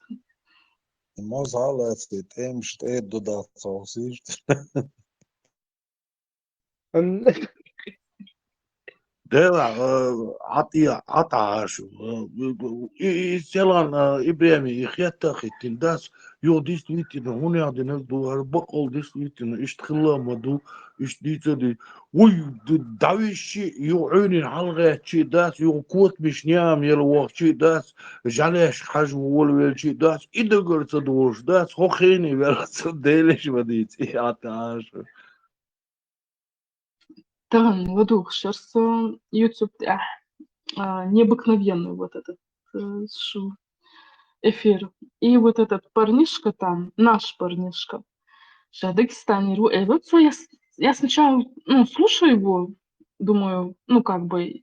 Да, аташ. И селан Ибрами, и хеттахитин, дас, действительно, он один дуар, бакол действительно, иштхиламаду, иштдицади, ой, давищи, юнин халгачи, дас, кот мишням, елвахчи, дас, жалеш хажу волвелчи, дас, идегарца душ, дас, хохени, велца делиш вадить, и аташ. Да, Ладух, сейчас YouTube необыкновенный вот этот эфир. И вот этот парнишка там, наш парнишка, Дагестане, вот я сначала слушаю его, думаю, как бы,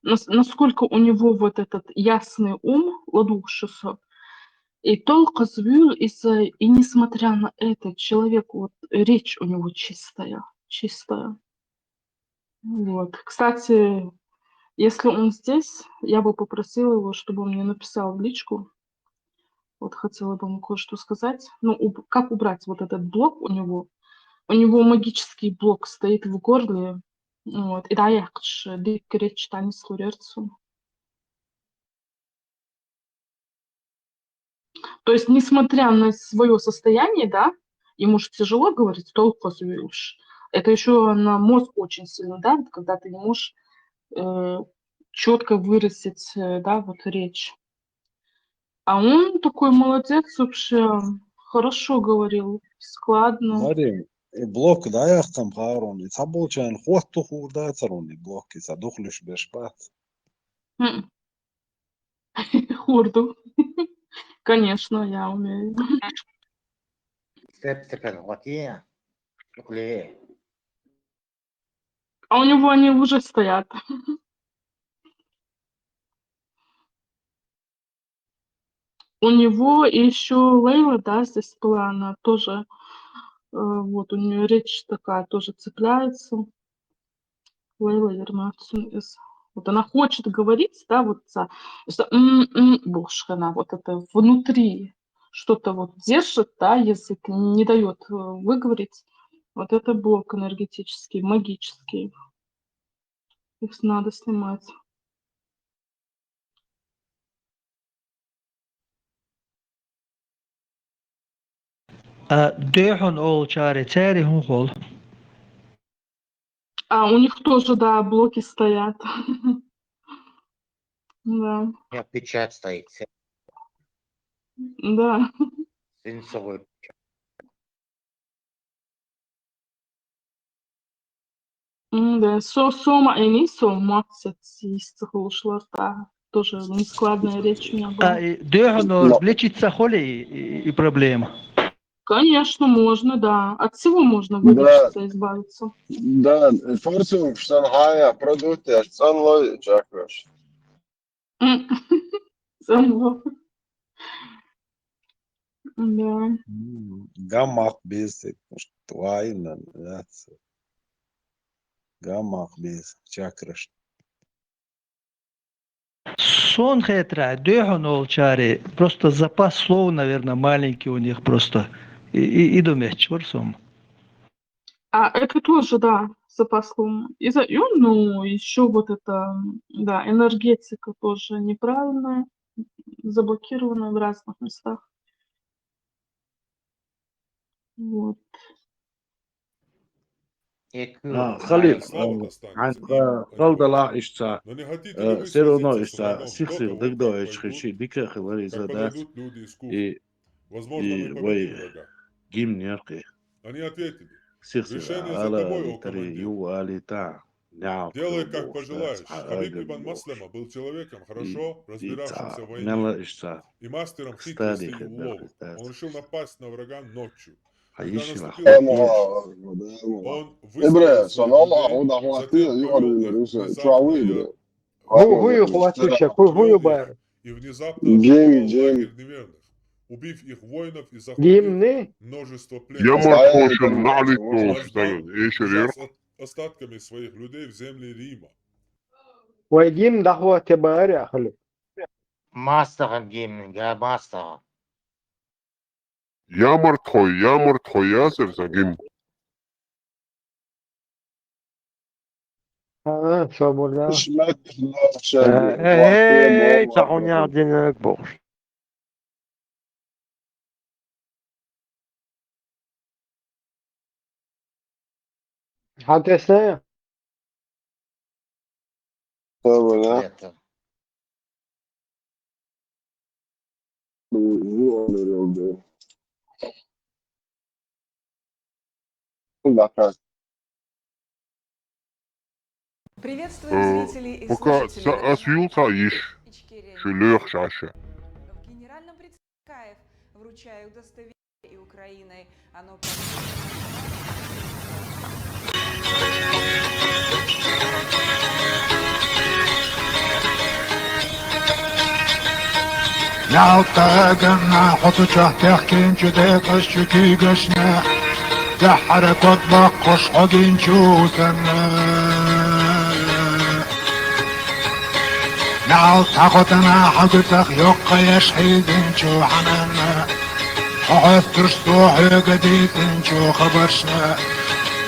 насколько у него вот этот ясный ум, Ладух 600, и толк звюр, и несмотря на это, человек, вот речь у него чистая. Вот. Кстати, если он здесь, я бы попросила его, чтобы он мне написал в личку. Вот хотела бы ему кое-что сказать. Как убрать вот этот блок у него? У него магический блок стоит в горле. Вот. И да, я речь танец лурерцу. То есть, несмотря на свое состояние, да, ему же тяжело говорить, толку звюш. Это еще на мозг очень сильно давит, когда ты не можешь четко выразить, да, вот речь. А он такой молодец вообще, хорошо говорил, складно. Марим, блок даях там харон, и цаболчан хвосту хурда царони блок, и задухлиш бешпат. Хурду. Конечно, я умею. А у него они уже стоят. У него еще Лейла, да, здесь была, она тоже, вот у нее речь такая тоже цепляется. Лейла Ермацин из... Вот она хочет говорить, да, вот она вот это внутри что-то вот держит, да, язык не дает выговорить. Вот это блок энергетический, магический. Их надо снимать. Дехон ол чари цери хул. У них тоже, да, блоки стоят. Да. У меня печать стоит. Да. Свинцовой. Да, сома и сома ушла, да. Тоже нескладная речь у меня была. Дехон лечиться холи и проблема. Конечно, можно, да. От всего можно вылечиться, избавиться. Да, форсунг в Шанхае продукты, аж цанлой чакраш. Цанлой. Да. Гамах без твайна, гамах без чакраш. Сон хетра, дехон ол чари, просто запас слов, наверное, маленький у них просто. И думаешь, ворсом. Это тоже, да, запас слов. Еще вот это, да, энергетика тоже неправильная, заблокированная в разных местах. Вот. Халил, халдала ишца, все равно ишца, сихсих дыгдо ичхичи, дика хилари задат, и гимн яркий. Они ответили. Сихсих, ала итари ю алита. Делай, как пожелаешь. Хабиб ибн Маслама был человеком, хорошо разбиравшимся в войне и мастером хитрости и уловок. Он решил напасть на врага ночью. Ebre, son Allah, o da hvatio, jugarili se, čau igre. Гую хватуся, гую бар. Джейми. Гимны? Я мартхошен налито, эшерир. Остатками своих людей в земле Рима. ويجيم دعوة تباري أخلي. Мастер гимн, я мастер. Я мартхой, ясер загим. Свобода. Цагуняардинек бош. Хатесная? Свобода. Приветствуем зрителей и Пока слушателей. освился иш, шелех шаша. В генеральном представлении вручая удостоверение и Украиной. Оно نعطاقنا حط تحكين جديقش جديقشنا دحر تطبق قش حقين شوثنا نعطاقتنا حقتك يقى يشحيدين شو حنانا حقث ترستوحي قديدين شو خبرشنا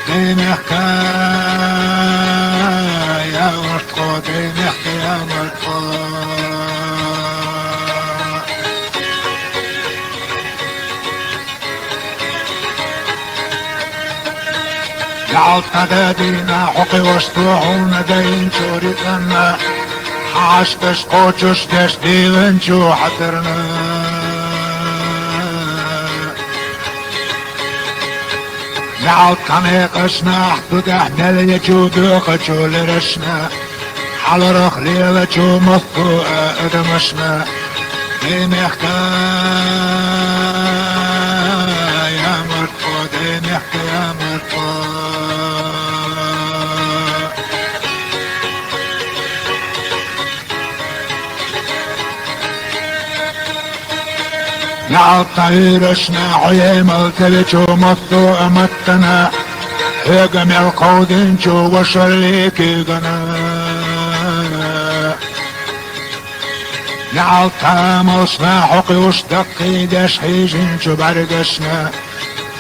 دين حكاية مرتقو دين حكاية مرتقو يعطنا دينا حقي واسطوعونا دين شوريتنا حاشتش قوتش دش ديغن شو حترنا نعطنا قشنا حدود احنا اللي جودوق شو لرشنا حال رخ ليلة شو مصطوع ادمشنا دين حكاية مرتقو دين حكاية مرتقو نعطيرشنا عيم التلجو مطو امتنا هيقم القودين جو وشريكي غنا نعطا مصنا حقي وشتقي داش حيجين جو برقشنا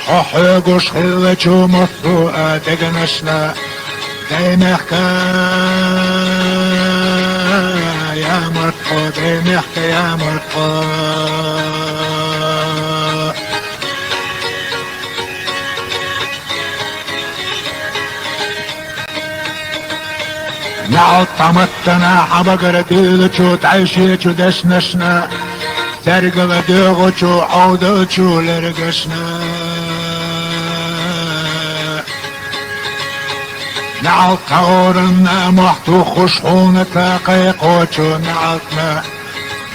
حقوش خلة جو مطو ادقنشنا دين حكاية مرتقو دين حكاية مرتقو نعطمتنا حبقر ديلچو تعيشيچو دشنشنا ترقب ديغوچو عودوچو لرقشنا نعطورنا محتو خشحون تاقيقوچو نعطنا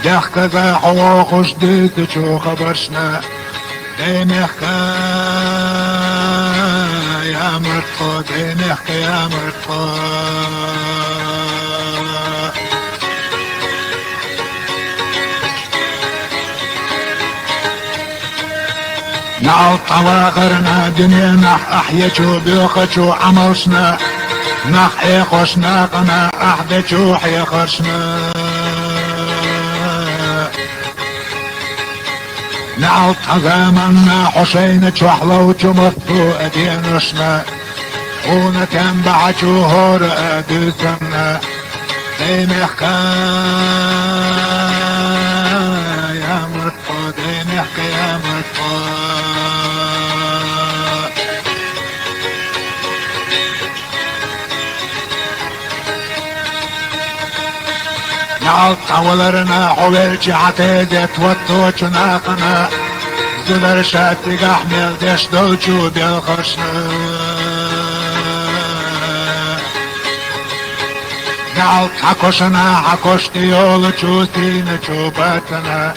دخك ذا حواخش ديتچو خبرشنا دين حكاية مرتقو دين حكاية مرتقو نعطى واغرنا دنيا احيجو بيوخجو عملشنا نحيقوش ناقنا احدجو حيخرشنا نعطى زمنا حسين جحلو جمطو ادينشنا خونا كان بعجو هور اديتنا دين حكاية مرتقو دين حكاية مرتقو نعطى ولرنا حوالجي عتيدة وطوش ناقنا زدر شاتي قحمل دش دوجو بالخشنا نعطى كوشنا حكوش ديول جوتين جوباتنا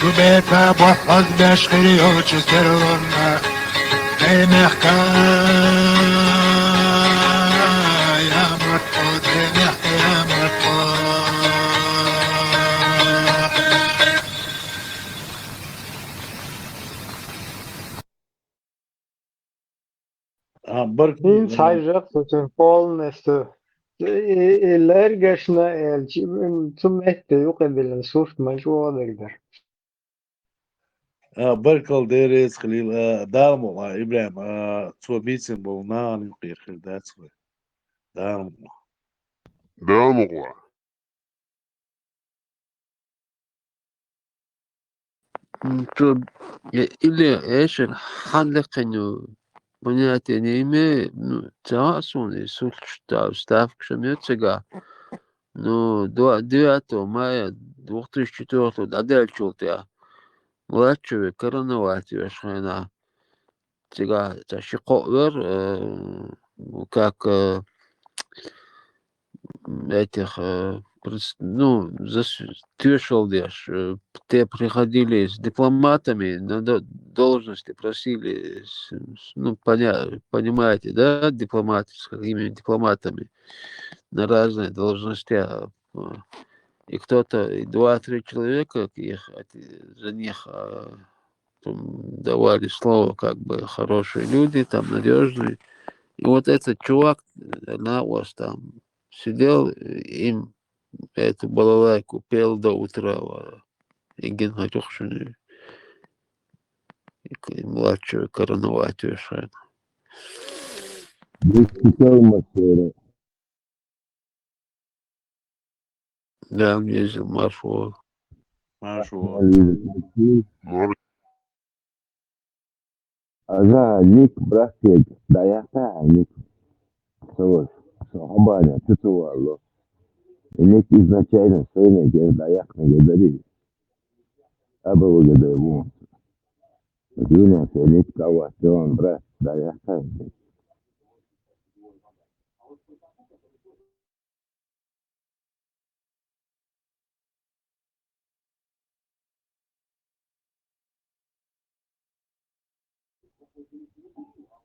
جوبيتا بوحظ بشخريو جسرلنا دينك يا مرقو دينك يا مرقو Инц хайжак полностью الأرجشنا ثم يقبل صوت مجهود أقدر بركل ديريس خليل دارمو إبراهيم تو بيتسن بونا نقير خير داتسوي دارمو دامغوا Или эшер ханлекеню понятия не имею, ну, цаасун и сульштав ставка шамёцега, ну, 9 мая 2004 дадельчултя, младшего короноватия шхайна, цега ташиковер, как этих, ну, тюшелдеш, те приходили с дипломатами на должности, просили, ну, понимаете, да, дипломаты, с какими дипломатами на разные должности. И кто-то, 2-3 человека, за них давали слово, как бы, хорошие люди, там, надежные. И вот этот чувак на вас там сидел, им эту балалайку пел до утра. И Геннадьевшин, и младшего короноватию шайна. Да, он ездил маршрут. Ага, лик браслет, да я лик. Сахабаня, титуалло. Лик изначально своими даяк на гадари. Абу гадаву. Дина лик кава, он брат, даяка.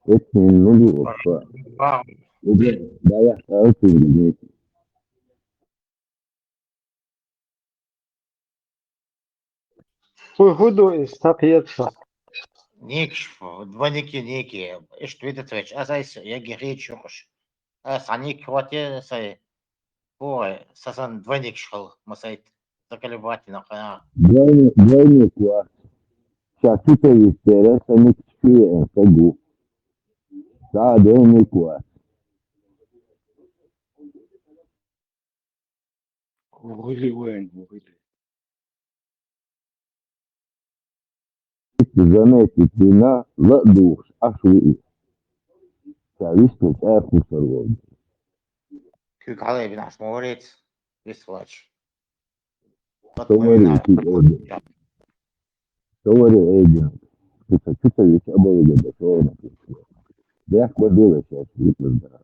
Это не лук. Даяк, очень Худу истапьется. Никш, двойники ники, что это твеч, а зайс, я геречуш. А саник хватит, сай, ой, сасан двойник шел, масайт, заколебать на коня. Двойник класс. Сейчас это истерия, они чуют, кагу. Да, двойник класс. Заметить вина, ладух, ашуи. Зависит от вкуса. Кюк على بين عشموريت بيسواش Товари Эйден. Что-то ведь обалденно, что он написал. Да я хвалила сейчас, видно, да.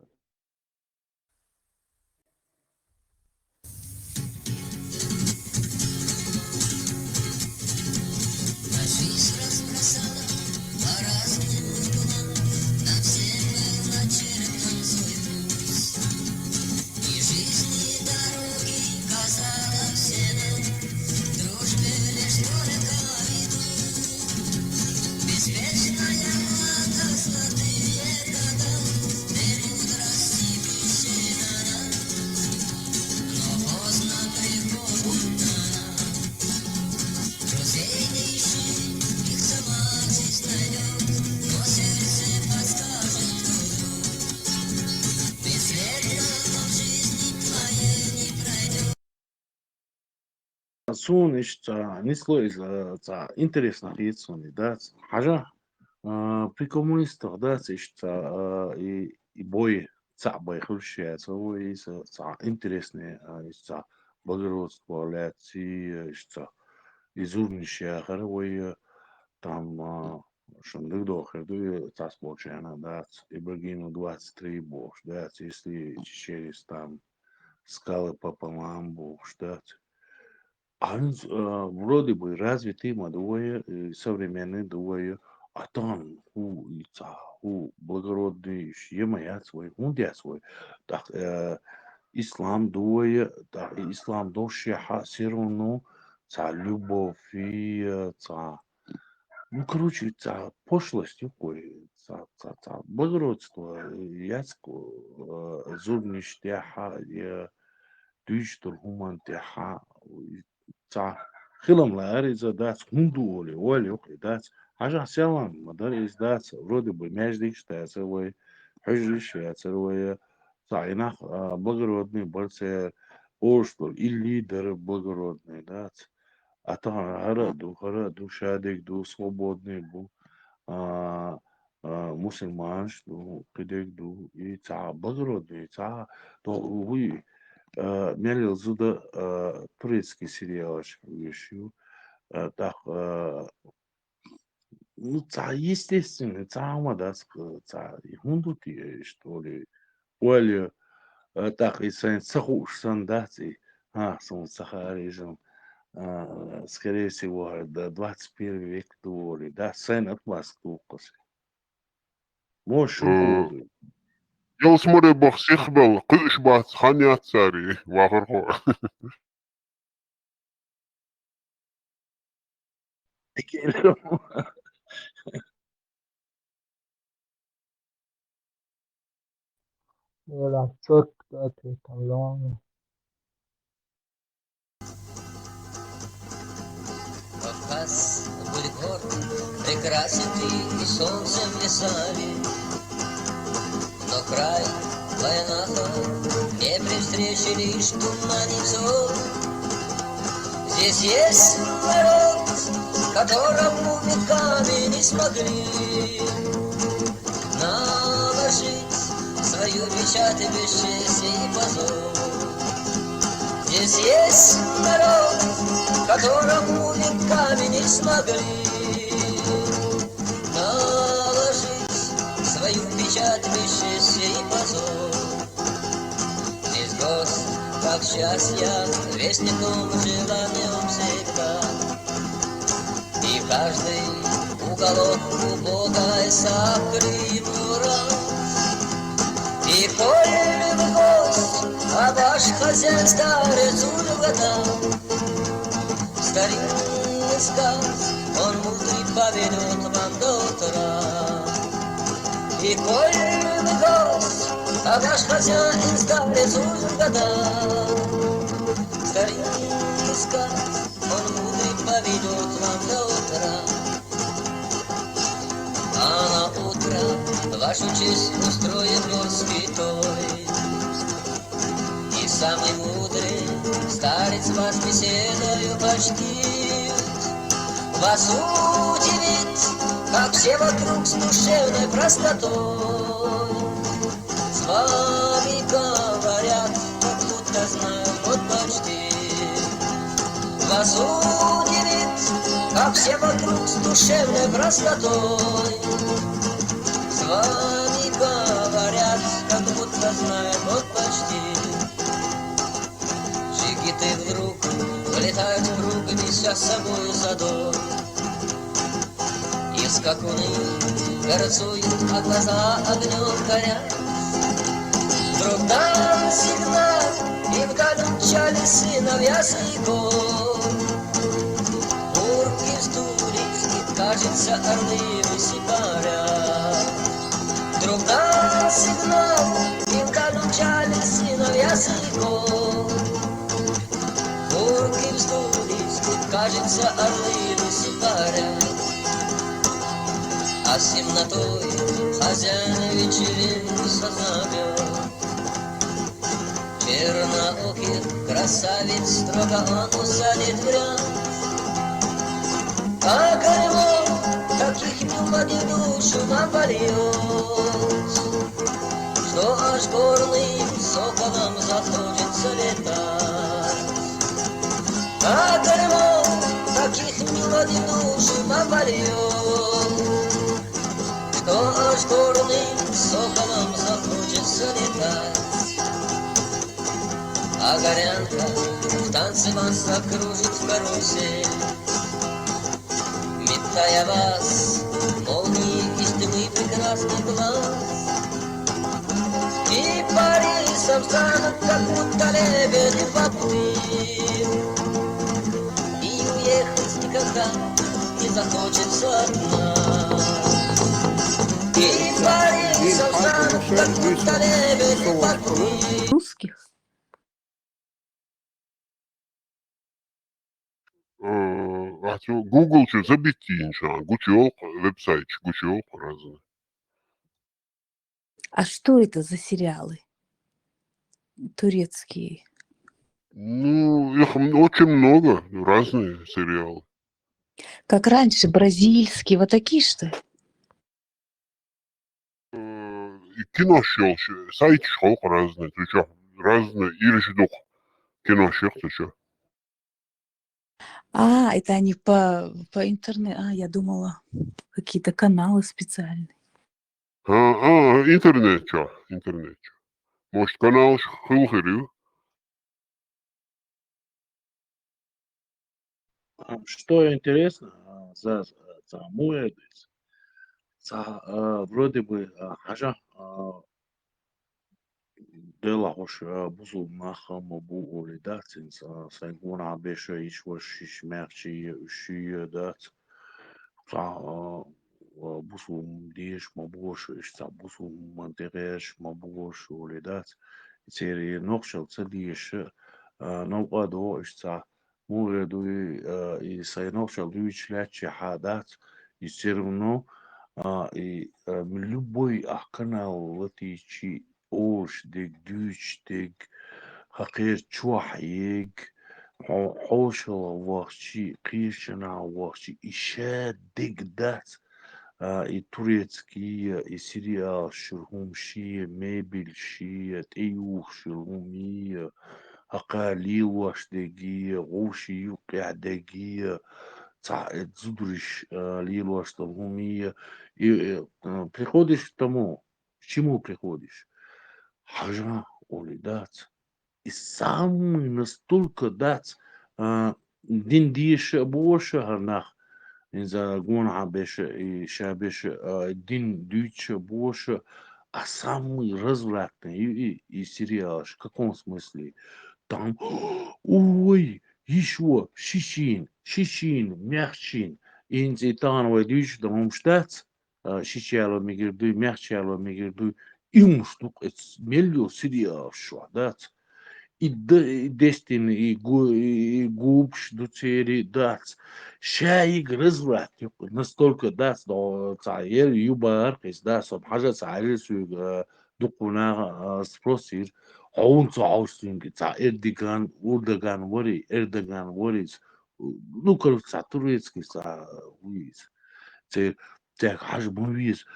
Сунишь, не слоис, интересно лицо, да, хажа, при коммунистах, да, и бои, бои хрущаются, интересные, благородство, ляции, изурнищая, хоровой, там, шандык дохер, получается, да, Ибрагиму 23 бог, да, если через там скалы пополам бог, да. Вроде бы развитые, двое, современные, двое, А там благородный емаят свой, ундя свой, так ислам дуя, так ислам души все равно любовь и ну, короче, пошлость такой, благородство, яцко, зубниш тяха, дюштор хуман тяха, خلهم لاريزا داس هندو ولي اوكي داس حاجة سلام مدار إز داس رود بمجدش داس وي حجش داس وي صعينا بغرودني برسه أوشتو إللي در بغرودني داس أتا هرادو شادك دو свободный бу مسلمانش دو قدك دو يتع بغرودني يتع то وي Мялил зуда турецкий сериал еще так ну естественно да хундути что ли оля так и сан сахуш сандати сон сахарижем скорее всего до 21 век тули да сан от вас тукас может يوس مرة بخسيخ بل قلش بات خانيات ساري واخر هو Voilà, четко ответил. Кавказ будет горд, прекрасен ты и солнцем лесами, но край Вайнаха не при встрече лишь туманит зор. Здесь есть народ, которому веками не смогли наложить свою печать и бесчестие и позор. Здесь есть народ, которому веками не смогли наложить свою печать, бесчестие и позор. Здесь гость, как счастье, вестником желанием всегда, и каждый уголок глубокой сокрытый раз. И коль вы гость, а ваш хозяин старец уже года, старинный сказ, он мудрый поведет вам до утра. И коль вы гость, а ваш хозяин старец уже года, старинный сказ, он мудрый поведет вам до утра. А на утро вашу честь устроит горский той, и самый мудрый старец вас беседою почтит. Вас удивит, как все вокруг с душевной простотой с вами говорят, как будто знают вот почти. Вас удивит, как все вокруг с душевной простотой с вами говорят, как будто знают вот почти. Джигиты вдруг вылетают круг, неся с собой задор, и скакуны горцуют, а глаза огнем горят. Вдруг дан сигнал, и вдаль мчали сыновья Сыгор. Бурки вздулись, и, кажется, орлы высыпали. Вдруг дан сигнал, и вдаль мчали сыновья Сыгор. Бурки вздулись, и, кажется, орлы высыпали. А с темнотой хозяин вечеринку созовет. Чернооких красавиц строго он усадит в ряд. А горело, таких мелодий душу нам польет, что аж горным соколом захочется летать. А горело, таких мелодий душу нам польет, что аж горным соколом захочется летать. А горянка в танце вас закружит в карусель, метая вас, мол, красный глаз. И Борисов станут, как будто лебеди поплыл. И уехать никогда не захочется от нас. И Борисов станут, как будто лебеди поплыл. Русских. Google şu забитин şu Гучок, веб-сайт Гучок разные. А что это за сериалы? Турецкие. Ну, их очень много, разные сериалы. Как раньше, бразильские, вот такие что ли? И кино шел, сайт шел разные, ты что, разные, или же кино шел, ты что. А, это они по интернету. А, я думала, какие-то каналы специальные. Интернет что, интернет что. Может, канал хылхырю. Что интересно, за молодость, вроде бы хажа дела уж бузу нахам бу олидатин, сайгуна беше ишваш ишмерчи уши дат, бузу диш мабуш ишца бузу мантереш мабуш олидат, цери нохшел цадиш نوقدو اشتا موردو يصينوش الويشلات شهادات يصيرونو من любой канал التي شي اوش ديك دوش ديك حقير تشوح يك حوشل وحشي قيشنا وحشي إشاد ديك دات турецкие сериал шурхумши мебель ши тиюх шурхуми أقاليل واشتاقية غوشي قعداقية تزدرش лил واشتاقومية приходишь к тому, к чему приходишь? Хажа олидат. И самый настолько дать дин диш больше гарнах إذا جون باش شابش دين дичь больше, а самый развратный и сериал, в каком смысле? Там, ой, еще шичин, мягчин, инцитановый дичь, там штат, шичало мигерду, мягчало мигерду, им штук, это мельо сериал, что, да? И Destiny, и Губш, Дуцери, дац. Шаик разврат, настолько дац, до цаер, юбар, дац, обхажа цаер, дукуна спросир, он цаустинги, ца Эрдоган, Урдоган, вори, Эрдоган, ворис, ну, короче, ца турецкий, ца уиз. Те хаж мувиз.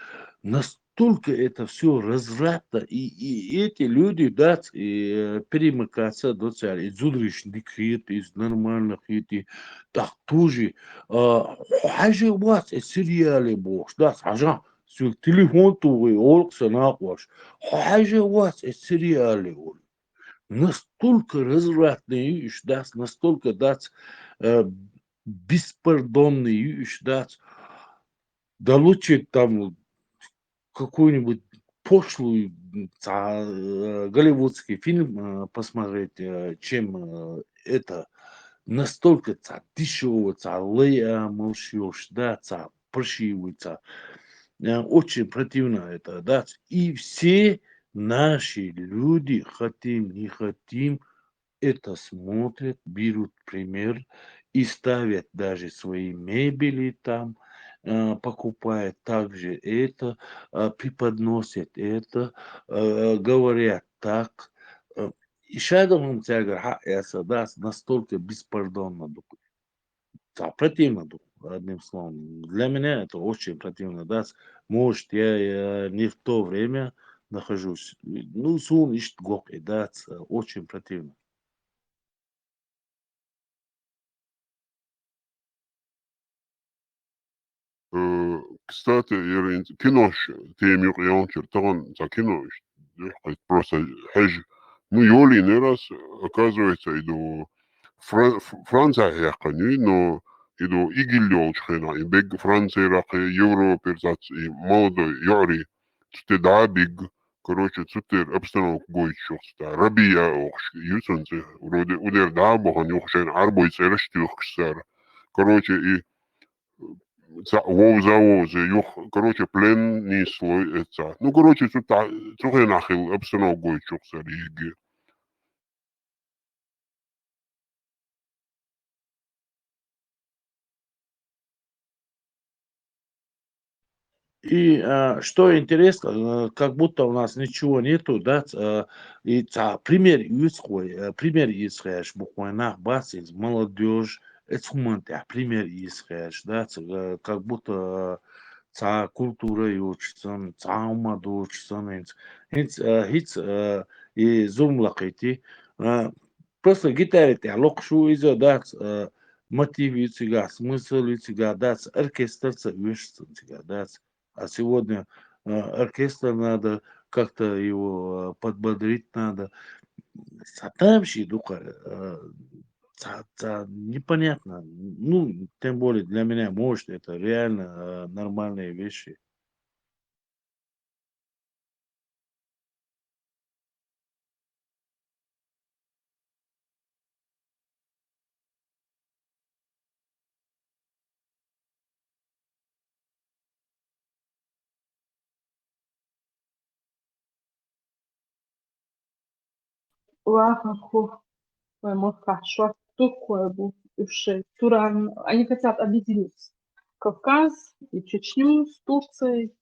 Настолько это все развратно, и эти люди, да, перемыкаться до царя, из удричных хит, из нормальных хит, так тоже, хаже у вас сериалы бог, да, хажа, телефон твой, олкса нахуаш, хаже у вас сериалы, настолько развратные, да, настолько, да, беспардонные, да, да лучше там какую-нибудь пошлую голливудский фильм посмотреть, чем это настолько дешево, лея молчишь, да, паршивый, очень противно это, да, и все наши люди, хотим, не хотим, это смотрят, берут пример и ставят даже свои мебели там, покупает также это, преподносит это, говорят так. И шадовым тягар да, настолько беспардонно. Противно, одним словом. Для меня это очень противно. Да. Может, я не в то время нахожусь. Ну, сум ищет гок, да, очень противно. Кстати, кино теми янчер, тогда за кино просто хэж. Ну, Йоли не раз, оказывается, и до Франция яхани, но إدو إيجيليو شخينا بيج فرنسي راقي يورو بيرزات موضوع يعري تستدعى بيج كروشة ستر أبستنو قوي شخص تا ربيع أوخش يوسنسي ودير دعبوهن يوخشين عربو يسيرش تيوخش كروشة ووزا يوخ كروشة بلين نيسلو إتسا نو كروشة سخين أخيل أبستنو قوي شخص ريجي И что интересно, как будто у нас ничего нету, да, и пример пример исхеш, буквально бас из молодежь, это хуманта, пример исхеш, да, как будто культура учится, умада учится, хиц и зум лакити, просто гитаре те локшу изо, да, мотив ицега, смысл ицега, да, оркестр ицега, да. А сегодня оркестр надо как-то его подбодрить надо. Сатамщи духа непонятно. Ну, тем более для меня, может, это реально нормальные вещи. Туран, они хотят объединить Кавказ и Чечню с Турцией.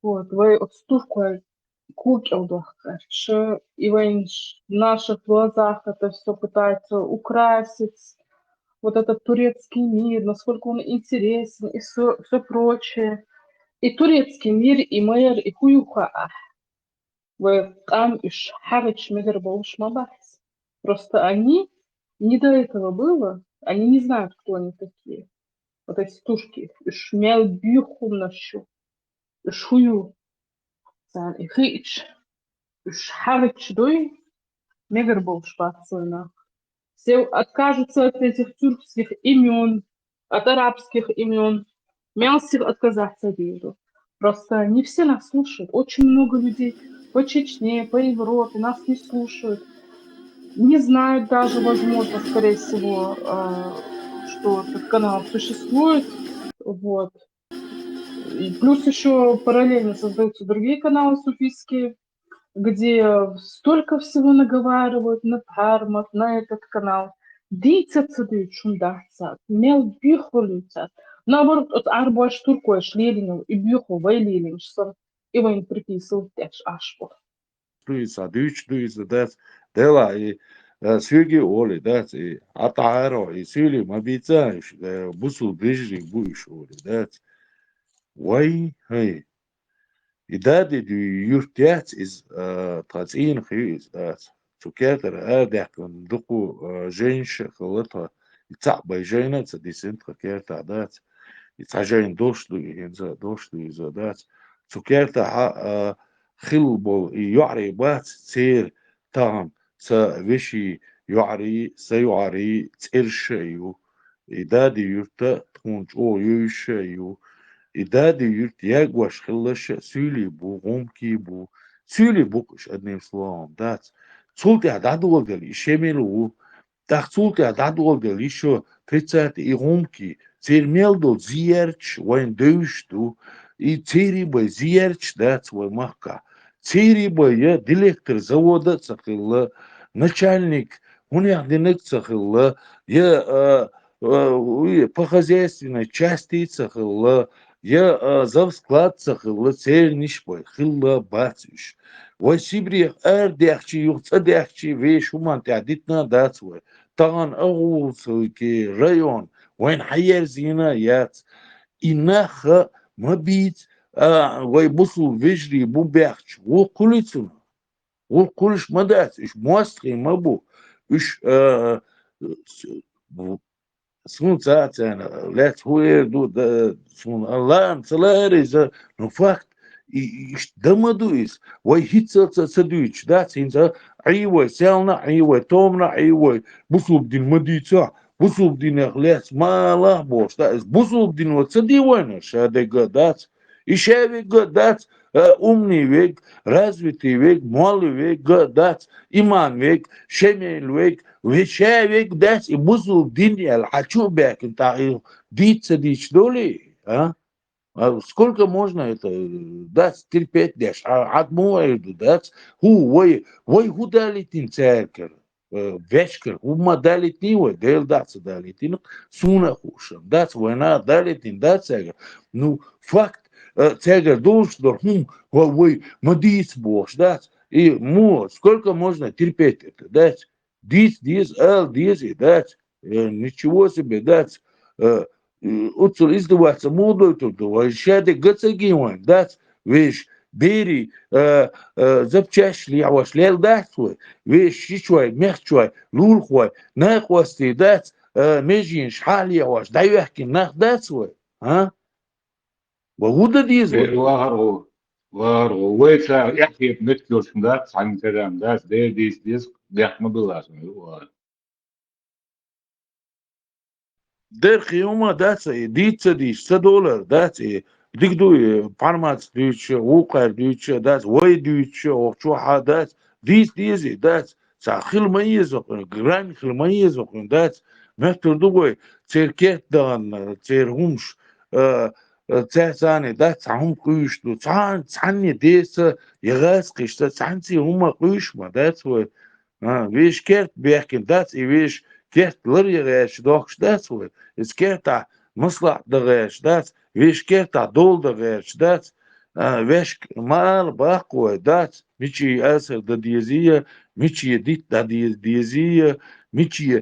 Вот, вы от Туркой кукелдох, и в наших глазах это все пытается украсить, вот этот турецкий мир, насколько он интересен и все прочее. И турецкий мир, и мэр, и хуюха. Вы там иш харыч мегер болш мабахс. Просто они, не до этого было, они не знают, кто они такие. Вот эти тушки. Иш мел бюху нашу. Иш хую. Сан и хич. Иш харыч дой. Мегер болш бахсойна. Все откажутся от этих тюркских имен, от арабских имен. Мялсих отказаться деду. Просто не все нас слушают. Очень много людей по Чечне, по Европе нас не слушают. Не знают даже, возможно, скорее всего, что этот канал существует. Вот. И плюс еще параллельно создаются другие каналы суфийские, где столько всего наговаривают на Пармат, на этот канал. Дийцатся дают шундаться, мел бюхвалются. Наоборот, от арбуаш туркой шлелинил и бюху вайлилиншсон, и вайн приписывал тяж ашпор. Дуица, да, дела и сюги оли, да, и атаро, и сюли мабицаешь, бусу ближний будешь оли, да. Вай, хай. И дади du юртяц из тацин хиз, да. Цукетер, адяхкан, дуку женща, халата, и цабай жена, цадисент, хакерта, да. И цажайн дошлю, и дошлю, и задать. Цукерта, خلبل يعري بات سير تام سوشي يعري سيعري ترشيو إدادي يرتا تونج أو يوشيو إدادي يرت يقوش خلش سولي بو غمكي بو سولي بوكش أدنيم سلام دات سولتي عدادول دل إشيميلو داخ سولتي عدادول دل إشو تريتسات إغمكي سير ميلدو زيرش وين دوشتو и церибы зиерч, да, свой махка. Церибы я директор завода цахилла, начальник унихдинек цахилла, я по хозяйственной части цахилла, я завсклад цахилла, церниш бой, хилла бацюш. Васибри ардяхчи, юхцадяхчи, веш уман тядитна да свой. Таган агулсуки район, вайн хайер зина яц. Инаха مبيت ويبصوا فيجري بو بيحش وكلتنا وكلش مدات إيش موسخي مبو إيش سون ساعات أنا لا تهوير دو سون الله أنصلاري إذا نفاق إيش دمدو إيش ويهيتسا تسدويش دات إنسا عيوة سالنا عيوة تومنا عيوة بصوا بدين مديتسا Бусул динех лец малах бош, да, бусул дин вот цадивойна, шаде гадац, и шаве гадац, умный век, развитый век, малый век, гадац, иман век, шемель век, веща век, дац, и бусул дин ял хачу бек, диться дич доли, а? Сколько можно это дать терпеть дешь? Адмуайду дать? Вой худалитин церкер. Вечер, ума далит нивой, дел даться далитин, суна хушам, дать война далитин, дать цегер. Ну, факт, цегер должен, вой, мадис бош, дать. И сколько можно терпеть это, дать? Дис, и дать. Ничего себе, дать. Уцур издеваться молодой тут, шаде гацагиван, дать, вещь, бери, запчашли, а ваш лел дать свой, вещь, шичвай, мягчвай, лулхвай, нахвасти, дать, межин, шхали, а ваш, дайвяхки, нах дать свой, а? Вагуда дизы. Вару, вейца, яхи, меткюшн, да, сантерам, да, дис, дяхма была, Дерхи ума даться, дица диш, $100, даться, дигду, пармац дич, укар дич, дать, вой дич, охчуха, дать, дизи, дать, сахил маизок, грань хил маизок, дать, мехтер дугой, церкет дан, церхумш, церцаны, дать, сахум куйшту, цанни деса, ягас кишта, цанси ума куйшма, дать, свой, виш керт бехкин, дать, и виш كيت لريغاش دوخش دات وي اس كيتا مصلح دغاش دات ويش كيتا دول دغاش دات ويش مال باقوي دات ميشي اسر دا ديزيه ميشي ديت دا ديزيه ميشي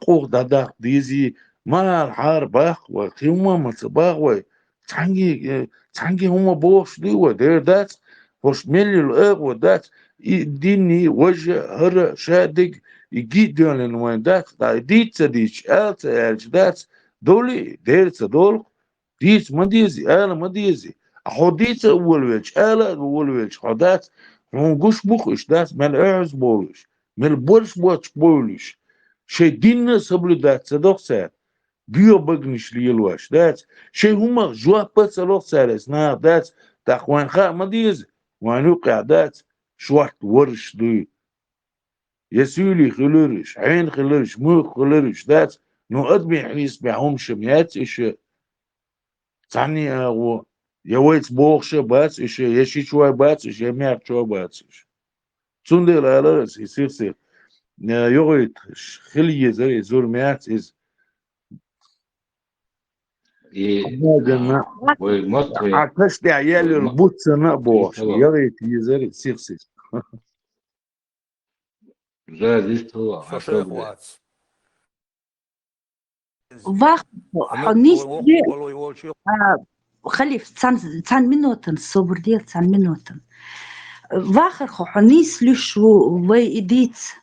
قوق دا داق ديزي مال حار باقوي خيوما مصباقوي تانجي هما بوش ديوه دير دات وش ملي الاغوى دات ديني وجه هر شادق يجيدون وين دات ديتس ديش التش دات دولي ديرتس دول ديتس ما ديزي انا ما ديزي احو ديتس اول ويلش الا اول ويلش حدات هونغوش بوخش دات من اعز بولش من بولش بولش شي دين سبل دات صدق سر بيو بغنش ليلواش دات شي هما جوا بس لوق سرس نا دات تخوان خا ما ديزي وانو قعدات شوات ورش دوي يسولي خلورش عين خلورش مخ خلورش دات نو ادمي حنيس بيهم شميات ايش تاني هو يويت بوخش بات ايش يشي شوي بات ايش يمير شوي بات ايش تسوندي لا يصير يوغيت خليه زي زور ميات از عكش دي عيال البوتس نقبوش يوغيت يزر يصير واخ خليف تسان минутен собрдел тсан минутен вахер хонис лишу вы идите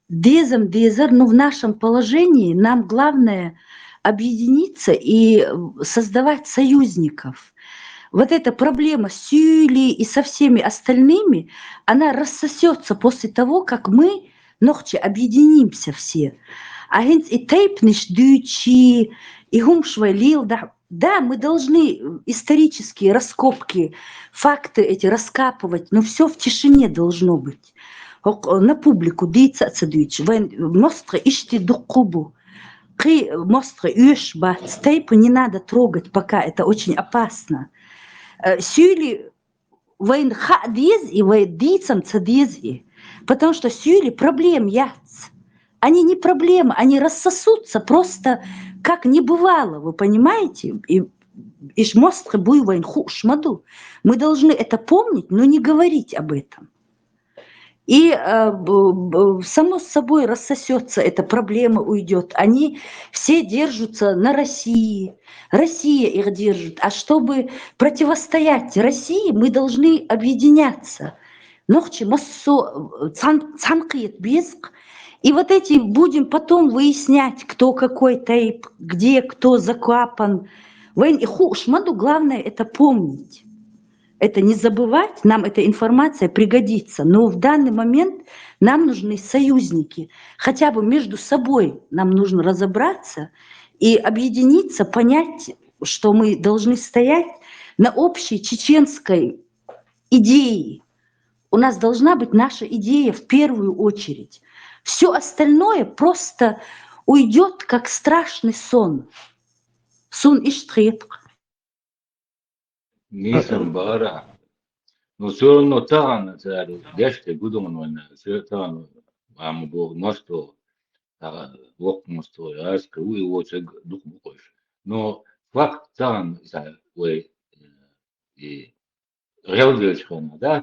дезер, но в нашем положении нам главное объединиться и создавать союзников. Вот эта проблема с Сюли и со всеми остальными, она рассосется после того, как мы ногче объединимся все. А генц и тейпниш дючи, и гумшвайлил, да, мы должны исторические раскопки, факты эти раскапывать, но все в тишине должно быть. На публику дийца цадуич, мостра ишти дукубу, кы мостра юшба, стейпы не надо трогать пока, это очень опасно. Сюли вейн ха диз и вейн дийцам цадизи, потому что сюли проблем яц. Они не проблемы, они рассосутся просто как не бывало, вы понимаете? И мостра буйвейн хушмаду. Мы должны это помнить, но не говорить об этом. И само собой рассосется эта проблема, уйдет. Они все держатся на России. Россия их держит. А чтобы противостоять России, мы должны объединяться. Нохчи массо цанкиет безк. И вот эти будем потом выяснять, кто какой тейп, где кто закапан. Вейн и хушмаду главное это помнить. это не забывать, нам эта информация пригодится. Но в данный момент нам нужны союзники. Хотя бы между собой нам нужно разобраться и объединиться, понять, что мы должны стоять на общей чеченской идее. У нас должна быть наша идея в первую очередь. Все остальное просто уйдет, как страшный сон. Сон иштрет. Nisam bara. No sve ono tamo, znači, dešće budemo sve tamo, vam bo nosto, vok nosto, jaska, ui uoče duh bukoš. No, fakt tamo, za ove, i relvečkana, da,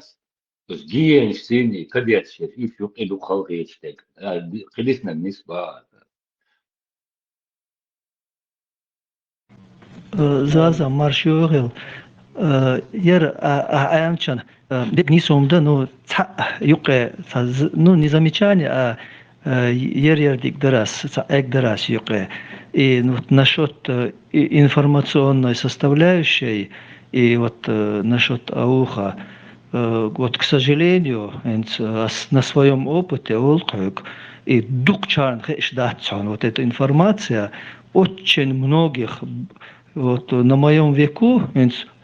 to zgijen stini, kad je će, i fjok edu halrečtek, kredisna nisba. Zaza marşıyor yer аямчан деп нисомда ну юқе ну не замечание ер-ердик дарас эк дарас юқе и вот насчет информационной составляющей и вот насчет ауха вот к сожалению на своем опыте и дукчан вот эта информация очень многих вот на моем веку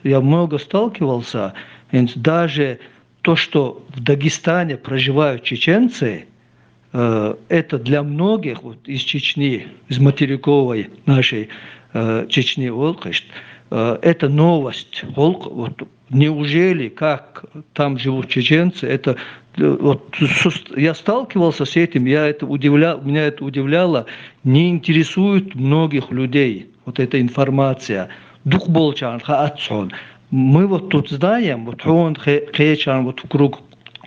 я много сталкивался, даже то, что в Дагестане проживают чеченцы, это для многих вот, из Чечни, из материковой нашей Чечни, это новость. Вот, неужели, как там живут чеченцы, это вот, я сталкивался с этим, меня это удивляло, не интересует многих людей вот эта информация. Дух болчан, хаатсон. Мы вот тут знаем, вот он хечан, вот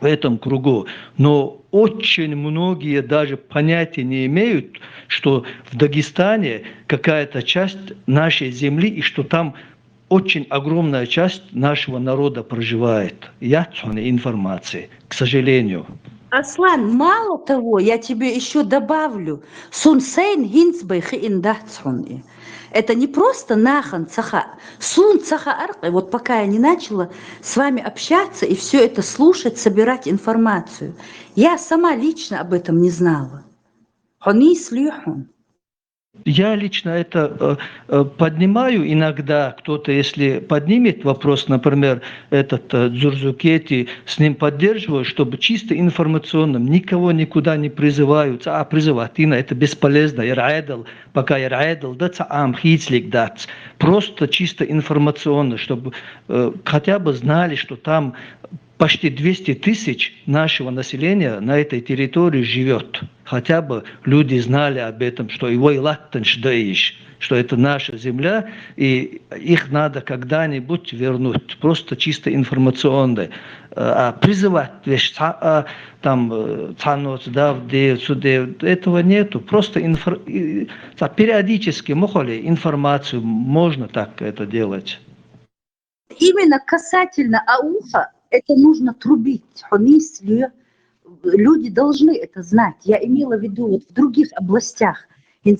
в этом кругу, но очень многие даже понятия не имеют, что в Дагестане какая-то часть нашей земли и что там очень огромная часть нашего народа проживает. Яцоны информации, к сожалению. Аслан, мало того, я тебе еще добавлю, сунсейн хинцбэхи индахцуни. Это не просто нахан цаха, сун цаха аркы. Вот пока я не начала с вами общаться и все это слушать, собирать информацию, я сама лично об этом не знала. Хонис люхун. Я лично это поднимаю иногда, кто-то, если поднимет вопрос, например, этот Дзурзукети, с ним поддерживаю, чтобы чисто информационным, никого никуда не призывают, призывать, это бесполезно, пока просто чисто информационно, чтобы хотя бы знали, что там почти 200 тысяч нашего населения на этой территории живет. Хотя бы люди знали об этом, что его и латтеншдаиш, что это наша земля, и их надо когда-нибудь вернуть. Просто чисто информационно. А призывать там цанот, этого нету. Просто периодически информацию можно так это делать. Именно касательно ауха, это нужно трубить. Люди должны это знать. Я имела в виду вот в других областях. Мы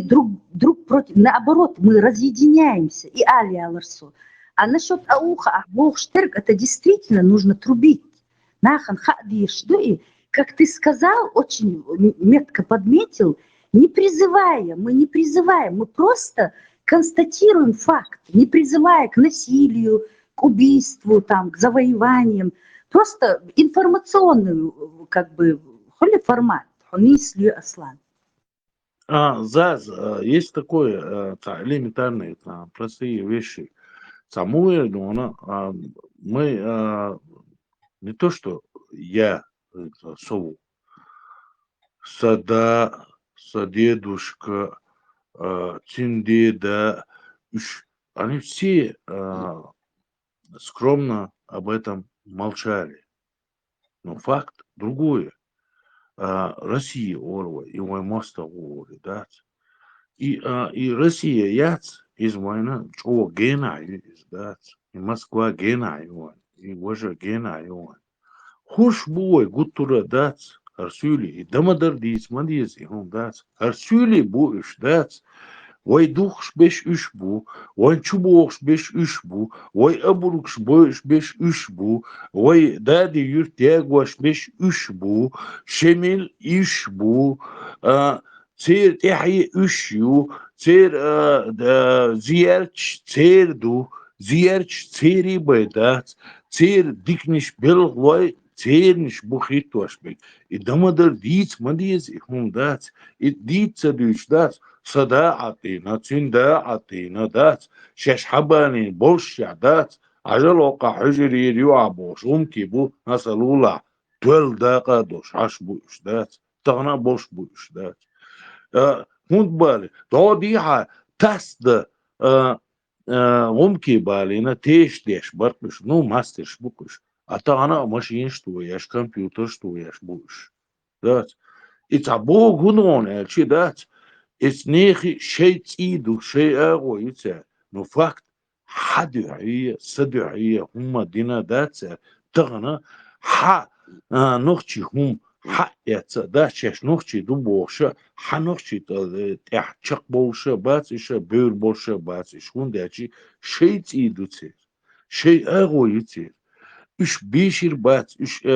друг против, наоборот, мы разъединяемся. И алиаларсу. А насчет ауха, это действительно нужно трубить. Нахан хадиш, как ты сказал, очень метко подметил, мы не призываем, мы просто констатируем факт, не призывая к насилию, к убийству, там, к завоеваниям, просто информационный, как бы, формат, Аслан. Есть такое, элементарные, простые вещи. Мы не то, что я сову, сада, дедушка, Циндеда, они все скромно об этом молчали. Но факт другой. Россия орва, и моста орва, да. И Россия яц из войны, чего гена из, да. И Москва гена его, и уже гена его. Хуш бой, гуттура, да. Арсюли, и дамадар дис, мадис, и он дац. Арсюли буш, дац. وي دوخش بيش اشبو وي تشبوخش بيش اشبو وي ابركش بيش اشبو وي دادي يرتاغوش بيش اشبو شمل اشبو تير تحي اشيو تير زيارتش تير دو زيارتش تيري بيدات تير ديكنش بلغوي تير نش بخيت واشبك إدامدر ديت مديز إخم دات ديت سدوش دات صداعتنا تنداعتنا دات شش حباني بوش دات عجل وقع حجري ريوع بوش كيبو نسلولا تول داقا دوش عش بوش دات تغنا بوش بوش دات هند بالي دو ديها تست غمكي بالينا تيش ديش برقش نو ماسترش بوكش أنا ماشين شتوياش كمبيوتر شتوياش بوش دات إتعبو غنون ألشي دات إتنيخي شيء تيدو شيء أغو يتسع نو فاكت حدعية صدعية هما دينا دات تغنا ح نوخشي هم حق يتسع دات شاش نوخشي دو بوشا حنوخشي تحتشق بوشا باتش بير بوشا باتش هون داتشي شيء تيدو تسع شيء أغو يتسع إيش بيشير بات إيش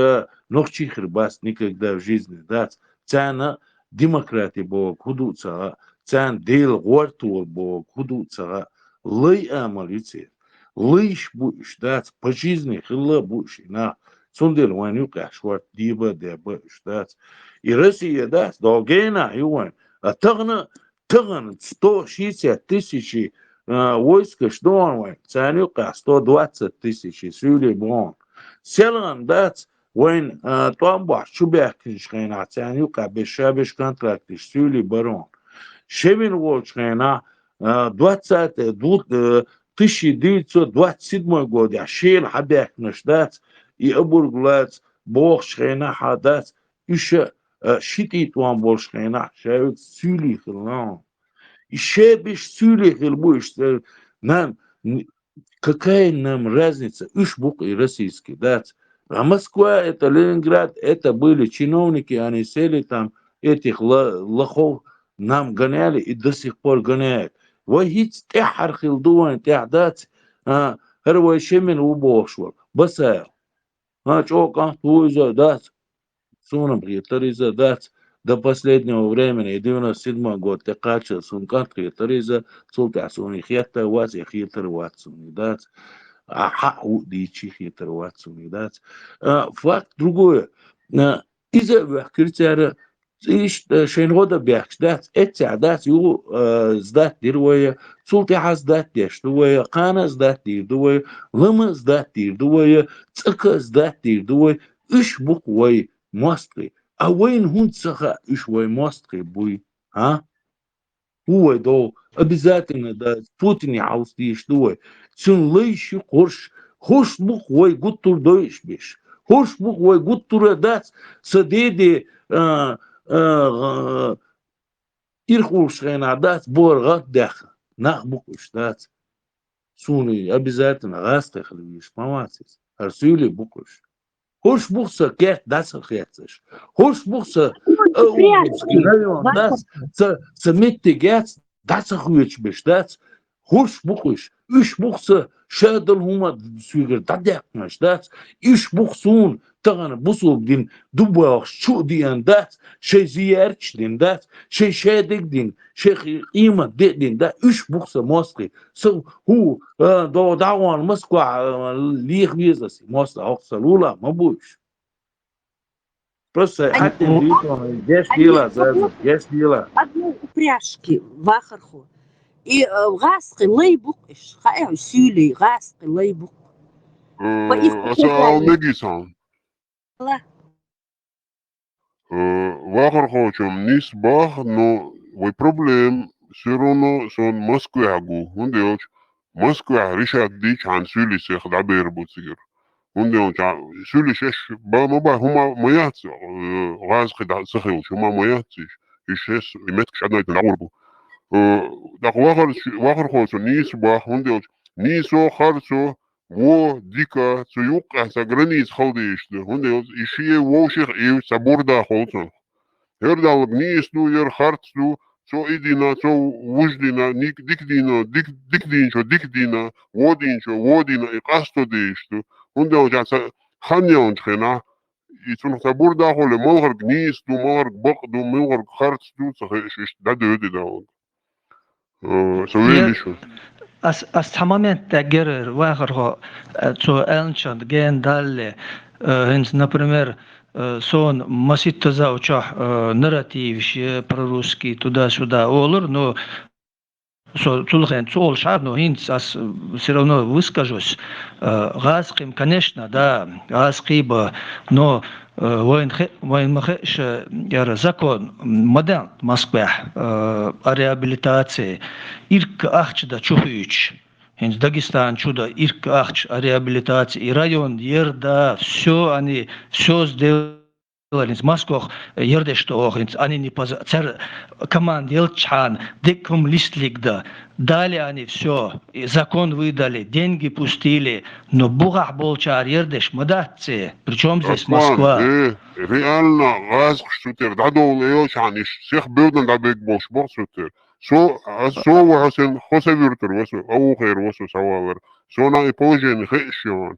نوخشي خرباس никогда в жизни дать цена демократии бо куду цара цен дел гортул бо куду цара лей амалице лейш буш дать по жизни хилла буш на сундел ваню кашварт диба деба дать и Россия дать долгена юан а тагна 160 тысяч войска что он ценю 120 тысяч сюли бон селан дать وين طبعا شو بيحكي شخينا يعني يوقع بالشابش كونتراكت سولي بارون شبين وول شخينا 1927 год شيل حبيك نشدات يأبرغلات بوخ شخينا حدات إيش شتي توان بول شخينا شايف سولي خلان الشابش سولي خلبوش нам какая нам разница إيش بقى российский дать А Москва, это Ленинград, это были чиновники, они сели там, этих лохов нам гоняли и до сих пор гоняют. Вахить техар хилдуан, техдат, хервой шемен убошвал, басайл. Чокан туиза дат, сунам приятариза дат, до последнего времени, 97 год, текача сункан приятариза, султа суни хетта, ваз я хитер ватсуни дат. حق دي تشيخي ترواتسوني دات فاكت другое إذا بحكيت على إيش شين غدا بيحكي دات دات يو زدات ديروية سلطة حزدات ديش دوية قانا زدات دير دوية لما زدات دير دوية تسكا زدات دير دوية إيش بقوي مصري أوين هون تسخا إيش وي مصري بوي ها هو دو обязательно да Путин عاوز يشتوي سن ليش قرش خوش بوخ وي قطر دويش بيش خوش بوخ وي قطر دات سديدي إرخوش غينا دات بورغات داخل ناخ بوكش دات سوني обязательно غاستخ ليش ماماتيس هرسولي بوكش خوش بوخسا كيت داس خياتش خوش بوخسا رайон داس سميتي جات داس خويتش بيش دات خوش بوخش إيش بوخسا شادل هما سويغر داديقناش دات إيش بوخسون تغن بوصوب دين دوباخ شو ديان دات شي زيارتش دين دات شي شادق دين شي قيمة دين دات إيش بوخسا موسقي سو هو دو دعوان مسكوا ليخ بيزاسي موسقا أقصى لولا ما بوش просто один вид, есть дела, есть дела. Одну упряжки вахарху. И غاسقي ليبقش خايف سيلي غاسقي ليبق أسأل نجيسان واخر خوشم نيس باخ نو وي بروبليم سيرونو سون موسكو عقو هنديوش موسكو ريشاك ديش عن سيلي سيخ دعبير بوتسير هنديوش سيلي شش با ما با هما ميات غاسقي دا سخيوش هما مياتيش إيش يمتكش عدنا يتنعوربو داك واخر خوشو نيس باخ هنديوش نيسو خارسو во дика цуюка за границ халдиште хунде ишие воших и сабурда холцо хердал гнисту ер харту سو إدينا سو وجدنا ديك دينا ودينا إقاستو ديشتو هندو جالسة خانيون خنا يتون خبور داخل ملغرق نيس دو ملغرق بقدو ملغرق خارج دو صحيح دا دودي داون سويلي شو As tamamen тагер вахархо цо элнчанд ген далле например сон масит заучах нарратив прорусский туда-сюда олор, но Цулхен, Цул Шарну, ас все равно выскажусь. Газким, конечно, да, Газкиба, но закон модern в Москве о реабилитации. Ирк ахчда чухуич. Дагестан чудо, ирк ахч о реабилитации. И район, ерда, все сделали. В Москве ерде что они не царь команд елчан, диком листлигда, дали они все, закон выдали, деньги пустили, но бугах болчар ердеш мадатцы, причем здесь Москва. Реально газ штутер, да долго елчан, всех беден да бег болш болсутер. Со вахасен хосавиртер, васу, аухер васу савалер, со на и положение хэшион.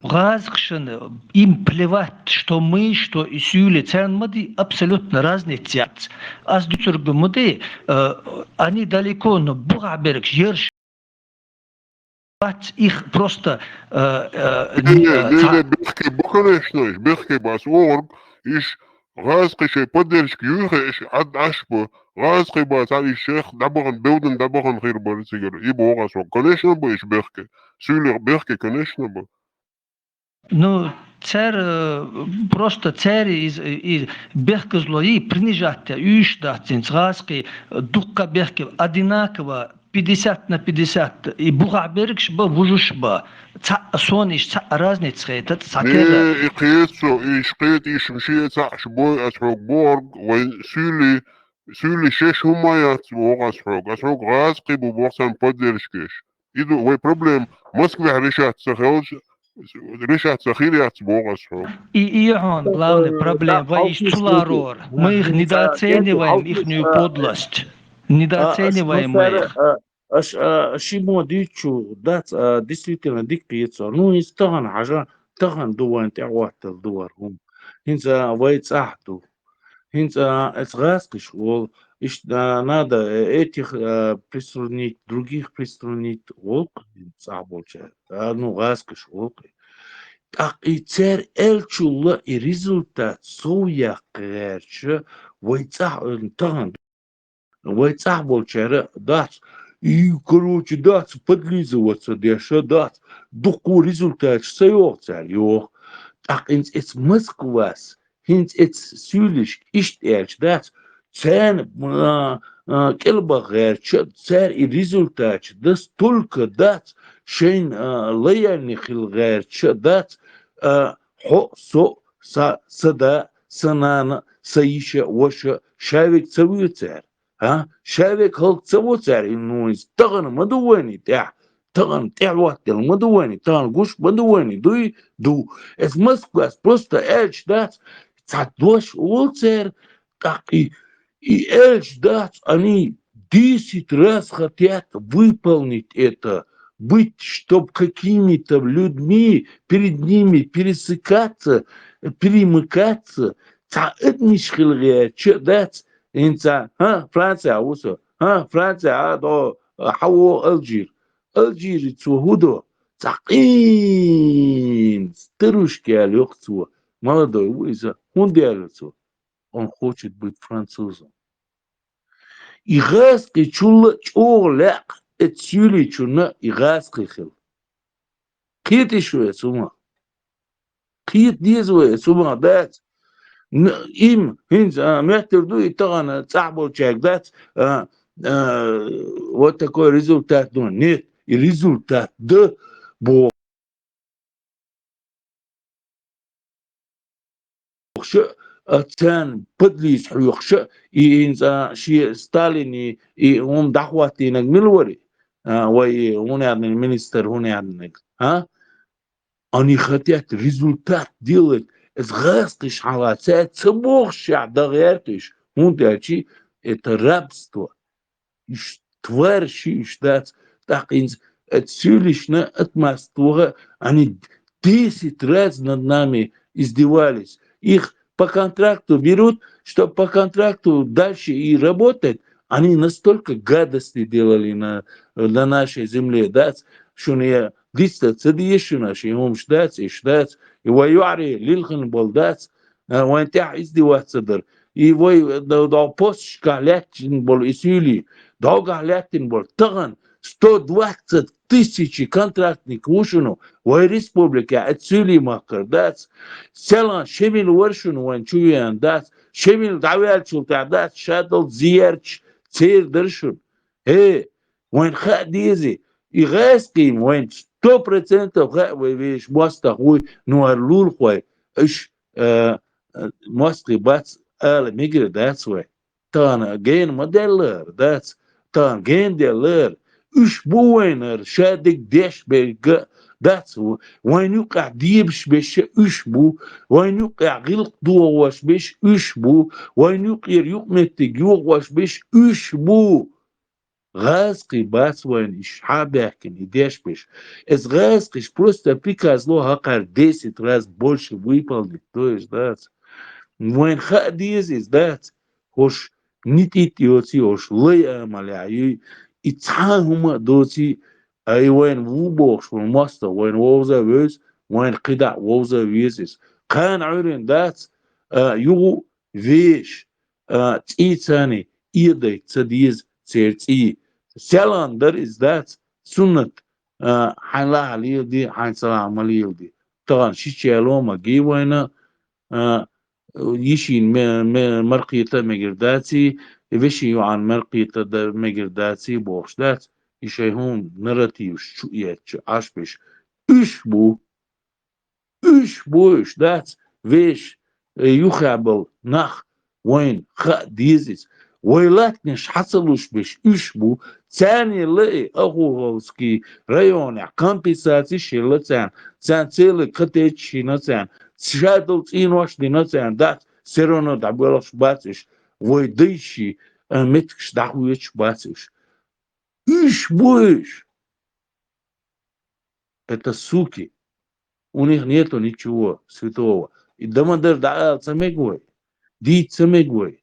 Газкшин, им плевать, что мы, что и сюли, ценмады абсолютно разные цят. А с дюцургумуды, они далеко, но Бугаберг, Ерш, их просто... Бехке бас-орг, иш газкиши поддержки юхеш ад ашбо, газки бас али шех, дабаган белден, дабаган хирбар цигер, и богасо. Конечно, бы иш бехке. Сюлер бехке, конечно, бы. Ну, просто царь из бехка злои принижать, ющдать, царский, духка бехки одинаково, 50 на 50, и Бугабергш бы вужушба, сониш разница, это цакела. И кецо, и шкет, и шмшица, шбой, асрогборг, сюли шеш умаят, асрог газки, буборсан поддержкиш. Иду, вы проблем, Москва решаться, решаться хилиац богасо. И он главный проблем, воистуларор. Мы их недооцениваем, ихнюю подлость. Недооцениваем мы их. Шимо дичу, действительно дикпиецо. Ну, из таган хажа, таган дуан тягуатал дуархум. Хинца вайцахту. Хинца эцгаскиш, ол, надо этих приструнить, других приструнить, волк, заболча, ну, гаскиш, волк. Так и царь эльчула и результат соя кэрча, вайцах, таган, вайцах болчара, дац, и, короче, дац, подлизываться, деша, дац, дуку результат, соя царь, ёх. Так, инц Москвас, инц сюлиш, ишт эльч, дац, царь келбагэр, царь и результат, да столько дац, шейн лояльный хилгэр, дац, хо, со, сада, санана, саиша, воша, шавик цавы царь, шавик халк цавы царь, ну, таган мадуэни, таган тягуаттел мадуэни, таган гуш мадуэни, ду, эс Москва, просто эльч, дац, цадош, ол царь, так и эльч, дац, они 10 раз хотят выполнить это, быть, чтобы какими-то людьми перед ними пересекаться, перемыкаться, этнические, дац, инца, Франция, усо, Франция, до, хаво Алжир, Алжир, цухудо, цакин, старушки, алёхцу, молодой, уйза, он делается. Он хочет быть французом. И газки чула чоляк, эцюли чуна и газки хил. Кит еще сума. Кит дизуэ сума дать. Им хинза метрду и тагана цабол чек дать. Вот такой результат. Но нет, и результат да бо. كان بدليس حيوخش إنسا شيء ستاليني هم دعواتي نجملوري وي هنا عندنا المينستر هنا عندنا أني خطيت ريزولتات ديلت إز غاسقش على ساعة سبوخش عدا غيرتش Мундячи это рабство. Тварь считать, так отсюлично от маствора, они 10 раз над нами издевались. Их по контракту берут, чтобы по контракту дальше и работать. Они настолько гадости делали на нашей земле, да, что не листа цадиешина, что им ждать, и воюари, лилхан болдать, вантя издеваться. И вой до постшка лятин был исюли, долго лятин был таган, 120 тысяч контрактников ушину в республике отсюли макар, да, селан шемил воршун ванчуян, да, шемил давяльчул, да, шадл зиерч, цер дыршун. Вань хадизи, и гаским, вань 100% хавай вещь, моста хуй, нуарлул хуй, иш мост бац, але мигре, that's way. Тана ген моделлер, that's тан ген деллер. Üç bu oynar şadik deş belge that's when you qadibş beş üç bu when you qilq duwaş beş üç bu when you qir yuqmetti yuwaş beş üç bu غازقي باس وين شحابك يديش بيش از غازقي просто приказло хакар 10 раз больше выполнить то есть да when хадиз is that хош нитит йоти хош лой амаляй ицхаهما دوتي اي وين وبوش والماستر وين ووزا ويز وين قدع ووزا ويزس كان عرين ذات يو فيش تيتاني ايدي تديز تيرتي سيلاندر is that سنة حلا عليه دي حين سلام عليه دي طبعا شيشيالو ما جي وينا يشين مرقيته مجرداتي وشي عن مرقيته مجرداتي بوشدات يشيهون نراتيف شو يتش عشبش ايش بوش دات ويش يخابل نخ وين خا ديزيز ويلاتنش حصلوش بش ايش بو ثاني لقي اخوغوسكي ريون كامبيساتي شيلتان ثان تيلي قتيت شينتان شادل تينوش دينتان دات سيرونو دابولوش باتش ويديشي متكش دعويش باتش ايش بوش это суки. У них нету ничего святого. И дамадер даал самегой. Дит самегой.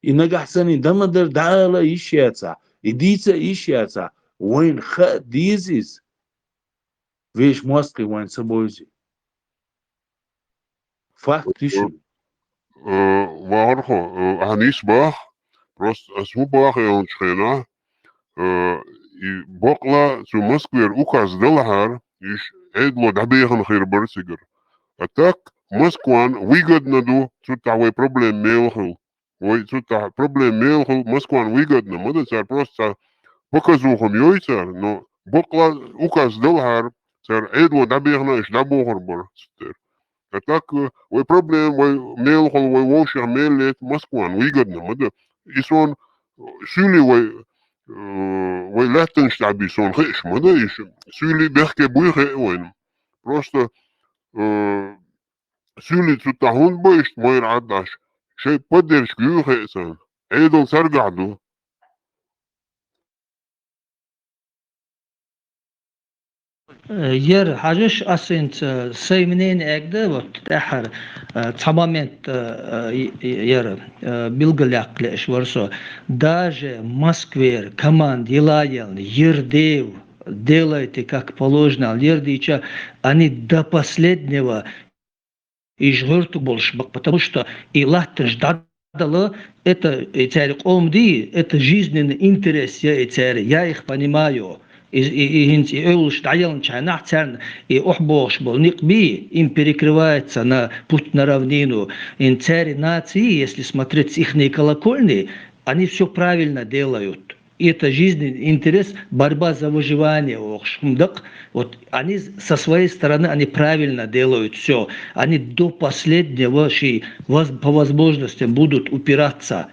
И нагахсани дамадер даала ищется. И дица ищется. Войн ха дизис. Вещь мозги войн собойзи. Фактично. Вархо, анис бах, просто сму бах и он шхена. И бокла цу Москвер указ делахар, иш эдло дабехан хир барсигер. А так Москван выгодно цу тавой проблем мелхил. Ой, цу та проблем мелхил, Москван выгодно. Мода цар просто показухом йойцар, но бокла указ делахар, цар эдло дабехна иш дабохар барсигер. А так, ой проблем, ой мелхил, ой волшер мелет Москван выгодно. Мода и сон сюли ой латен штаби сон хеш, мода и сюли бехке буйхе войн. Просто сюли цутахун боишь мой радаш. Шей поддержку юхе сан. Эйдл саргаду. Yer hajış asint sayımnen egde vot tahar tamamen yer bilgilakle işvarso даже Москвер команд елаял ердев делайте как положено ердича они до последнего ижгорту болшбак потому что и латты ждало это эти омди это жизненный интерес я их понимаю и инти эулш даялн чанахтан и охбош был никби им перекрывается на путь на равнину in цари нации если смотреть их колокольни они все правильно делают и это жизненный интерес борьба за выживание вот они со своей стороны они правильно делают все они до последнего по возможностям будут упираться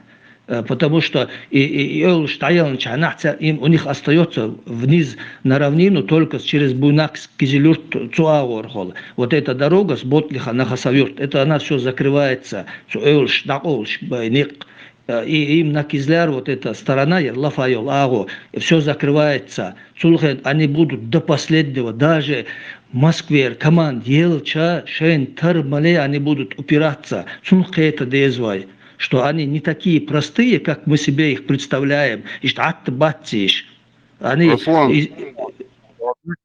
потому что им у них остается вниз на равнину только через Буйнак, Кизилюрт, Цуаорхол. Вот эта дорога с Ботлиха на Хасавюрт, это она все закрывается. и им на Кизляр вот эта сторона, Лафайол, Агу, все закрывается. Сулхен, они будут до последнего, даже Москве, команд, Елча, Шейн, Тармале, они будут упираться. Сулхен это дезвай, что они не такие простые, как мы себе их представляем. И что аттбатиш. Они... Аслан,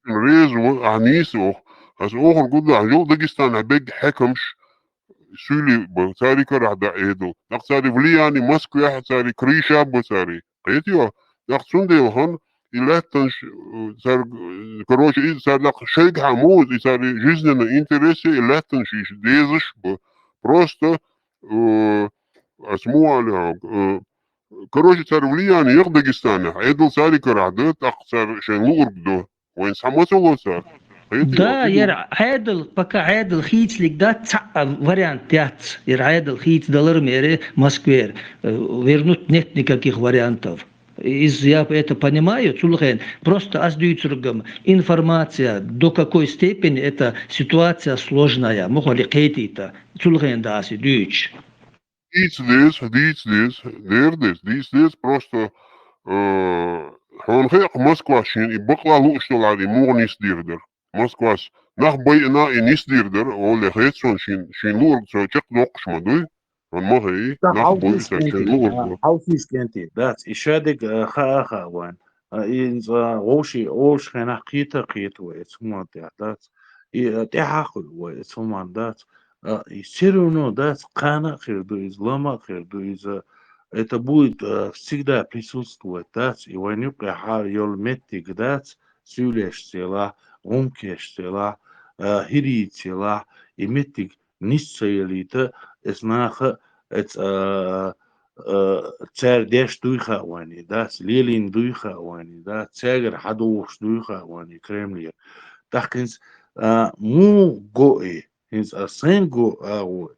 резу, анису, аз охор гуда, жол Дагестан, бег хакамш, سولي بساري كرهدا إيدو نقصاري فلياني مسكو ساري كريشا بساري قيتيو نقصون دي وهن إلا تنش سار كروش إيد سار نق شيك حمود ساري جزننا إنترسي إلا تنشيش ديزش بروستا اسموها لها كروش سار فلياني يقدقستانا إيدو ساري كرهدا تقصار شنغور بدو وين سامسو سار Да, عادل пока عادل хитслик да вариант тяц, عادل хит доллар мере Москве вернуть нет никаких вариантов. Я это понимаю, Цулхен, просто аздуйцургам информация, до какой степени эта ситуация сложная, могли кейтита, Цулхен да асидуйч. Дис, просто он хек Москва шин и бакла луштолари мугнис дирдер. Москвас нах байна и нисдирдер оле хетсон шин лург so чек нокшмадуй он могей нах бойса шин лург حوفيش كنتي دات إشادك خا وان إن غوشي أوش خنا قيت وإسمه دات تحقل وإسمه دات يصيروا дат قانا خير до излома خير до из это будет всегда присутствовать дат и войнук ёлметик дат сюлештела умкештела хиритела и метик ниссаелита эснаха эц цер деш дуйха вани да лилин дуйха вани да цегер хадуш дуйха вани кремлер такинс му гои инс асенго ау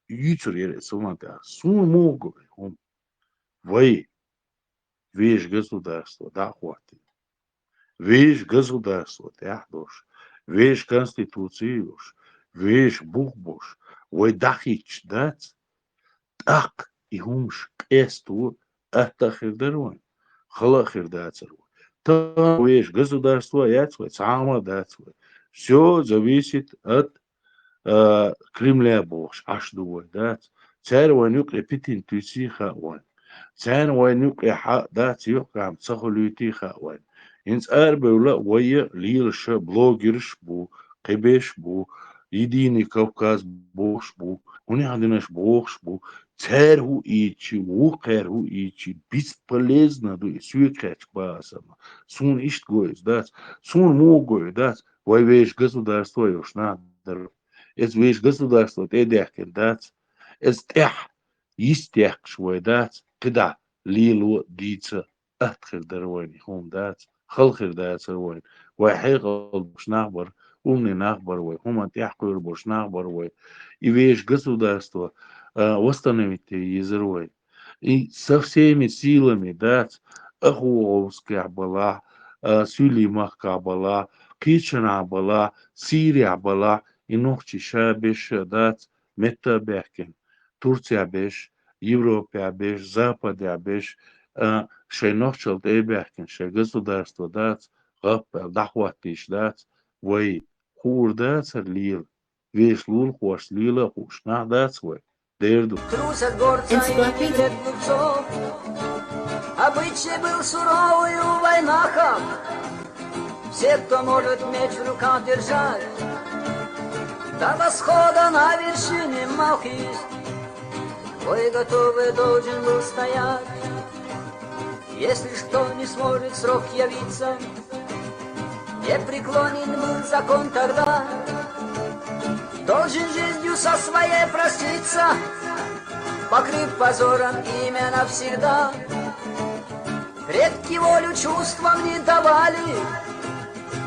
ютуре сумата сум му гои вай веш государство да хватит веш государство тяхдош веш конституциюш веш бухбош вай дахич дац так и хумш кесту атахирдерван халахирдацерван то веш государство яцвай сама дацвай все зависит от Кремля бош аш дуой дац царь ванюк эпитин тусиха ван царь ванюк эха дац юкам цахулютиха ван инс арбула вая лилша блогерш бу кебеш бу единый Кавказ бош бу уни хадинаш бош бу царь ху ичи вухер ху ичи бесполезно ду сюкач басама сун ишт гоис дац сун му гой дац вай веш государство юш надо es веш государство тедяхкен дац es тех истях швой дац кда лилу дица атхер дарвани хум дац خلخر дац рвой вай хайгал бушнахбар умный нахбар вай хума тяхкур бушнахбар вай и веш государство восстановить езервой и со всеми силами дац Ахуовская была Сюлимахка была Кичана была Сирия была и ногчи шабеш дац мета бехкен Турция беш Европа беш Запад беш шей ногчал де бехкен шей государство дац гаппел дахватиш дац вай хур дац лил веш лул хуаш лила хушна дац вай дерду Трусят горца и видят глупцов. Обычай был суровый у войнахов. Все, кто может меч в руках держать, до восхода на вершине Малхис, бой готовый должен был стоять. Если что не сможет срок явиться, не преклонен был закон тогда. Должен жизнью со своей проститься, покрыв позором имя навсегда. Предки волю чувствам не давали,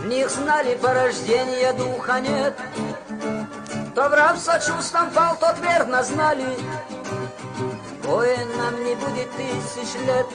в них знали порождения духа нет. Кто в рабство чувством пал, тот верно знали, воинам не будет 1000 лет.